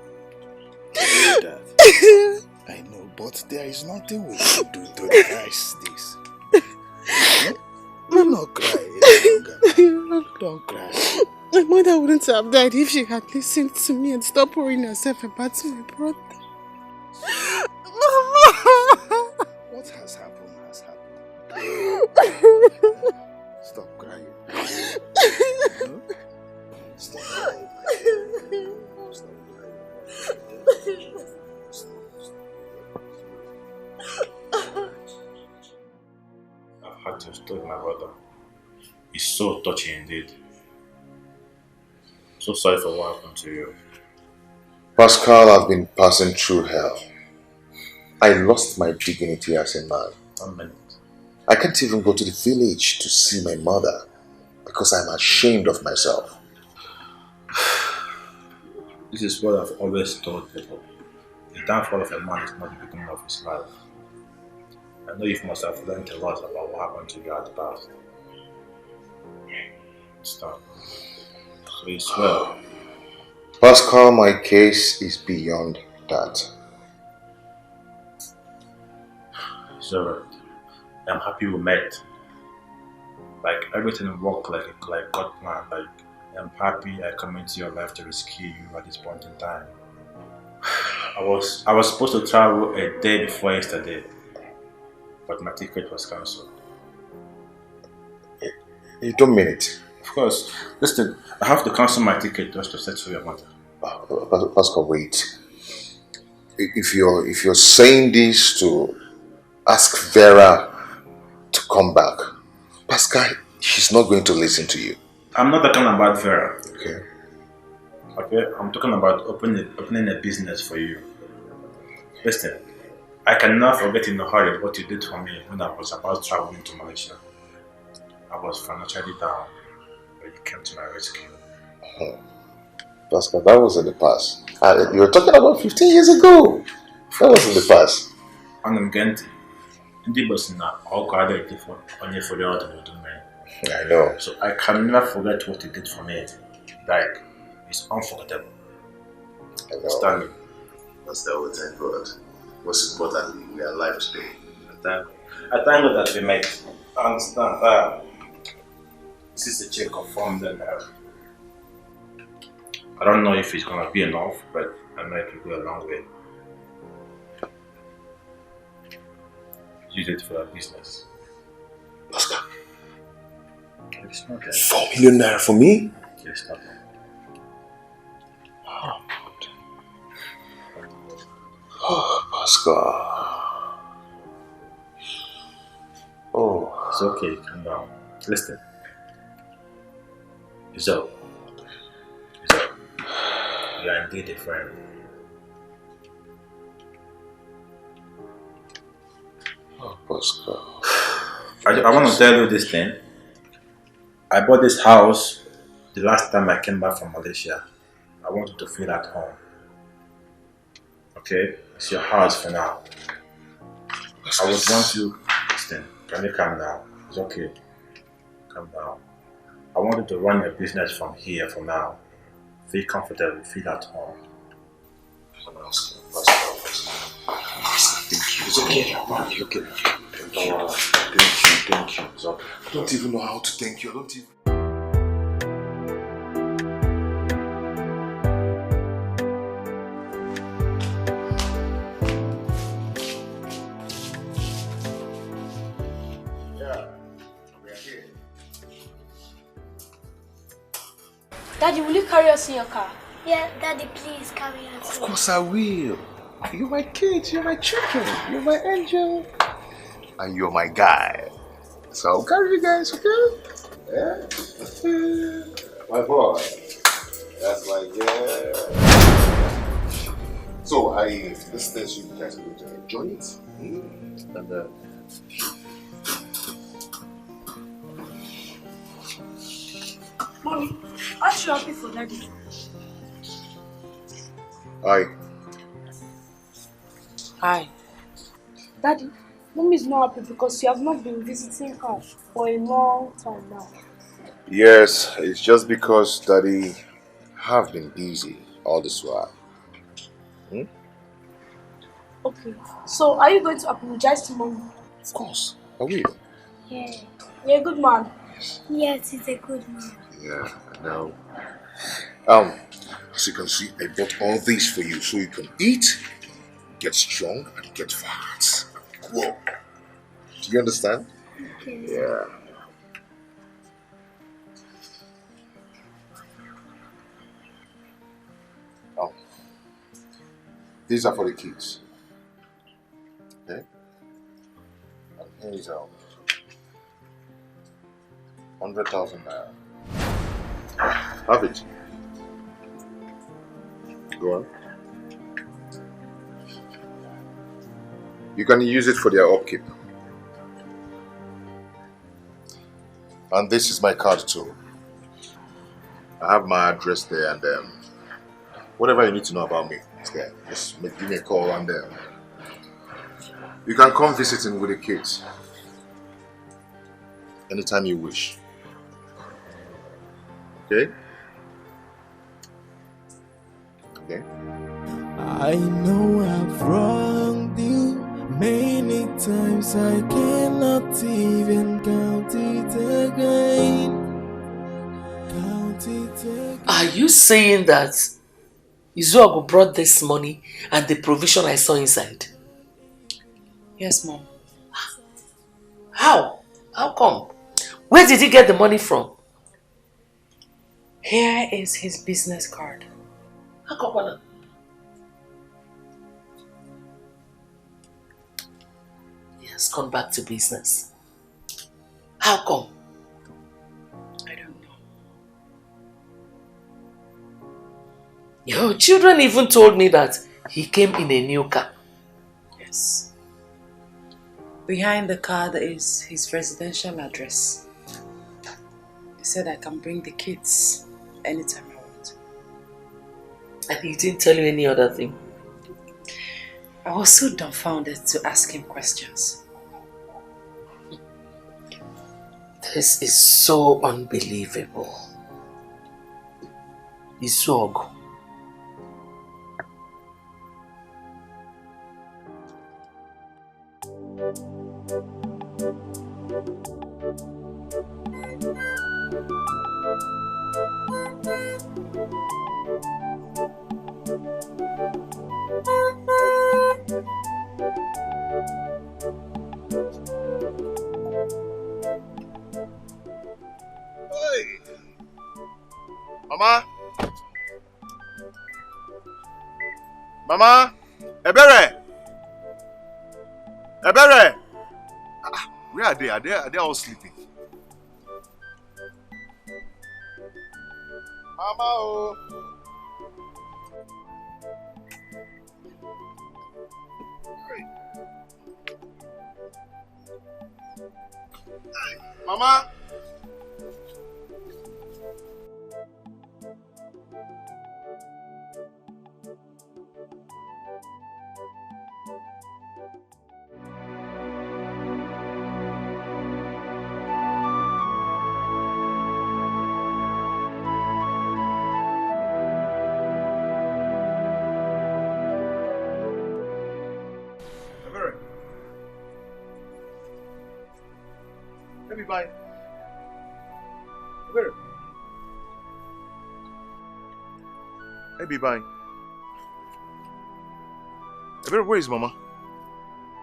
that. I know, but there is nothing we can do to reverse this. Huh? Do not cry any longer. Don't cry. My mother wouldn't have died if she had listened to me and stopped worrying herself about my brother. What has happened has happened. Stop crying. Huh? Stop crying. Stop crying. I've had to stop my brother. It's so touching indeed. So sorry for what happened to you. Pascal, I've been passing through hell. I lost my dignity as a man. 1 minute. I can't even go to the village to see my mother because I'm ashamed of myself. This is what I've always told people. The downfall of a man is not the beginning of his life. I know you must have learned a lot about what happened to you at the past. Stop. So it's well. Pascal, my case is beyond that. It's alright. I'm happy we met. Like everything worked like God planned. Like I'm happy I come into your life to rescue you at this point in time. I was supposed to travel a day before yesterday, but my ticket was cancelled. You don't mean it? Of course. Listen, I have to cancel my ticket just to settle your mother. Pascal, wait. If you're saying this to ask Vera to come back, Pascal, she's not going to listen to you. I'm not talking about Vera. Okay. Okay, I'm talking about opening a business for you. Listen, I cannot forget in a hurry what you did for me when I was about traveling to Malaysia. I was financially down, but you came to my rescue. Pascal, that was in the past. You were talking about 15 years ago. That was in the past. And I'm getting ndị boss na ọkụ adịghị onye for the other. I know. So I can never forget what you did for me. Like, it's unforgettable. I know. Stanley. That's that we thank God. Most importantly, we are alive today. I thank God that we met. I understand. This is a check confirmed and I don't know if it's gonna be enough, but I know it will go a long way. Use it for our business. Oscar. It's not that. 4 million naira for me? Yes, not. Oh, Oscar. Oh. It's okay, calm down. Listen. So, you are indeed a friend. Oh, Oscar. I want to tell you this thing. I bought this house the last time I came back from Malaysia. I want you to feel at home. Okay? It's your house for now. I would want you. Listen, can you calm down? It's okay. Calm down. I want you to run your business from here for now. Feel comfortable, feel at home. It's okay. It's okay. Thank you. So, I don't even know how to thank you. I don't even. Daddy, will you carry us in your car? Yeah, Daddy, please carry us. Of course I will. You're my kids, you're my children, you're my angel. And you're my guy. So I'll carry you guys, okay? Yeah? My boy. That's my girl. So this test you guys are going to enjoy it. And Mommy, aren't you happy for Daddy? Hi. Daddy, Mommy is not happy because you have not been visiting her for a long time now. yes, it's just because Daddy have been busy all this while. Okay, so are you going to apologize to Mommy? Of course, I will. Yeah. You're a good man. Yes, he's a good man. Yeah, I know. As you can see, I bought all these for you so you can eat, get strong, and get fat. Whoa. Do you understand? Okay. Yeah. These are for the kids. Okay? And here is 100,000 naira. Have it. Go on. You can use it for their upkeep. And this is my card too. I have my address there, and whatever you need to know about me is there. Just give me a call, and you can come visiting with the kids anytime you wish. Okay? Okay? I know I've wronged you many times. I cannot even count it again. Count it again. Are you saying that Izuogu brought this money and the provision I saw inside? Yes, Mom. How? How come? Where did he get the money from? Here is his business card. How come? He has gone back to business. How come? I don't know. Your children even told me that he came in a new car. Yes. Behind the card is his residential address. He said I can bring the kids anytime I want. And he didn't tell you any other thing? I was so dumbfounded to ask him questions. This is so unbelievable. Izuogu. Mama? Mama? Ebere? Ebere! Where are they? Are they all sleeping? Mama, oh. Mama! Let me buy. Where? Let me buy. Where is Mama?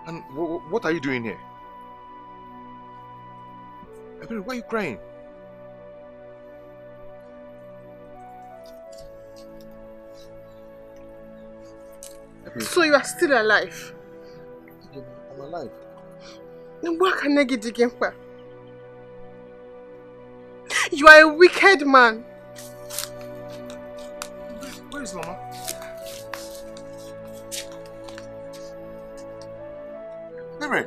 And what are you doing here? Why are you crying? So you are still alive? I'm alive. Then what can I get again for? You are a wicked man. Where is Mama? Mary.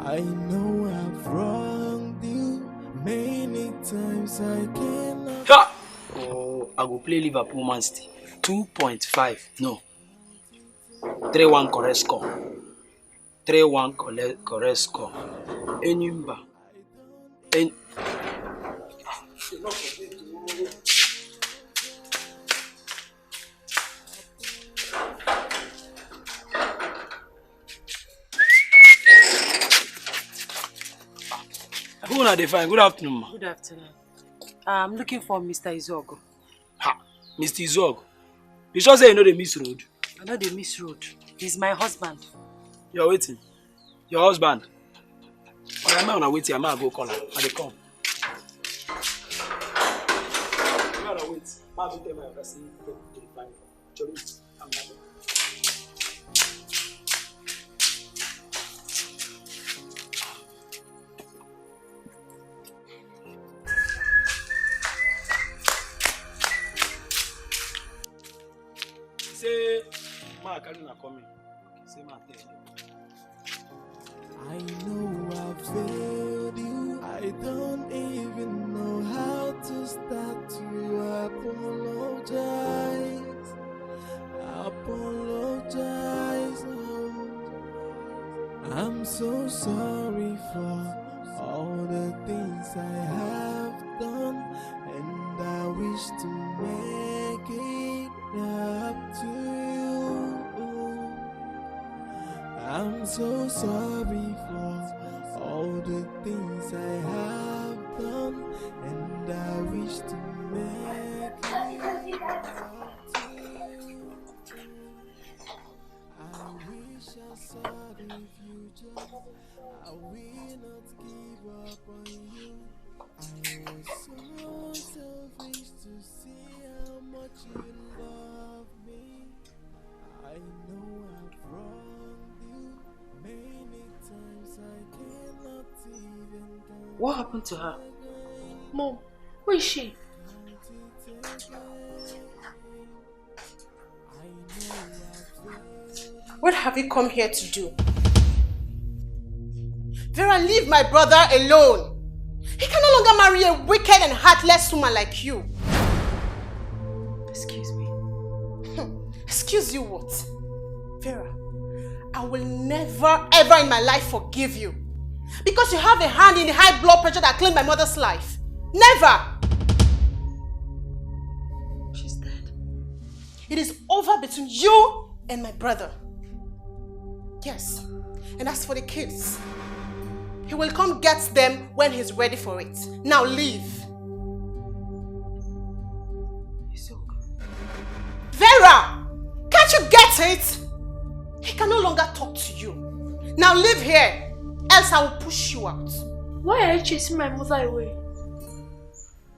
I know I've wronged you many times. I cannot. Ha! Oh, I go play Liverpool Man City. 2.5. No. 3-1 correct score. 3-1 correct score. Enimba. Who are they fine? Good afternoon, ma. Good afternoon. I'm looking for Mr. Izogo. Ha! Mr. Izogo. You sure say you know the miss road? I know the miss road. He's my husband. You're waiting. Your husband? I'm not waiting. I'm going to go call her. I dey come. I'm not wait. I'm going to tell my person to the fine. I'm not. Say, ma, Karina coming. Say, ma, I know I failed you. I don't even know how to start to apologize. I'm so sorry for all the things I have done, and I wish to make it up to you. I'm so sorry for all the things I have done, and I wish to make it up to you. I wish I saw the future. I will not give up on you. I was so selfish to see how much you love me. I know I've wronged you many times. I cannot even count. What happened to her? Mom, where is she? What have you come here to do? Vera, leave my brother alone. He can no longer marry a wicked and heartless woman like you. Excuse me. Excuse you what? Vera, I will never ever in my life forgive you. Because you have a hand in the high blood pressure that claimed my mother's life. Never! She's dead. It is over between you and my brother. Yes. And as for the kids, he will come get them when he's ready for it. Now leave. Vera! Can't you get it? He can no longer talk to you. Now leave here, else I will push you out. Why are you chasing my mother away?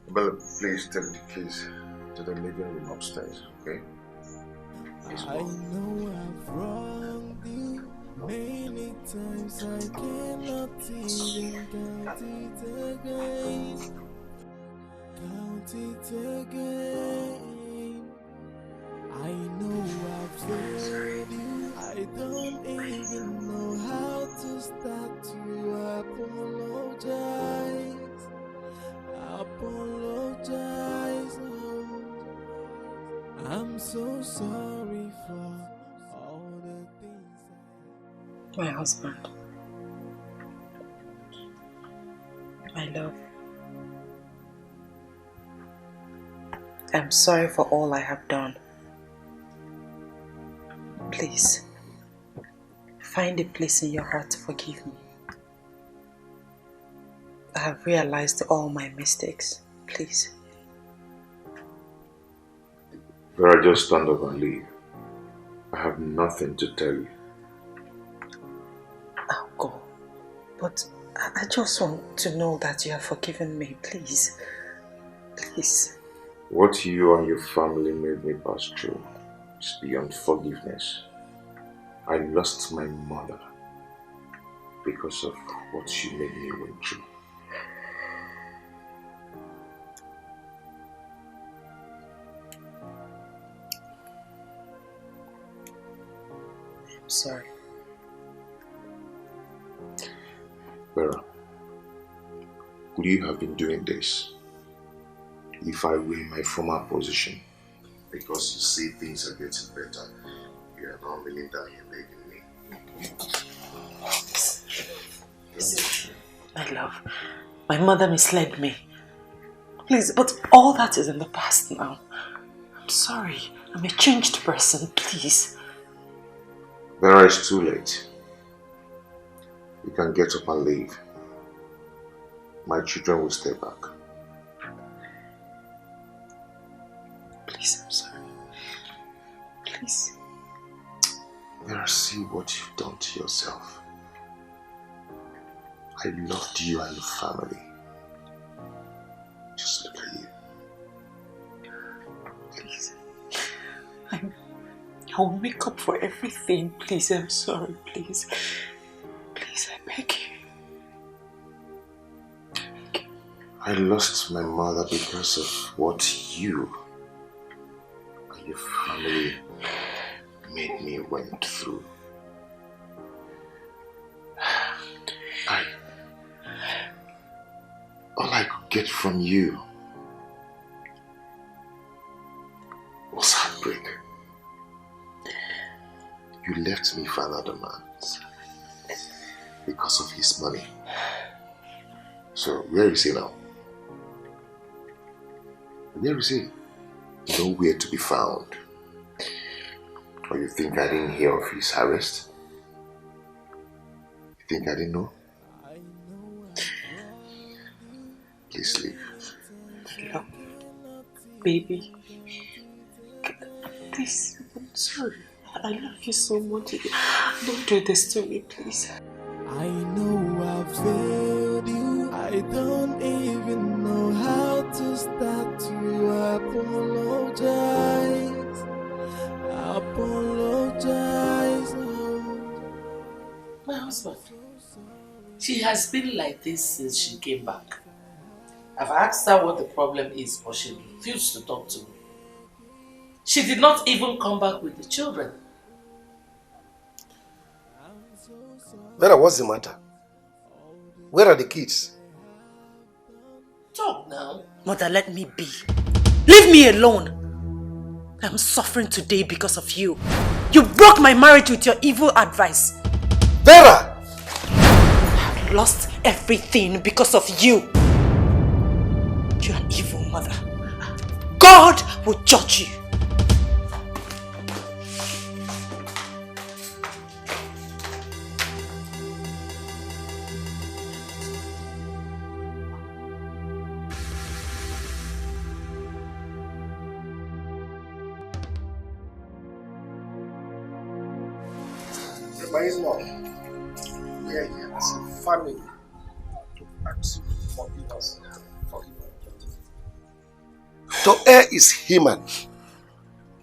Bella, please take the keys to the living room upstairs, okay? Please I know I've wronged you many times. I cannot even count it again. Count it again. I know I've failed you. I don't even know how to start to apologize. Apologize. Oh, I'm so sorry for all the things. My husband. My love. I'm sorry for all I have done. Please, find a place in your heart to forgive me. I have realized all my mistakes. Please. Vera, just stand up and leave. I have nothing to tell you. I'll go. But I just want to know that you have forgiven me. Please. Please. What you and your family made me pass through is beyond forgiveness. I lost my mother because of what she made me went through. I'm sorry. Vera, could you have been doing this if I were in my former position? Because you see things are getting better. You are not kneeling down here begging me. Listen, my love, my mother misled me. Please, but all that is in the past now. I'm sorry. I'm a changed person, please. Vera, it's too late. You can get up and leave. My children will stay back. Please, I'm sorry. Please. Vera, see what you've done to yourself. I loved you and your family. Just look at you. Please. I'll make up for everything. Please, I'm sorry. Please. Please, I beg you. I lost my mother because of what you and your family made me went through. All I could get from you was heartbreak. You left me for another man because of his money. So where is he now? Where is he? Nowhere to be found. Or you think I didn't hear of his arrest? You think I didn't know? Please leave. Look, baby. Please, I'm sorry. I love you so much. Don't do this to me, please. I know I've failed you. I don't even know how to start to apologize. Apologize. My husband, she has been like this since she came back. I've asked her what the problem is, but she refused to talk to me. She did not even come back with the children. Vera, what's the matter? Where are the kids? Talk now. Mother, let me be. Leave me alone. I'm suffering today because of you. You broke my marriage with your evil advice. Vera! I lost everything because of you. You're an evil mother. God will judge you. Remind us, we are here as a family to ask you to forgive us. To err is human,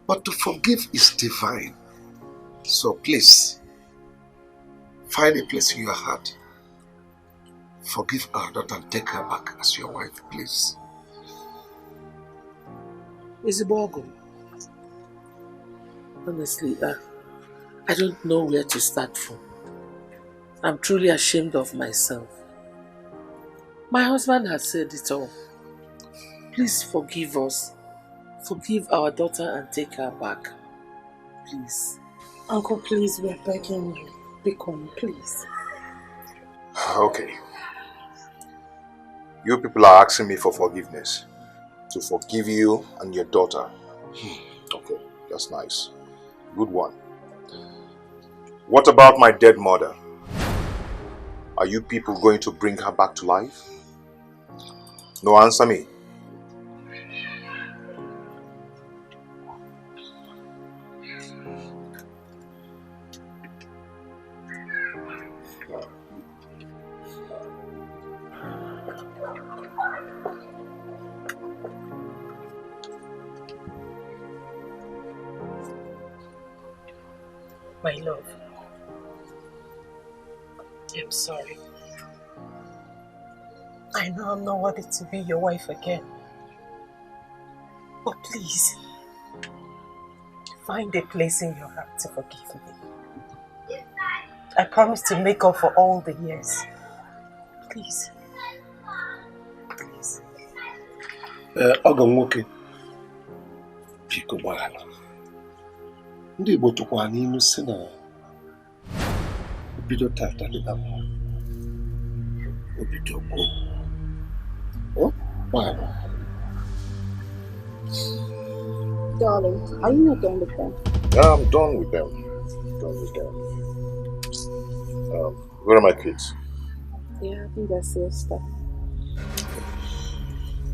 but to forgive is divine. So please, find a place in your heart. Forgive our daughter and take her back as your wife, please. Isibogo, honestly, I don't know where to start from. I'm truly ashamed of myself. My husband has said it all. Please forgive us. Forgive our daughter and take her back. Please. Uncle, please, we're begging you. Become, please. Okay. You people are asking me for forgiveness. To forgive you and your daughter. Okay, that's nice. Good one. What about my dead mother? Are you people going to bring her back to life? No, answer me. My love, I'm sorry. I know I'm not worthy to be your wife again. But please, find a place in your heart to forgive me. I promise to make up for all the years. Please. Please. Ogo nwoke biko gbaghara. Ndị Igbo tụkwara n'ilu sị na bido tata dịka mma obido gwuo. Gbaghara. Darling, are you not done with them? Yeah, I'm done with them. Where are my kids? Yeah, I think that's your stuff.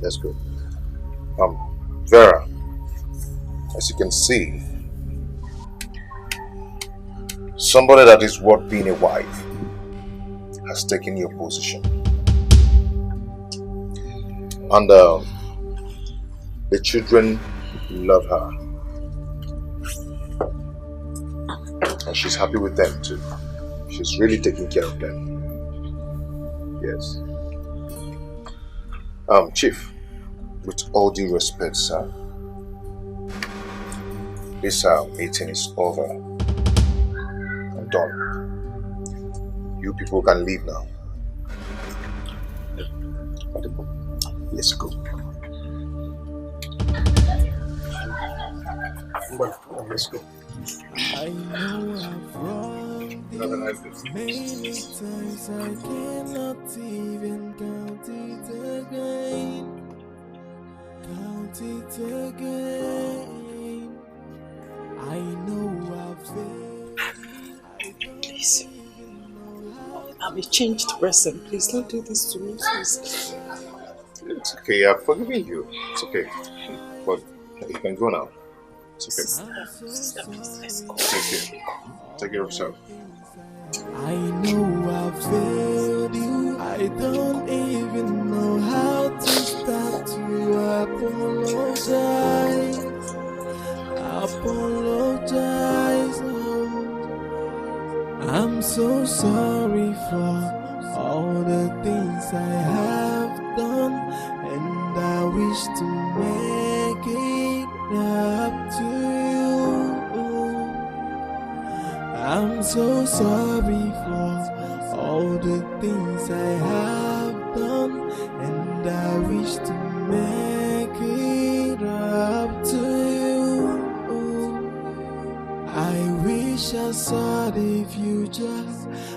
That's good. Vera, as you can see, somebody that is worth being a wife has taken your position. And the children love her. And she's happy with them too. She's really taking care of them. Yes. Chief, with all due respect, sir, this meeting is over. I'm done. You people can leave now. Let's go. Let's go. I know I've wronged you many times. I cannot even count it again. Count it again. I know I've failed. Please. I'm a changed person. Please don't do this to me, please. It's okay, I've forgiven you. It's okay. But you can go now. It's okay. Sister, please, let's go. Take care of yourself. I know I've failed you. I don't even know how to start to apologize. Apologize. I'm so sorry for all the things I have done, and I wish to make it up to you. I'm so sorry for all the things I have done, and and I wish to make it up to you. I wish I saw the future.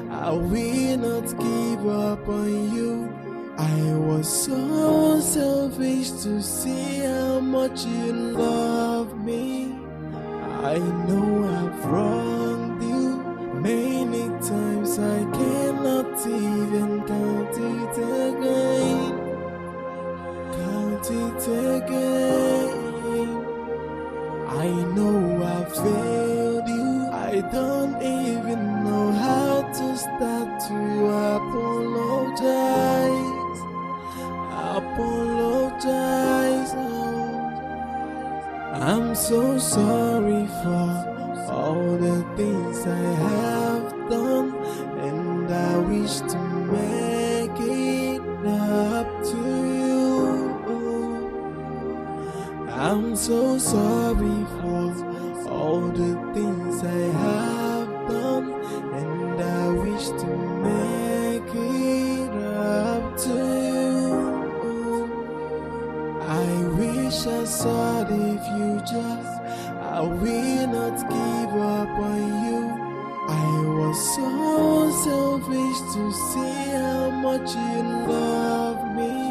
I will not give up on you. I was so selfish to see how much you love me. I know I've wronged you many times. I cannot even count it again. Count it again. I know I failed you. I don't even know how to start to apologize. Apologize. Oh. I'm so sorry for all the things I have done, and I wish to make it up to you. I'm so sorry for all the things I have done, and I wish to make it up to you. I wish I saw the future. I will not give up on you. I was so selfish to see how much you love me.